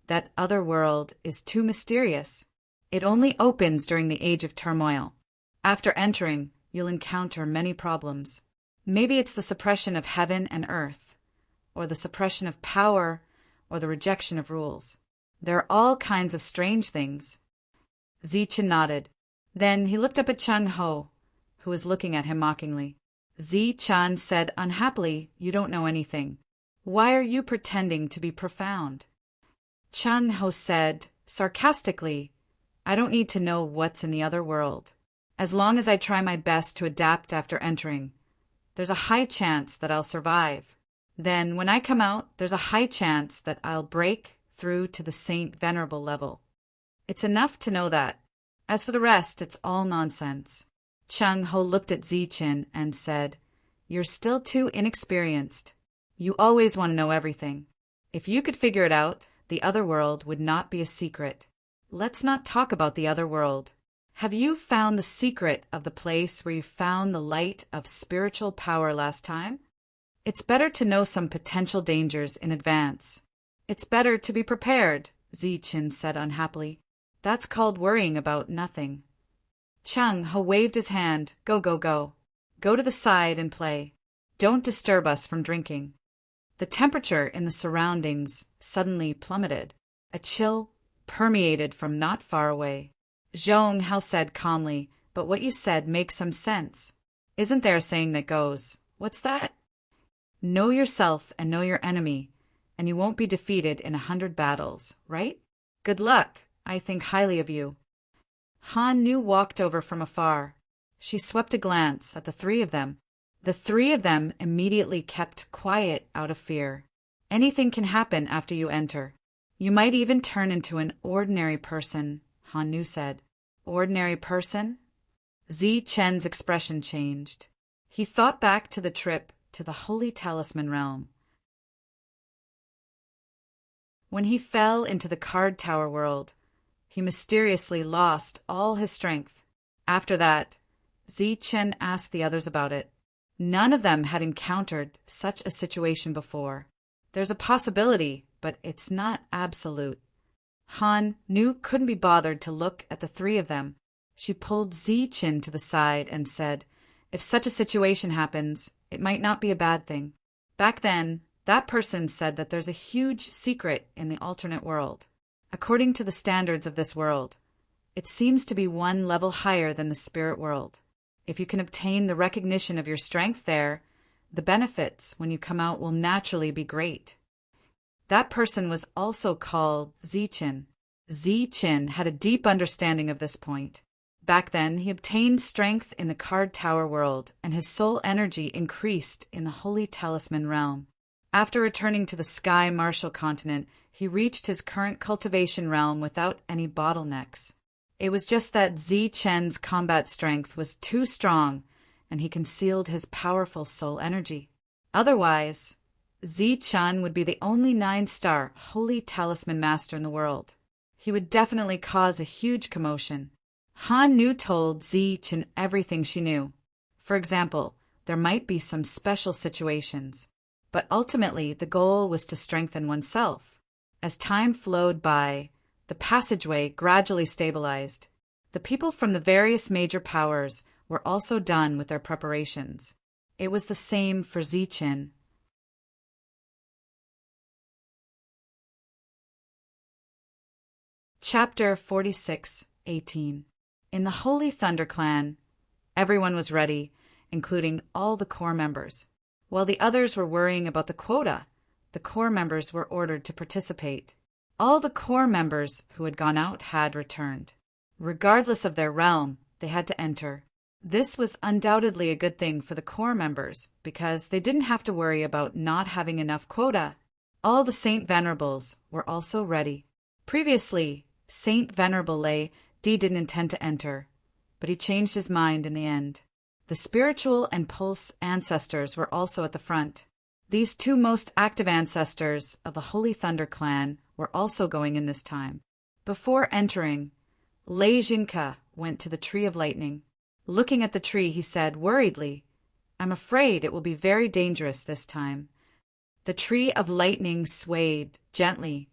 "That other world is too mysterious. It only opens during the age of turmoil. After entering, you'll encounter many problems. Maybe it's the suppression of heaven and earth, or the suppression of power, or the rejection of rules. There are all kinds of strange things." Ziqin nodded. Then he looked up at Cheng Ho, who was looking at him mockingly. Ziqin said unhappily, "You don't know anything. Why are you pretending to be profound?" Cheng Ho said sarcastically, "I don't need to know what's in the other world. As long as I try my best to adapt after entering, there's a high chance that I'll survive. Then, when I come out, there's a high chance that I'll break through to the Saint Venerable level. It's enough to know that. As for the rest, it's all nonsense." Cheng Ho looked at Ziqin and said, "You're still too inexperienced. You always want to know everything. If you could figure it out, the other world would not be a secret. Let's not talk about the other world. Have you found the secret of the place where you found the light of spiritual power last time? It's better to know some potential dangers in advance. It's better to be prepared," Ziqin said unhappily. "That's called worrying about nothing." Cheng Ho waved his hand. "Go, go, go. Go to the side and play. Don't disturb us from drinking." The temperature in the surroundings suddenly plummeted. A chill permeated from not far away. Zhong Hao said calmly, "But what you said makes some sense. Isn't there a saying that goes, what's that? Know yourself and know your enemy, and you won't be defeated in 100 battles, right? Good luck. I think highly of you." Han Nu walked over from afar. She swept a glance at the three of them. The three of them immediately kept quiet out of fear. Anything can happen after you enter. You might even turn into an ordinary person, Han Nu said. Ordinary person? Zi Chen's expression changed. He thought back to the trip to the Holy Talisman Realm. When he fell into the Card Tower world, he mysteriously lost all his strength. After that, Zi Chen asked the others about it. None of them had encountered such a situation before. There's a possibility, but it's not absolute. Han Nu couldn't be bothered to look at the three of them. She pulled Zi Chen to the side and said, "If such a situation happens, it might not be a bad thing. Back then, that person said that there's a huge secret in the alternate world. According to the standards of this world, it seems to be one level higher than the spirit world. If you can obtain the recognition of your strength there, the benefits when you come out will naturally be great." That person was also called Zi Chen. Zi Chen had a deep understanding of this point. Back then, he obtained strength in the Card Tower world, and his soul energy increased in the Holy Talisman Realm. After returning to the Sky Martial Continent, he reached his current cultivation realm without any bottlenecks. It was just that Zi Chen's combat strength was too strong, and he concealed his powerful soul energy. Otherwise, Zi Chen would be the only 9-star Holy Talisman Master in the world. He would definitely cause a huge commotion. Han Nu told Zi Chen everything she knew. For example, there might be some special situations, but ultimately the goal was to strengthen oneself. As time flowed by, the passageway gradually stabilized. The people from the various major powers were also done with their preparations. It was the same for Zi Chen. Chapter 46:18. In the Holy Thunder Clan, everyone was ready, including all the core members. While the others were worrying about the quota, the core members were ordered to participate. All the core members who had gone out had returned. Regardless of their realm, they had to enter. This was undoubtedly a good thing for the core members, because they didn't have to worry about not having enough quota. All the Saint Venerables were also ready. Previously, Saint Venerable Lei Di didn't intend to enter, but he changed his mind in the end. The spiritual and pulse ancestors were also at the front. These two most active ancestors of the Holy Thunder Clan were also going in this time. Before entering, Lei Jinka went to the Tree of Lightning. Looking at the tree, he said worriedly, "I'm afraid it will be very dangerous this time." The Tree of Lightning swayed gently,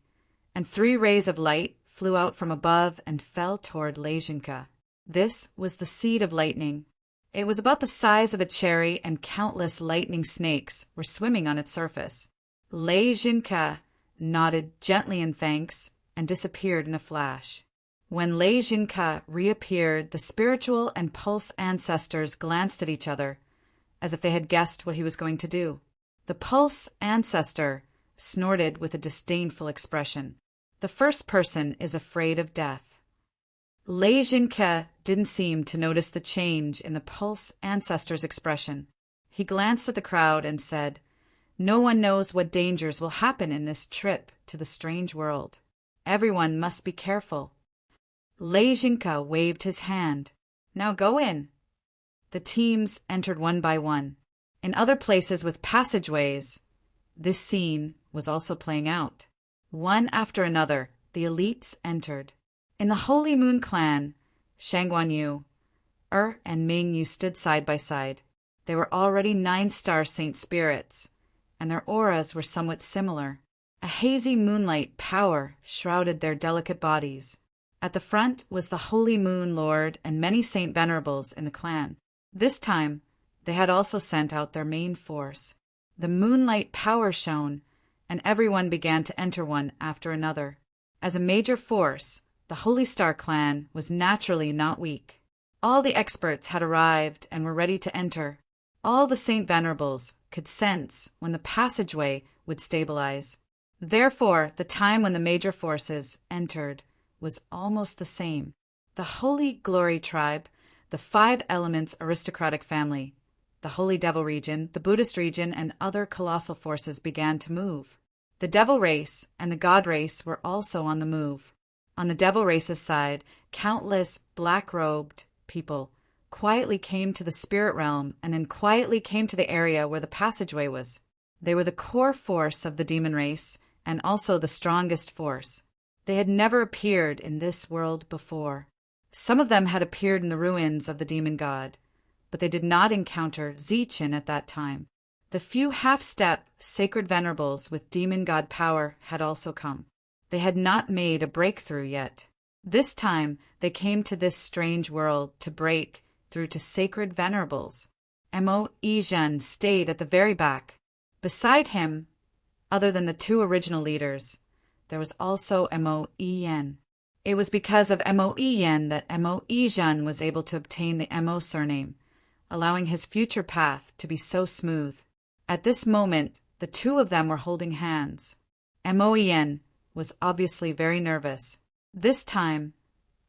and 3 rays of light flew out from above and fell toward Lei Jinka. This was the seed of lightning. It was about the size of a cherry, and countless lightning snakes were swimming on its surface. Lei Jinka nodded gently in thanks and disappeared in a flash. When Lei Jinka reappeared, the spiritual and pulse ancestors glanced at each other, as if they had guessed what he was going to do. The pulse ancestor snorted with a disdainful expression. The first person is afraid of death. Lei Jinka didn't seem to notice the change in the pulse ancestor's expression. He glanced at the crowd and said, "No one knows what dangers will happen in this trip to the strange world. Everyone must be careful." Lei Jinka waved his hand. "Now go in." The teams entered one by one. In other places with passageways, this scene was also playing out. One after another, the elites entered. In the Holy Moon Clan, Shang Guanyu, and Ming Yu stood side by side. They were already 9-star saint spirits, and their auras were somewhat similar. A hazy moonlight power shrouded their delicate bodies. At the front was the Holy Moon Lord and many Saint Venerables in the clan. This time, they had also sent out their main force. The moonlight power shone, and everyone began to enter one after another. As a major force, the Holy Star clan was naturally not weak. All the experts had arrived and were ready to enter. All the Saint Venerables could sense when the passageway would stabilize. Therefore, the time when the major forces entered was almost the same. The Holy Glory tribe, the Five Elements aristocratic family, the Holy Devil region, the Buddhist region, and other colossal forces began to move. The Devil race and the God race were also on the move. On the Devil race's side, countless black-robed people quietly came to the spirit realm and then quietly came to the area where the passageway was. They were the core force of the demon race and also the strongest force. They had never appeared in this world before. Some of them had appeared in the ruins of the demon god, but they did not encounter Zichin at that time. The few half-step sacred venerables with demon god power had also come. They had not made a breakthrough yet. This time they came to this strange world to break through to sacred venerables. Mo Izhen stayed at the very back. Beside him, other than the two original leaders, there was also Mo Yen. It was because of Mo Yen that Mo Izhen was able to obtain the Mo surname, allowing his future path to be so smooth. At this moment, the two of them were holding hands. Mo Yen was obviously very nervous. This time,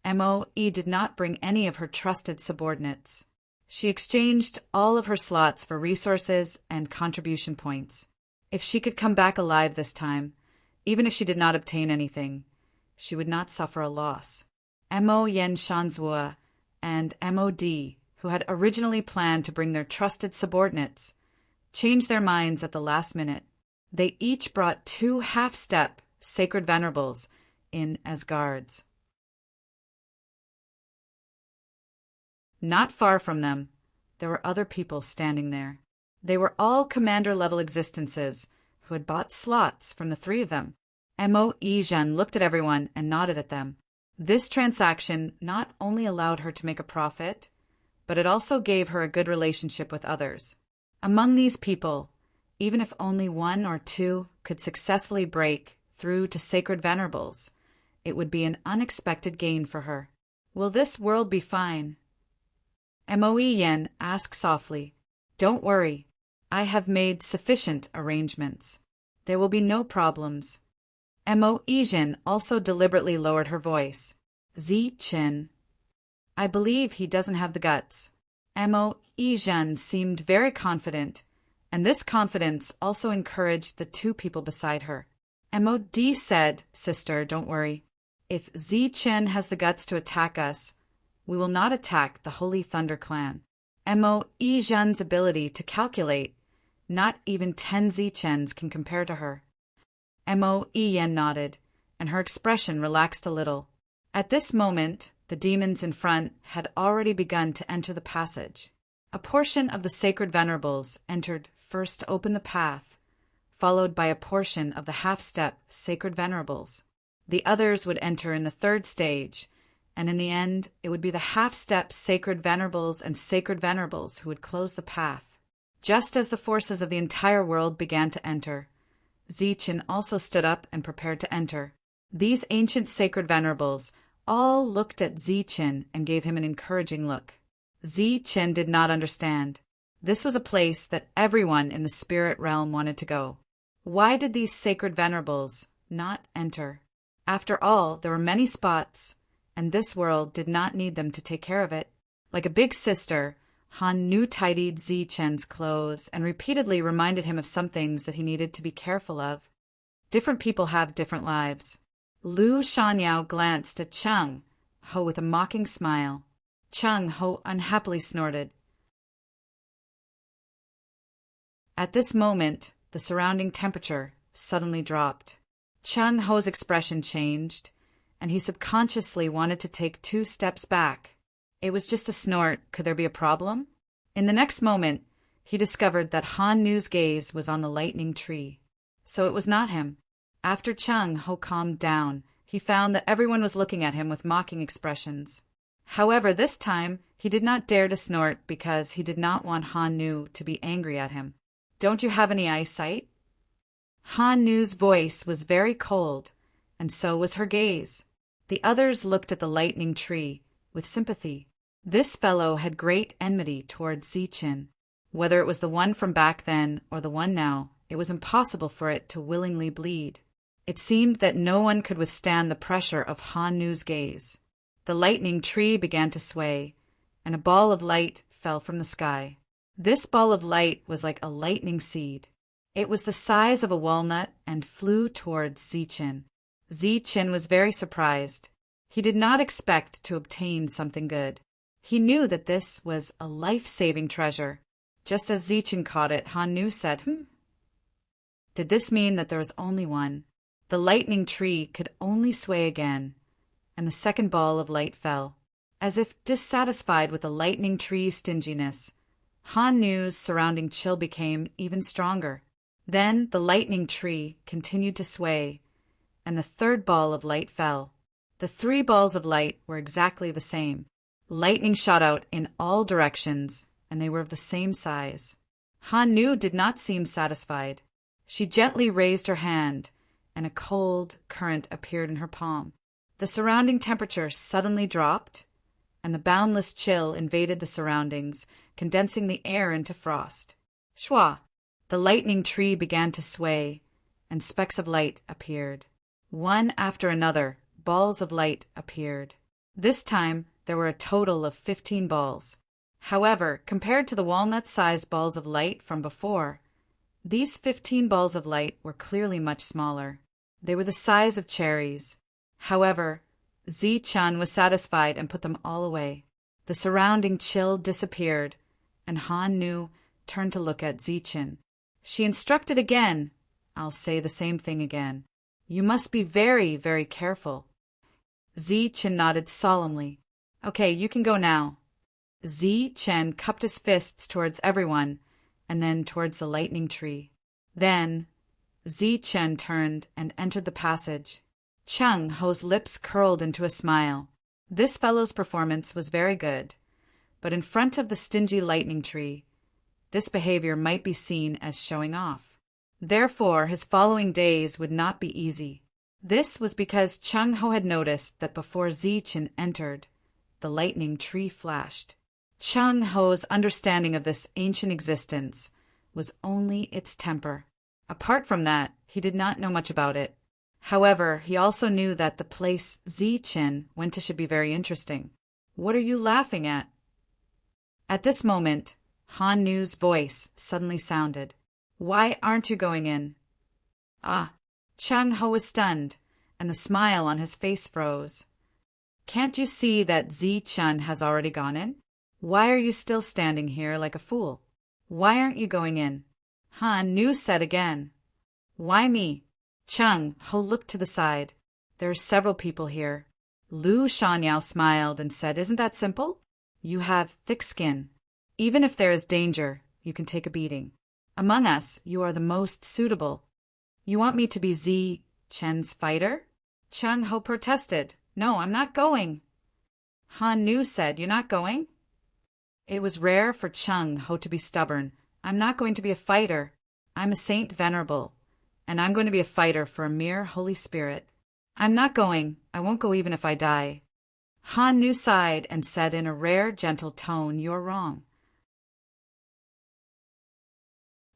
Mo did not bring any of her trusted subordinates. She exchanged all of her slots for resources and contribution points. If she could come back alive this time, even if she did not obtain anything, she would not suffer a loss. Mo Yen Shanzhua and Mod, who had originally planned to bring their trusted subordinates, changed their minds at the last minute. They each brought 2 half-step sacred venerables in as guards. Not far from them, there were other people standing there. They were all commander-level existences who had bought slots from the 3 of them. Mo Izhen looked at everyone and nodded at them. This transaction not only allowed her to make a profit, but it also gave her a good relationship with others. Among these people, even if only 1 or 2 could successfully break through to sacred venerables, it would be an unexpected gain for her. Will this world be fine? Mo Yen asked softly. Don't worry. I have made sufficient arrangements. There will be no problems. Mo Izhen also deliberately lowered her voice. Zichin. I believe he doesn't have the guts. Mo Izhen seemed very confident, and this confidence also encouraged the 2 people beside her. Mod said, Sister, don't worry. If Zichin has the guts to attack us, we will not attack the Holy Thunder Clan. Mo Izhen's ability to calculate, not even 10 Zichens can compare to her. Mo Yen nodded, and her expression relaxed a little. At this moment, the demons in front had already begun to enter the passage. A portion of the sacred venerables entered first to open the path, followed by a portion of the half-step sacred venerables. The others would enter in the 3rd stage, and in the end, it would be the half-step sacred venerables and sacred venerables who would close the path. Just as the forces of the entire world began to enter, Zichin also stood up and prepared to enter. These ancient sacred venerables all looked at Zichin and gave him an encouraging look. Zichin did not understand. This was a place that everyone in the spirit realm wanted to go. Why did these sacred venerables not enter? After all, there were many spots, and this world did not need them to take care of it. Like a big sister, Han new-tidied Zichen's clothes and repeatedly reminded him of some things that he needed to be careful of. Different people have different lives. Lu Shanyao glanced at Cheng Ho with a mocking smile. Cheng Ho unhappily snorted. At this moment, the surrounding temperature suddenly dropped. Cheng Ho's expression changed, and he subconsciously wanted to take 2 steps back. It was just a snort. Could there be a problem? In the next moment, he discovered that Han Nu's gaze was on the lightning tree. So it was not him. After Cheng Ho calmed down, he found that everyone was looking at him with mocking expressions. However, this time, he did not dare to snort because he did not want Han Nu to be angry at him. Don't you have any eyesight? Han Nu's voice was very cold, and so was her gaze. The others looked at the lightning tree with sympathy. This fellow had great enmity towards Zichen. Whether it was the one from back then or the one now, it was impossible for it to willingly bleed. It seemed that no one could withstand the pressure of Han Nu's gaze. The lightning tree began to sway, and a ball of light fell from the sky. This ball of light was like a lightning seed. It was the size of a walnut and flew towards Zichen. Zichen was very surprised. He did not expect to obtain something good. He knew that this was a life-saving treasure. Just as Zichen caught it, Han Nu said, Did this mean that there was only one? The lightning tree could only sway again, and the second ball of light fell. As if dissatisfied with the lightning tree's stinginess, Han Nu's surrounding chill became even stronger. Then the lightning tree continued to sway, and the third ball of light fell. The 3 balls of light were exactly the same. Lightning shot out in all directions, and they were of the same size. Han Nu did not seem satisfied. She gently raised her hand, and a cold current appeared in her palm. The surrounding temperature suddenly dropped, and the boundless chill invaded the surroundings, condensing the air into frost. Shwa! The lightning tree began to sway, and specks of light appeared. One after another, balls of light appeared. This time, there were a total of 15 balls. However, compared to the walnut-sized balls of light from before, these 15 balls of light were clearly much smaller. They were the size of cherries. However, Zichen was satisfied and put them all away. The surrounding chill disappeared, and Han Nu turned to look at Zichen. She instructed again. I'll say the same thing again. You must be very, very careful. Zichen nodded solemnly. Okay, you can go now. Zichen cupped his fists towards everyone, and then towards the lightning tree. Then Zichen turned and entered the passage. Chung Ho's lips curled into a smile. This fellow's performance was very good, but in front of the stingy lightning tree, this behavior might be seen as showing off. Therefore, his following days would not be easy. This was because Chung Ho had noticed that before Zichen entered, the lightning tree flashed. Chung Ho's understanding of this ancient existence was only its temper. Apart from that, he did not know much about it. However, he also knew that the place Zichen went to should be very interesting. What are you laughing at? At this moment, Han Nu's voice suddenly sounded. Why aren't you going in? Chung Ho was stunned, and the smile on his face froze. Can't you see that Zichen has already gone in? Why are you still standing here like a fool? Why aren't you going in? Han Nu said again. Why me? Chung Ho looked to the side. There are several people here. Lu Shanyao smiled and said, Isn't that simple? You have thick skin. Even if there is danger, you can take a beating. Among us, you are the most suitable. You want me to be Zichen's fighter? Chung Ho protested. No, I'm not going. Han Nu said, You're not going? It was rare for Chung Ho to be stubborn. I'm not going to be a fighter. I'm a saint venerable, and I'm going to be a fighter for a mere Holy Spirit. I'm not going. I won't go even if I die. Han Nu sighed and said in a rare, gentle tone, You're wrong.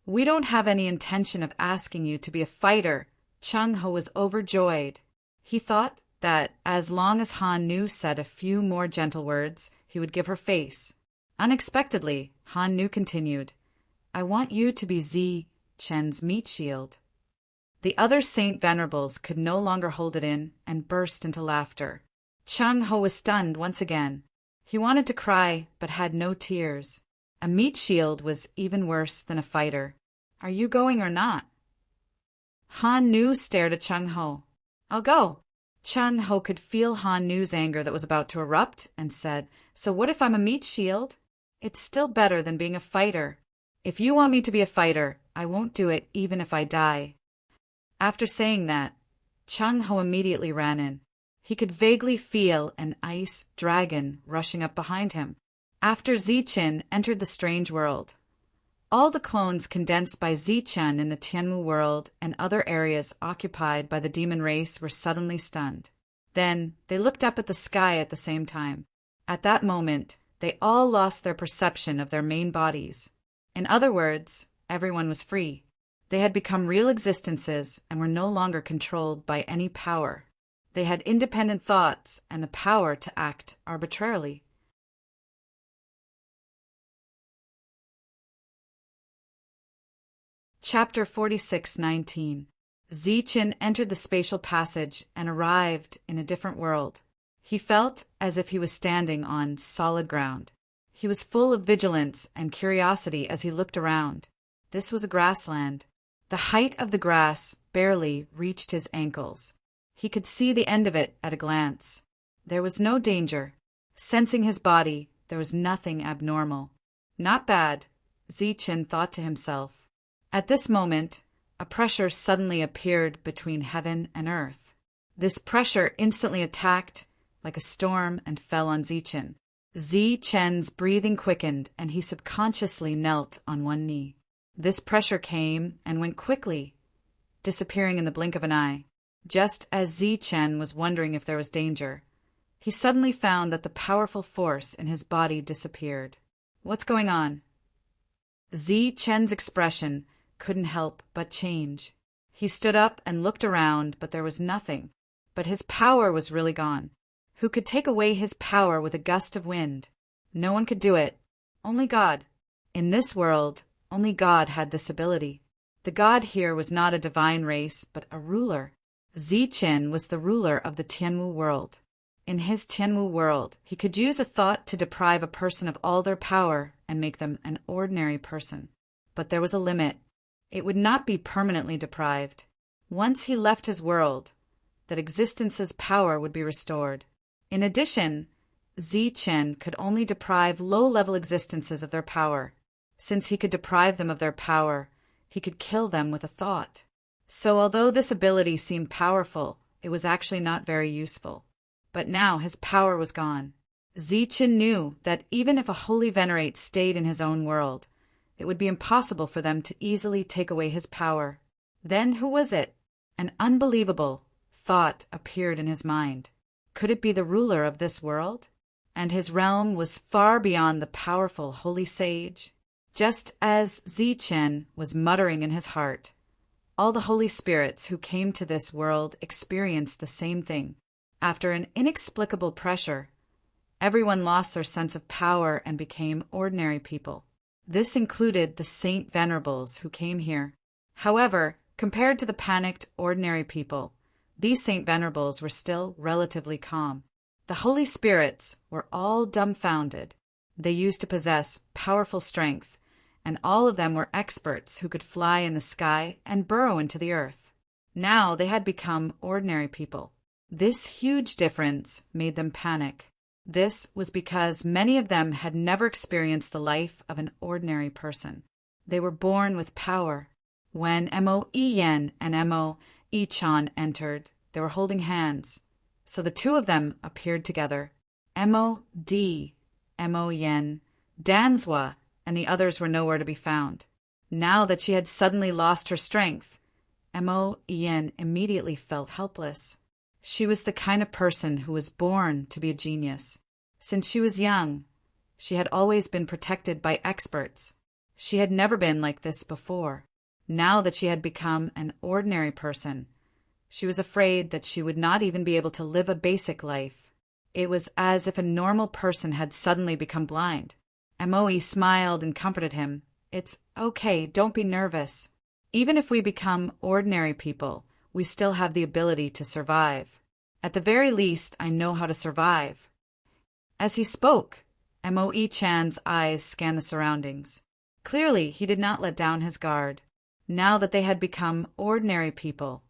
We don't have any intention of asking you to be a fighter. Chung Ho was overjoyed. He thought that as long as Han Nu said a few more gentle words, he would give her face. Unexpectedly, Han Nu continued, I want you to be Zichen's meat shield. The other Saint Venerables could no longer hold it in and burst into laughter. Chung Ho was stunned once again. He wanted to cry, but had no tears. A meat shield was even worse than a fighter. Are you going or not? Han Nu stared at Chung Ho. I'll go. Chung Ho could feel Han Nu's anger that was about to erupt and said, So what if I'm a meat shield? It's still better than being a fighter. If you want me to be a fighter, I won't do it even if I die. After saying that, Chung Ho immediately ran in. He could vaguely feel an ice dragon rushing up behind him. After Zichen entered the strange world, All the clones condensed by Zichen in the Tianmu world and other areas occupied by the demon race were suddenly stunned. Then they looked up at the sky at the same time. At that moment, they all lost their perception of their main bodies. In other words, everyone was free. They had become real existences and were no longer controlled by any power. They had independent thoughts and the power to act arbitrarily. Chapter 46:19. Zichen entered the spatial passage and arrived in a different world. He felt as if he was standing on solid ground. He was full of vigilance and curiosity as he looked around. This was a grassland. The height of the grass barely reached his ankles. He could see the end of it at a glance. There was no danger. Sensing his body, there was nothing abnormal. Not bad, Zichen thought to himself. At this moment, a pressure suddenly appeared between heaven and earth. This pressure instantly attacked like a storm and fell on Zichen. Zichen's breathing quickened and he subconsciously knelt on one knee. This pressure came and went quickly, disappearing in the blink of an eye. Just as Zichen was wondering if there was danger, he suddenly found that the powerful force in his body disappeared. What's going on? Zichen's expression couldn't help but change. He stood up and looked around, but there was nothing. But his power was really gone. Who could take away his power with a gust of wind? No one could do it. Only God. In this world, only God had this ability. The God here was not a divine race, but a ruler. Zichen was the ruler of the Tianmu world. In his Tianmu world, he could use a thought to deprive a person of all their power and make them an ordinary person. But there was a limit. It would not be permanently deprived. Once he left his world, that existence's power would be restored. In addition, Zichen could only deprive low-level existences of their power. Since he could deprive them of their power, he could kill them with a thought. So although this ability seemed powerful, it was actually not very useful. But now his power was gone. Zichen knew that even if a holy venerate stayed in his own world, it would be impossible for them to easily take away his power. Then who was it? An unbelievable thought appeared in his mind. Could it be the ruler of this world? And his realm was far beyond the powerful holy sage. Just as Zichen was muttering in his heart, all the holy spirits who came to this world experienced the same thing. After an inexplicable pressure, everyone lost their sense of power and became ordinary people. This included the saint venerables who came here. However, compared to the panicked ordinary people, these saint venerables were still relatively calm. The holy spirits were all dumbfounded. They used to possess powerful strength, and all of them were experts who could fly in the sky and burrow into the earth. Now they had become ordinary people. This huge difference made them panic. This was because many of them had never experienced the life of an ordinary person. They were born with power. When Mo Yen and Mo Ichan entered, they were holding hands. So the two of them appeared together. Mo D, Mo Yen, Danzwa, and the others were nowhere to be found. Now that she had suddenly lost her strength, Mo Yen immediately felt helpless. She was the kind of person who was born to be a genius. Since she was young, she had always been protected by experts. She had never been like this before. Now that she had become an ordinary person, she was afraid that she would not even be able to live a basic life. It was as if a normal person had suddenly become blind. Moe smiled and comforted him. It's okay, don't be nervous. Even if we become ordinary people, we still have the ability to survive. At the very least, I know how to survive. As he spoke, Moe Chan's eyes scanned the surroundings. Clearly, he did not let down his guard. Now that they had become ordinary people,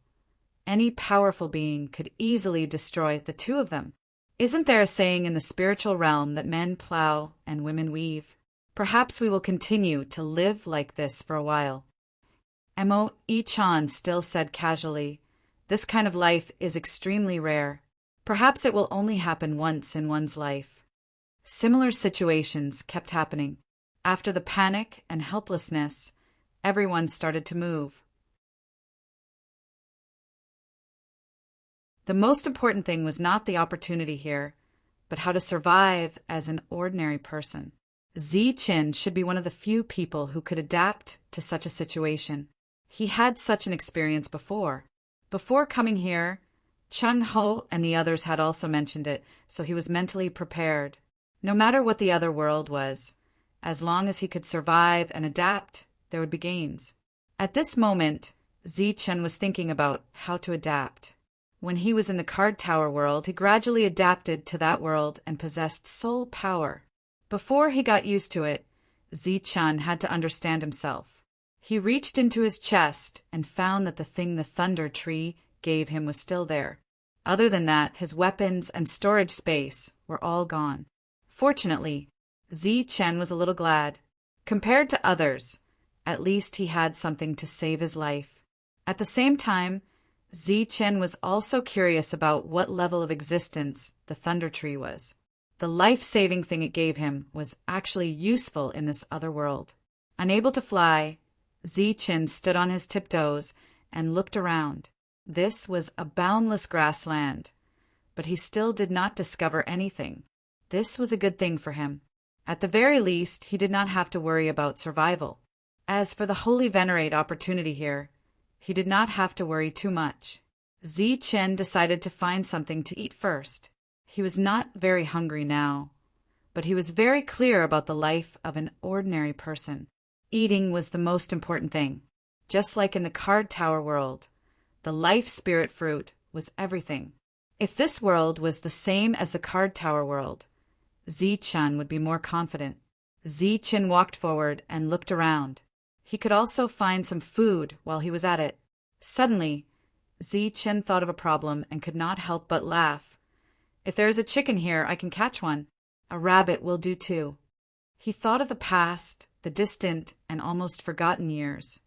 any powerful being could easily destroy the two of them. Isn't there a saying in the spiritual realm that men plow and women weave? Perhaps we will continue to live like this for a while. Mo Chan still said casually, "This kind of life is extremely rare. Perhaps it will only happen once in one's life." Similar situations kept happening. After the panic and helplessness, everyone started to move. The most important thing was not the opportunity here, but how to survive as an ordinary person. Ziqin should be one of the few people who could adapt to such a situation. He had such an experience before. Before coming here, Chung Ho and the others had also mentioned it, so he was mentally prepared. No matter what the other world was, as long as he could survive and adapt, there would be gains. At this moment, Ziqin was thinking about how to adapt. When he was in the card tower world, he gradually adapted to that world and possessed soul power. Before he got used to it, Ziqin had to understand himself. He reached into his chest and found that the thing the Thunder Tree gave him was still there. Other than that, his weapons and storage space were all gone. Fortunately, Ziqin was a little glad. Compared to others, at least he had something to save his life. At the same time, Ziqin was also curious about what level of existence the Thunder Tree was. The life-saving thing it gave him was actually useful in this other world. Unable to fly, Ziqin stood on his tiptoes and looked around. This was a boundless grassland, but he still did not discover anything. This was a good thing for him. At the very least, he did not have to worry about survival. As for the Holy Venerate opportunity here, he did not have to worry too much. Ziqin decided to find something to eat first. He was not very hungry now, but he was very clear about the life of an ordinary person. Eating was the most important thing. Just like in the card tower world, the life spirit fruit was everything. If this world was the same as the card tower world, Ziqin would be more confident. Ziqin walked forward and looked around. He could also find some food while he was at it. Suddenly, Ziqin thought of a problem and could not help but laugh. If there is a chicken here, I can catch one. A rabbit will do too. He thought of the past, the distant and almost forgotten years.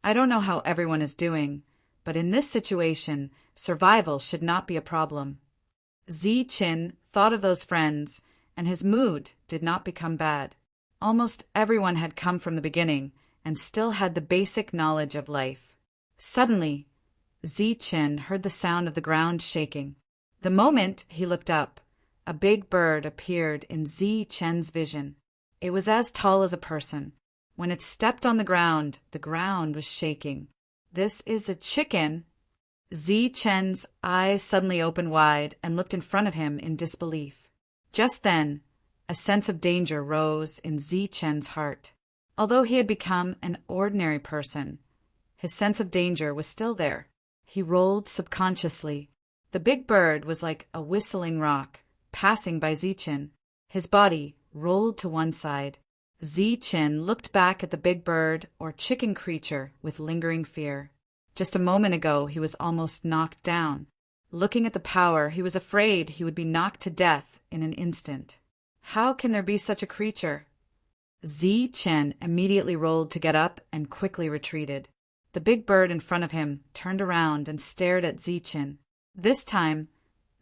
I don't know how everyone is doing, but in this situation, survival should not be a problem. Ziqin thought of those friends, and his mood did not become bad. Almost everyone had come from the beginning and still had the basic knowledge of life. Suddenly, Ziqin heard the sound of the ground shaking. The moment he looked up, a big bird appeared in Ziqin's vision. It was as tall as a person. When it stepped on the ground was shaking. This is a chicken. Ziqin's eyes suddenly opened wide and looked in front of him in disbelief. Just then, a sense of danger rose in Ziqin's heart. Although he had become an ordinary person, his sense of danger was still there. He rolled subconsciously. The big bird was like a whistling rock, passing by Ziqin. His body rolled to one side. Ziqin looked back at the big bird or chicken creature with lingering fear. Just a moment ago, he was almost knocked down. Looking at the power, he was afraid he would be knocked to death in an instant. How can there be such a creature? Ziqin immediately rolled to get up and quickly retreated. The big bird in front of him turned around and stared at Ziqin. This time,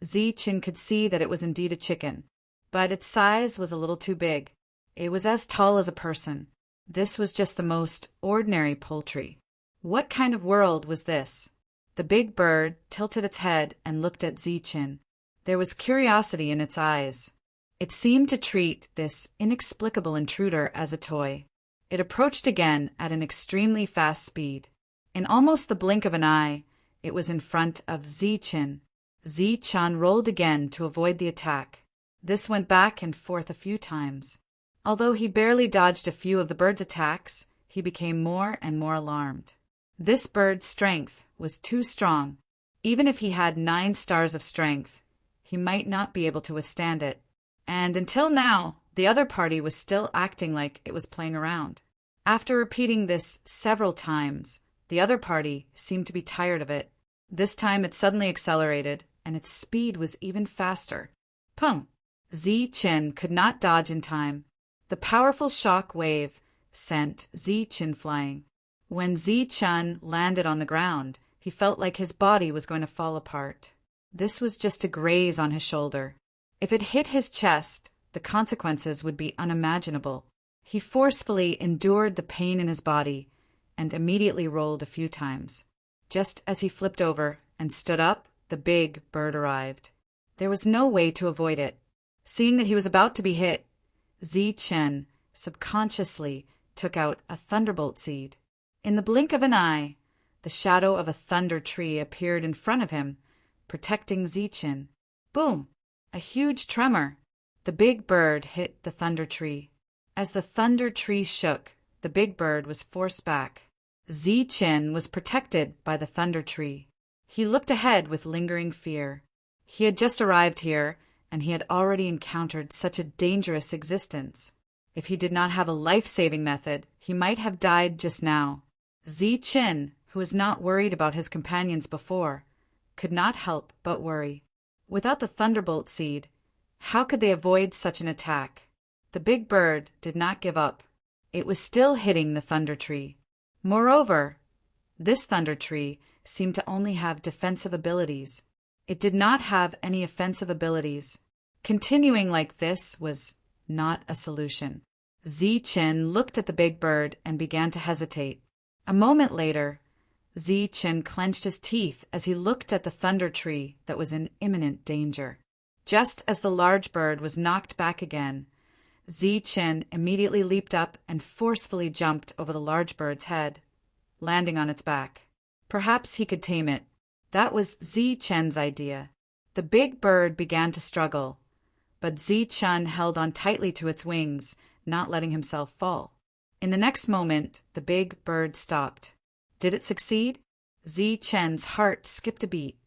Ziqin could see that it was indeed a chicken, but its size was a little too big. It was as tall as a person. This was just the most ordinary poultry. What kind of world was this? The big bird tilted its head and looked at Ziqin. There was curiosity in its eyes. It seemed to treat this inexplicable intruder as a toy. It approached again at an extremely fast speed. In almost the blink of an eye, it was in front of Ziqin. Ziqin rolled again to avoid the attack. This went back and forth a few times. Although he barely dodged a few of the bird's attacks, he became more and more alarmed. This bird's strength was too strong. Even if he had 9 stars of strength, he might not be able to withstand it. And until now, the other party was still acting like it was playing around. After repeating this several times, the other party seemed to be tired of it. This time it suddenly accelerated, and its speed was even faster. Pung! Ziqin could not dodge in time. The powerful shock wave sent Ziqin flying. When Ziqin landed on the ground, he felt like his body was going to fall apart. This was just a graze on his shoulder. If it hit his chest, the consequences would be unimaginable. He forcefully endured the pain in his body and immediately rolled a few times. Just as he flipped over and stood up, the big bird arrived. There was no way to avoid it. Seeing that he was about to be hit, Zi-Chen subconsciously took out a thunderbolt seed. In the blink of an eye, the shadow of a thunder tree appeared in front of him, protecting Zi-Chen. Boom! A huge tremor. The big bird hit the thunder tree. As the thunder tree shook, the big bird was forced back. Zi-Chen was protected by the thunder tree. He looked ahead with lingering fear. He had just arrived here, and he had already encountered such a dangerous existence. If he did not have a life-saving method, he might have died just now. Zi-Chen, who was not worried about his companions before, could not help but worry. Without the thunderbolt seed, how could they avoid such an attack? The big bird did not give up. It was still hitting the thunder tree. Moreover, this thunder tree seemed to only have defensive abilities. It did not have any offensive abilities. Continuing like this was not a solution. Zi-Chen looked at the big bird and began to hesitate. A moment later, Zi-Chen clenched his teeth as he looked at the thunder tree that was in imminent danger. Just as the large bird was knocked back again, Zi-Chen immediately leaped up and forcefully jumped over the large bird's head, landing on its back. Perhaps he could tame it. That was Zi-Chen's idea. The big bird began to struggle, but Zi-Chen held on tightly to its wings, not letting himself fall. In the next moment, the big bird stopped. Did it succeed? Zi-Chen's heart skipped a beat.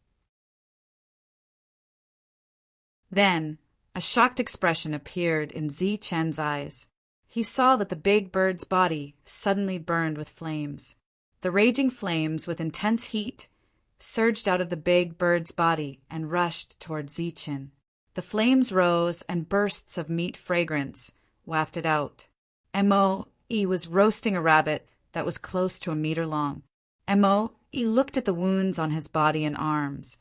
Then, a shocked expression appeared in Zi-Chen's eyes. He saw that the big bird's body suddenly burned with flames. The raging flames, with intense heat, surged out of the big bird's body and rushed toward Zi-Chen. The flames rose and bursts of meat fragrance wafted out. Mo-E was roasting a rabbit that was close to a meter long. Mo-E looked at the wounds on his body and arms,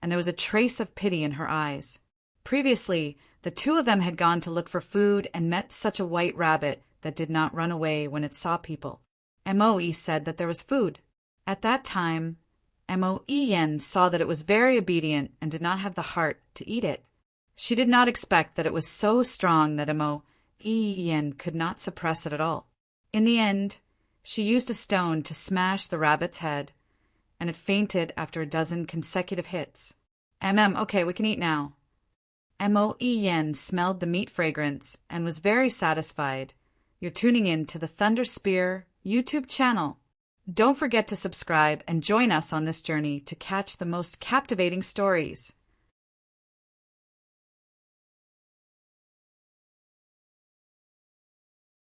and there was a trace of pity in her eyes. Previously, the two of them had gone to look for food and met such a white rabbit that did not run away when it saw people. Mo-E said that there was food. At that time, Mo-E-Yen saw that it was very obedient and did not have the heart to eat it. She did not expect that it was so strong that Mo-E-Yen could not suppress it at all. In the end, she used a stone to smash the rabbit's head, and it fainted after a dozen consecutive hits. Okay, we can eat now. Mo-E-Yen smelled the meat fragrance and was very satisfied. You're tuning in to the Thunder Spear YouTube channel. Don't forget to subscribe and join us on this journey to catch the most captivating stories.